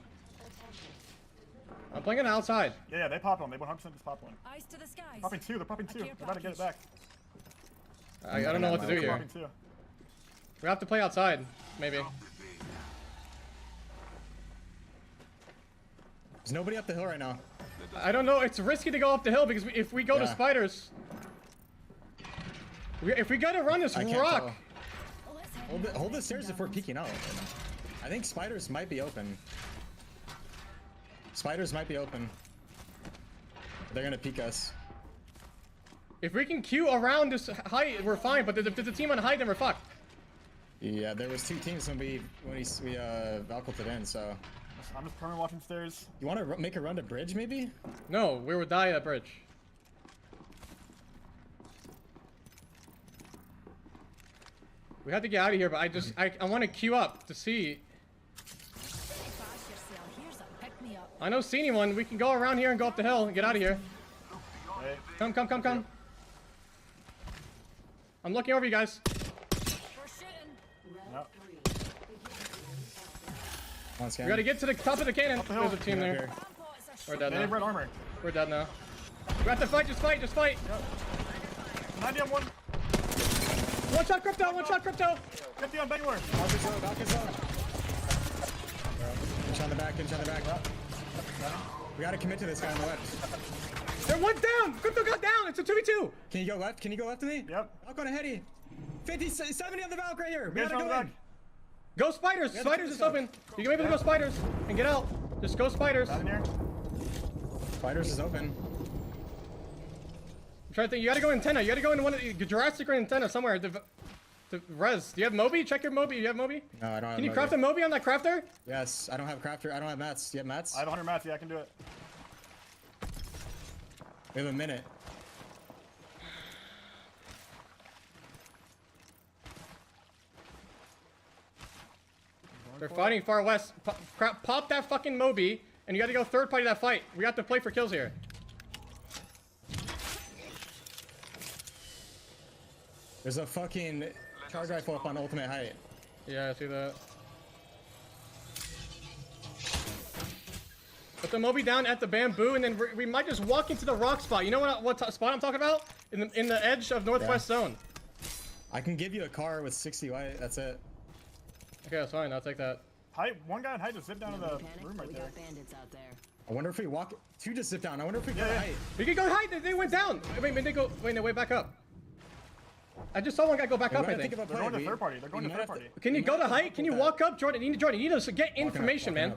Speaker 4: I'm playing it outside.
Speaker 3: Yeah, they popped one. They 100% just popped one.
Speaker 10: Eyes to the skies.
Speaker 3: Popping two. They're popping two. They're about to get it back.
Speaker 4: I don't know what to do here. We have to play outside, maybe.
Speaker 19: There's nobody up the hill right now.
Speaker 4: I don't know. It's risky to go up the hill because if we go to spiders, if we gotta run this rock.
Speaker 19: Hold the stairs if we're peeking out. I think spiders might be open. Spiders might be open. They're gonna peek us.
Speaker 4: If we can queue around this height, we're fine. But if there's a team on height, then we're fucked.
Speaker 19: Yeah, there was 2 teams when we Valkyried in, so.
Speaker 3: I'm just currently watching stairs.
Speaker 19: You want to make a run to bridge, maybe?
Speaker 4: No, we would die at bridge. We have to get out of here, but I want to queue up to see. I don't see anyone. We can go around here and go up the hill and get out of here. Come. I'm looking over you guys. We gotta get to the top of the cannon. There's a team there. We're dead now.
Speaker 3: Red armor.
Speaker 4: We're dead now. We have to fight. Just fight.
Speaker 3: 90 on one.
Speaker 4: One shot crypto.
Speaker 3: 50 on Bangalore.
Speaker 19: Balcony zone. Inch on the back. We gotta commit to this guy on the left.
Speaker 4: They're one down. Crypto got down. It's a 2v2.
Speaker 19: Can you go left? Can you go left to me?
Speaker 3: Yep.
Speaker 19: I'll go to Heady. 50, 70 on the Valk right here. We gotta go in.
Speaker 4: Go spiders. Spiders is open. You can maybe go spiders and get out. Just go spiders.
Speaker 19: Spiders is open.
Speaker 4: I'm trying to think. You gotta go antenna. You gotta go into one of the Jurassic or antenna somewhere. The res. Do you have Moby? Check your Moby. You have Moby?
Speaker 19: No, I don't have
Speaker 4: Can you
Speaker 19: Moby.
Speaker 4: craft a Moby on that crafter?
Speaker 19: Yes. I don't have crafter. I don't have mats. Do you have mats?
Speaker 3: I have 100 mats. Yeah, I can do it.
Speaker 19: We have a minute.
Speaker 4: They're fighting far west. Pop that fucking Moby, and you gotta go third party that fight. We have to play for kills here.
Speaker 19: There's a fucking charge rifle up on ultimate height.
Speaker 4: Yeah, I see that. Put the Moby down at the bamboo, and then we might just walk into the rock spot. You know what spot I'm talking about? In the edge of northwest zone.
Speaker 19: I can give you a car with 60 white. That's it.
Speaker 4: Okay, that's fine. I'll take that.
Speaker 3: Height. One guy in height just zipped down to the room right there.
Speaker 19: I wonder if we walk. Two just zip down. I wonder if we go to height.
Speaker 4: We can go height. They went down. Wait, they go. Wait, no, way back up. I just saw one guy go back up. I think.
Speaker 3: They're going to third party.
Speaker 4: Can you go to height? Can you walk up, Jordan? You need to get information, man.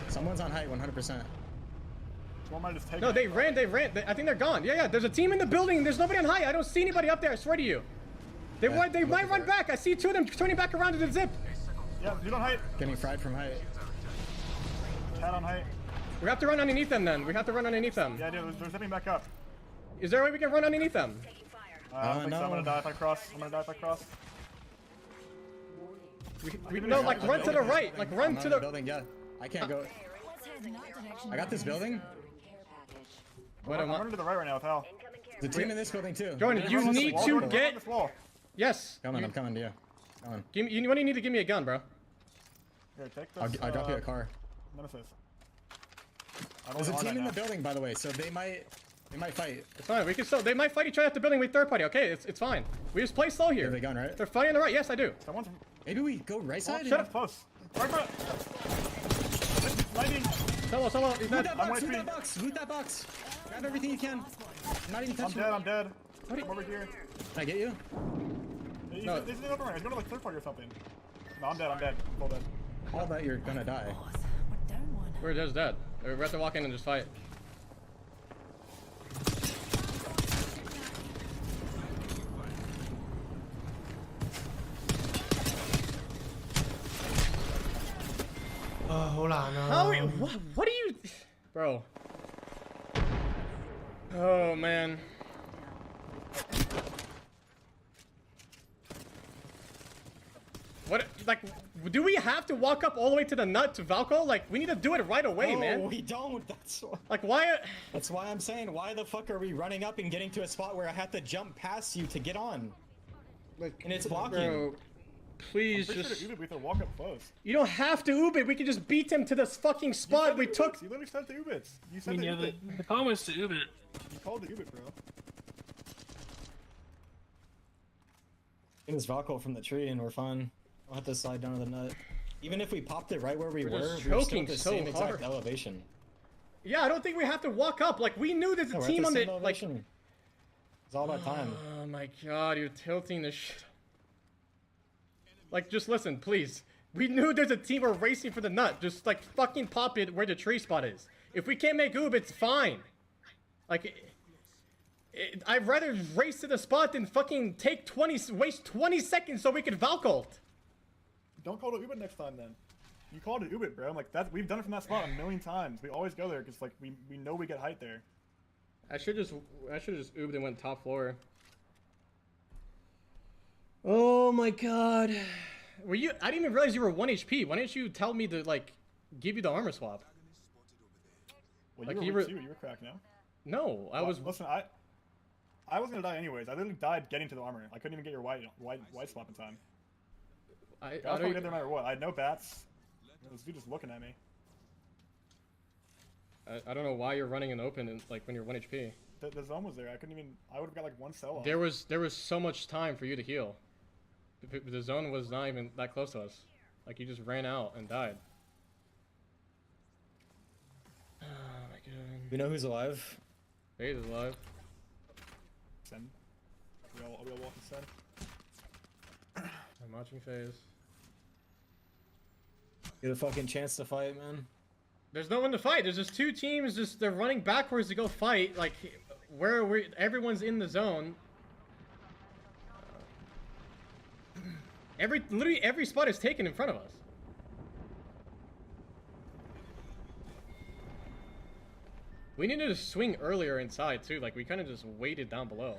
Speaker 19: Someone's on height, 100%.
Speaker 4: No, they ran. I think they're gone. Yeah. There's a team in the building. There's nobody on height. I don't see anybody up there. I swear to you. They might run back. I see two of them turning back around to the zip.
Speaker 3: Yeah, dude on height.
Speaker 19: Getting fried from height.
Speaker 3: Cat on height.
Speaker 4: We have to run underneath them then. We have to run underneath them.
Speaker 3: Yeah, dude, they're zipping back up.
Speaker 4: Is there a way we can run underneath them?
Speaker 3: I don't think so. I'm gonna die if I cross.
Speaker 4: No, like run to the right. Like run to the
Speaker 19: building. Yeah, I can't go. I got this building.
Speaker 3: Wait, I'm running to the right now with Hal.
Speaker 19: There's a team in this building too.
Speaker 4: Jordan, you need to get. Yes.
Speaker 19: I'm coming to you. Coming.
Speaker 4: You need to give me a gun, bro.
Speaker 3: Here, take this.
Speaker 19: I'll drop you a car.
Speaker 3: Nemesis.
Speaker 19: There's a team in the building, by the way, so they might fight.
Speaker 4: It's fine. We can still. They might fight each other at the building with third party. Okay, it's fine. We just play slow here.
Speaker 19: You have a gun, right?
Speaker 4: They're fighting on the right. Yes, I do.
Speaker 19: Maybe we go right side.
Speaker 3: Shut up. Close. Right front. Lighting.
Speaker 4: Solo. He's
Speaker 19: Loot
Speaker 4: dead.
Speaker 19: that box. Loot that box. Grab everything you can. I'm not even touching.
Speaker 3: I'm dead. I'm over here.
Speaker 19: Can I get you?
Speaker 3: He's in the upper right. He's going to like third party or something. No, I'm dead. Full dead.
Speaker 19: All that you're gonna die.
Speaker 4: We're just dead. We have to walk in and just fight.
Speaker 11: 好難啊！
Speaker 4: What do you, bro? Oh man. What, like, do we have to walk up all the way to the nut to Valko? Like, we need to do it right away, man.
Speaker 19: No, we don't. That's why.
Speaker 4: Like, why?
Speaker 19: That's why I'm saying, why the fuck are we running up and getting to a spot where I have to jump past you to get on? Like, and it's blocking.
Speaker 4: Bro, please
Speaker 3: I'm
Speaker 4: just.
Speaker 3: sure we have to walk up close.
Speaker 4: You don't have to Ubit. We can just beat him to this fucking spot we took.
Speaker 3: You literally said the Ubits. You said
Speaker 15: I mean,
Speaker 3: the
Speaker 15: the call was to Ubit.
Speaker 3: You called the Ubit, bro.
Speaker 19: Get this Valko from the tree and we're fine. We'll have to slide down to the nut. Even if we popped it right where we
Speaker 4: We're
Speaker 19: were,
Speaker 4: just
Speaker 19: we're still
Speaker 4: choking
Speaker 19: at the
Speaker 4: so
Speaker 19: same exact
Speaker 4: hard.
Speaker 19: elevation.
Speaker 4: Yeah, I don't think we have to walk up. Like, we knew there's a
Speaker 19: we're at
Speaker 4: team
Speaker 19: the
Speaker 4: on
Speaker 19: same
Speaker 4: the like.
Speaker 19: elevation. It's all about time.
Speaker 4: Oh my god, you're tilting this shit. Like, just listen, please. We knew there's a team we're racing for the nut. Just like fucking pop it where the tree spot is. If we can't make Oob, it's fine. Like, I'd rather race to the spot than fucking waste 20 seconds so we can Valk ult.
Speaker 3: Don't call the Ubit next time then. You called it Ubit, bro. I'm like, we've done it from that spot a million times. We always go there because like we know we get height there.
Speaker 4: I should just oobed and went top floor. Oh my god. Were you? I didn't even realize you were 1 HP. Why didn't you tell me to like give you the armor swap?
Speaker 3: Well,
Speaker 4: like
Speaker 3: you were cracked now.
Speaker 4: No, I was.
Speaker 3: Listen, I was gonna die anyways. I literally died getting to the armor. I couldn't even get your white swap in time. I was probably dead no matter what. I had no bats. This dude just looking at me.
Speaker 4: I don't know why you're running an open and like when you're 1 HP.
Speaker 3: The zone was there. I couldn't even. I would have got like one cell off.
Speaker 4: There was so much time for you to heal. The zone was not even that close to us. Like you just ran out and died. Oh my god.
Speaker 19: We know who's alive.
Speaker 4: Fade is alive.
Speaker 3: Send. We all walking send.
Speaker 4: I'm watching FaZe.
Speaker 19: Get a fucking chance to fight, man.
Speaker 4: There's no one to fight. There's just two teams. They're running backwards to go fight. Like everyone's in the zone. Literally every spot is taken in front of us. We needed to swing earlier inside too. Like we kind of just waited down below.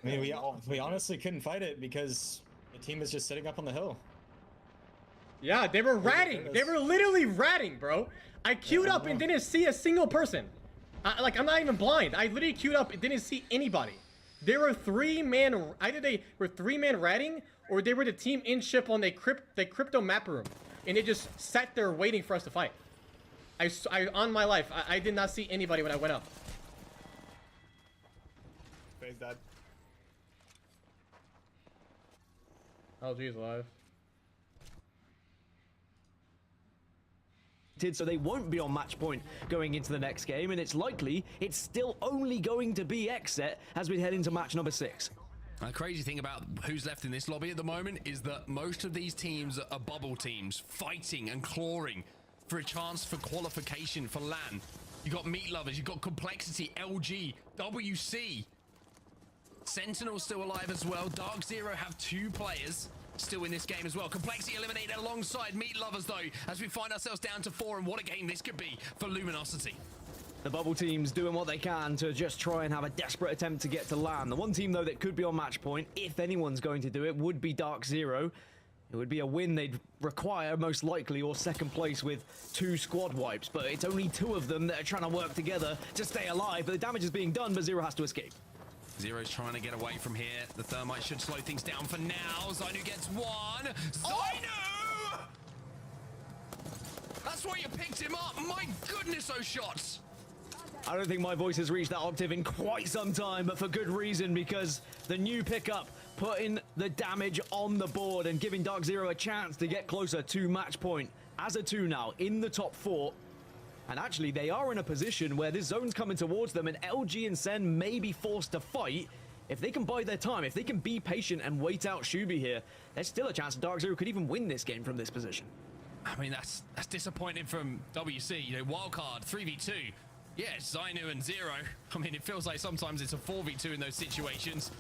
Speaker 19: I mean, we honestly couldn't fight it because the team is just sitting up on the hill.
Speaker 4: Yeah, they were ratting. They were literally ratting, bro. I queued up and didn't see a single person. Like, I'm not even blind. I literally queued up and didn't see anybody. There were 3-man. Either they were 3-man ratting or they were the team in ship on the crypto map room, and they just sat there waiting for us to fight. I on my life, I did not see anybody when I went up.
Speaker 3: FaZe dead.
Speaker 4: LG is alive.
Speaker 1: So they won't be on match point going into the next game, and it's likely it's still only going to be Xset as we head into match number 6.
Speaker 7: The crazy thing about who's left in this lobby at the moment is that most of these teams are bubble teams, fighting and clawing for a chance for qualification for LAN. You got Meat Lovers, you got Complexity, LG, WC. Sentinel still alive as well. Dark Zero have 2 players still in this game as well. Complexity eliminated alongside Meat Lovers though, as we find ourselves down to 4, and what a game this could be for Luminosity.
Speaker 1: The bubble teams doing what they can to just try and have a desperate attempt to get to LAN. The one team though that could be on match point, if anyone's going to do it, would be Dark Zero. It would be a win they'd require most likely, or second place with 2 squad wipes, but it's only 2 of them that are trying to work together to stay alive. But the damage is being done, but Zero has to escape.
Speaker 7: Zero's trying to get away from here. The thermite should slow things down for now. Zainu gets 1. Zainu! That's why you picked him up. My goodness, those shots.
Speaker 1: I don't think my voice has reached that octave in quite some time, but for good reason, because the new pickup putting the damage on the board and giving Dark Zero a chance to get closer to match point. As a 2 now in the top 4. And actually, they are in a position where this zone's coming towards them, and LG and Sen may be forced to fight. If they can bide their time, if they can be patient and wait out Shubi here, there's still a chance Dark Zero could even win this game from this position.
Speaker 7: I mean, that's disappointing from WC. You know, wildcard 3v2. Yes, Zainu and Zero. I mean, it feels like sometimes it's a 4v2 in those situations.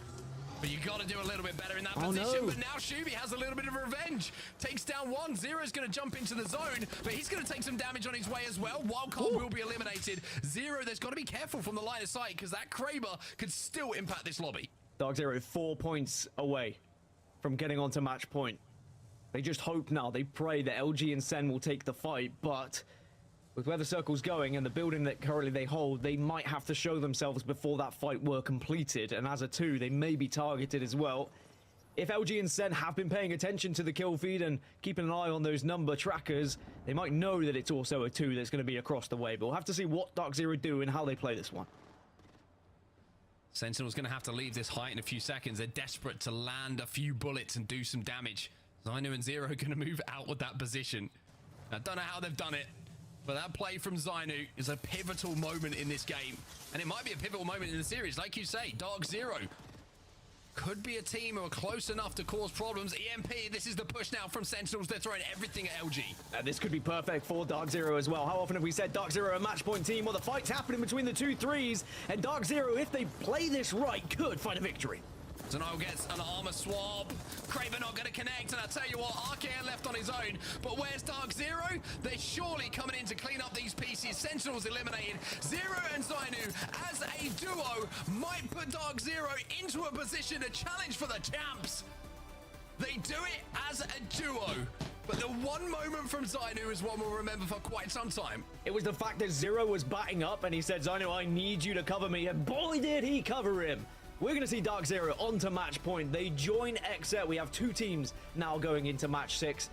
Speaker 7: But you got to do a little bit better in that position.
Speaker 1: No.
Speaker 7: But now Shubi has a little bit of revenge. Takes down 1. Zero's going to jump into the zone, but he's going to take some damage on his way as well. Wildcard will be eliminated. Zero, there's got to be careful from the line of sight, because that Kraber could still impact this lobby.
Speaker 1: Dark Zero 4 points away from getting onto match point. They just hope now, they pray that LG and Sen will take the fight, but with where the circle's going and the building that currently they hold, they might have to show themselves before that fight were completed, and as a 2, they may be targeted as well. If LG and Sen have been paying attention to the kill feed and keeping an eye on those number trackers, they might know that it's also a 2 that's going to be across the way, but we'll have to see what Dark Zero do and how they play this one.
Speaker 7: Sentinel's going to have to leave this height in a few seconds. They're desperate to land a few bullets and do some damage. Zainu and Zero are going to move out with that position. I don't know how they've done it, but that play from Zainu is a pivotal moment in this game. And it might be a pivotal moment in the series. Like you say, Dark Zero could be a team who are close enough to cause problems. EMP, this is the push now from Sentinels. They're throwing everything at LG.
Speaker 1: This could be perfect for Dark Zero as well. How often have we said Dark Zero a match point team? Well, the fight's happening between the 2 3s, and Dark Zero, if they play this right, could find a victory.
Speaker 7: Zanile gets an armor swap. Kraber not going to connect, and I tell you what, RKN left on his own. But where's Dark Zero? They're surely coming in to clean up these pieces. Sentinels eliminated. Zero and Zainu, as a duo, might put Dark Zero into a position to challenge for the champs. They do it as a duo. But the one moment from Zainu is one we'll remember for quite some time.
Speaker 1: It was the fact that Zero was batting up and he said, Zainu, I need you to cover me. And boy, did he cover him. We're going to see Dark Zero onto match point. They join Xset. We have two teams now going into match 6.104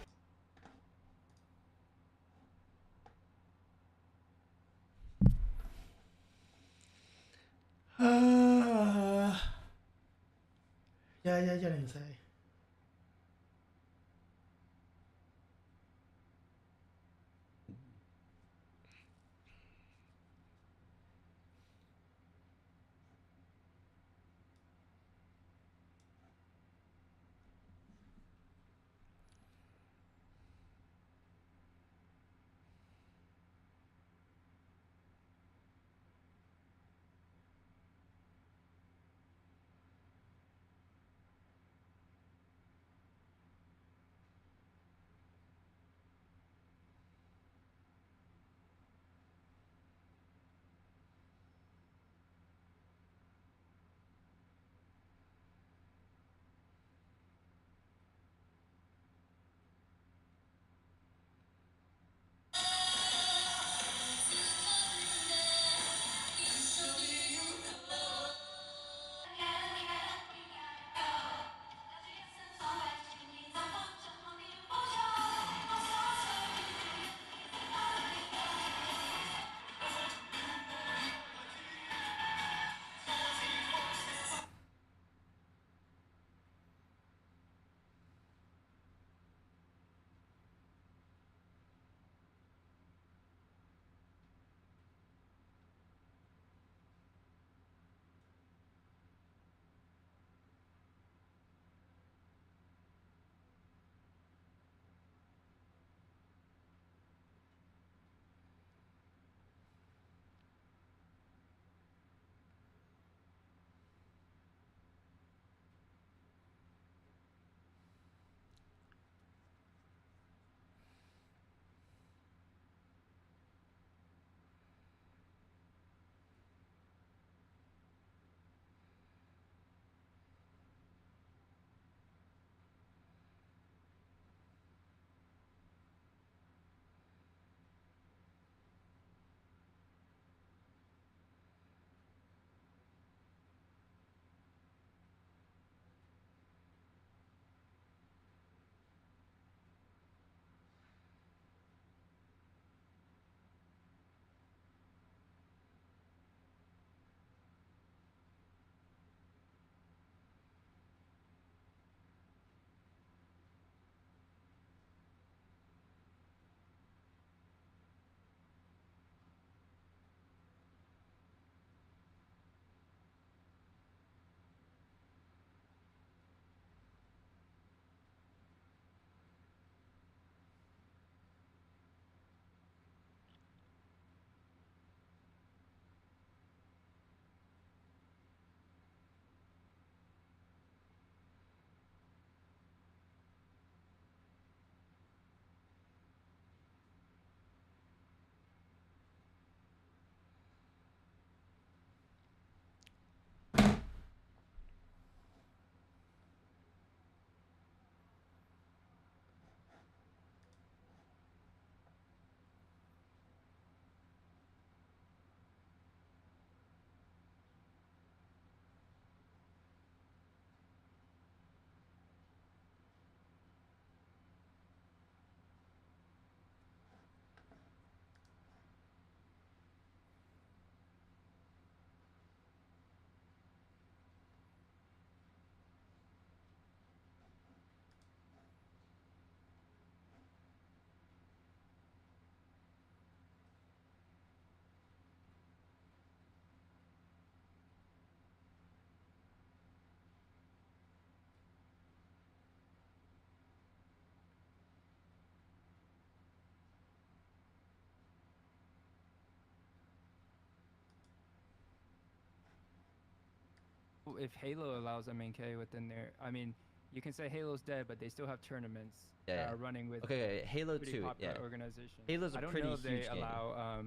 Speaker 9: know if Halo allows MNK within there. I mean, you can say Halo's dead, but they still have tournaments that are running with
Speaker 13: Halo
Speaker 9: pretty
Speaker 13: 2,
Speaker 9: popular organizations.
Speaker 13: Halo's a
Speaker 9: I don't
Speaker 13: pretty
Speaker 9: know if
Speaker 13: huge
Speaker 9: they
Speaker 13: game.
Speaker 9: allow.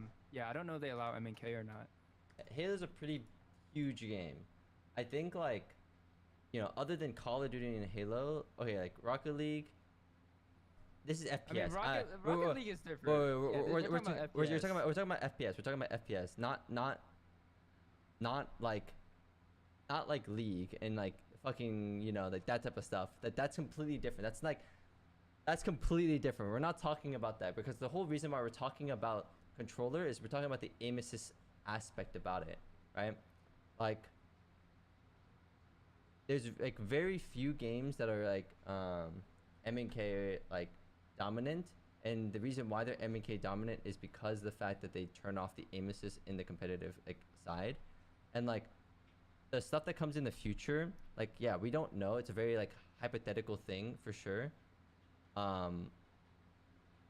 Speaker 9: I don't know if they allow MNK or not.
Speaker 13: Halo's a pretty huge game. I think like, you know, other than Call of Duty and Halo, okay, like Rocket League. This is FPS.
Speaker 9: I mean, Rocket League is different.
Speaker 13: We're talking about FPS. We're talking about FPS, not like League and like fucking, you know, like that type of stuff. That's completely different. That's completely different. We're not talking about that because the whole reason why we're talking about controller is we're talking about the aim assist aspect about it, right? Like, there's like very few games that are like MNK like dominant, and the reason why they're MNK dominant is because the fact that they turn off the aim assist in the competitive like side, and like the stuff that comes in the future, like yeah, we don't know. It's a very like hypothetical thing for sure.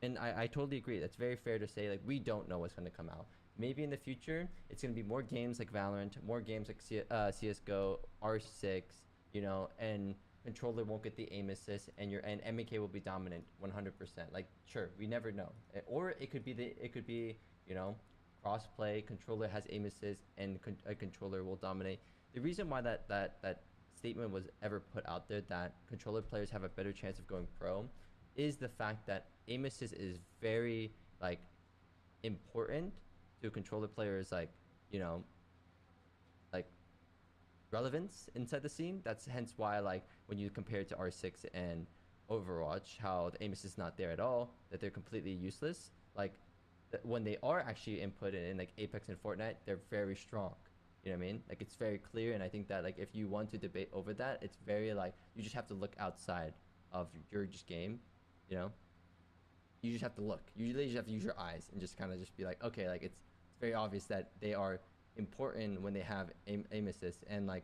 Speaker 13: And I totally agree. That's very fair to say. Like, we don't know what's going to come out. Maybe in the future, it's going to be more games like Valorant, more games like CSGO, R6, you know, and controller won't get the aim assist, and MK will be dominant 100%. Like, sure, we never know. Or it could be you know, cross-play, controller has aim assist, and a controller will dominate. The reason why that statement was ever put out there, that controller players have a better chance of going pro, is the fact that aim assist is very like important to controller players, like, you know, like relevance inside the scene. That's hence why, like, when you compare it to R6 and Overwatch, how the aim assist is not there at all, that they're completely useless. Like, when they are actually inputted in like Apex and Fortnite, they're very strong. You know what I mean? Like, it's very clear, and I think that like if you want to debate over that, it's very like you just have to look outside of your just game, you know? You just have to look. You really just have to use your eyes and just kind of just be like, okay, like it's very obvious that they are important when they have aim assist. And like,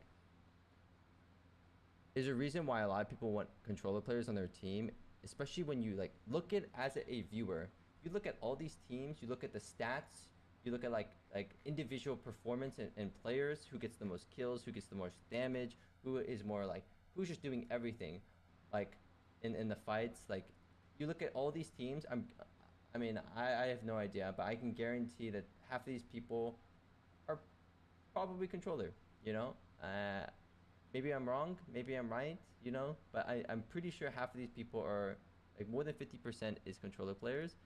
Speaker 13: there's a reason why a lot of people want controller players on their team, especially when you like look at as a viewer. You look at all these teams, you look at the stats, you look at like individual performance and players, who gets the most kills, who gets the most damage, who is more like, who's just doing everything, like in the fights. Like, you look at all these teams. I mean, I have no idea, but I can guarantee that half of these people are probably controller, you know? Maybe I'm wrong, maybe I'm right, you know? But I'm pretty sure half of these people are, like, more than 50% is controller players.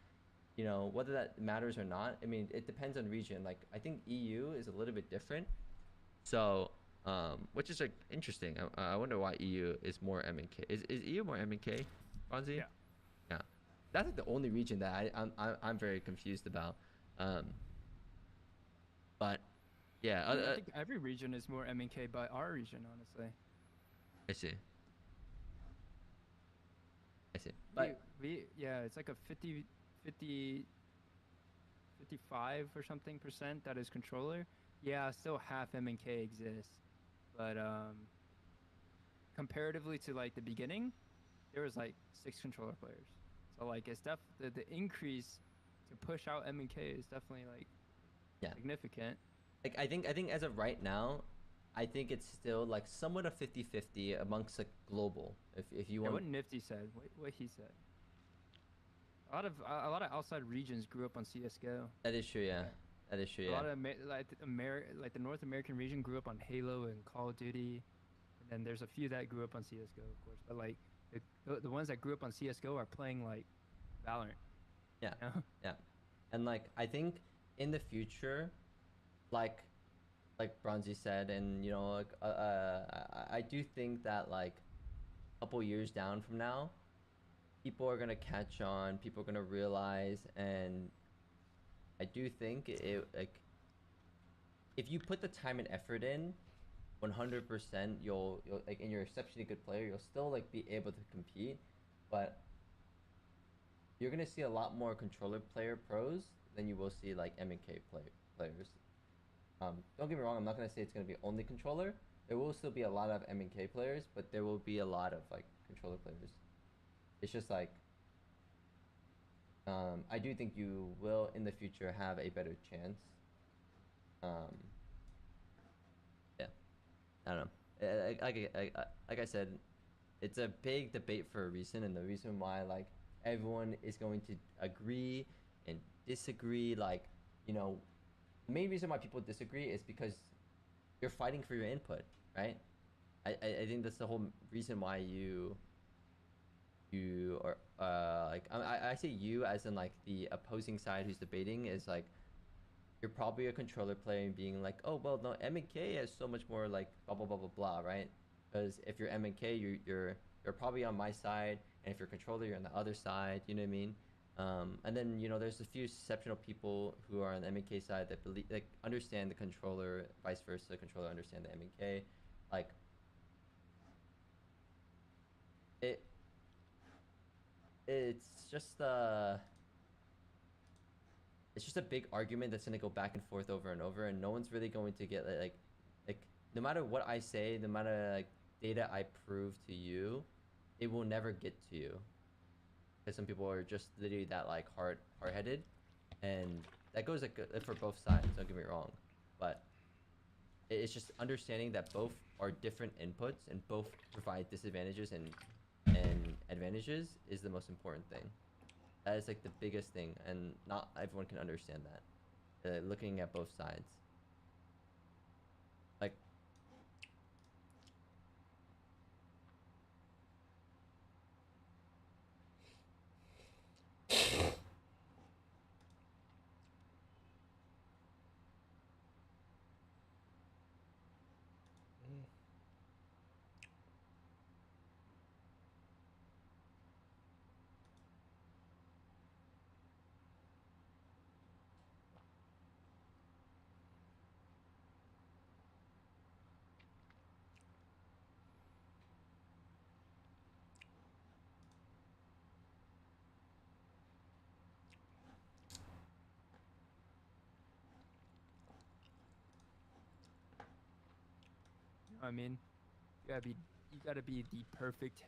Speaker 13: You know, whether that matters or not, I mean, it depends on region. Like, I think EU is a little bit different. So, which is, like, interesting. I wonder why EU is more MNK. Is EU more MNK, Fonzie? Yeah. Yeah. That's like the only region that I'm very confused about. But yeah,
Speaker 9: I think every region is more MNK by our region, honestly.
Speaker 13: I see. But
Speaker 9: yeah, it's like a 55 or something % that is controller. Yeah, still half MNK exists, but comparatively to like the beginning, there was like 6 controller players. So like it's the increase to push out MNK is definitely like significant.
Speaker 13: Like, I think as of right now, I think it's still like somewhat a 50-50 amongst like global. If you want.
Speaker 9: What Nifty said, what he said. A lot of outside regions grew up on CS:GO.
Speaker 13: That is true, yeah. That is true, yeah.
Speaker 9: A lot of like the North American region grew up on Halo and Call of Duty, and then there's a few that grew up on CS:GO, of course. But like the ones that grew up on CS:GO are playing like Valorant.
Speaker 13: Yeah,
Speaker 9: you know?
Speaker 13: Yeah. And like, I think in the future, like Bronzy said, and you know, like I do think that like a couple years down from now, people are gonna catch on, people are gonna realize, and I do think it like, if you put the time and effort in, 100% you'll like, and you're an exceptionally good player, you'll still like be able to compete, but you're gonna see a lot more controller player pros than you will see like MNK players. Don't get me wrong, I'm not gonna say it's gonna be only controller. There will still be a lot of MNK players, but there will be a lot of like controller players. It's just like, I do think you will in the future have a better chance. Yeah, I don't know. Like I said, it's a big debate for a reason, and the reason why like everyone is going to agree and disagree, like, you know, the main reason why people disagree is because you're fighting for your input, right? I think that's the whole reason why you are like I say you as in like the opposing side who's debating is like you're probably a controller player and being like, oh well, no, M&K has so much more like blah blah blah blah blah, right? Because if you're M&K, you're probably on my side, and if you're controller, you're on the other side. You know what I mean? And then, you know, there's a few exceptional people who are on the M&K side that believe, like, understand the controller, vice versa. The controller understand the M&K, like. It's just a big argument that's gonna go back and forth over and over, and no one's really going to get like no matter what I say, no matter like data I prove to you, it will never get to you. Because some people are just literally that like hard-headed, and that goes like for both sides. Don't get me wrong, but it's just understanding that both are different inputs and both provide disadvantages and advantages is the most important thing. That is like the biggest thing, and not everyone can understand that. Looking at both sides, like.
Speaker 9: I mean, you gotta be the perfect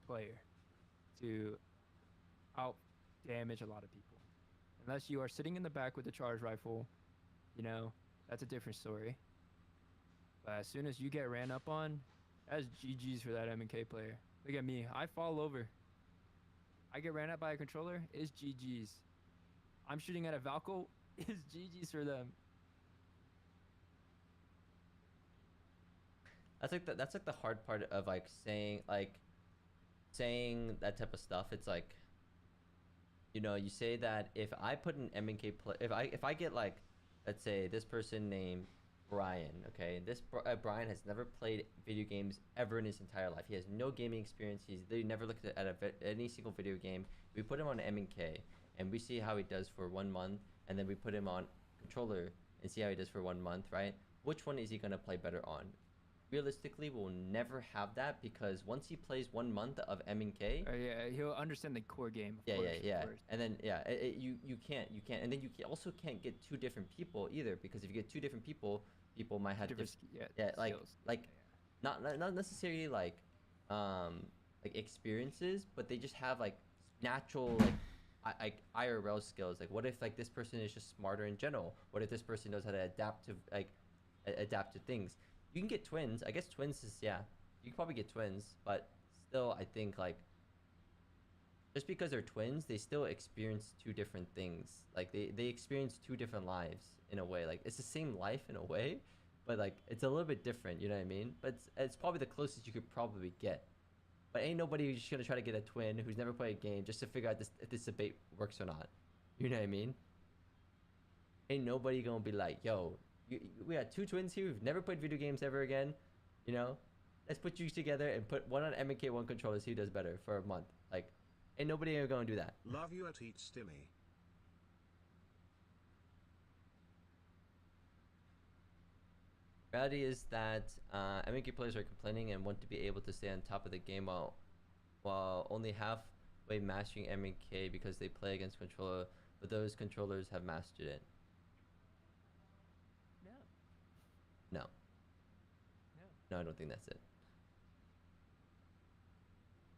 Speaker 9: player to out damage a lot of people. Unless you are sitting in the back with a charge rifle, you know, that's a different story. But as soon as you get ran up on, that's GG's for that M&K player. Look at me, I fall over. I get ran up by a controller, it's GG's. I'm shooting at a Valko, it's GG's for them.
Speaker 13: That's like the hard part of like saying that type of stuff. It's like, you know, you say that if I put an M&K play, if I get like, let's say this person named Brian, okay, this Brian has never played video games ever in his entire life. He has no gaming experience. They never looked at any single video game. We put him on M&K and we see how he does for 1 month, and then we put him on controller and see how he does for 1 month, right? Which one is he gonna play better on? Realistically, we'll never have that, because once he plays 1 month of M&K,
Speaker 9: yeah, he'll understand the core game. Of course,
Speaker 13: and then you can't, and then you also can't get 2 different people either, because if you get 2 different people might have different not necessarily like experiences, but they just have like natural like IRL skills. Like, what if like this person is just smarter in general? What if this person knows how to adapt to things? You can get twins. I guess twins is, yeah, you can probably get twins, but still, I think like just because they're twins, they still experience 2 different things. Like they experience 2 different lives in a way. Like, it's the same life in a way, but like it's a little bit different. You know what I mean? But it's probably the closest you could probably get. But ain't nobody just gonna try to get a twin who's never played a game just to figure out if this debate works or not. You know what I mean? Ain't nobody gonna be like, yo, we got 2 twins here who've never played video games ever again. You know, let's put you together and put one on M&K, one controller, see who does better for a month. Like, ain't nobody ever gonna do that.
Speaker 20: Love you at Eat Stimmy.
Speaker 13: Reality is that M&K players are complaining and want to be able to stay on top of the game while only halfway mastering M&K because they play against controller, but those controllers have mastered it. No, I don't think that's it.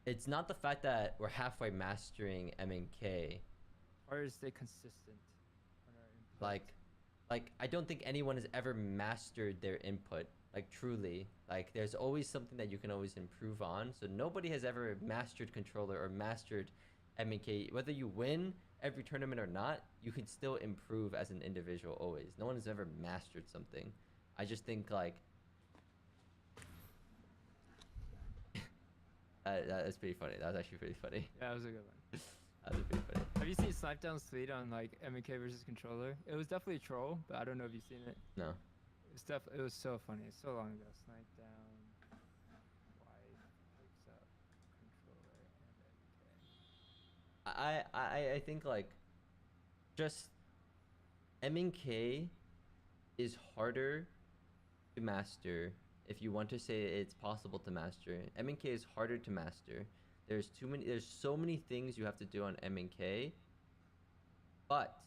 Speaker 13: It's not the fact that we're halfway mastering M&K.
Speaker 9: Or is they consistent?
Speaker 13: Like I don't think anyone has ever mastered their input Like truly, like there's always something that you can always improve on. So nobody has ever mastered controller or mastered MK. Whether you win every tournament or not, you can still improve as an individual always. No one has ever mastered something. I just think like that's pretty funny. That was actually pretty funny.
Speaker 9: Yeah, that was a good one.
Speaker 13: That was pretty funny.
Speaker 9: Have you seen Snipedown's tweet on like MK versus controller? It was definitely a troll, but I don't know if you've seen it.
Speaker 13: No.
Speaker 9: It was so funny. It's so long ago. Snipedown. Why wakes up controller MK.
Speaker 13: I think like just MK is harder to master. If you want to say it's possible to master, MK is harder to master. There's so many things you have to do on MK, but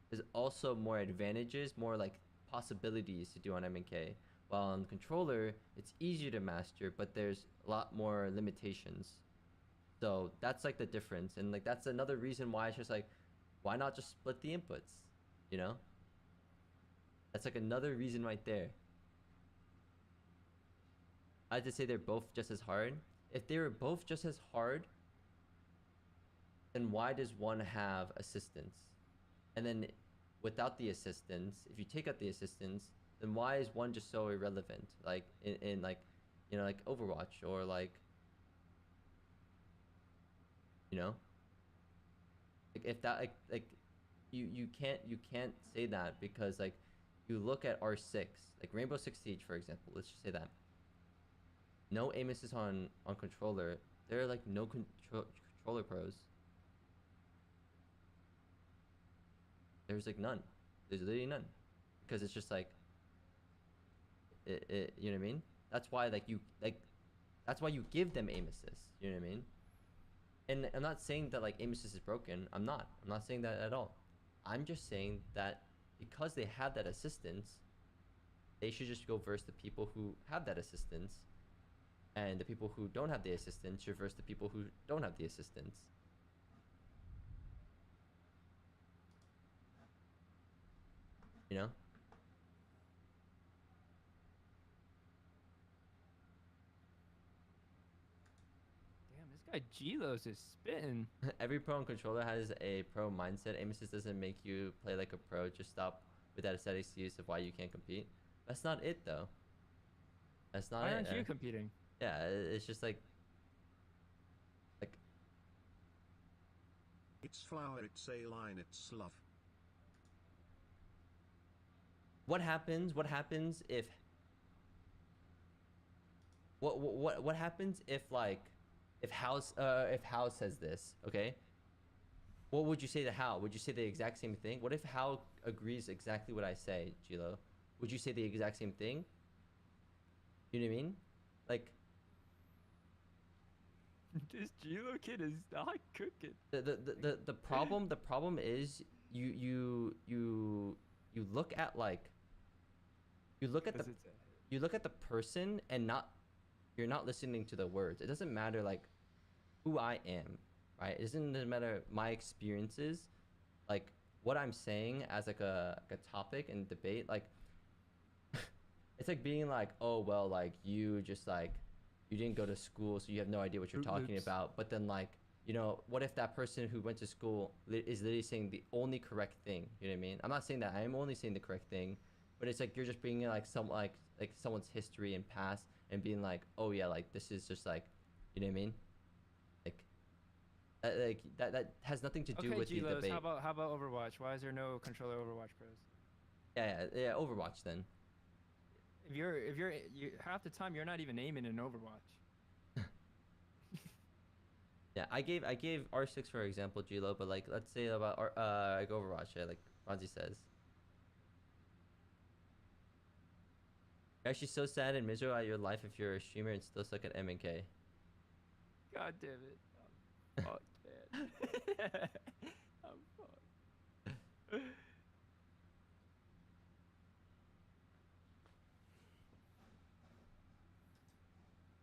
Speaker 13: there's also more advantages, more like possibilities to do on MK. While on controller, it's easier to master, but there's a lot more limitations. So that's like the difference, and like that's another reason why it's just like, why not just split the inputs, you know? That's like another reason right there. I had to say they're both just as hard. If they were both just as hard, then why does one have assistance? And then without the assistance, if you take out the assistance, then why is one just so irrelevant? Like in like, you know, like Overwatch or like, you know, like if that like you can't say that, because like you look at R6, like Rainbow Six Siege for example, let's just say that. No aim assist on controller. There are like no controller pros. There's like none. There's literally none, because it's just like you know what I mean? That's why that's why you give them aim assist. You know what I mean? And I'm not saying that like aim assist is broken. I'm not saying that at all. I'm just saying that because they have that assistance, they should just go versus the people who have that assistance. And the people who don't have the assistance reverse the people who don't have the assistance. You know?
Speaker 9: Damn, this guy G-Los is spitting.
Speaker 13: Every pro and controller has a pro mindset. Aim assist doesn't make you play like a pro. Just stop with that aesthetic excuse of why you can't compete. That's not it though. That's not it.
Speaker 9: Why aren't you competing?
Speaker 13: Yeah, it's just like
Speaker 20: it's flower, it's a line, it's love.
Speaker 13: What happens if what happens if like if House says this, okay? What would you say to Hal? Would you say the exact same thing? What if Hal agrees exactly what I say, Gilo? Would you say the exact same thing? You know what I mean? Like,
Speaker 9: this Gilo kid is not cooking.
Speaker 13: The problem is you look at like you look at the person and you're not listening to the words. It doesn't matter like who I am, right? It doesn't matter my experiences, like what I'm saying as like a topic and debate. Like it's like being like, oh well, like you just like you didn't go to school, so you have no idea what you're talking about. But then like, you know, what if that person who went to school is literally saying the only correct thing? You know what I mean? I'm not saying that I am only saying the correct thing, but it's like you're just bringing like some like someone's history and past and being like, oh yeah, like this is just like, you know what I mean? Like that has nothing to do with the debate.
Speaker 9: How about Overwatch? Why is there no controller Overwatch pros?
Speaker 13: Yeah, Overwatch then.
Speaker 9: If you're half the time you're not even aiming in Overwatch.
Speaker 13: Yeah, I gave R6 for example, Gilo, but like let's say about like Overwatch, yeah, like Ronzi says. You're actually so sad and miserable at your life if you're a streamer and still suck at M&K.
Speaker 9: God damn it. I'm fucked, man. I'm fucked.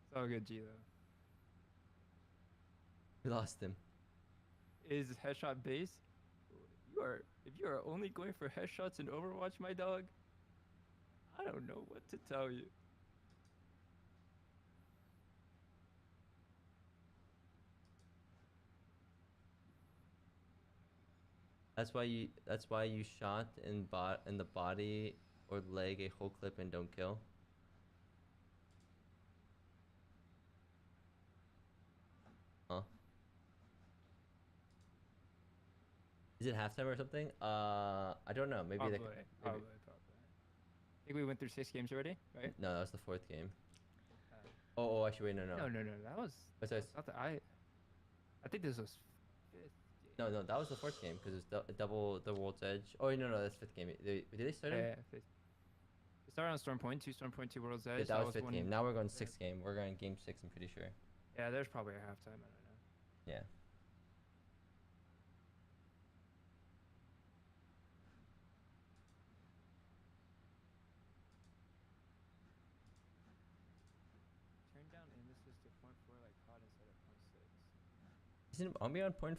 Speaker 9: It's all good, Gilo.
Speaker 13: We lost him.
Speaker 9: Is headshot base? If you are only going for headshots in Overwatch, my dog, I don't know what to tell you.
Speaker 13: That's why you shot in the body or leg a whole clip and don't kill. Huh? Is it halftime or something? I don't know. Maybe
Speaker 9: Probably.
Speaker 13: like
Speaker 9: I think we went through 6 games already, right?
Speaker 13: no, that was the 4th game. Oh, actually, wait, no.
Speaker 9: No. That was.
Speaker 13: What's that?
Speaker 9: Not the, I think this was 5th.
Speaker 13: No, that was the 4th game because it's double the World's Edge. Oh, no, that's 5th game. Did they start?
Speaker 9: Yeah, 5th. We started on Storm Point, 2 Storm Point, 2 World's Edge.
Speaker 13: Yeah, that was 5th game. Now we're going 6th game. We're going game 6. I'm pretty sure.
Speaker 9: Yeah, there's probably a halftime. I don't know.
Speaker 13: Yeah.
Speaker 9: Turn down Nemesis to .4 like COD instead of .6.
Speaker 13: Isn't Omni on .4?
Speaker 9: I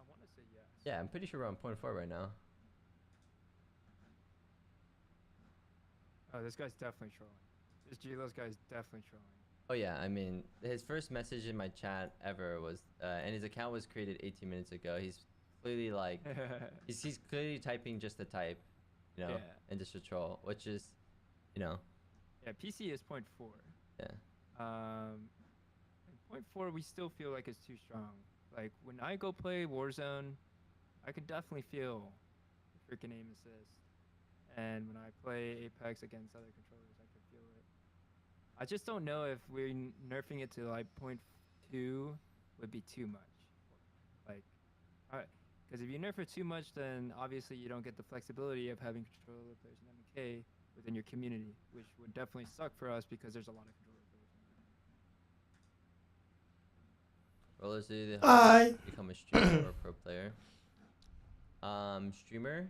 Speaker 9: want to say yes.
Speaker 13: Yeah, I'm pretty sure we're on .4 right now.
Speaker 9: Oh, this guy's definitely trolling. This G-Lo's guy's definitely trolling.
Speaker 13: Oh yeah, I mean, his first message in my chat ever was, and his account was created 18 minutes ago. He's clearly like, he's clearly typing just to type, you know,
Speaker 9: Yeah.
Speaker 13: and just to troll, which is, you know.
Speaker 9: Yeah, PC is .4.
Speaker 13: Yeah.
Speaker 9: .4 we still feel like it's too strong. Like when I go play Warzone, I can definitely feel the freaking aim assist. And when I play Apex against other controllers, I can feel it. I just don't know if we're nerfing it to like .2 would be too much. Like, because if you nerf it too much, then obviously you don't get the flexibility of having controller players in MK within your community, which would definitely suck for us because there's a lot of controller players.
Speaker 13: Rollers either become a streamer or a pro player. Streamer.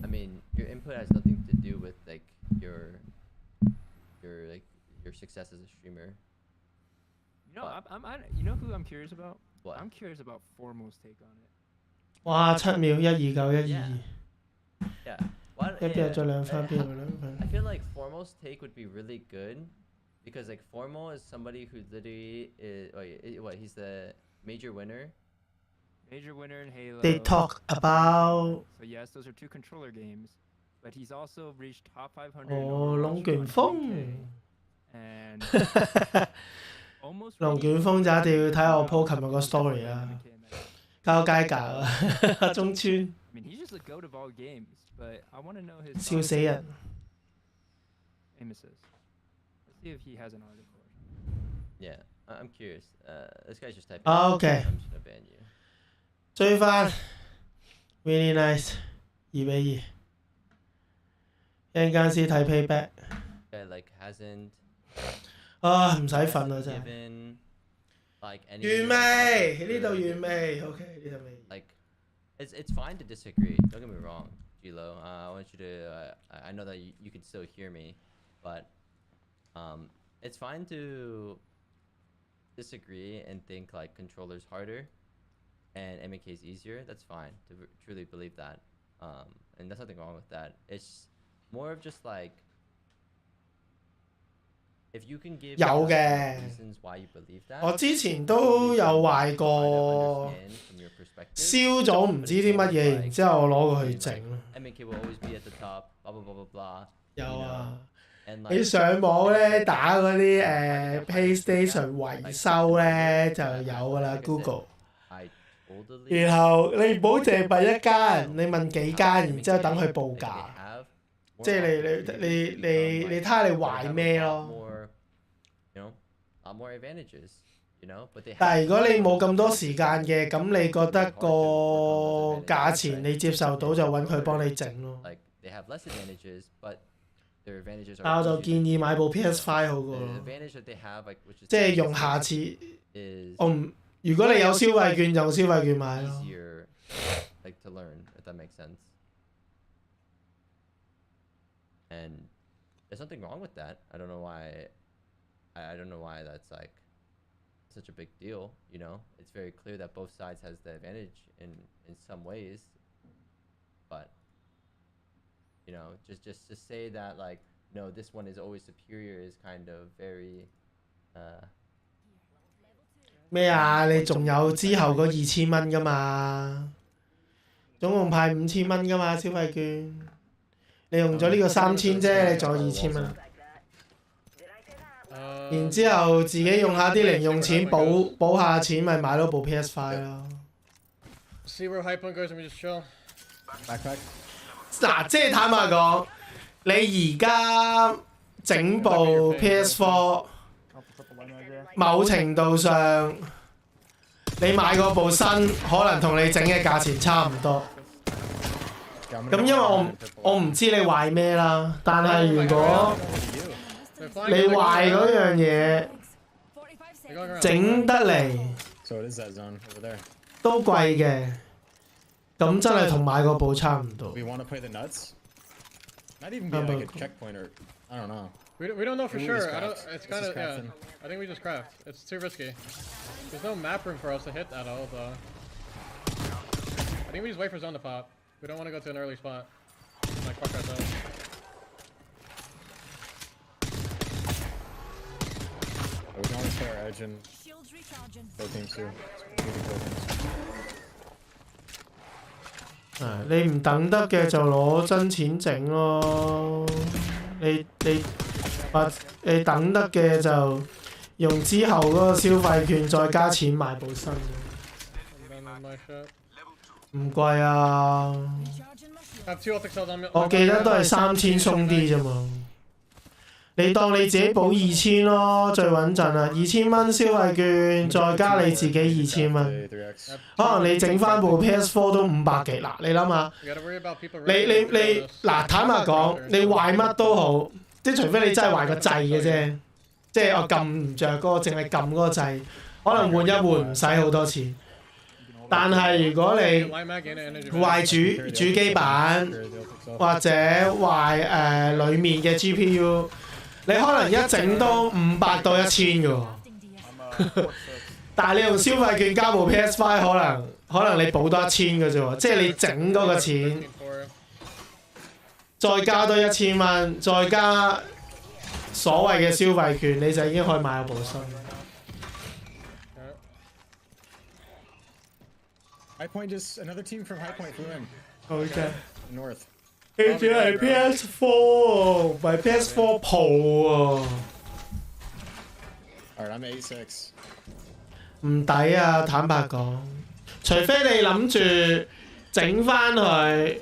Speaker 13: I mean, your input has nothing to do with like your success as a streamer.
Speaker 9: You know, you know who I'm curious about?
Speaker 13: What?
Speaker 9: I'm curious about Formal's take on it.
Speaker 11: 哇，7秒129 122。
Speaker 13: Yeah. Why,
Speaker 11: 一邊再兩分，邊再兩分。
Speaker 13: I feel like Formal's take would be really good, because like Formal is somebody who literally is he's the major winner.
Speaker 9: Major winner in Halo.
Speaker 11: They talk about.
Speaker 9: So yes, those are 2 controller games, but he's also reached top 500.
Speaker 11: 哦，龍捲風。
Speaker 9: And
Speaker 11: 龍捲風就一定要睇我 po 琴日個 story 啦，交街價啊，中村。
Speaker 9: I mean, he's just the goat of all games, but I want to know his.
Speaker 11: 笑死人。
Speaker 9: Aim assist. Let's see if he has an article.
Speaker 13: Yeah, I'm curious. This guy's just typing.
Speaker 11: Okay.
Speaker 13: I'm just gonna ban you.
Speaker 11: 追翻 ，really nice， 2比2。一陣間先睇 payback。
Speaker 13: Guy like hasn't.
Speaker 11: 啊，唔使瞓啦真係。
Speaker 13: Given, like any.
Speaker 11: 完未？呢度完未 ？OK， 呢度未。
Speaker 13: Like, it's fine to disagree. Don't get me wrong, Gilo. I want you to. I know that you can still hear me, but it's fine to disagree and think like controller's harder and MK is easier. That's fine to truly believe that, and there's nothing wrong with that. It's more of just like, if you can give
Speaker 11: 有嘅
Speaker 13: reasons why you believe that.
Speaker 11: 我之前都有壞過，燒咗唔知啲乜嘢，然之後我攞過去整咯。
Speaker 13: MK will always be at the top. Blah blah blah blah blah.
Speaker 11: 有啊。
Speaker 13: And
Speaker 11: 你上網咧打嗰啲PlayStation 維修咧就有噶啦 Google。然後你唔好淨係問一間，你問幾間，然之後等佢報價。即係你睇下你壞咩咯。但係如果你冇咁多時間嘅，咁你覺得個價錢你接受到就揾佢幫你整咯。但我就建議買部 PS5 好過咯。即係用下次，我唔。 如果你有消費券，就用消費券買咯。
Speaker 13: Like to learn, if that makes sense. And there's nothing wrong with that. I don't know why. I don't know why that's like such a big deal. You know, it's very clear that both sides has the advantage in some ways. But you know, just to say that like no, this one is always superior is kind of very.
Speaker 11: 咩啊？你仲有之後嗰2000蚊噶嘛？總共派5000蚊噶嘛消費券。你用咗呢個3000啫，你仲有2000蚊。然之後自己用下啲零用錢補下錢，咪買到部 PS5 咯。
Speaker 4: See where high point goes and we just chill.
Speaker 19: Backpack.
Speaker 11: 嗱，即係坦白講，你而家整部 PS4，某程度上，你買嗰部新，可能同你整嘅價錢差唔多。咁因為我唔知你壞咩啦，但係如果你壞嗰樣嘢整得嚟都貴嘅，咁真係同買嗰部差唔多。
Speaker 19: Might even be like a checkpoint or I don't know.
Speaker 4: We don't know for sure. It's kind of yeah. I think we just craft. It's too risky. There's no map room for us to hit at all though. I think we just wait for zone to pop. We don't want to go to an early spot. Like fuck ourselves.
Speaker 19: We can always play our edge and both teams too.
Speaker 11: 你唔等得嘅就攞真錢整咯，你等得嘅就用之後嗰個消費券再加錢買部新嘅。唔貴啊！我記得都係3000鬆啲啫嘛。你當你自己補2000咯，最穩陣啦。2000蚊消費券，再加你自己2000蚊，可能你整翻部 PS4 都500幾嗱。你諗下，你嗱坦白講，你壞乜都好，即係除非你真係壞個掣嘅啫，即係我撳唔着嗰個，淨係撳嗰個掣，可能換一換唔使好多錢。但係如果你壞主機板或者壞裡面嘅 GPU。你可能一整都500到1000嘅喎，但係你用消費券加部 PS5 可能你補多1000嘅啫喎，即係你整嗰個錢，再加多1000蚊，再加所謂嘅消費券，你就已經可以買到部新。
Speaker 19: High Point just another team from High Point flew in.
Speaker 11: Okay.
Speaker 19: North.
Speaker 11: 你仲係 PS4 喎，唔係 PS4 Pro 喎。
Speaker 19: Alright, I'm A6.
Speaker 11: 唔抵啊！坦白講，除非你諗住整翻佢，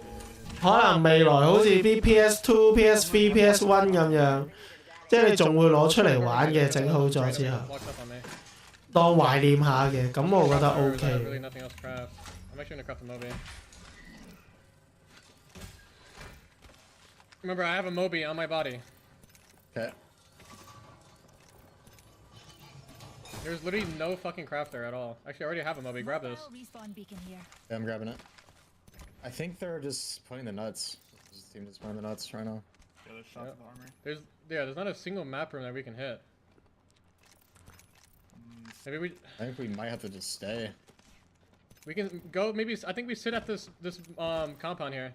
Speaker 11: 可能未來好似啲 PS2、PS3、PS1 咁樣，即係你仲會攞出嚟玩嘅，整好咗之後，當懷念下嘅，咁我覺得 OK。Remember,
Speaker 4: I have a Moby on my body.
Speaker 19: Okay.
Speaker 4: There's literally no fucking craft there at all. Actually, I already have a Moby. Grab this.
Speaker 19: Yeah, I'm grabbing it. I think they're just playing the nuts. This team just playing the nuts right now.
Speaker 3: Yeah, there's shots of the armor.
Speaker 4: There's not a single map room that we can hit. Maybe we.
Speaker 19: I think we might have to just stay.
Speaker 4: We can go. Maybe I think we sit at this compound here.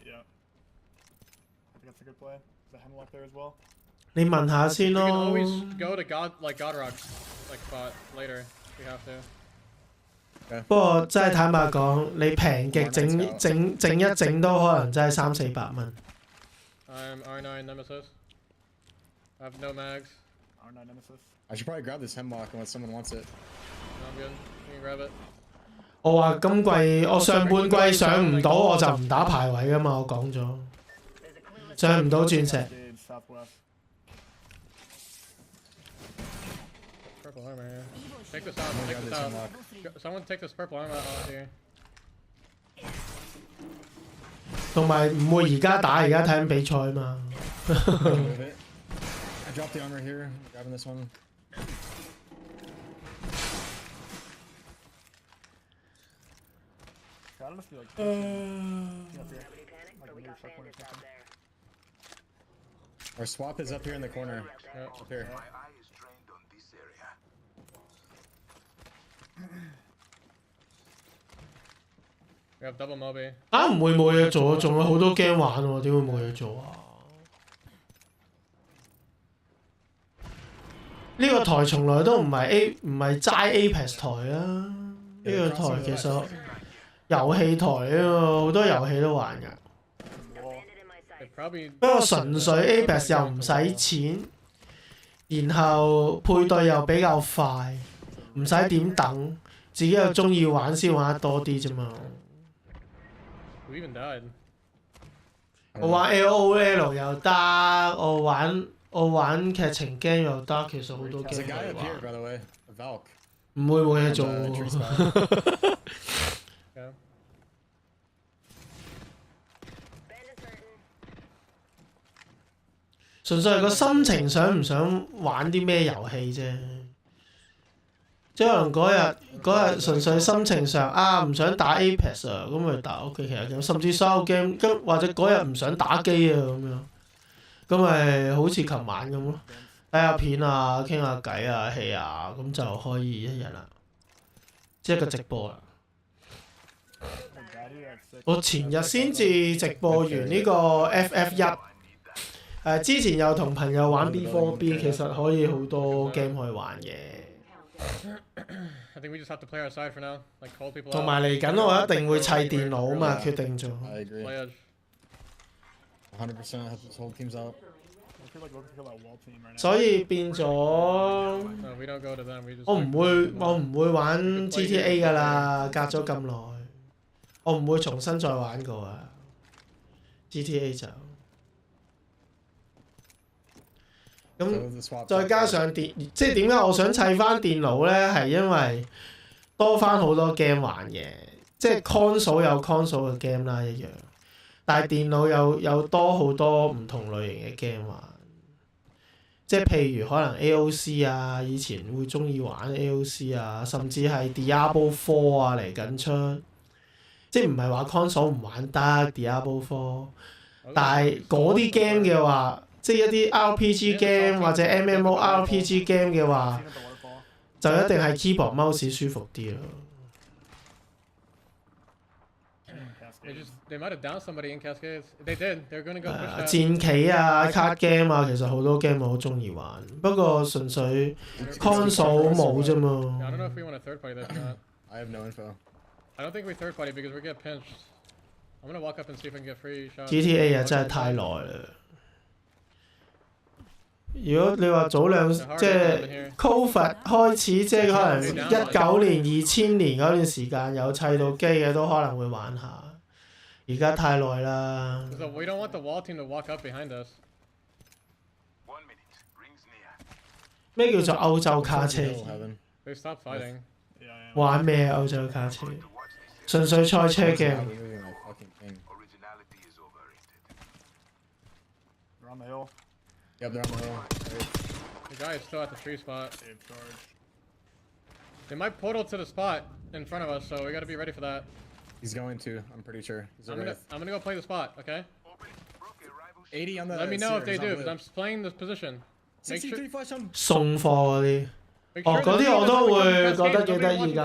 Speaker 3: Yeah. I think that's a good play. There's a hemlock there as well.
Speaker 11: 你問下先咯。
Speaker 4: We can always go to God Rock spot later. We have to.
Speaker 11: 不過真係坦白講，你平極整一整都可能真係300-400蚊。
Speaker 4: I'm R9 Nemesis. I have no mags.
Speaker 3: R9 Nemesis.
Speaker 19: I should probably grab this hemlock unless someone wants it.
Speaker 4: No, I'm good. You can grab it.
Speaker 11: 我話今季我上半季上唔到，我就唔打排位噶嘛，我講咗。上唔到鑽石。
Speaker 4: Purple armor here. Take this out. Take this out. Someone take this purple armor out here.
Speaker 11: 同埋唔會而家打，而家睇緊比賽啊嘛。
Speaker 19: I dropped the armor here. I'm grabbing this one.
Speaker 3: God, it must be like
Speaker 19: Our swap is up here in the corner. Up here.
Speaker 4: We have double Moby.
Speaker 11: 啊唔會冇嘢做，仲有好多 game 玩喎，點會冇嘢做啊？呢個台從來都唔係齋 Apex 台啊，呢個台其實遊戲台啊，好多遊戲都玩㗎。不過純粹 Apex 又唔使錢，然後配對又比較快，唔使點等，自己又中意玩先玩得多啲啫嘛。我玩 LOL 又得，我玩劇情 game 又得，其實好多 game 可以玩。唔會冇嘢做喎。純粹係個心情想唔想玩啲咩遊戲啫。即係可能嗰日純粹心情上唔想打 Apex 啊，咁咪打屋企其他 game，甚至所有 game， 或者嗰日唔想打機啊咁樣，咁咪好似琴晚咁咯，睇下片啊，傾下偈啊，戲啊，咁就可以一日啦，即係一個直播啦。我前日先至直播完呢個 FF1。之前有同朋友玩 B4B， 其實可以好多 game 可以玩嘅。同埋嚟緊我一定會砌電腦啊嘛，決定咗。所以變咗，我唔會玩 GTA 㗎啦，隔咗咁耐，我唔會重新再玩過啊。GTA 就。咁再加上即係點解我想砌翻電腦咧？係因為多翻好多 game 玩嘅，即係 console 有 console 嘅 game 啦一樣，但係電腦有多好多唔同類型嘅 game 玩，即係譬如可能 AOC 啊，以前會中意玩 AOC 啊，甚至係 Diablo 4啊嚟緊出，即係唔係話 console 唔玩得 Diablo 4，但係嗰啲 game 嘅話。即係一啲 RPG game 或者 MMORPG game 嘅話，就一定係 keyboard mouse 舒服啲咯。戰棋啊、card game 啊，其實好多 game 我好中意玩，不過純粹 console 冇啫嘛。GTA 啊，真係太耐啦。如果你話早即係 Covid 開始，即係可能19年、2000年嗰段時間有砌到機嘅，都可能會玩下。而家太耐啦。咩叫做歐洲卡車？玩咩歐洲卡車？純粹賽車嘅。
Speaker 19: Yep, they're on the hill.
Speaker 4: The guy is still at the tree spot. They might portal to the spot in front of us, so we gotta be ready for that.
Speaker 19: He's going to, I'm pretty sure.
Speaker 4: I'm gonna go play the spot, okay?
Speaker 19: 80 on the.
Speaker 4: Let me know if they do, because I'm playing this position.
Speaker 19: 63 flash on.
Speaker 11: 送貨嗰啲，嗰啲我都會覺得幾得意㗎。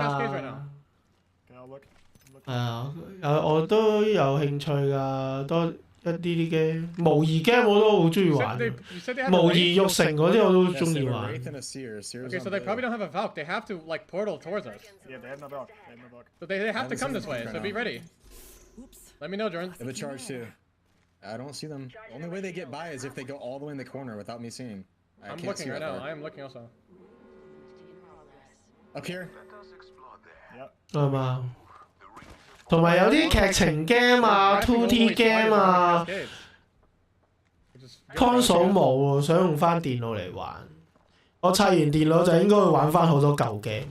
Speaker 11: 係啊，我都有興趣㗎，多。一啲 game， 模擬 game 我都好中意玩。模擬育成嗰啲我都中意玩。
Speaker 4: Okay, so they probably don't have a Valk. They have to like portal towards us.
Speaker 3: Yeah, they have no Valk.
Speaker 4: So they have to come this way. So be ready. Let me know, Jordan.
Speaker 19: They have a charge too. I don't see them. The only way they get by is if they go all the way in the corner without me seeing.
Speaker 4: I'm looking right now. I am looking also.
Speaker 19: Up here.
Speaker 11: 係嘛？同埋有啲劇情 game 啊、2T game 啊 ，console 冇喎，想用翻電腦嚟玩。我砌完電腦就應該會玩翻好多舊 game，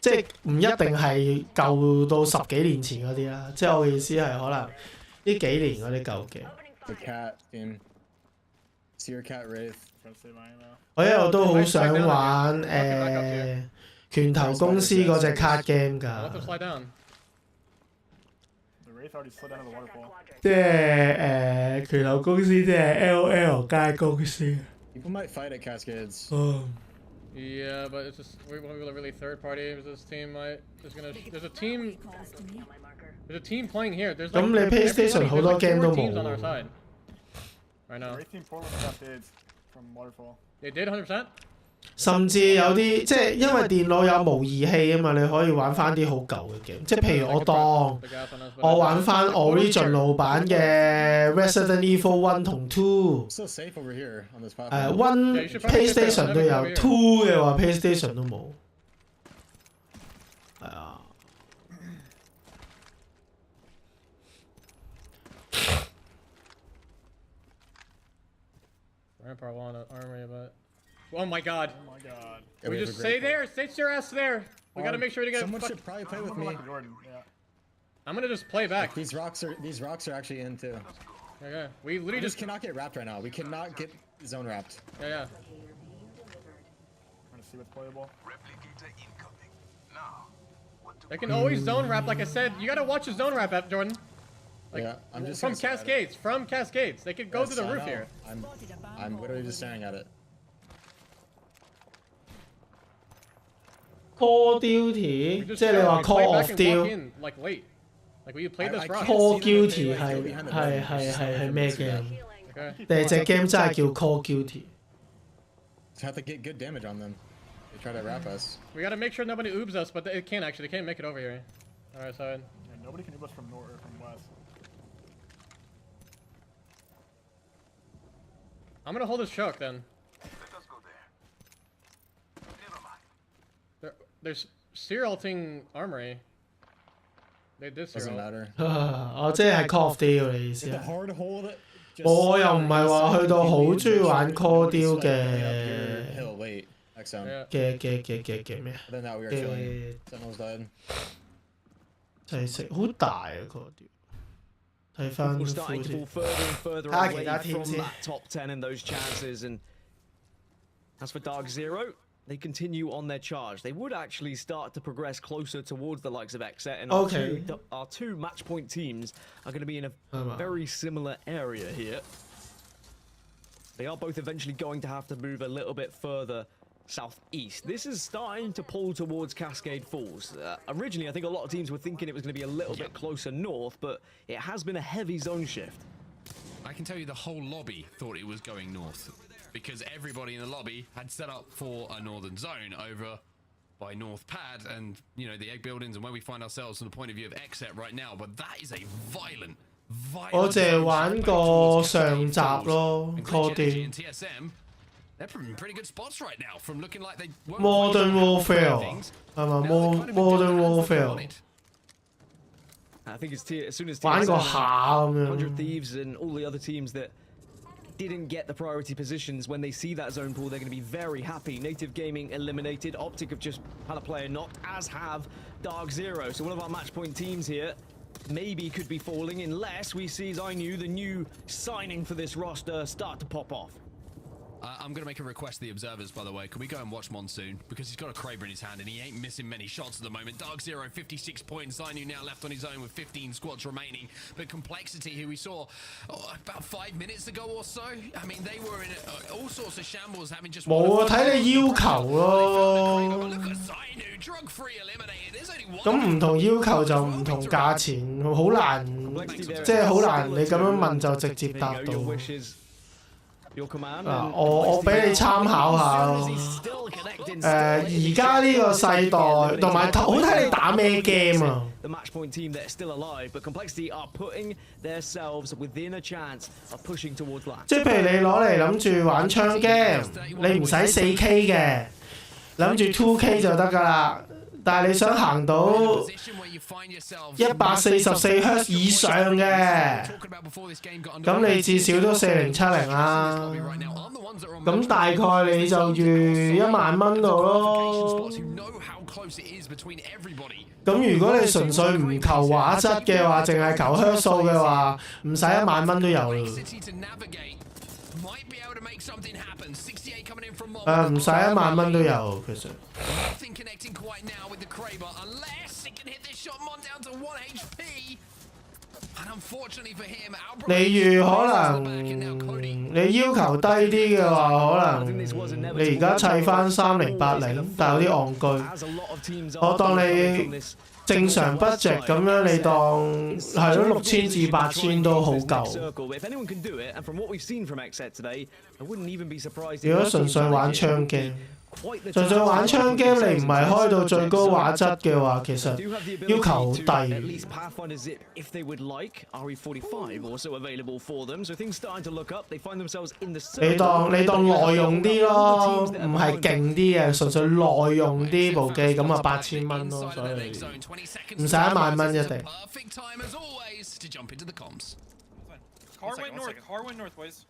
Speaker 11: 即係唔一定係舊到10幾年前嗰啲啦。即係我嘅意思係可能呢幾年嗰啲舊 game。The
Speaker 19: cat game. See your cat Wraith.
Speaker 11: 我一路都好想玩拳頭公司嗰隻 card game 㗎。即係拳頭公司，即係 LOL 間公司。
Speaker 19: People might fight at Cascades.
Speaker 4: Yeah, but it's just we're really third party. This team might is gonna. There's a team playing here. There's like
Speaker 11: 咁你 PlayStation 好多 game 都冇。
Speaker 4: On our side. Right now.
Speaker 3: Wraith team 4 got bids from Waterfall.
Speaker 4: They did 100%.
Speaker 11: 甚至有啲即係因為電腦有模擬器啊嘛，你可以玩翻啲好舊嘅 game， 即係譬如我當我玩翻 original 版嘅 Resident Evil 1同2。1 PlayStation 都有 ，2 嘅話 PlayStation 都冇。係啊。
Speaker 4: Grandpa want an armory, but oh my god!
Speaker 3: Oh my god!
Speaker 4: We just stay there. Stay your ass there. We gotta make sure to get.
Speaker 19: Someone should probably play with me.
Speaker 4: I'm gonna just play back.
Speaker 19: These rocks are actually in too.
Speaker 4: Okay. We literally
Speaker 19: just cannot get wrapped right now. We cannot get zone wrapped.
Speaker 4: Yeah.
Speaker 3: Trying to see what's playable.
Speaker 4: They can always zone wrap, like I said. You gotta watch the zone wrap, Jordan. Like,
Speaker 19: yeah, I'm just
Speaker 4: from Cascades. From Cascades, they could go to the roof here.
Speaker 19: I'm literally just staring at it.
Speaker 11: Call Duty， 即係你話 Call of Duty。
Speaker 4: Like late, like we played this rock.
Speaker 11: Call Duty 係咩 game？ 定係隻 game 真係叫 Call Duty？
Speaker 19: Just have to get good damage on them. They try to wrap us.
Speaker 4: We gotta make sure nobody oobs us, but they can't actually. They can't make it over here. All right, so.
Speaker 3: Yeah, nobody can oob us from north or from west.
Speaker 4: I'm gonna hold his choke then. There's serial-ting armory. They did serial.
Speaker 19: Doesn't matter.
Speaker 11: 我即係 Call of Duty 你意思啊？我又唔係話去到好中意玩 Call of Duty 嘅咩啊？就係食好大啊 Call of Duty。睇翻副先，睇下其他 team 先。
Speaker 1: Top 10 in those chances, and as for Dark Zero, they continue on their charge. They would actually start to progress closer towards the likes of Xset, and our two match point teams are going to be in a very similar area here. They are both eventually going to have to move a little bit further southeast. This is starting to pull towards Cascade Falls. Originally, I think a lot of teams were thinking it was going to be a little bit closer north, but it has been a heavy zone shift.
Speaker 7: I can tell you the whole lobby thought it was going north because everybody in the lobby had set up for a northern zone over by North Pad and, you know, the egg buildings and where we find ourselves from the point of view of Xset right now. But that is a violent
Speaker 11: 我淨係玩過上集咯 ，Call of Duty。
Speaker 7: They're in pretty good spots right now from looking like they
Speaker 11: Modern Warfare 係嘛？Modern Warfare。
Speaker 1: I think it's as soon as
Speaker 11: 玩過下咁樣。
Speaker 1: 100 Thieves and all the other teams that didn't get the priority positions when they see that zone pool, they're going to be very happy. Native Gaming eliminated. Optic have just had a player knocked, as have Dark Zero. So one of our match point teams here maybe could be falling unless we see Zainu, the new signing for this roster, start to pop off.
Speaker 7: I'm going to make a request to the observers, by the way. Can we go and watch Monsoon? Because he's got a Kraber in his hand and he ain't missing many shots at the moment. Dark Zero, 56 points. Zainu now left on his own with 15 squads remaining. But Complexity, who we saw about 5 minutes ago or so, I mean, they were in all sorts of shambles, having just...
Speaker 11: 冇啊，睇你要求咯。咁唔同要求就唔同價錢，好難，即係好難。你咁樣問就直接答到。 我俾你參考下咯。而家呢個世代，同埋好睇你打咩 game 啊。
Speaker 1: The match point team that are still alive, but Complexity are putting themselves within a chance of pushing towards land.
Speaker 11: 即係譬如你攞嚟諗住玩槍 game， 你唔使 4K 嘅，諗住 2K 就得㗎啦。但係你想行到144 Hz 以上嘅，咁你至少都4070啦。咁大概你就預1萬蚊度咯。咁如果你純粹唔求畫質嘅話，淨係求Hz數嘅話，唔使1萬蚊都有啦。唔使1萬蚊都有，其實。 你預可能你要求低啲嘅話，可能你而家砌翻3080，但有啲戇居。我當你正常 budget 咁樣，你當係咯6000至8000都好夠。如果純粹玩槍 game。純粹玩槍 game 你唔係開到最高畫質嘅話，其實要求好低。
Speaker 1: If they would like RE45 also available for them, so things starting to look up. They find themselves in the.
Speaker 11: 你當耐用啲咯，唔係勁啲嘅，純粹耐用啲部機咁啊8000蚊咯，所以唔使10000蚊一定。
Speaker 8: Car went north. Car went north, boys.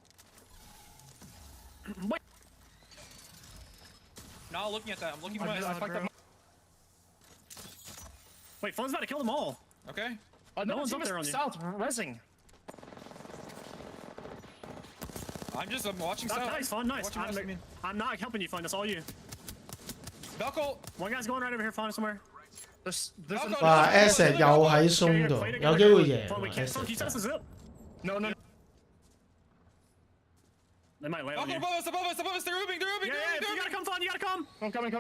Speaker 8: Not looking at that. I'm looking west. I fucked up.
Speaker 12: Wait, Fun's about to kill them all.
Speaker 8: Okay.
Speaker 12: No one's up there on you.
Speaker 14: South, resing.
Speaker 8: I'm watching south.
Speaker 12: Nice, Fun, nice. I'm not helping you, Fun. That's all you.
Speaker 8: Belko.
Speaker 12: One guy's going right over here, Fun, somewhere.
Speaker 11: 哇 ！S 又喺松度，有機會贏。
Speaker 12: No. They might land on you.
Speaker 8: Above us! Above us! Above us! They're moving! They're moving!
Speaker 12: Yeah, you gotta come, Fun. You gotta come.
Speaker 14: I'm coming.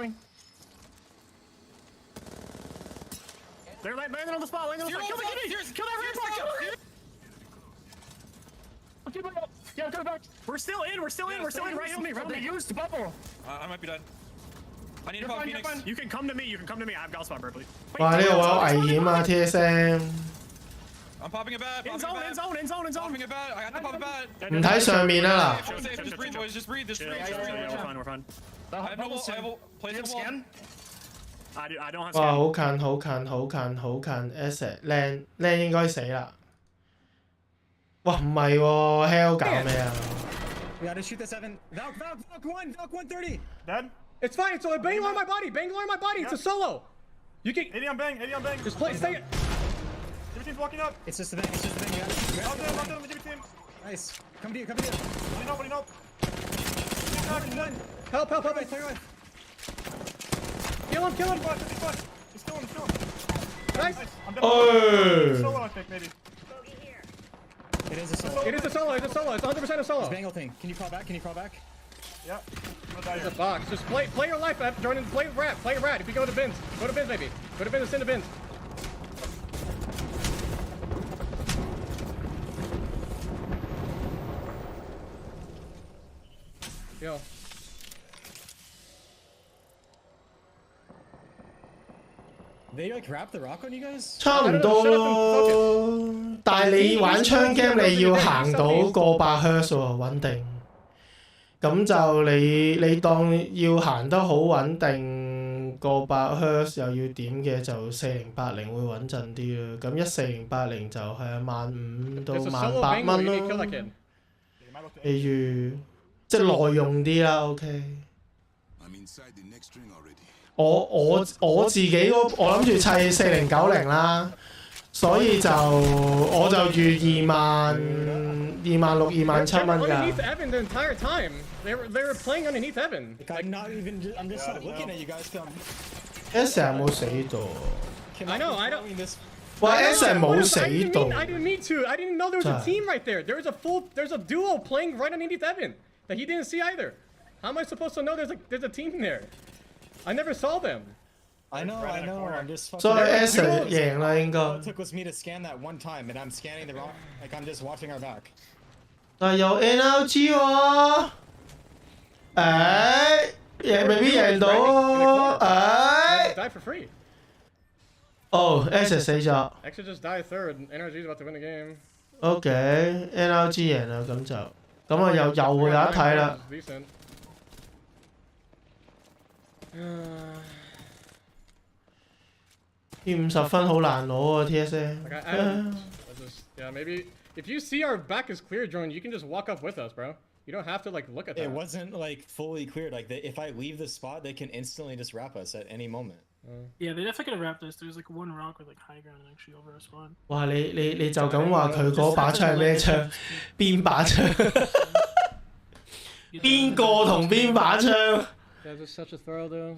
Speaker 12: They're landing on the spot. Landing on the spot. Kill that ramp.
Speaker 14: Yeah, I'm coming back.
Speaker 12: We're still in. We're still in. Right on me.
Speaker 14: They used the bubble.
Speaker 8: I might be dead. I need to find Phoenix.
Speaker 12: You can come to me. I have Gal spot, Berkeley.
Speaker 11: 哇！呢個位好危險啊 ！TSM
Speaker 8: I'm popping a bat.
Speaker 12: In zone.
Speaker 8: Popping a bat. I got to pop a bat.
Speaker 11: 唔睇上面啊嗱。
Speaker 8: Just breathe, boys. Just breathe.
Speaker 12: We're fine.
Speaker 8: I have no wall. I have a place to wall.
Speaker 12: I don't have.
Speaker 11: 哇！好近 ！S 靚應該死啦。哇！唔係喎 ，Hell 搞咩啊
Speaker 19: We gotta shoot the 7. Valk 130.
Speaker 3: Dead?
Speaker 4: It's fine. It's bang on my body. It's a solo. You can.
Speaker 3: 80 on bang.
Speaker 4: Just play. Stay.
Speaker 3: Everything's walking up.
Speaker 19: It's just the thing. You gotta
Speaker 3: Out there, team.
Speaker 19: Nice. Come to you.
Speaker 3: What do you know?
Speaker 4: Help. Kill him.
Speaker 3: Just kill him.
Speaker 4: Nice.
Speaker 11: Oh.
Speaker 3: Solo, I think, maybe.
Speaker 19: It is a solo.
Speaker 4: It's 100% a solo.
Speaker 19: It's Bangle thing. Can you crawl back?
Speaker 3: Yeah.
Speaker 4: It's a box. Just play your life, Jordan. Play rat. If you go to bins, baby. Go to bins and send to bins. Yo.
Speaker 19: They like wrap the rock on you guys?
Speaker 11: 差唔多咯，但係你玩槍 game 你要行到過百 Hz 喎，穩定。咁就你當要行得好穩定，過百 Hz 又要點嘅就4080會穩陣啲咯。咁14080就係15000到18000蚊咯。譬如即係耐用啲啦 ，OK。我自己我諗住砌4090啦，所以我就預26000、27000蚊㗎。
Speaker 4: Underneath Evan the entire time. They were playing underneath Evan.
Speaker 19: I'm just not looking at you guys come.
Speaker 11: S 有冇死到
Speaker 4: I don't.
Speaker 11: 喂 S 冇死到。
Speaker 4: I didn't mean to. I didn't know there was a team right there. There's a duo playing right underneath Evan that he didn't see either. How am I supposed to know there's a team there? I never saw them.
Speaker 19: I know. I'm just fucking.
Speaker 11: 所以 S 贏啦應該。
Speaker 19: All it took was me to scan that one time, and I'm scanning the wrong. Like I'm just watching our back.
Speaker 11: 但有 NLG 喎，未必贏到喎，Die
Speaker 4: for free.
Speaker 11: 哦 S 死咗。
Speaker 4: X should just die third. NRG's about to win the game.
Speaker 11: OK，NLG 贏啦，咁啊又會有得睇啦。呢50分好難攞啊 TSM。Yeah,
Speaker 4: maybe if you see our back is clear, Jordan, you can just walk up with us, bro. You don't have to like look at that.
Speaker 19: It wasn't like fully cleared. Like if I leave the spot, they can instantly just wrap us at any moment.
Speaker 15: Yeah, they definitely could have wrapped us. There's like one rock with like high ground actually over our spawn.
Speaker 11: 哇！你就咁話佢嗰把槍係咩槍？邊把槍？邊個同邊把槍？
Speaker 4: That was such a throw, though.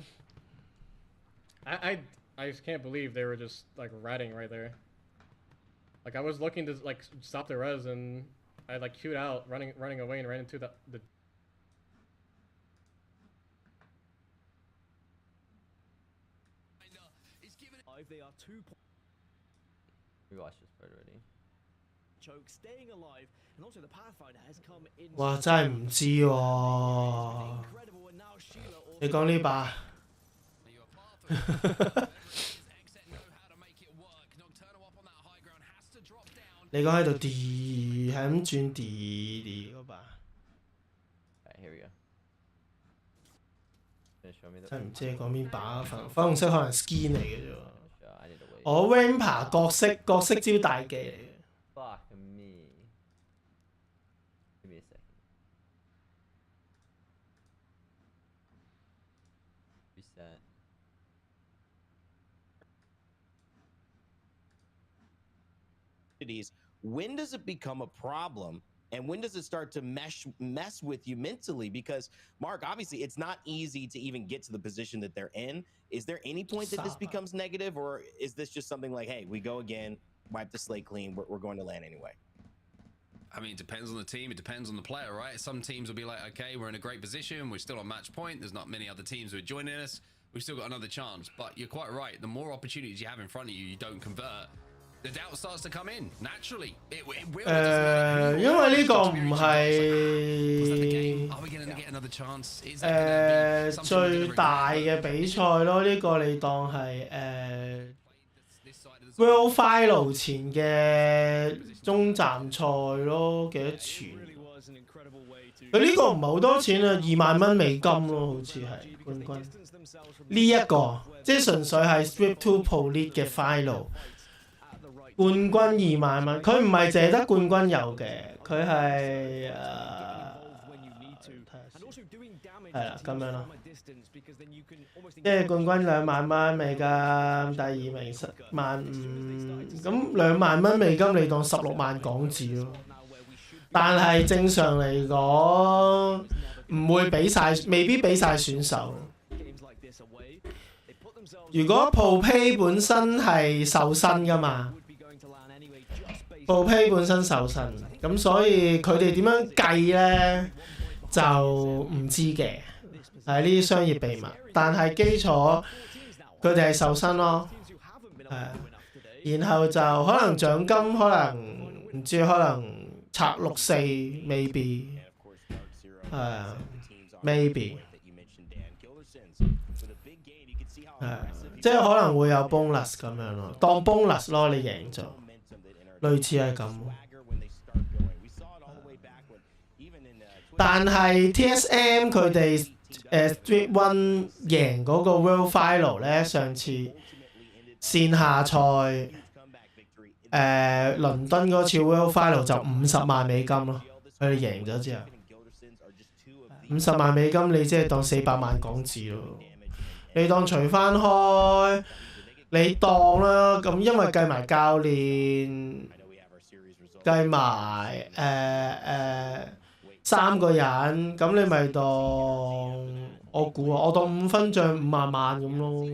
Speaker 4: I just can't believe they were just like ratting right there. Like I was looking to like stop the res and I like queued out, running away and ran into the.
Speaker 1: They are 2
Speaker 13: We watched this part already.
Speaker 1: choke, staying alive, and also the Pathfinder has come in.
Speaker 11: 哇！真係唔知喎。
Speaker 1: Incredible, and now
Speaker 11: 你講呢把？你講喺度跌，係咁轉跌嗰把。真唔知你講邊把，粉紅色可能 skin 嚟嘅啫喎。我 Rampa 角色招大技嚟嘅。
Speaker 13: Fuck me. Give me a second. Reset.
Speaker 2: When does it become a problem? And when does it start to mess with you mentally? Because, Mark, obviously, it's not easy to even get to the position that they're in. Is there any point that this becomes negative, or is this just something like, hey, we go again, wipe the slate clean, we're going to land anyway?
Speaker 7: I mean, it depends on the team. It depends on the player, right? Some teams will be like, okay, we're in a great position. We're still on match point. There's not many other teams who are joining us. We've still got another chance. But you're quite right. The more opportunities you have in front of you, you don't convert. The doubt starts to come in naturally. It will.
Speaker 11: 因為呢個唔係最大嘅比賽咯，呢個你當係World Final 前嘅中站賽咯，幾多錢？佢呢個唔係好多錢啊，$20,000咯，好似係冠軍。呢一個即係純粹係 Strip 2 Pro League 嘅 Final。冠軍$20,000，佢唔係淨係得冠軍有嘅，佢係係啦咁樣咯，即係冠軍$20,000美金，第二名15,000，咁$20,000美金你當16萬港紙咯。但係正常嚟講唔會俾晒，未必俾晒選手。如果 Pro Pay 本身係受薪㗎嘛。部批本身受薪，咁所以佢哋點樣計咧就唔知嘅，係呢啲商業秘密。但係基礎佢哋係受薪咯，然後就可能獎金可能唔知可能拆64 maybe， maybe， 即係可能會有 bonus 咁樣咯，當 bonus 咯，你贏咗。類似係咁，但係 TSM 佢哋Street One 贏嗰個 World Final 咧，上次線下賽倫敦嗰次 World Final 就$50萬美金咯，佢哋贏咗之後，$50萬美金你即係當400萬港紙咯，你當除翻開。你當啦，咁因為計埋教練，計埋3個人，咁你咪當我估啊，我當5分帳50萬咁咯。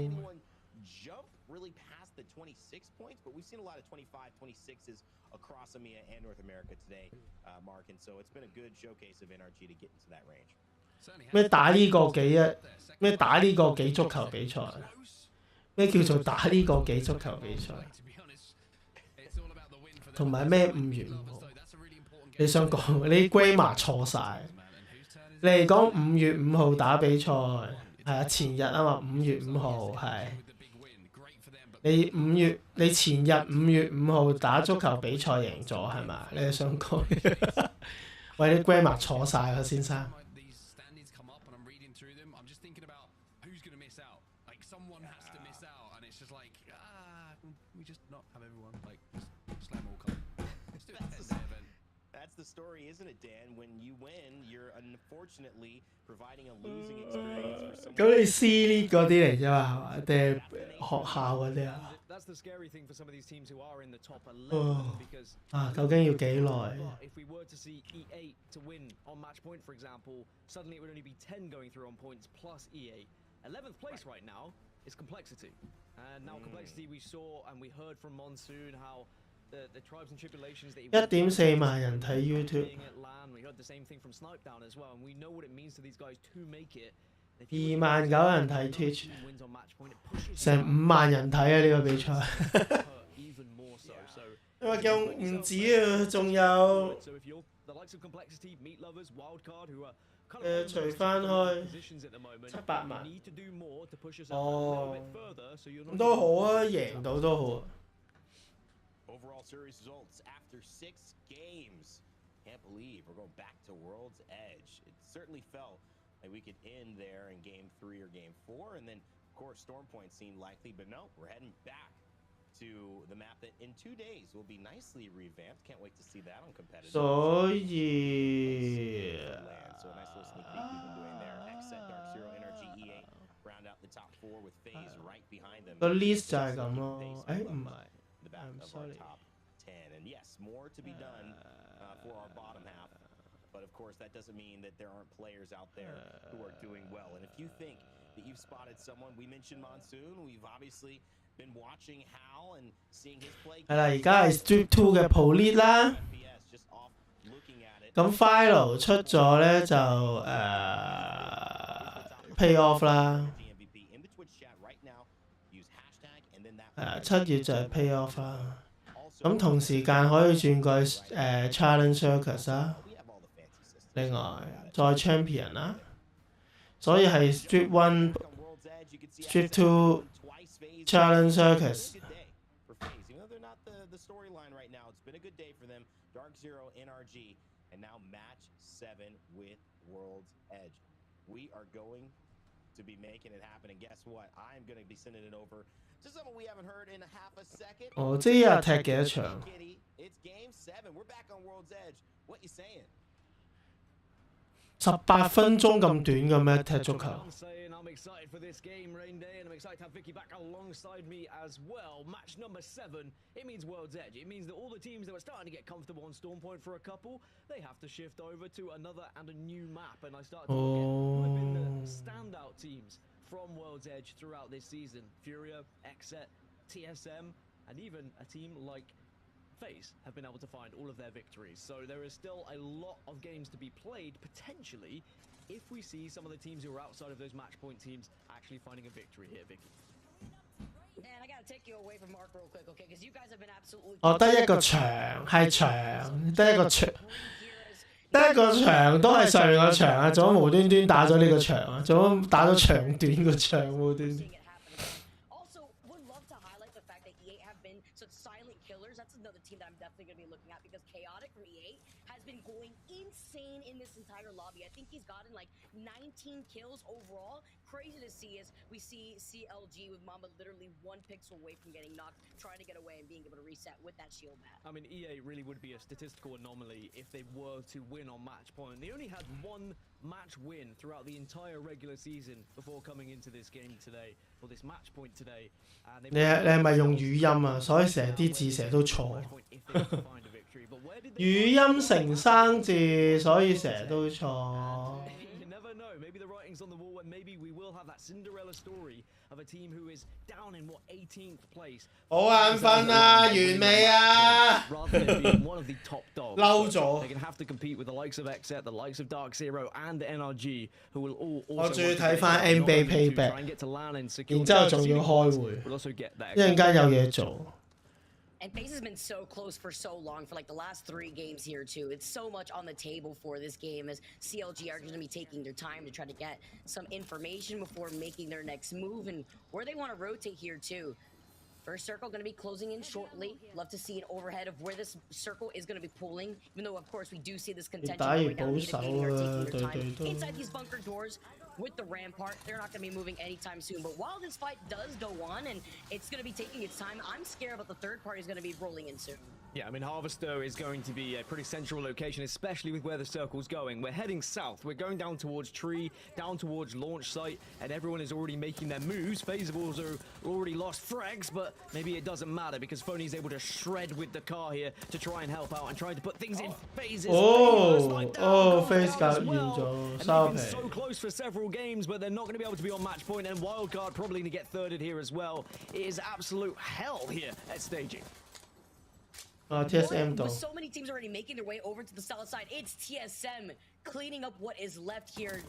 Speaker 11: 咩打呢個幾啊？咩打呢個幾足球比賽？咩叫做打呢個幾足球比賽？同埋咩5月5號？你想講你 grammar 錯晒。你係講5月5號打比賽，係啊前日啊嘛，5月5號係。你前日5月5號打足球比賽贏咗係嘛？你係想講？喂，你 grammar 錯晒啊，先生。
Speaker 2: The story, isn't it, Dan? When you win, you're unfortunately providing a losing experience for someone.
Speaker 11: 咁你私呢嗰啲嚟啫嘛，係嘛？定係學校嗰啲啊？究竟要幾耐
Speaker 1: ？If we were to see E8 to win on match point, for example, suddenly it would only be 10 going through on points plus E8. 11th place right now is complexity, and now complexity we saw and we heard from Monsoon how.
Speaker 11: 1.4萬人睇 YouTube， 29,000人睇 Twitch， 成5萬人睇啊！呢個比賽，因為仲唔止啊，仲有除翻開700萬。哦，咁都好啊，贏到都好啊。
Speaker 2: Overall series results after 6 games. Can't believe we're going back to World's Edge. It certainly felt like we could end there in Game 3 or Game 4, and then of course Storm Point seemed likely, but no, we're heading back to the map that in 2 days will be nicely revamped. Can't wait to see that on competitive.
Speaker 11: 所以
Speaker 2: So a nice little sneak peek we've been doing there. Exit, Dark Zero, Energy, E8 round out the top 4 with FaZe right behind them.
Speaker 11: 個 list 就係咁咯。誒唔係
Speaker 2: The back of our top 10, and yes, more to be done for our bottom half. But of course, that doesn't mean that there aren't players out there who are doing well. And if you think that you've spotted someone, we mentioned Monsoon. We've obviously been watching Hal and seeing his play.
Speaker 11: 係啦，而家係 Strip 2嘅 Police 啦。咁 Final 出咗咧就pay off 啦。7月就係 pay off 啦。咁同時間可以轉過去Challenge Circus 啦。另外再 Champion 啦。所以係 Strip 1、Strip 2、Challenge Circus。Dark
Speaker 2: Zero, NRG, and now match 7 with World's Edge. We are going to be making it happen, and guess what? I'm going to be sending it over to someone we haven't heard in a half a second.
Speaker 11: 哦，即係踢幾多場？
Speaker 2: It's Game 7. We're back on World's Edge. What you saying?
Speaker 11: 18分鐘咁短嘅咩？踢足球？
Speaker 1: I'm excited for this game, Rain Day, and I'm excited to have Vicky back alongside me as well. Match number 7, it means World's Edge. It means that all the teams that were starting to get comfortable on Storm Point for a couple, they have to shift over to another and a new map. And I started to look at who have been the standout teams from World's Edge throughout this season. Furia, Exet, TSM, and even a team like FaZe have been able to find all of their victories. So there is still a lot of games to be played, potentially, if we see some of the teams who are outside of those match point teams actually finding a victory here, Vicky.
Speaker 16: Man, I gotta take you away from Mark real quick, okay? Because you guys have been absolutely.
Speaker 11: 哦，得一個場係場，得一個場，得一個場都係上個場啊！做乜無端端打咗呢個場啊？做乜打咗長短個場無端端？
Speaker 16: That's another team that I'm definitely going to be looking at because Chaotic from E8 has been going insane in this entire lobby. I think he's gotten like 19 kills overall. Crazy to see as we see CLG with Mamba literally 1 pixel away from getting knocked, trying to get away and being able to reset with that shield mat.
Speaker 1: I mean, E8 really would be a statistical anomaly if they were to win on match point. They only had 1 match win throughout the entire regular season before coming into this game today, or this match point today.
Speaker 11: 你係咪用語音啊？所以成日啲字成日都錯。語音成生字，所以成日都錯。
Speaker 1: Maybe the writing's on the wall, and maybe we will have that Cinderella story of a team who is down in what 18th place.
Speaker 11: 好眼瞓啊！完未啊？
Speaker 1: Rather than being one of the top dogs,
Speaker 11: 嬲咗。
Speaker 1: They're going to have to compete with the likes of Exet, the likes of Dark Zero, and the NRG, who will all.
Speaker 11: 我仲要睇翻 NBA payback， 然之後仲要開會，一陣間有嘢做。
Speaker 16: And FaZe has been so close for so long for like the last 3 games here too. It's so much on the table for this game as CLG are going to be taking their time to try to get some information before making their next move and where they want to rotate here too. First circle going to be closing in shortly. Love to see an overhead of where this circle is going to be pulling, even though of course we do see this contention going down. Taking their time inside these bunker doors. With the Rampart, they're not going to be moving anytime soon. But while this fight does go on and it's going to be taking its time, I'm scared about the third party is going to be rolling in soon.
Speaker 1: Yeah, I mean, Harvester is going to be a pretty central location, especially with where the circle's going. We're heading south. We're going down towards Tree, down towards launch site, and everyone is already making their moves. FaZe have also already lost frags, but maybe it doesn't matter because Phony's able to shred with the car here to try and help out and try to put things in phases.
Speaker 11: FaZe got
Speaker 1: well. So close for several games, but they're not going to be able to be on match point, and Wildcard probably going to get thirded here as well. It is absolute hell here at staging.
Speaker 11: TSM though.
Speaker 16: With so many teams already making their way over to the south side, it's TSM cleaning up what is left here.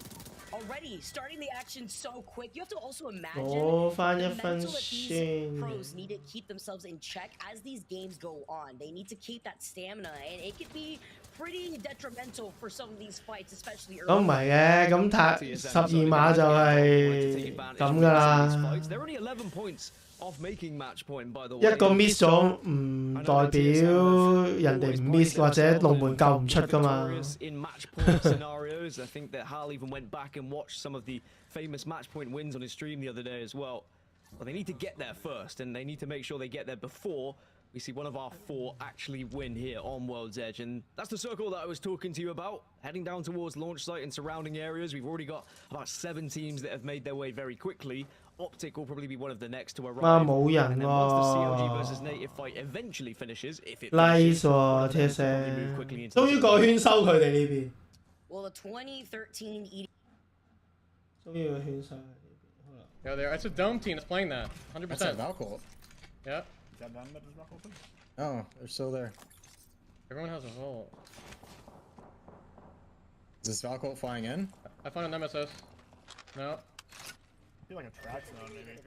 Speaker 16: already starting the action so quick. You have to also imagine
Speaker 11: Oh,
Speaker 16: the mental that
Speaker 11: 1分
Speaker 16: these
Speaker 11: 先。
Speaker 16: pros need to keep themselves in check as these games go on. They need to keep that stamina, and it could be pretty detrimental for some of these fights, especially early.
Speaker 11: 咁唔係嘅，咁太12碼就係咁噶啦。
Speaker 1: They're only 11 points off making match point, by the
Speaker 11: 一
Speaker 1: way.
Speaker 11: 個 miss 咗唔代表人哋唔 miss 或者龍門救唔出噶嘛。
Speaker 1: In match point scenarios, I think that Hal even went back and watched some of the famous match point wins on his stream the other day as well. Well, they need to get there first, and they need to make sure they get there before we see one of our 4 actually win here on World's Edge. And that's the circle that I was talking to you about, heading down towards launch site and surrounding areas. We've already got about 7 teams that have made their way very quickly. Optic will probably be one of the next to arrive.
Speaker 11: 冇人
Speaker 1: And then once the CLG
Speaker 11: 喎
Speaker 1: versus native fight eventually finishes, if it，nice finishes,
Speaker 11: 喎 TSM，終於個圈收佢哋呢邊，
Speaker 16: Well, the 2013 ED
Speaker 11: 終於個圈收。
Speaker 4: Yeah, there. It's a dome team that's playing that. 100%.
Speaker 19: That's a Valcolt.
Speaker 4: Yeah.
Speaker 3: Is that them that is not open?
Speaker 19: Oh, they're still there.
Speaker 4: Everyone has a hole.
Speaker 19: Is this Valcolt flying in?
Speaker 4: I found a nemesis. No.
Speaker 3: I feel like a track zone maybe.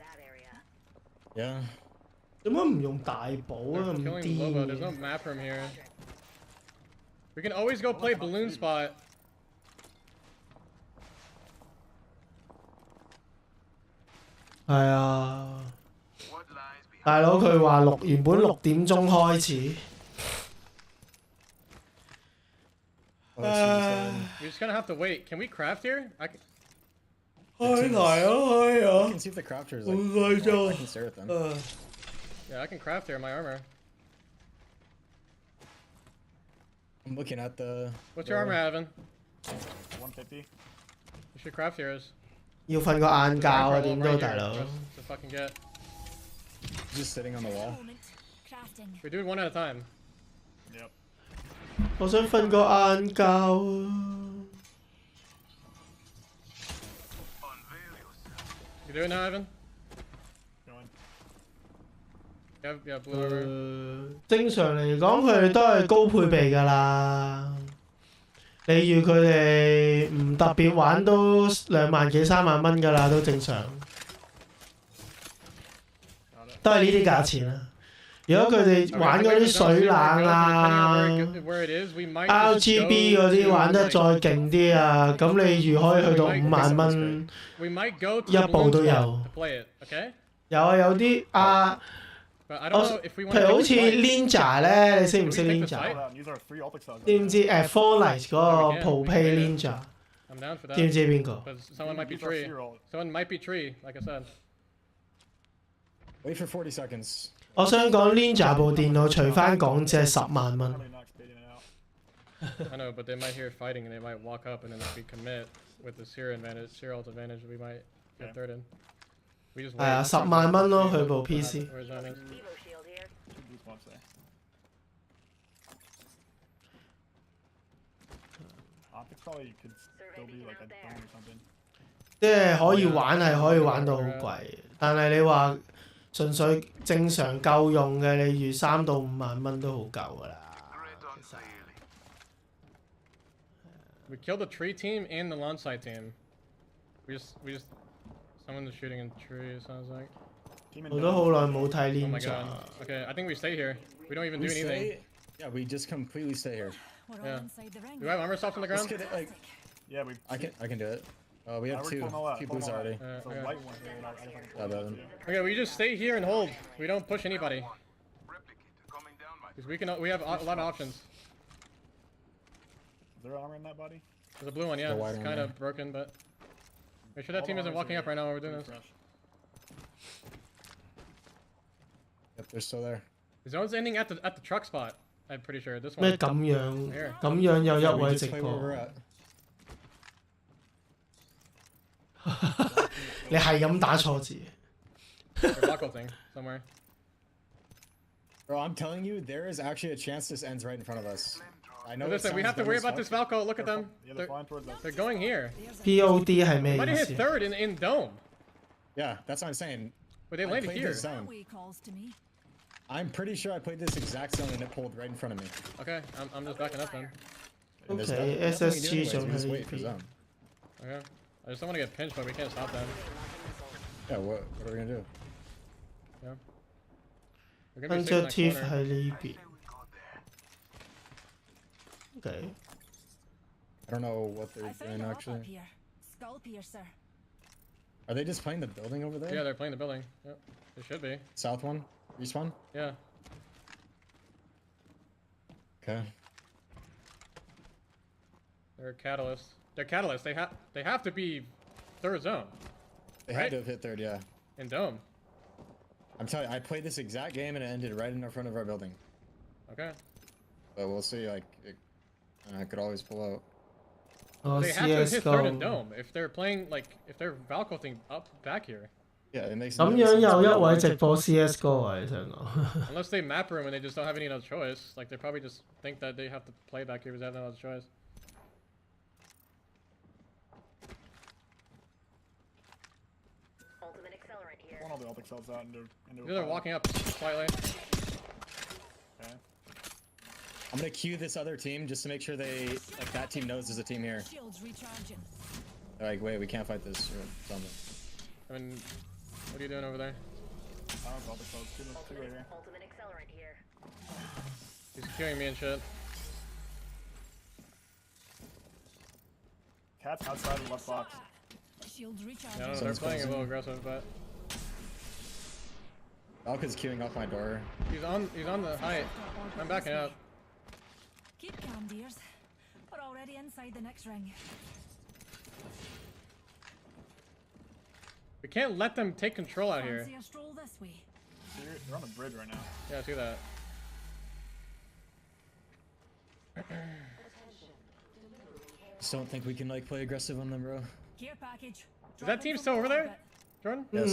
Speaker 19: Yeah.
Speaker 11: 點解唔用大寶啊？
Speaker 4: They're
Speaker 11: 咁
Speaker 4: killing Lobo.
Speaker 11: 癲
Speaker 4: There's no map from here. We can always go play balloon spot.
Speaker 11: 係啊，大佬佢話原本6點鐘開始。
Speaker 4: We're just gonna have to wait. Can we craft here? I can...
Speaker 11: 開台啊開啊！
Speaker 19: I can see if the crafters like.
Speaker 11: 半個鐘
Speaker 19: I can stare at them.
Speaker 4: Yeah, I can craft here. My armor.
Speaker 19: I'm looking at the.
Speaker 4: What's your armor, Evan?
Speaker 3: 150.
Speaker 4: You should craft yours.
Speaker 11: 要瞓個晏覺啊，點都大佬。
Speaker 4: To fucking get.
Speaker 19: Just sitting on the wall.
Speaker 4: We're doing one at a time.
Speaker 3: Yep.
Speaker 11: 我想瞓個晏覺啊！
Speaker 4: You do it now, Evan? Yeah, blue armor.
Speaker 11: 正常嚟講，佢哋都係高配備㗎啦。你預佢哋唔特別玩都2萬幾3萬蚊㗎啦，都正常。都係呢啲價錢啦。如果佢哋玩嗰啲水冷啊、RGB 嗰啲玩得再勁啲啊，咁你預可以去到5萬蚊，一部都有。有啊，有啲啊。 譬如好似 Ninja 咧，你識唔識 Ninja？ 知唔知Fortnite 嗰個普配 Ninja？ 知唔知邊個
Speaker 4: ？Someone might be tree. Someone might be tree, like I said.
Speaker 19: Wait for 40 seconds.
Speaker 11: 我想講 Ninja 部電腦除翻港紙係10萬蚊。
Speaker 4: I know, but they might hear fighting and they might walk up and then if we commit with the serial advantage, we might get third in.
Speaker 11: 係啊，10萬蚊咯，佢部 PC。即係可以玩係可以玩到好貴，但係你話純粹正常夠用嘅，你預3到5萬蚊都好夠㗎啦。
Speaker 4: We killed the tree team and the launch site team. We just. Someone's shooting in tree. It sounds like.
Speaker 11: 我都好耐冇睇
Speaker 4: Oh my
Speaker 11: Ninja。
Speaker 4: god. Okay, I think we stay here. We don't even do anything.
Speaker 19: Yeah, we just completely stay here.
Speaker 4: Yeah. Do I have armor softs on the ground?
Speaker 19: Let's get it, like,
Speaker 3: yeah,
Speaker 19: I can do it. We have two blues already.
Speaker 4: Okay, we just stay here and hold. We don't push anybody. Because we have a lot of options.
Speaker 3: Is there armor in that body?
Speaker 4: There's a blue one, yeah. It's kind of broken, but make sure that team isn't walking up right now while we're doing this.
Speaker 19: Yep, they're still there.
Speaker 4: The zone's ending at the truck spot. I'm pretty sure this one.
Speaker 11: 咩咁樣？咁樣有一位直播。你係咁打錯字。
Speaker 4: Somewhere.
Speaker 19: Bro, I'm telling you, there is actually a chance this ends right in front of us. I know.
Speaker 4: Listen, we have to worry about this Valco. Look at them. They're going here.
Speaker 11: POD 係咩意思？
Speaker 4: Might have hit third in dome.
Speaker 19: Yeah, that's what I'm saying.
Speaker 4: But they landed here.
Speaker 19: I'm pretty sure I played this exact zone and it pulled right in front of me.
Speaker 4: Okay, I'm just backing up then.
Speaker 11: Okay, SSG 仲係
Speaker 19: wait for zone.
Speaker 4: Okay. I just don't want to get pinched, but we can't stop them.
Speaker 19: Yeah, what are we gonna do?
Speaker 4: Yeah. We're gonna be safe in that
Speaker 11: Tiff
Speaker 4: corner.
Speaker 11: 喺呢邊。Okay.
Speaker 19: I don't know what they're doing actually.
Speaker 10: Skull piercer.
Speaker 19: Are they just playing the building over there?
Speaker 4: Yeah, they're playing the building. Yep. They should be.
Speaker 19: South one? Respawn?
Speaker 4: Yeah.
Speaker 19: Okay.
Speaker 4: They're catalyst. They're catalyst. They have to be third zone.
Speaker 19: They had to have hit third, yeah.
Speaker 4: In dome.
Speaker 19: I'm telling you, I played this exact game and it ended right in front of our building.
Speaker 4: Okay.
Speaker 19: But we'll see, like, I could always pull out.
Speaker 11: Oh,
Speaker 4: They have to hit third in dome if they're playing, like, if they're Valcoting up back here.
Speaker 19: Yeah, it makes
Speaker 11: 咁樣有一位直播 CS 歌啊，你想講？
Speaker 4: Unless they map room and they just don't have any other choice. Like, they probably just think that they have to play back here because they have no other choice.
Speaker 21: Ultimate accelerant here.
Speaker 3: One of the ultimate cells out into
Speaker 4: They're walking up slightly.
Speaker 3: Okay.
Speaker 19: I'm gonna queue this other team just to make sure they, like, that team knows there's a team here.
Speaker 10: Shields recharging.
Speaker 19: They're like, wait, we can't fight this or something.
Speaker 4: I mean, what are you doing over there?
Speaker 3: I don't know ultimate cells. Two right here.
Speaker 21: Ultimate accelerant here.
Speaker 4: He's queuing me and shit.
Speaker 3: Cat's outside the left box.
Speaker 10: Shields recharging.
Speaker 4: Yeah, I don't know, they're playing a little aggressive, but
Speaker 19: Valka's queuing off my door.
Speaker 4: he's on the height. I'm backing up.
Speaker 10: Keep calm, dears. We're already inside the next ring.
Speaker 4: We can't let them take control out here.
Speaker 10: Fancy a stroll this way.
Speaker 3: They're on the bridge right now.
Speaker 4: Yeah, I see that.
Speaker 19: Just don't think we can, like, play aggressive on them, bro.
Speaker 10: Care package.
Speaker 4: Is that team still over there? Jordan?
Speaker 19: Yes.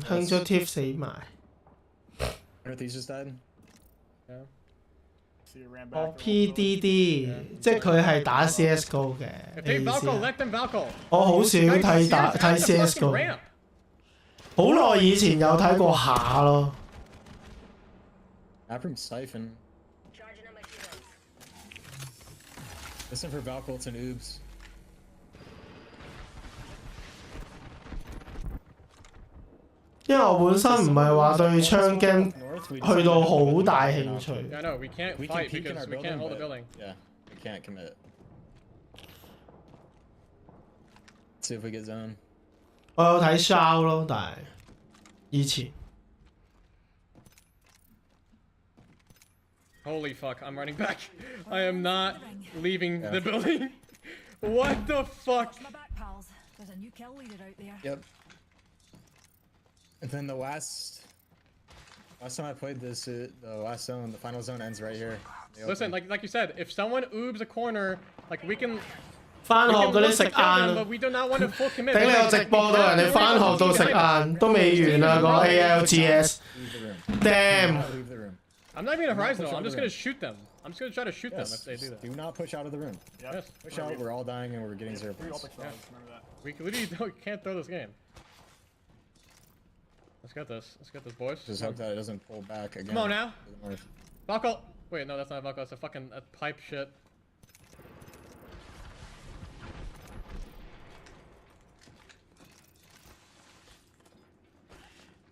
Speaker 11: 向咗 Tiff 死埋。
Speaker 19: Northeast just died.
Speaker 4: Yeah.
Speaker 3: See you ran
Speaker 11: 哦
Speaker 3: back.
Speaker 11: PDD，即係佢係打 CS:GO 嘅。
Speaker 4: If they
Speaker 11: 你意思
Speaker 4: Valco,
Speaker 11: 啊
Speaker 4: let them Valco.
Speaker 11: 我好少睇 CS:GO，
Speaker 4: ramp.
Speaker 11: 好耐以前有睇過下咯。
Speaker 19: Map room siphon. Listen for Valcolts and Oobs.
Speaker 11: 因為我本身唔係話對槍 game 去到好大興趣。
Speaker 4: Yeah, no, we can't
Speaker 19: We can
Speaker 4: fight
Speaker 19: peek in
Speaker 4: because
Speaker 19: our
Speaker 4: we can't
Speaker 19: building,
Speaker 4: hold the
Speaker 19: but
Speaker 4: building.
Speaker 19: yeah, we can't commit. Let's see if we get zone.
Speaker 11: 我有睇 Shao 咯，但係以前。
Speaker 4: Holy fuck, I'm running back. I am not leaving the building. What the fuck?
Speaker 10: Watch my back, pals. There's a new kill leader out there.
Speaker 19: Yep. And then the last time I played this, the last zone, the final zone ends right here.
Speaker 4: Listen, like you said, if someone oobs a corner, like we can.
Speaker 11: 翻學嗰啲食晏，
Speaker 4: but we do not want to full commit.
Speaker 11: 頂你個直播到人哋翻學到食晏都未完啊個 ALGS。Damn！
Speaker 4: I'm not even a horizon. I'm just gonna shoot them. I'm just gonna try to shoot them if they do that.
Speaker 19: Do not push out of the room.
Speaker 4: Yes.
Speaker 19: Push out. We're all dying and we're getting 0 points.
Speaker 4: Yeah. We literally can't throw this game. Let's get this. Let's get this, boys.
Speaker 19: Just hope that it doesn't pull back again.
Speaker 4: Come on now.
Speaker 19: to the north.
Speaker 4: Valko. Wait, no, that's not Valko. That's a fucking pipe shit.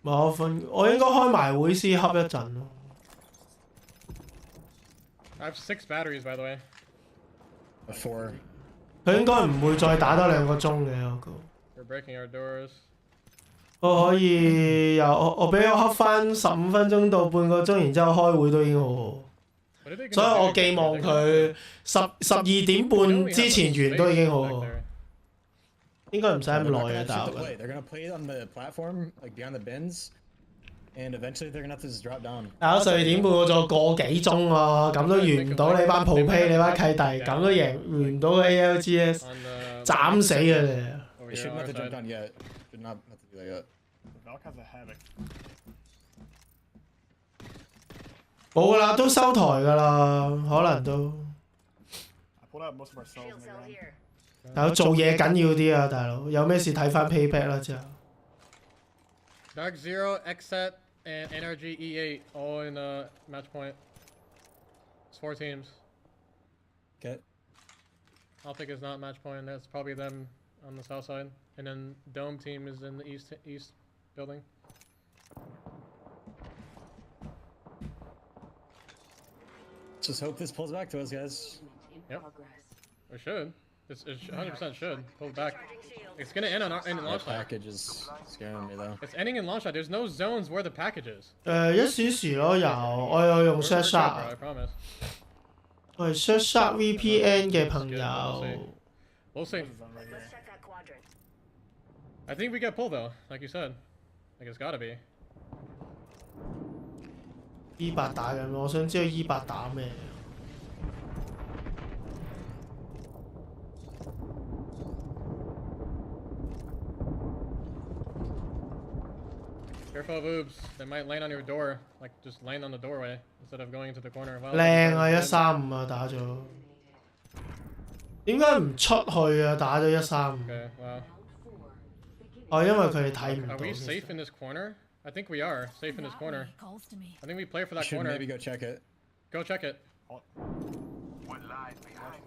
Speaker 11: 我應該開埋會先恰一陣咯。
Speaker 4: I have 6 batteries, by the way.
Speaker 19: 4.
Speaker 11: 佢應該唔會再打多2個鐘嘅我估。
Speaker 4: We're breaking our doors.
Speaker 11: 我可以我俾我恰翻15分鐘到半個鐘，然之後開會都已經好好。所以我寄望佢12點半之前完都已經好好。應該唔使咁耐嘅，但係
Speaker 19: They're gonna play on the platform, like behind the bins, and eventually they're gonna have to just drop down.
Speaker 11: 打12點半我仲個幾鐘喎，咁都完唔到你班普批你班契弟，咁都贏唔到 ALGS， 斬死佢哋。
Speaker 19: They shouldn't have to jump down yet. Should not have to do that yet.
Speaker 3: Valk has a havoc.
Speaker 11: 冇㗎啦，都收台㗎啦，可能都。
Speaker 3: I pulled out most of our cells in the ground.
Speaker 11: 大佬做嘢緊要啲啊，大佬有咩事睇翻 payback 啦之後。
Speaker 4: Dark Zero, Xset, and NRG E8 all in match point. It's 4 teams.
Speaker 19: Okay.
Speaker 4: I'll think it's not match point. That's probably them on the south side, and then dome team is in the east building.
Speaker 19: Just hope this pulls back to us, guys.
Speaker 4: Yep. We should. It 100% should pull back. It's gonna end in launch shot.
Speaker 19: Package is scaring me though.
Speaker 4: It's ending in launch shot. There's no zones where the package is.
Speaker 11: 一時時咯，我有用 shot shot。
Speaker 4: I promise.
Speaker 11: 我係 shot shot VPN 嘅朋友。
Speaker 4: We'll see. I think we get pulled though, like you said. Like it's gotta be.
Speaker 11: E8打緊，我想知道 E8打咩？
Speaker 4: Careful of oobs. They might land on your door. Like just land on the doorway instead of going into the corner.
Speaker 11: 靚啊！135啊，打咗。點解唔出去啊？打咗135。
Speaker 4: Okay, wow.
Speaker 11: 哦，因為佢哋睇唔到。
Speaker 4: Are we safe in this corner? I think we are safe in this corner. I think we play for that
Speaker 19: Should
Speaker 4: corner.
Speaker 19: maybe go check it.
Speaker 4: Go check it.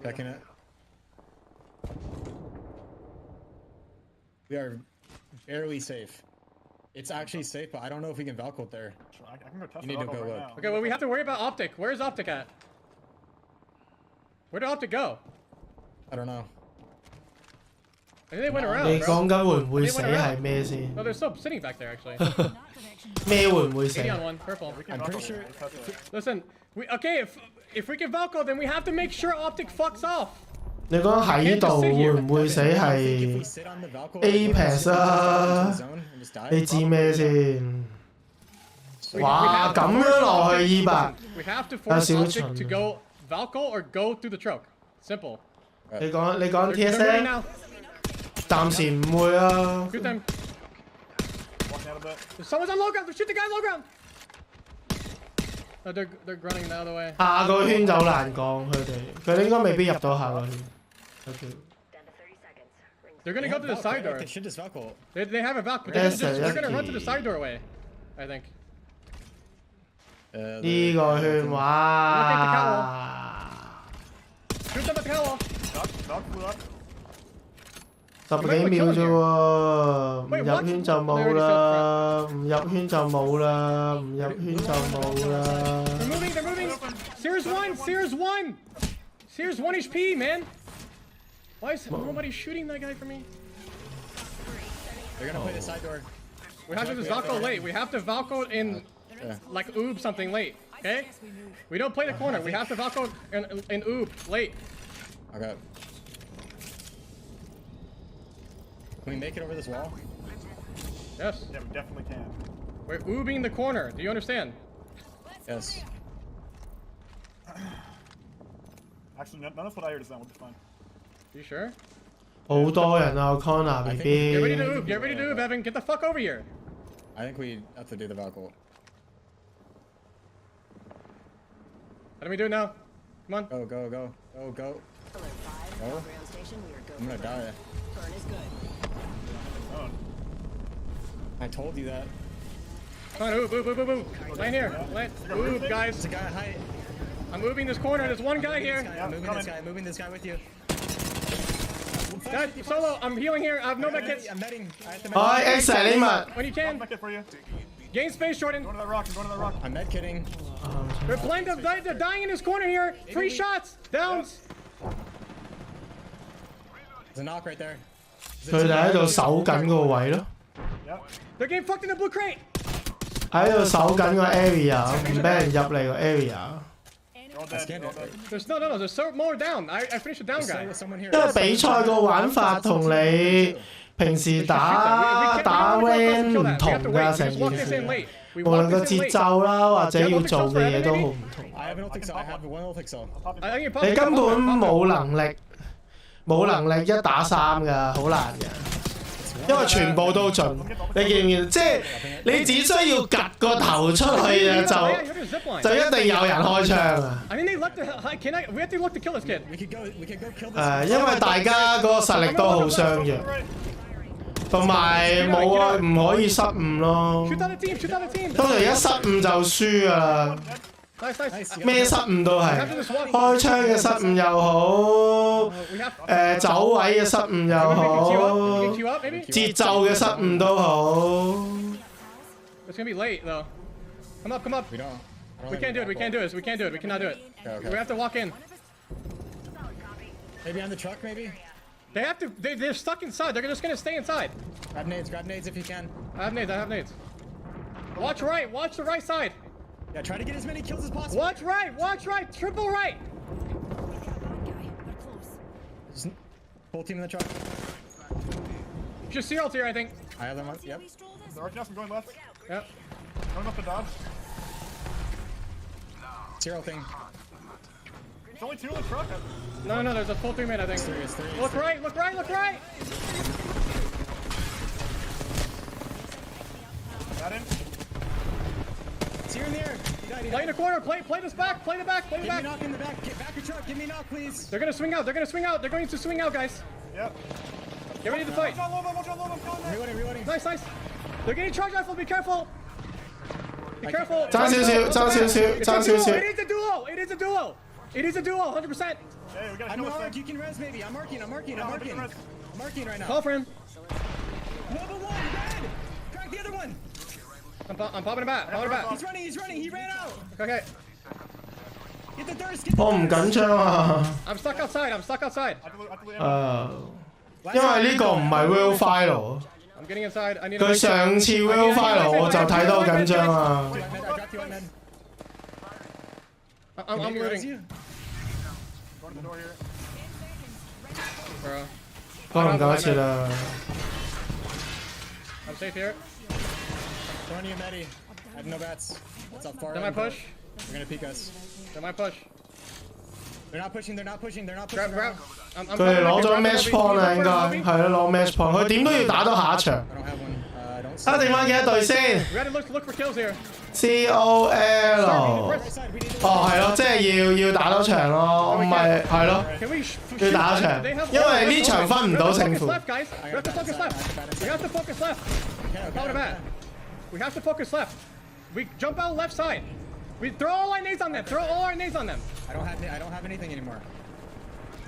Speaker 19: Checking it. We are barely safe. It's actually safe, but I don't know if we can Valkyrie there.
Speaker 3: I can go test
Speaker 19: You need to go look.
Speaker 4: Okay, well we have to worry about Optic. Where's Optic at? Where did Optic go?
Speaker 19: I don't know.
Speaker 4: I think they went around.
Speaker 11: 你講緊會唔會死係咩先？
Speaker 4: No, they're still sitting back there actually.
Speaker 11: 咩會唔會死
Speaker 4: 80 on 1, purple.
Speaker 19: I'm pretty sure.
Speaker 4: Listen, if we can Valko, then we have to make sure Optic fucks off.
Speaker 11: 你講喺度會唔會死係 Apex 啊？你知咩先？哇！咁樣落去200，
Speaker 4: We have to
Speaker 11: 有
Speaker 4: force
Speaker 11: 少
Speaker 4: Optic
Speaker 11: 蠢
Speaker 4: to。go Valko or go through the choke. Simple.
Speaker 11: 你講
Speaker 4: They're ready
Speaker 11: TSM？
Speaker 4: now.
Speaker 11: 暫時唔會啊。
Speaker 4: Shoot them. Someone's on low ground. Shoot the guy on low ground. No, they're running the other way.
Speaker 11: 下個圈就好難講，佢哋應該未必入到下個圈。Okay.
Speaker 4: They're gonna go to the side door.
Speaker 19: They should just Valkyrie.
Speaker 4: They have a Valk, but
Speaker 11: Yes,
Speaker 4: they're gonna
Speaker 11: lucky.
Speaker 4: run to the side doorway. I think.
Speaker 11: 呢個圈哇！
Speaker 4: Shoot them at the catwalk.
Speaker 11: 10幾秒啫喎，唔入圈就冇啦，唔入圈就冇啦，唔入圈就冇啦。
Speaker 4: They're moving. Sears 1. Sears 1 HP, man. Why is nobody shooting that guy for me?
Speaker 19: They're gonna play the side door.
Speaker 4: We have to just Valko late. We have to Valko in like oob something late. Okay? We don't play the corner. We have to Valko in oob late.
Speaker 19: Okay. Can we make it over this wall?
Speaker 4: Yes.
Speaker 3: Yeah, we definitely can.
Speaker 4: We're oobing the corner. Do you understand?
Speaker 19: Yes.
Speaker 3: Actually, none of what I heard is that. We'll be fine.
Speaker 4: You sure?
Speaker 11: 好多人啊 ，Corner
Speaker 4: Get ready to
Speaker 11: BB。
Speaker 4: oob. Get ready to oob, Evan. Get the fuck over here.
Speaker 19: I think we have to do the Valkyrie.
Speaker 4: Let me do it now. Come on.
Speaker 19: Go. Go. I'm gonna die. I told you that.
Speaker 4: Come on, oob. Land here. Oob, guys.
Speaker 19: There's a guy at height.
Speaker 4: I'm moving this corner. There's one guy here.
Speaker 19: I'm moving this guy with you.
Speaker 4: Dad, solo, I'm healing here. I have no medkits.
Speaker 19: I'm medding.
Speaker 4: When you can. Gain space, Jordan.
Speaker 3: Go to that rock.
Speaker 19: I'm medkitting.
Speaker 4: They're playing. They're dying in this corner here. 3 shots. Downs.
Speaker 19: There's a knock right there.
Speaker 11: 佢哋喺度守緊個位咯，
Speaker 4: They're getting fucked in the blue crate.
Speaker 11: 喺度守緊個 area， 唔俾人入嚟個 area。
Speaker 4: There's no. There's more down. I finished a down guy.
Speaker 11: 因為比賽個玩法同你平時打 RAN 唔同㗎，成件事。無論個節奏啦，或者要做嘅嘢都好唔同。
Speaker 19: I have an ult pixel. I have one ult pixel.
Speaker 11: 你根本冇能力1打3㗎，好難㗎。因為全部都盡，你見唔見？即係你只需要趌個頭出去啊，就一定有人開槍啊！
Speaker 4: I mean, they left the. We have to look to kill this kid.
Speaker 19: We could go kill this.
Speaker 11: 因為大家個實力都好相若，同埋冇啊，唔可以失誤咯。通常一失誤就輸㗎啦。咩失誤都係，開槍嘅失誤又好，走位嘅失誤又好，節奏嘅失誤都好。
Speaker 4: It's gonna be late though. Come up, come up. We can't do it. We can't do this. We can't do it. We cannot do it.
Speaker 19: Okay.
Speaker 4: We have to walk in.
Speaker 19: Maybe on the truck, maybe?
Speaker 4: They have to. They're stuck inside. They're just gonna stay inside.
Speaker 19: Grab nades if you can.
Speaker 4: I have nades. I have nades. Watch right. Watch the right side.
Speaker 19: Yeah, try to get as many kills as possible.
Speaker 4: Watch right. Watch right. Triple right.
Speaker 19: Full team in the truck.
Speaker 4: Just see ult here, I think.
Speaker 19: I have them on. Yep.
Speaker 3: The Arcanus, I'm going left.
Speaker 4: Yep.
Speaker 3: Going up the dodge.
Speaker 19: Zero thing.
Speaker 3: There's only 2 in the truck.
Speaker 4: No, there's a full 3 man, I think.
Speaker 19: It's three.
Speaker 4: Look right, look right, look right!
Speaker 3: Got him.
Speaker 19: It's here in the air.
Speaker 4: Play in the corner, play this back, play the back, play the back.
Speaker 19: Give me knock in the back. Get back your truck. Give me knock, please.
Speaker 4: They're gonna swing out, they're going to swing out, guys.
Speaker 3: Yep.
Speaker 4: Get ready to fight.
Speaker 19: Reloading.
Speaker 4: Nice. They're getting charge rifle, be careful. Be careful.
Speaker 11: 爭少少。
Speaker 4: It is a duo, 100%.
Speaker 19: I'm marking, you can res maybe. I'm marking right now.
Speaker 4: Call for him.
Speaker 19: Level 1, red! Crack the other one!
Speaker 4: I'm popping it back.
Speaker 19: He's running, he ran out!
Speaker 4: Okay.
Speaker 19: Get the thirst,
Speaker 11: 我唔緊張啊。
Speaker 4: I'm stuck outside.
Speaker 11: 因為呢個唔係 real file。
Speaker 4: I'm getting inside. I need
Speaker 11: 佢上次 real file 我就睇到緊張啊。
Speaker 4: I'm looting. Bro.
Speaker 11: 幫唔夠一次啦。
Speaker 4: I'm safe here.
Speaker 19: Throwing you, Medi. I have no bats. That's up far.
Speaker 4: They might push.
Speaker 19: They're gonna peek us.
Speaker 4: They might push.
Speaker 19: They're not pushing.
Speaker 4: Grab.
Speaker 11: 佢哋攞咗 match point 啦，應該係咯，攞 match point。佢點都要打到下一場。打定翻幾多隊先
Speaker 4: ？Look for kills here.
Speaker 11: COL。哦，係咯，即係要打多場咯，唔係係咯，要打一場，因為呢場分唔到勝負。
Speaker 4: We have to focus left. We jump out left side. We throw all our nades on them.
Speaker 19: I don't have anything anymore.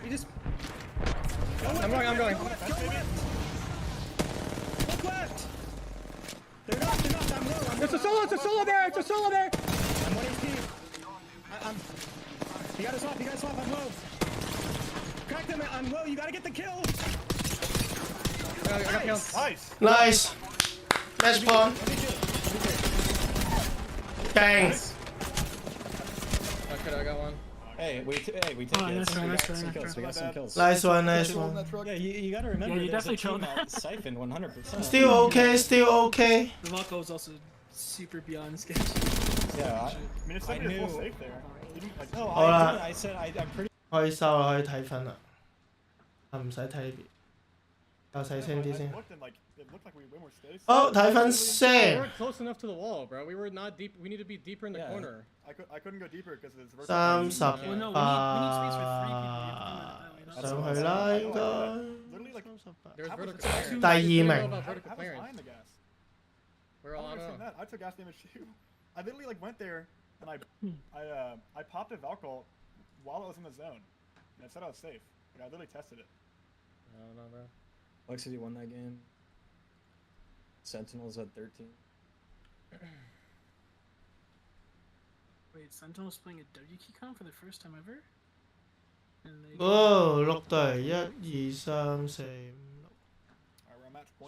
Speaker 19: We just.
Speaker 4: I'm going.
Speaker 19: Look left. They're not. I'm low.
Speaker 4: It's a solo there.
Speaker 19: I'm 1 HP. You gotta swap. I'm low. Crack them. I'm low. You gotta get the kill.
Speaker 4: I got
Speaker 11: Nice. Match point. Bang.
Speaker 4: I got one.
Speaker 19: Hey, we take it. We got some kills.
Speaker 11: Nice one.
Speaker 19: Yeah, you gotta remember.
Speaker 15: Yeah, you definitely
Speaker 19: killed
Speaker 15: that.
Speaker 19: Siphon 100%.
Speaker 11: Still okay.
Speaker 15: The Mako was also super beyond sketch.
Speaker 19: Yeah,
Speaker 3: I mean, it's definitely a full safe there.
Speaker 19: No, I said I'm pretty.
Speaker 11: 可以收啦，可以睇分啦。唔使睇呢邊，較細聲啲先。好，睇分先。
Speaker 4: We weren't close enough to the wall, bro. We were not deep. We need to be deeper in the corner.
Speaker 3: I couldn't go deeper because it's vertical.
Speaker 11: 38上去啦，應該。第二名。
Speaker 4: We're all on up.
Speaker 3: I took gas damage too. I literally went there and I popped a Valkyrie while I was in the zone. And I said I was safe. I literally tested it.
Speaker 4: No, bro.
Speaker 19: Lexity won that game. Sentinels at 13.
Speaker 15: Wait, Sentinel's playing a W key comp for the first time ever?
Speaker 11: 6隊1、2、3、4、5、6。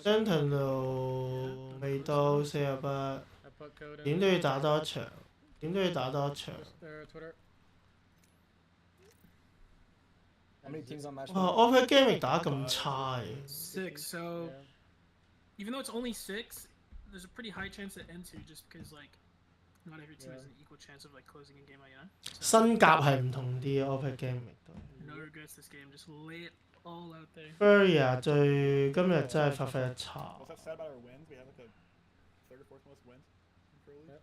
Speaker 11: Sentinel 未到48，點都要打多一場，How
Speaker 19: many teams on match?
Speaker 11: 哇 ！Apex game 咪打咁差嘅。
Speaker 15: 6, so even though it's only 6, there's a pretty high chance it ends here just because not every team has an equal chance of closing a game, you know?
Speaker 11: 新甲係唔同啲嘅 Apex game 都。
Speaker 15: No regrets this game, just lay it all out there.
Speaker 11: Furia 今日真係發揮得差。
Speaker 3: Was that sad about our wins? We had the third or fourth most wins in Pro League.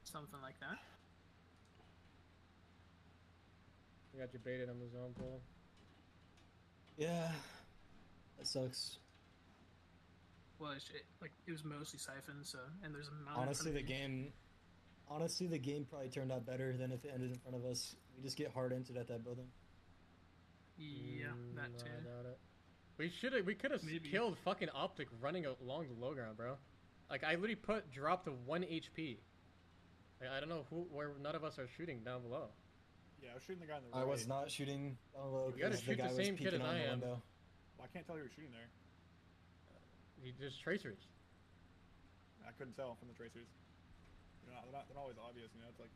Speaker 15: Something like that.
Speaker 4: You got you baited on the zone pool.
Speaker 19: Yeah, that sucks.
Speaker 15: Well, it was mostly Siphon, so and there's a mountain.
Speaker 19: Honestly, the game Honestly, the game probably turned out better than if it ended in front of us. We just get hard entered at that building.
Speaker 15: Yeah, that too.
Speaker 4: I doubt it. We could have killed fucking Optic running along the low ground, bro. Like I literally dropped to 1 HP. Like, I don't know where none of us are shooting down below.
Speaker 3: Yeah, I was shooting the guy on the right.
Speaker 19: I was not shooting down low.
Speaker 4: You gotta shoot the same kid as I am.
Speaker 3: Well, I can't tell you were shooting there.
Speaker 4: Just tracers.
Speaker 3: I couldn't tell from the tracers. They're not always obvious, you know. It's like.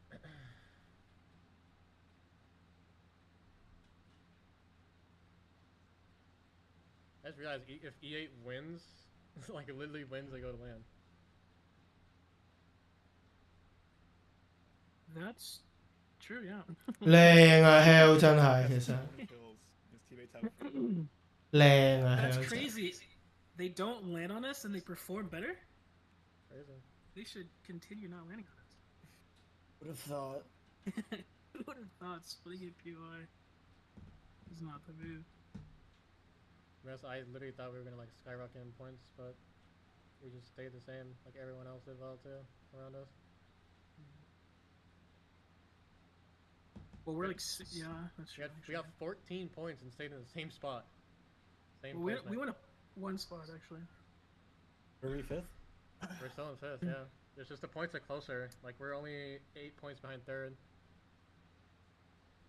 Speaker 4: I just realized if E8 wins, like it literally wins, they go to land.
Speaker 15: That's true, yeah.
Speaker 11: 靚啊 Hell 真係其實。靚啊 Hell。
Speaker 15: That's crazy. They don't land on us and they perform better?
Speaker 4: Crazy.
Speaker 15: They should continue not landing on us.
Speaker 19: Would have thought.
Speaker 15: Who would have thought splitting a POI is not the move?
Speaker 4: Yes, I literally thought we were gonna like skyrocket in points, but we just stayed the same, like everyone else did well too around us.
Speaker 15: Well, we're like, yeah, that's true.
Speaker 4: We got 14 points and stayed in the same spot. Same.
Speaker 15: Well, we went up one spot actually.
Speaker 19: Are we 5th?
Speaker 4: We're still in 5th, yeah. It's just the points are closer. Like we're only 8 points behind 3rd,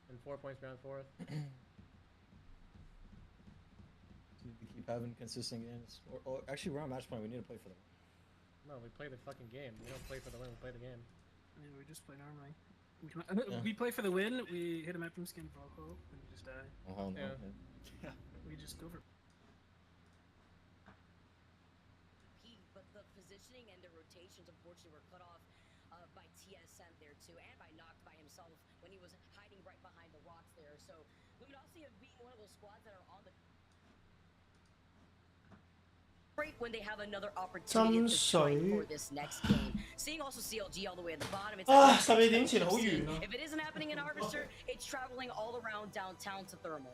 Speaker 4: and 4 points behind 4th.
Speaker 19: Need to keep having consistent games. Or actually, we're on match point. We need to play for them.
Speaker 4: No, we play the fucking game. We don't play for the win. We play the game.
Speaker 15: Yeah, we just play normally. We play for the win. We hit a map from skin Volko, and we just die.
Speaker 19: Oh hell no.
Speaker 15: Yeah. We just go for.
Speaker 16: But the positioning and the rotations, unfortunately, were cut off by Tsm there too, and by Knocked by himself when he was hiding right behind the rocks there. So Luminosity have being one of those squads that are on the. Great when they have another opportunity to fight for this next game. Seeing also CLG all the way at the bottom. It's if it isn't happening in Harvester, it's traveling all around downtown to Thermal.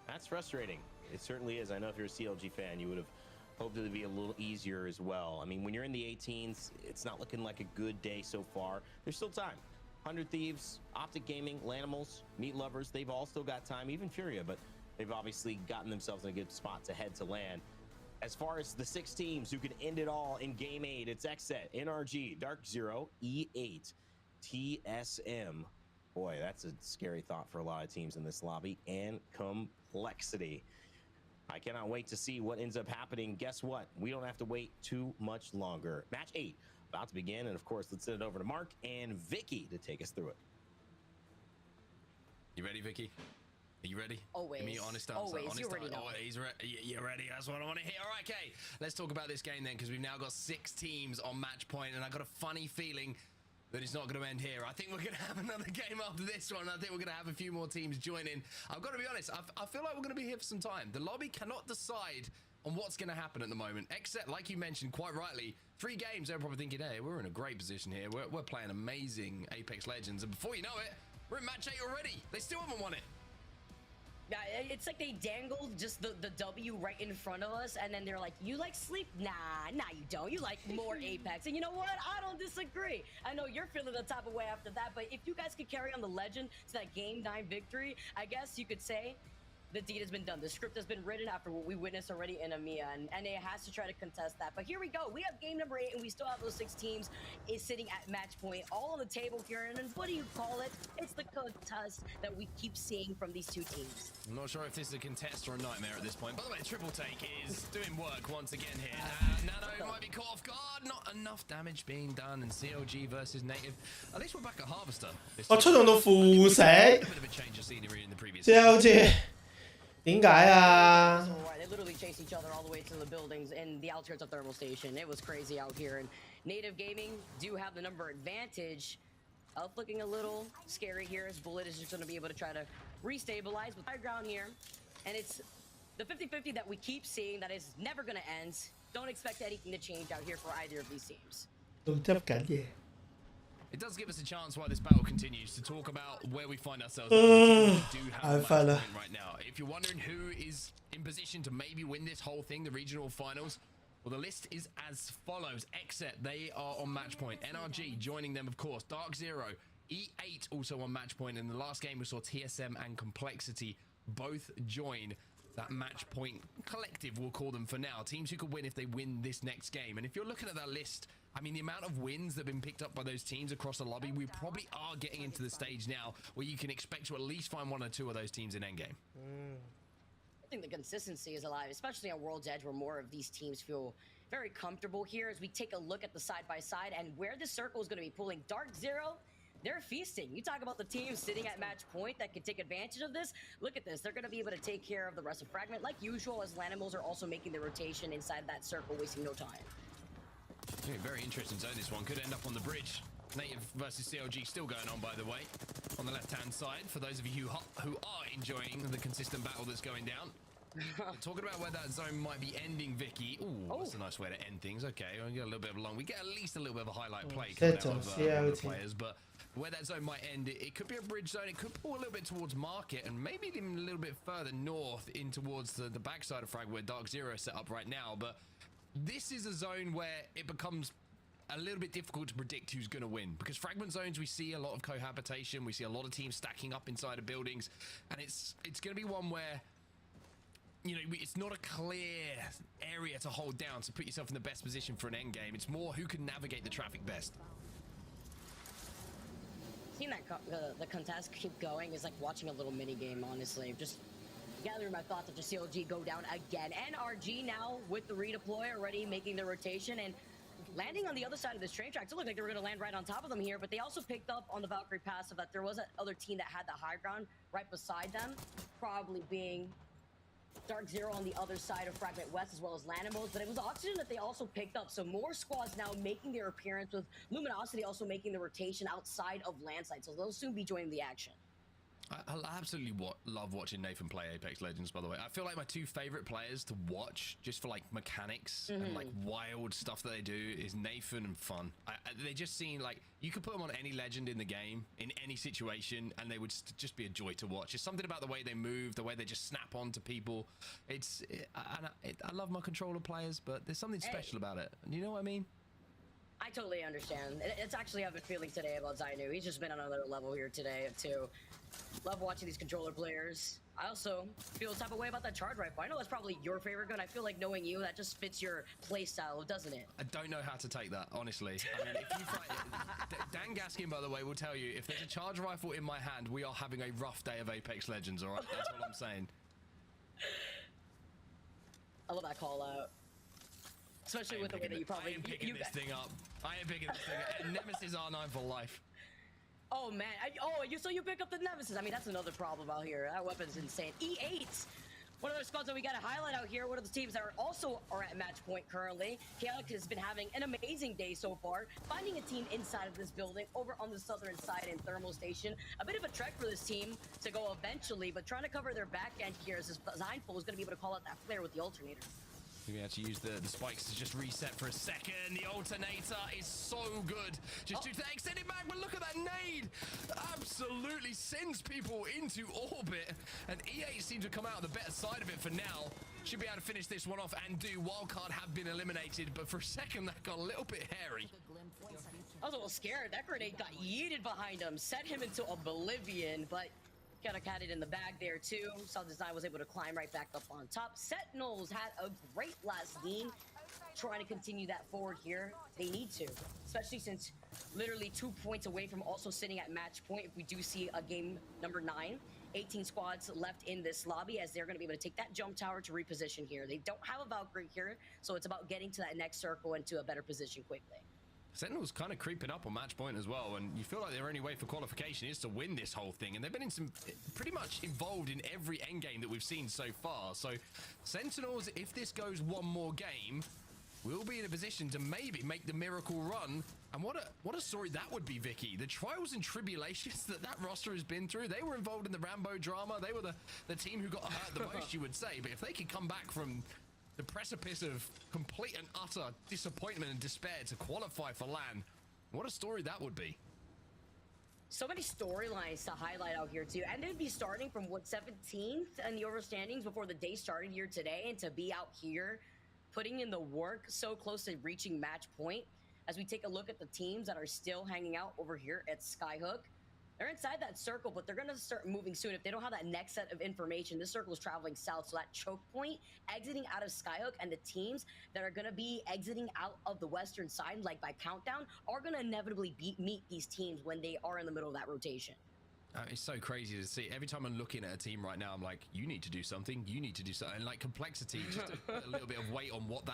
Speaker 2: That's frustrating. It certainly is. I know if you're a CLG fan, you would have hoped it would be a little easier as well. I mean, when you're in the 18s, it's not looking like a good day so far. There's still time. 100 Thieves, Optic Gaming, Lanimals, Meat Lovers, they've all still got time. Even Furia, but they've obviously gotten themselves in a good spot to head to land. As far as the 6 teams who could end it all in Game 8, it's XSET, NRG, Dark Zero, E8, TSM. Boy, that's a scary thought for a lot of teams in this lobby. And Complexity. I cannot wait to see what ends up happening. Guess what? We don't have to wait too much longer. Match 8 about to begin. And of course, let's send it over to Mark and Vicky to take us through it.
Speaker 7: You ready, Vicky? Are you ready?
Speaker 16: Always.
Speaker 7: Give me your honest answer.
Speaker 16: Always.
Speaker 7: Honest
Speaker 16: You already know.
Speaker 7: You're ready. That's what I want to hear. All right, okay. Let's talk about this game then, because we've now got 6 teams on match point, and I got a funny feeling that it's not going to end here. I think we're going to have another game after this one. I think we're going to have a few more teams join in. I've got to be honest. I feel like we're going to be here for some time. The lobby cannot decide on what's going to happen at the moment, except, like you mentioned quite rightly, 3 games. They're probably thinking, hey, we're in a great position here. We're playing amazing Apex Legends, and before you know it, we're in match 8 already. They still haven't won it.
Speaker 16: Yeah, it's like they dangled just the W right in front of us, and then they're like, you like sleep? Nah, you don't. You like more Apex. And you know what? I don't disagree. I know you're feeling the type of way after that, but if you guys could carry on the legend to that Game 9 victory, I guess you could say the deed has been done. The script has been written after what we witnessed already in EMEA, and NA has to try to contest that. But here we go. We have game number 8, and we still have those 6 teams sitting at match point, all on the table here. And then what do you call it? It's the contest that we keep seeing from these 2 teams.
Speaker 7: I'm not sure if this is a contest or a nightmare at this point. By the way, Triple Take is doing work once again here. Nano might be caught off guard. Not enough damage being done, and CLG versus Native. At least we're back at Harvester.
Speaker 11: 我出動到負死。CLG 點解啊？
Speaker 16: They literally chase each other all the way to the buildings in the outskirts of Thermal Station. It was crazy out here, and Native Gaming do have the number advantage. Looking a little scary here, as Bullet is just going to be able to try to restabilize with high ground here, and it's the 50-50 that we keep seeing that is never going to end. Don't expect anything to change out here for either of these teams.
Speaker 11: 都執緊嘢。
Speaker 7: It does give us a chance while this battle continues to talk about where we find ourselves. Right now. If you're wondering who is in position to maybe win this whole thing, the regional finals, Well, the list is as follows. Exet, they are on match point. NRG joining them, of course. Dark Zero, E8 also on match point. In the last game, we saw TSM and Complexity both join that match point collective, we'll call them for now. Teams who could win if they win this next game. And if you're looking at that list, I mean, the amount of wins that have been picked up by those teams across the lobby, we probably are getting into the stage now where you can expect to at least find 1 or 2 of those teams in endgame.
Speaker 16: I think the consistency is alive, especially on World's Edge, where more of these teams feel very comfortable here. As we take a look at the side-by-side and where this circle is going to be pulling. Dark Zero, they're feasting. You talk about the team sitting at match point that could take advantage of this. Look at this. They're going to be able to take care of the rest of Fragment like usual, as Lanimals are also making the rotation inside that circle, wasting no time.
Speaker 7: Yeah, very interesting zone, this one. Could end up on the bridge. Native versus CLG still going on, by the way, on the left-hand side. For those of you who are enjoying the consistent battle that's going down. Talking about where that zone might be ending, Vicky. Ooh, that's a nice way to end things. Okay, we get a little bit of a long. We get at least a little bit of a highlight play coming out of the players, but where that zone might end, it could be a bridge zone. It could pull a little bit towards Market and maybe even a little bit further north in towards the backside of Frag where Dark Zero is set up right now. But this is a zone where it becomes a little bit difficult to predict who's going to win, because fragment zones, we see a lot of cohabitation, we see a lot of teams stacking up inside of buildings, and it's going to be one where, you know, it's not a clear area to hold down to put yourself in the best position for an end game. It's more who can navigate the traffic best.
Speaker 16: Seeing that the contest keep going is like watching a little mini game, honestly. Just gathering my thoughts after CLG go down again. NRG now with the redeploy already making the rotation and landing on the other side of this train tracks. It looked like they were going to land right on top of them here, but they also picked up on the Valkyrie passive that there was that other team that had the high ground right beside them, probably being Dark Zero on the other side of Fragment West, as well as Lanimals, but it was Oxygen that they also picked up. So more squads now making their appearance, with Luminosity also making the rotation outside of Landside. So they'll soon be joining the action.
Speaker 7: I absolutely love watching Nathan play Apex Legends, by the way. I feel like my 2 favorite players to watch, just for like mechanics and like wild stuff that they do, is Nathan and Fun. They just seem like you could put them on any legend in the game, in any situation, and they would just be a joy to watch. There's something about the way they move, the way they just snap onto people. I love my controller players, but there's something special about it. You know what I mean?
Speaker 16: I totally understand. It's actually how I've been feeling today about Zainu. He's just been on another level here today, too. Love watching these controller players. I also feel the type of way about that charge rifle. I know that's probably your favorite gun. I feel like knowing you, that just fits your play style, doesn't it?
Speaker 7: I don't know how to take that, honestly. I mean, if you Dan Gaskin, by the way, will tell you, if there's a charge rifle in my hand, we are having a rough day of Apex Legends, all right? That's all I'm saying.
Speaker 16: I love that call out. Especially with the way that you probably...
Speaker 7: I am picking this thing up. I am picking this thing up. Nemesis R9 for life.
Speaker 16: Oh, man. So you pick up the Nemesis. I mean, that's another problem out here. That weapon's insane. E8. One of the squads that we got to highlight out here. One of the teams that are at match point currently. Chaotic has been having an amazing day so far. Finding a team inside of this building over on the southern side in Thermal Station. A bit of a trek for this team to go eventually, but trying to cover their back end here as this Zeinful is going to be able to call out that flare with the alternator.
Speaker 7: We have to use the spikes to just reset for a second. The alternator is so good. Just to extend it back, but look at that nade. Absolutely sends people into orbit. And E8 seems to come out on the better side of it for now. Should be able to finish this one off and do. Wildcard have been eliminated, but for a second that got a little bit hairy.
Speaker 16: I was a little scared. That grenade got yeeted behind him, set him into oblivion, but Chaotic had it in the bag there too. South Design was able to climb right back up on top. Sentinels had a great last game, trying to continue that forward here. They need to, especially since literally 2 points away from also sitting at match point. If we do see a game number 9, 18 squads left in this lobby, as they're going to be able to take that jump tower to reposition here. They don't have a Valkyrie here, so it's about getting to that next circle and to a better position quickly.
Speaker 7: Sentinel's kind of creeping up on match point as well, and you feel like their only way for qualification is to win this whole thing, and they've been in some pretty much involved in every endgame that we've seen so far. So Sentinels, if this goes one more game, will be in a position to maybe make the miracle run. And what a story that would be, Vicky. The trials and tribulations that roster has been through. They were involved in the Rambo drama. They were the team who got hurt the most, you would say. But if they could come back from the precipice of complete and utter disappointment and despair to qualify for LAN, what a story that would be.
Speaker 16: So many storylines to highlight out here too, and they'd be starting from 17th in the overstandings before the day started here today, and to be out here putting in the work so close to reaching match point. As we take a look at the teams that are still hanging out over here at Skyhook, they're inside that circle, but they're going to start moving soon. If they don't have that next set of information, this circle is traveling south, so that choke point exiting out of Skyhook, and the teams that are going to be exiting out of the western side, like by countdown, are going to inevitably meet these teams when they are in the middle of that rotation.
Speaker 7: It's so crazy to see. Every time I'm looking at a team right now, I'm like, you need to do something, you need to do something. And like complexity, just a little bit of weight on what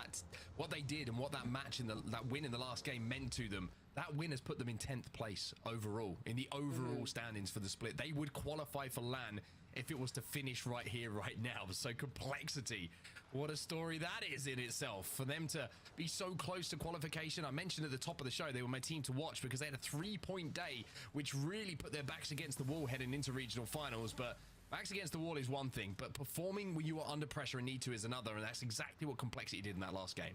Speaker 7: they did and what that match in that win in the last game meant to them. That win has put them in 10th place overall in the overall standings for the split. They would qualify for LAN if it was to finish right here, right now. So complexity, what a story that is in itself. For them to be so close to qualification, I mentioned at the top of the show, they were my team to watch because they had a 3-point day, which really put their backs against the wall heading into regional finals. But backs against the wall is one thing, but performing when you are under pressure and need to is another, and that's exactly what complexity did in that last game.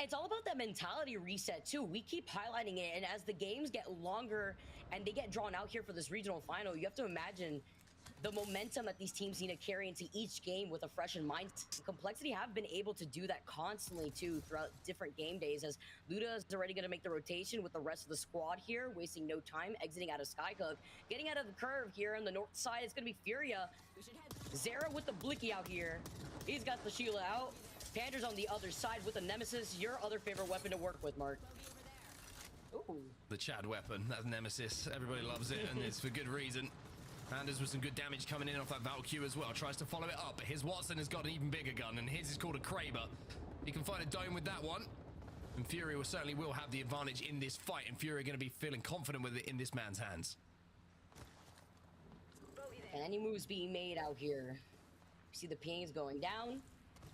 Speaker 16: It's all about that mentality reset too. We keep highlighting it, and as the games get longer and they get drawn out here for this regional final, you have to imagine the momentum that these teams need to carry into each game with a fresh in mind. Complexity have been able to do that constantly too throughout different game days, as Luda is already going to make the rotation with the rest of the squad here, wasting no time, exiting out of Skyhook. Getting out of the curve here on the north side, it's going to be Furia. Zera with the Blicky out here. He's got the Sheila out. Pander's on the other side with the Nemesis, your other favorite weapon to work with, Mark. Ooh.
Speaker 7: The Chad weapon, that Nemesis. Everybody loves it, and it's for good reason. Anders with some good damage coming in off that Valkyrie as well. Tries to follow it up, but his Watson has got an even bigger gun, and his is called a Kraber. He can find a dome with that one. And Fury certainly will have the advantage in this fight, and Fury are going to be feeling confident with it in this man's hands.
Speaker 16: And any moves being made out here. You see the pings going down,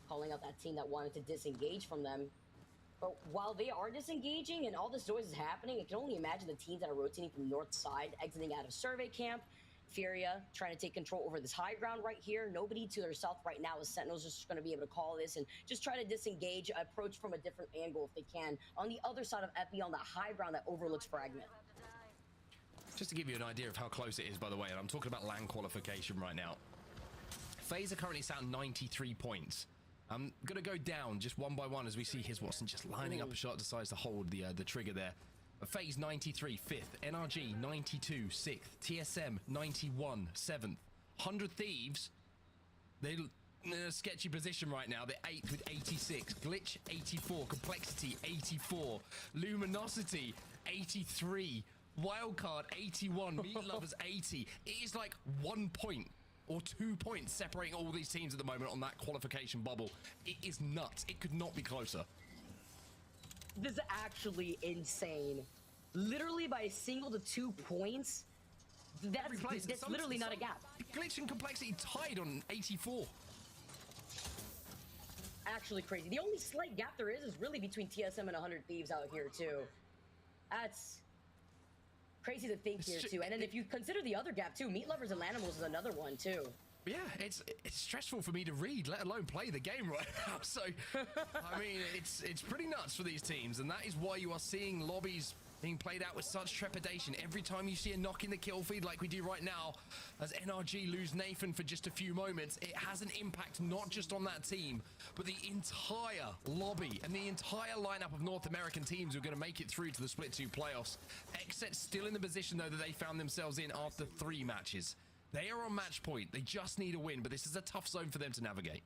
Speaker 16: calling out that team that wanted to disengage from them. But while they are disengaging and all this noise is happening, I can only imagine the teams that are rotating from north side, exiting out of survey camp. Furia trying to take control over this high ground right here. Nobody to their south right now, as Sentinel's just going to be able to call this and just try to disengage, approach from a different angle if they can. On the other side of Epi, on that high ground that overlooks Fragment.
Speaker 7: Just to give you an idea of how close it is, by the way, and I'm talking about LAN qualification right now. FaZe are currently sat 93 points. I'm going to go down just one by one as we see his Watson just lining up a shot, decides to hold the trigger there. FaZe 93, 5th. NRG 92, 6th. TSM 91, 7th. 100 Thieves, they're in a sketchy position right now. They're 8th with 86. Glitch 84. Complexity 84. Luminosity 83. Wildcard 81. Meat Lovers 80. It is like 1 point or 2 points separating all these teams at the moment on that qualification bubble. It is nuts. It could not be closer.
Speaker 16: This is actually insane. Literally by a single to 2 points, that's literally not a gap.
Speaker 7: Glitch and Complexity tied on 84.
Speaker 16: Actually crazy. The only slight gap there is really between TSM and 100 Thieves out here too. That's crazy to think here too. And then if you consider the other gap too, Meat Lovers and Lanimals is another one too.
Speaker 7: Yeah, it's stressful for me to read, let alone play the game right now. So, I mean, it's pretty nuts for these teams, and that is why you are seeing lobbies being played out with such trepidation. Every time you see a knock in the kill feed like we do right now, as NRG lose Nathan for just a few moments, it has an impact not just on that team, but the entire lobby and the entire lineup of North American teams who are going to make it through to the Split 2 playoffs. XSET still in the position, though, that they found themselves in after 3 matches. They are on match point. They just need a win, but this is a tough zone for them to navigate.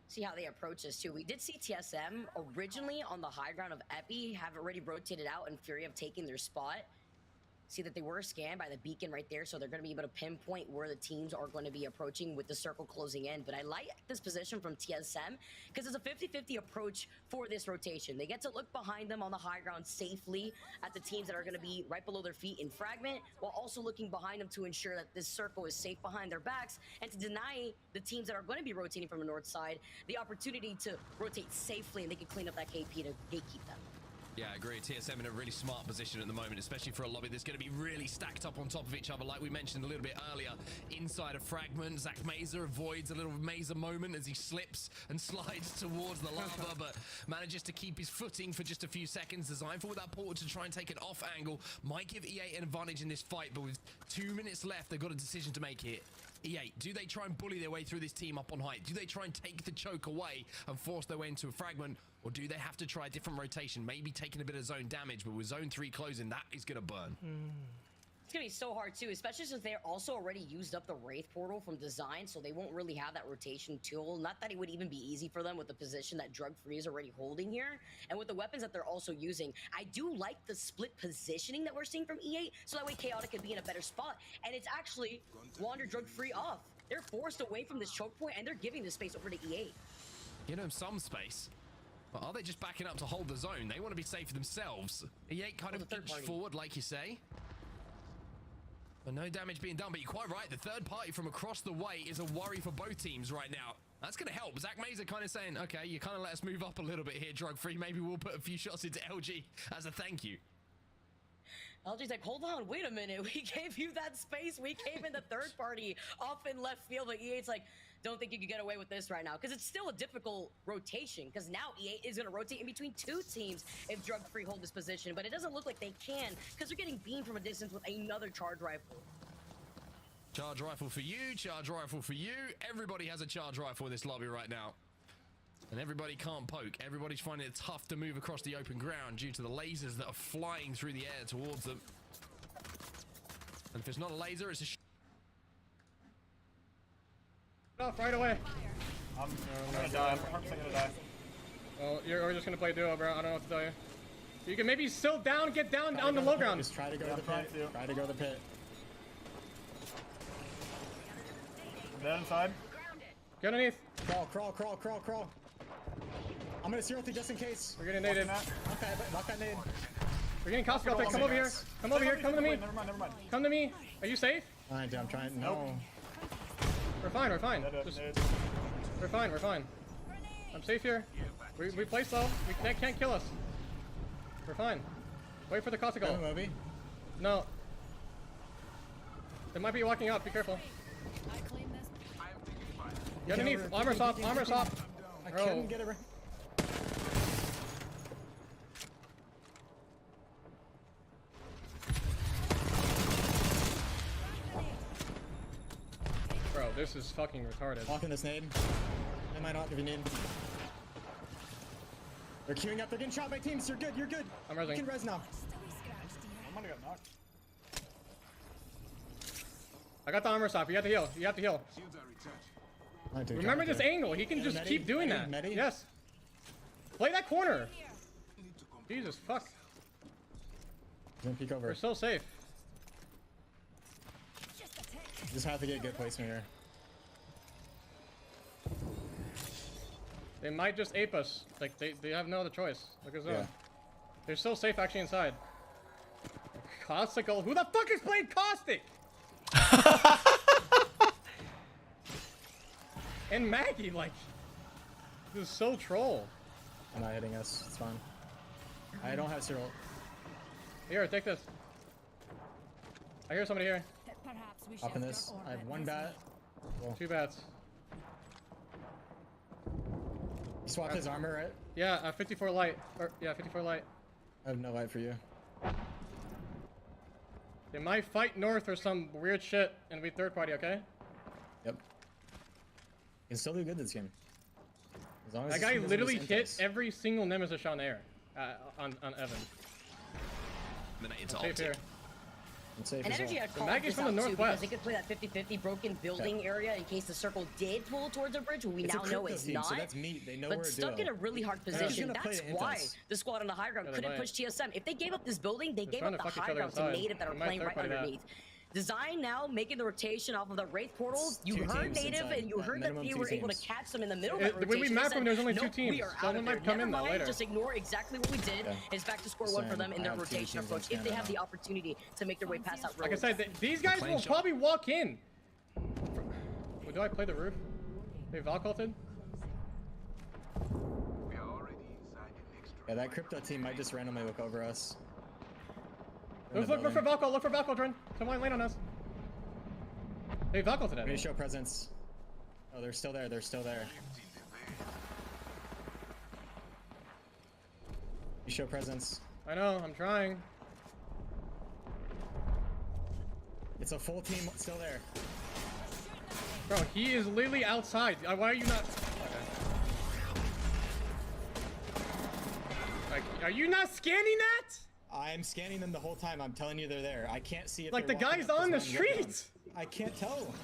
Speaker 16: See how they approach this too. We did see TSM originally on the high ground of Epi have already rotated out, and Fury have taken their spot. See that they were scanned by the beacon right there, so they're going to be able to pinpoint where the teams are going to be approaching with the circle closing in. But I like this position from TSM because it's a 50-50 approach for this rotation. They get to look behind them on the high ground safely at the teams that are going to be right below their feet in Fragment, while also looking behind them to ensure that this circle is safe behind their backs and to deny the teams that are going to be rotating from the north side the opportunity to rotate safely, and they can clean up that KP to gatekeep them.
Speaker 7: Yeah, I agree. TSM in a really smart position at the moment, especially for a lobby that's going to be really stacked up on top of each other. Like we mentioned a little bit earlier, inside of Fragment, Zach Mazer avoids a little Mazer moment as he slips and slides towards the lava, but manages to keep his footing for just a few seconds. Designed for with that portal to try and take an off angle. Might give EA an advantage in this fight, but with 2 minutes left, they've got a decision to make here. E8, do they try and bully their way through this team up on height? Do they try and take the choke away and force their way into a fragment? Or do they have to try a different rotation? Maybe taking a bit of zone damage, but with zone 3 closing, that is going to burn.
Speaker 16: It's gonna be so hard too, especially since they're also already used up the Wraith portal from design, so they won't really have that rotation tool. Not that it would even be easy for them with the position that Drug Free is already holding here, and with the weapons that they're also using. I do like the split positioning that we're seeing from E8, so that way Chaotic could be in a better spot, and it's actually Wander Drug Free off. They're forced away from this choke point, and they're giving the space over to E8.
Speaker 7: Give them some space. But are they just backing up to hold the zone? They want to be safe for themselves. E8 kind of inch forward, like you say. But no damage being done, but you're quite right. The third party from across the way is a worry for both teams right now. That's going to help. Zach Mazer kind of saying, okay, you kind of let us move up a little bit here, Drug Free. Maybe we'll put a few shots into LG as a thank you.
Speaker 16: LG's like, hold on, wait a minute. We gave you that space. We came in the third party off in left field, but E8's like, don't think you could get away with this right now. Because it's still a difficult rotation. Because now E8 is going to rotate in between two teams if Drug Free hold this position. But it doesn't look like they can because they're getting beamed from a distance with another charge rifle.
Speaker 7: Charge rifle for you, charge rifle for you. Everybody has a charge rifle in this lobby right now. And everybody can't poke. Everybody's finding it tough to move across the open ground due to the lasers that are flying through the air towards them. And if it's not a laser, it's a
Speaker 4: off right away.
Speaker 3: I'm gonna die. I'm gonna die.
Speaker 4: Well, you're just gonna play duo, bro. I don't know what to tell you. You can maybe still get down on the low ground.
Speaker 19: Just try to go to the pit. Try to go to the pit.
Speaker 3: Dead inside.
Speaker 4: Get underneath.
Speaker 19: Crawl. I'm gonna zero through just in case.
Speaker 4: We're getting naded.
Speaker 19: Lock that nade.
Speaker 4: We're getting Costco. Come over here. Come over here. Come to me.
Speaker 3: Never mind.
Speaker 4: Come to me. Are you safe?
Speaker 19: I'm trying. No.
Speaker 4: We're fine. We're fine. I'm safe here. We play slow. They can't kill us. We're fine. Wait for the Costco. No. They might be walking up. Be careful. Get underneath. Armor stop.
Speaker 19: I couldn't get it right.
Speaker 4: Bro, this is fucking retarded.
Speaker 19: Walking this nade. I might not if you need. They're queuing up. They're getting shot by teams. You're good.
Speaker 4: I'm resing.
Speaker 19: You can res now.
Speaker 3: I might have got knocked.
Speaker 4: I got the armor stop. You have to heal. Remember this angle. He can just keep doing that. Yes. Play that corner. Jesus fuck.
Speaker 19: Peek over.
Speaker 4: We're so safe.
Speaker 19: Just have to get good placement here.
Speaker 4: They might just ape us. Like they have no other choice. Look at that.
Speaker 19: Yeah.
Speaker 4: They're so safe actually inside. Caustical. Who the fuck is playing Caustic? And Maggie, like, this is so troll.
Speaker 19: I'm not hitting us. It's fine. I don't have zero.
Speaker 4: Here, take this. I hear somebody here.
Speaker 19: Up in this. I have one bat. Cool.
Speaker 4: 2 bats.
Speaker 19: You swapped his armor, right?
Speaker 4: Yeah, 54 light. Yeah, 54 light.
Speaker 19: I have no light for you.
Speaker 4: They might fight north or some weird shit and be third party, okay?
Speaker 19: Yep. You can still do good this game. As long as
Speaker 4: that guy literally hit every single nemesis shot in the air on Evan.
Speaker 7: Safe
Speaker 4: here.
Speaker 16: And Energy had called this out too because they could play that 50-50 broken building area in case the circle did pull towards the bridge, but we now know it's not.
Speaker 19: So that's meat. They know
Speaker 16: but
Speaker 19: we're
Speaker 16: stuck in a really hard position. That's why the squad on the high ground couldn't push TSM. If they gave up this building, they gave up the high ground to Native that are playing right underneath. Design now making the rotation off of the Wraith portals. You heard Native and you heard that they were able to catch them in the middle of that rotation.
Speaker 4: When we map them, there's only 2 teams. Someone might come in though later.
Speaker 16: Just ignore exactly what we did. It's back to score 1 for them in their rotation approach if they have the opportunity to make their way past that road.
Speaker 4: Like I said, these guys will probably walk in. Well, do I play the roof? They Valculted?
Speaker 19: Yeah, that crypto team might just randomly look over us.
Speaker 4: Look for Valco, Dren. Someone land on us. Hey, Valco today.
Speaker 19: I'm gonna show presence. Oh, they're still there. You show presence.
Speaker 4: I know, I'm trying.
Speaker 19: It's a full team still there.
Speaker 4: Bro, he is literally outside. Why are you not? Like, are you not scanning that?
Speaker 19: I'm scanning them the whole time. I'm telling you they're there. I can't see if
Speaker 4: like the
Speaker 19: they're walking
Speaker 4: guy's
Speaker 19: up
Speaker 4: on the
Speaker 19: this mountain right
Speaker 4: street.
Speaker 19: now. I can't tell.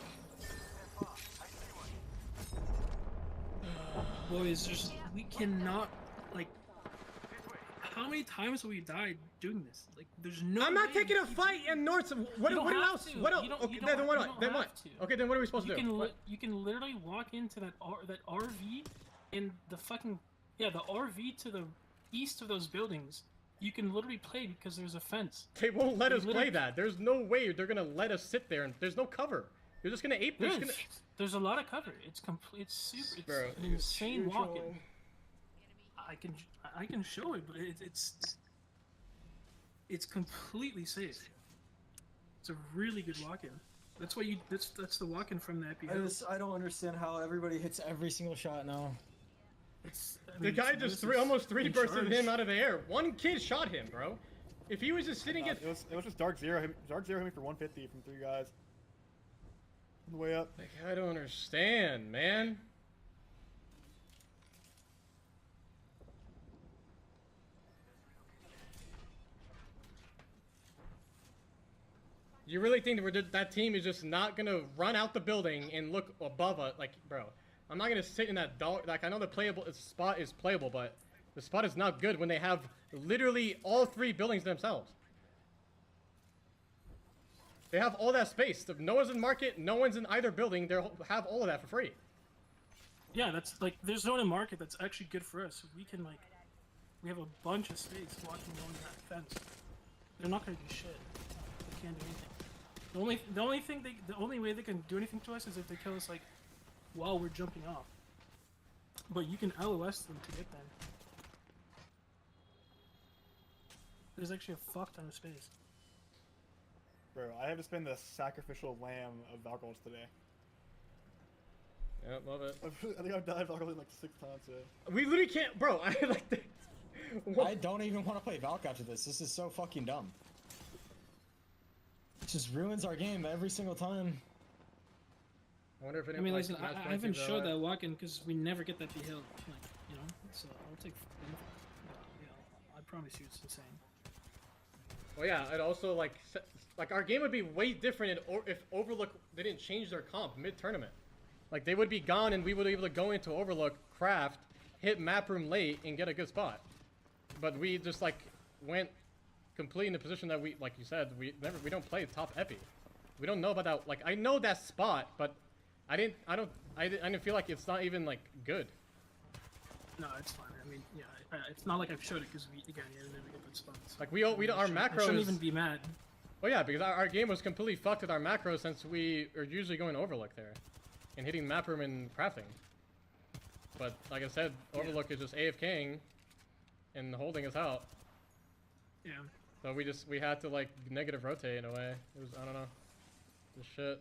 Speaker 15: Boys, we cannot, like, how many times have we died doing this? Like, there's no.
Speaker 4: I'm not taking a fight in North. What else? What else? Okay, then what? Then what? Okay, then what are we supposed to do?
Speaker 15: You can literally walk into that RV, and the fucking the RV to the east of those buildings. You can literally play because there's a fence.
Speaker 4: They won't let us play that. There's no way they're gonna let us sit there, and there's no cover. You're just gonna ape.
Speaker 15: There's a lot of cover. It's complete. It's super.
Speaker 4: Bro,
Speaker 15: it's an insane walk-in. I can show it, but it's completely safe. It's a really good walk-in. That's why you. That's the walk-in from the Epi.
Speaker 19: I don't understand how everybody hits every single shot now.
Speaker 4: The guy just almost three-bursted him out of the air. One kid shot him, bro. If he was just sitting
Speaker 3: it was just Dark Zero. Dark Zero hit me for 150 from 3 guys. On the way up.
Speaker 4: Like, I don't understand, man. You really think that team is just not gonna run out the building and look above us? Like, bro. I'm not gonna sit in that dog. Like, I know the spot is playable, but the spot is not good when they have literally all 3 buildings themselves. They have all that space. No one's in market. No one's in either building. They have all of that for free.
Speaker 15: Yeah, that's like there's no one in market that's actually good for us. We can we have a bunch of space walking along that fence. They're not gonna do shit. They can't do anything. The only way they can do anything to us is if they kill us while we're jumping off. But you can LOS them to get them. There's actually a fuck ton of space.
Speaker 3: Bro, I have to spend the sacrificial lamb of Valkyries today.
Speaker 4: Yeah, love it.
Speaker 3: I think I've died Valkyries like 6 times today.
Speaker 4: We literally can't, bro.
Speaker 19: I don't even want to play Valk after this. This is so fucking dumb. It just ruins our game every single time.
Speaker 4: I wonder if
Speaker 15: I mean, listen, I haven't showed that walk-in because we never get that behill, so I'll take, I promise you it's insane.
Speaker 4: Well, yeah, it also, like our game would be way different if Overlook didn't change their comp mid-tournament. Like, they would be gone and we would be able to go into Overlook, craft, hit map room late, and get a good spot. But we just, went completely in the position that we, like you said, we don't play top epi. We don't know about that. Like, I know that spot, but I didn't feel like it's not even good.
Speaker 15: No, it's fine. I mean, yeah, it's not like I've showed it because we never get good spots.
Speaker 4: Like, our macros.
Speaker 15: I shouldn't even be mad.
Speaker 4: Well, yeah, because our game was completely fucked with our macros since we are usually going Overlook there, and hitting map room and crafting. But like I said, Overlook is just AFKing, and holding us out.
Speaker 15: Yeah.
Speaker 4: So we had to negative rotate in a way. It was, I don't know, this shit.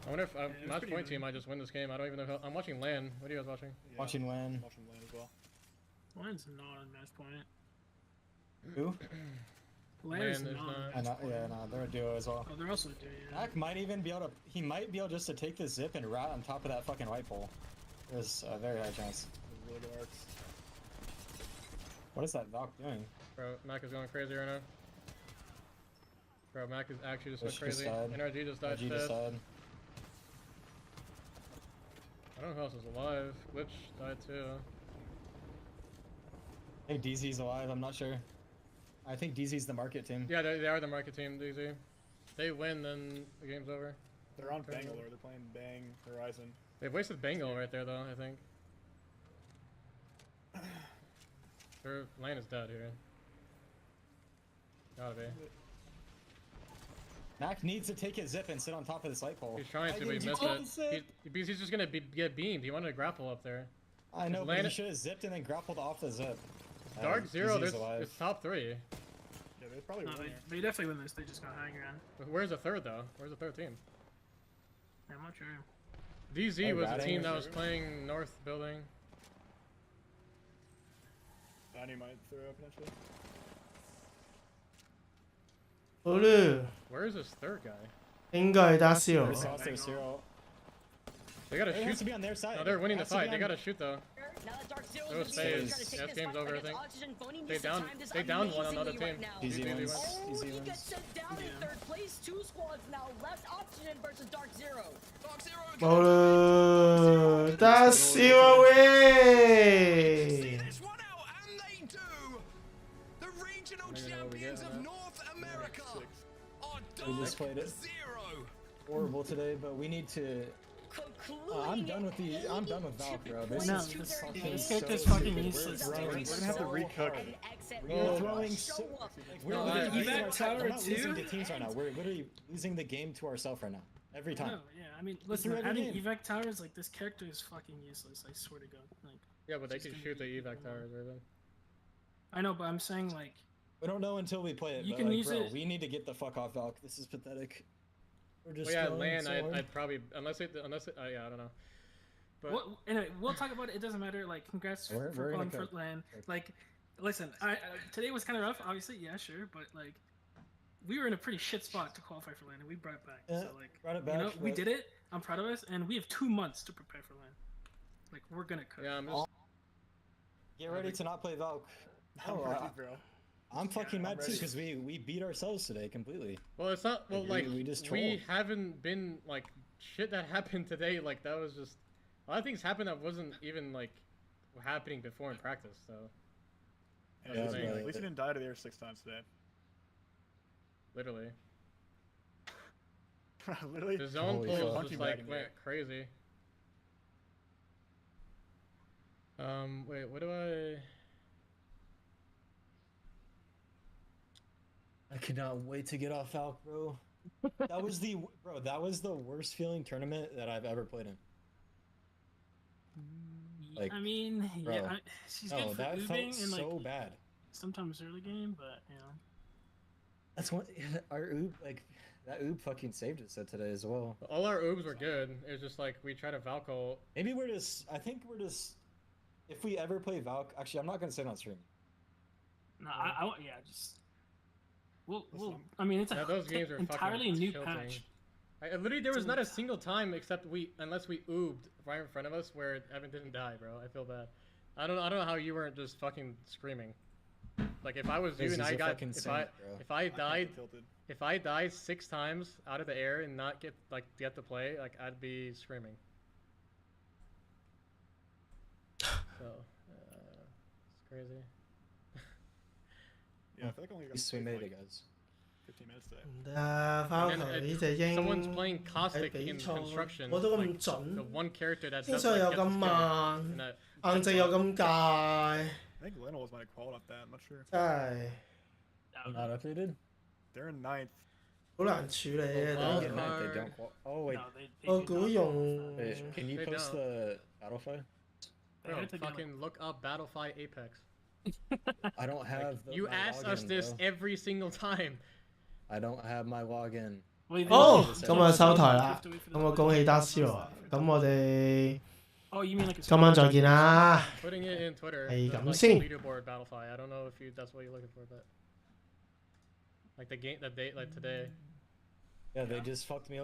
Speaker 4: I wonder if match point team might just win this game. I don't even know if I'm watching LAN. What are you guys watching?
Speaker 19: Yeah, watching LAN.
Speaker 3: Watching LAN as well.
Speaker 15: LAN's not on match point.
Speaker 19: Who?
Speaker 15: LAN is not.
Speaker 19: Yeah, they're a duo as well.
Speaker 15: Oh, they're also a duo. Yeah.
Speaker 19: Mac might even be able to. He might be able just to take the zip and route on top of that fucking white pole. There's a very high chance.
Speaker 3: Really good arcs.
Speaker 19: What is that Valk doing?
Speaker 4: Bro, Mac is going crazy right now. Bro, Mac is actually just going crazy. NRG just died. I don't know who else is alive. Glitch died too.
Speaker 19: I think DZ's alive, I'm not sure. I think DZ's the market team.
Speaker 4: Yeah, they are the market team, DZ. They win, then the game's over.
Speaker 3: They're on Bangalore, they're playing Bang Horizon.
Speaker 4: They've wasted Bengal right there though, I think. Their lane is dead here. Gotta be.
Speaker 19: Mac needs to take his zip and sit on top of this light pole.
Speaker 4: He's trying to, but he missed it. Because he's just gonna get beamed. He wanted to grapple up there.
Speaker 19: I know, but he should have zipped and then grappled off the zip.
Speaker 4: Dark Zero, it's top 3.
Speaker 3: Yeah, they probably win.
Speaker 15: They definitely win this. They just got hanging around.
Speaker 4: Where's the third though? Where's the third team?
Speaker 15: I'm not sure.
Speaker 4: DZ was the team that was playing North building.
Speaker 3: Danny might throw potentially.
Speaker 11: Olu.
Speaker 4: Where is this third guy?
Speaker 11: 應該係打 Zero。
Speaker 4: They gotta
Speaker 19: It
Speaker 4: shoot.
Speaker 19: has to be on their side.
Speaker 4: No, they're winning the
Speaker 19: It has to
Speaker 4: fight.
Speaker 19: be
Speaker 4: They
Speaker 19: on-
Speaker 4: gotta shoot though. It was phase. Yeah, this game's over, I think. They downed one on the other team.
Speaker 19: Easy wins.
Speaker 16: Oh,
Speaker 19: Easy
Speaker 16: he
Speaker 19: wins.
Speaker 16: gets sent down in third place. 2 squads now left. Oxygen versus Dark Zero.
Speaker 11: 冇啦，得笑啊喂！
Speaker 19: We just played it. Horrible today, but we need to. I'm done with Valk, bro. This
Speaker 15: No,
Speaker 19: is
Speaker 15: this
Speaker 19: fucking
Speaker 15: character's
Speaker 19: so
Speaker 15: fucking
Speaker 19: stupid.
Speaker 15: useless.
Speaker 19: We're throwing
Speaker 3: We're gonna have to recook.
Speaker 19: We're throwing so. We're
Speaker 15: No,
Speaker 19: literally losing
Speaker 15: evac
Speaker 19: our-
Speaker 15: tower
Speaker 19: we're not losing
Speaker 15: too?
Speaker 19: to teams right now. We're literally losing the game to ourselves right now. Every time.
Speaker 15: No, yeah, I mean,
Speaker 19: It's
Speaker 15: listen,
Speaker 19: through
Speaker 15: having
Speaker 19: every game.
Speaker 15: evac towers, like, this character is fucking useless, I swear to God. Like,
Speaker 4: Yeah, but they
Speaker 15: it's
Speaker 4: can
Speaker 15: just
Speaker 4: shoot the
Speaker 15: gonna
Speaker 4: evac towers, right?
Speaker 15: I know, but I'm saying, like,
Speaker 19: We don't know until we play it.
Speaker 15: You
Speaker 19: but
Speaker 15: can
Speaker 19: like,
Speaker 15: use
Speaker 19: bro,
Speaker 15: it-
Speaker 19: we need to get the fuck off Valk. This is pathetic. We're just.
Speaker 4: Well, yeah,
Speaker 19: throwing
Speaker 4: land.
Speaker 19: so hard.
Speaker 4: I'd probably unless it. Yeah, I don't know. But
Speaker 15: well, anyway, we'll talk about it. It doesn't matter. Like, congrats
Speaker 19: We're
Speaker 15: for
Speaker 19: gonna
Speaker 15: going
Speaker 19: cook.
Speaker 15: for land. Like, listen, today was kind of rough. Obviously, yeah, sure, but like, we were in a pretty shit spot to qualify for land, and we brought it back.
Speaker 19: Yeah,
Speaker 15: So like,
Speaker 19: brought it
Speaker 15: you know,
Speaker 19: back,
Speaker 15: we
Speaker 19: but-
Speaker 15: did it. I'm proud of us, and we have 2 months to prepare for land. Like, we're gonna cook.
Speaker 4: Yeah, I'm just.
Speaker 19: Get ready to not play Valk.
Speaker 3: I'm
Speaker 19: Oh,
Speaker 3: ready, bro.
Speaker 19: I'm fucking mad too
Speaker 3: ready.
Speaker 19: because we beat ourselves today completely.
Speaker 4: Well, it's not. Well, like
Speaker 19: we just
Speaker 4: we
Speaker 19: trolled.
Speaker 4: haven't been like shit that happened today. Like that was just a lot of things happened that wasn't even like happening before in practice. So
Speaker 3: Yeah, at least you didn't die to the air 6 times today.
Speaker 4: literally,
Speaker 3: Literally.
Speaker 4: the zone
Speaker 3: Holy
Speaker 4: pulls
Speaker 3: fuck.
Speaker 4: just
Speaker 3: Punching
Speaker 4: like
Speaker 3: bag in
Speaker 4: went crazy. Wait, what do I?
Speaker 19: I cannot wait to get off Valk, bro. That was the worst feeling tournament that I've ever played in. Like,
Speaker 15: I mean,
Speaker 19: bro.
Speaker 15: yeah, she's good for
Speaker 19: that
Speaker 15: ubing
Speaker 19: felt
Speaker 15: and like
Speaker 19: so bad.
Speaker 15: sometimes early game, but you know.
Speaker 19: That's what our oob that oob fucking saved us at today as well.
Speaker 4: All our oobs were good. It was just like we tried to Valko.
Speaker 19: Maybe I think we're just. If we ever play Valk, actually, I'm not gonna say it on stream.
Speaker 15: No, yeah, just. We'll, I mean, it's a
Speaker 4: those games are
Speaker 15: entirely
Speaker 4: fucking
Speaker 15: new
Speaker 4: tilting.
Speaker 15: patch.
Speaker 4: Literally, there was not a single time except unless we oobed right in front of us where Evan didn't die, bro. I feel bad. I don't know how you weren't just fucking screaming. Like if I was you and I got if I died 6 times out of the air and not get to play, like I'd be screaming. So it's crazy.
Speaker 3: Yeah, I feel like only got
Speaker 19: We made it, guys.
Speaker 3: 15 minutes today.
Speaker 11: 翻頭呢隻鷹
Speaker 4: Someone's playing caustic
Speaker 11: 喺
Speaker 4: in
Speaker 11: 比賽
Speaker 4: construction.
Speaker 11: 我都咁
Speaker 4: like,
Speaker 11: 準
Speaker 4: the one character that
Speaker 11: 天
Speaker 4: does
Speaker 11: 上
Speaker 4: like
Speaker 11: 又
Speaker 4: get
Speaker 11: 咁
Speaker 4: the
Speaker 11: 慢
Speaker 4: skill in that-
Speaker 11: 硬淨又咁界，
Speaker 3: I think Lionel's might have qualified that. I'm not sure.
Speaker 11: 真係
Speaker 19: Not updated.
Speaker 3: They're in 9th.
Speaker 11: 好難處理嘅。
Speaker 19: They don't. Oh wait.
Speaker 11: 我估用
Speaker 19: Wait, can you
Speaker 4: They
Speaker 19: post
Speaker 4: don't.
Speaker 19: the Battlefy?
Speaker 4: Bro, fucking look up Battlefy Apex.
Speaker 19: I don't have.
Speaker 4: You
Speaker 19: my
Speaker 4: ask us
Speaker 19: login,
Speaker 4: this
Speaker 19: bro.
Speaker 4: every single time.
Speaker 19: I don't have my login.
Speaker 11: 哦，咁啊收台啦，咁我恭喜得斯羅，咁我哋
Speaker 15: Oh, you mean like a
Speaker 11: 今晚再見啦。
Speaker 4: Putting it in Twitter.
Speaker 11: 係
Speaker 4: the,
Speaker 11: 咁
Speaker 4: like,
Speaker 11: 先。
Speaker 4: leaderboard Battlefy. I don't know if that's what you're looking for, but like the date, like today.
Speaker 19: Yeah, they just fucked me over.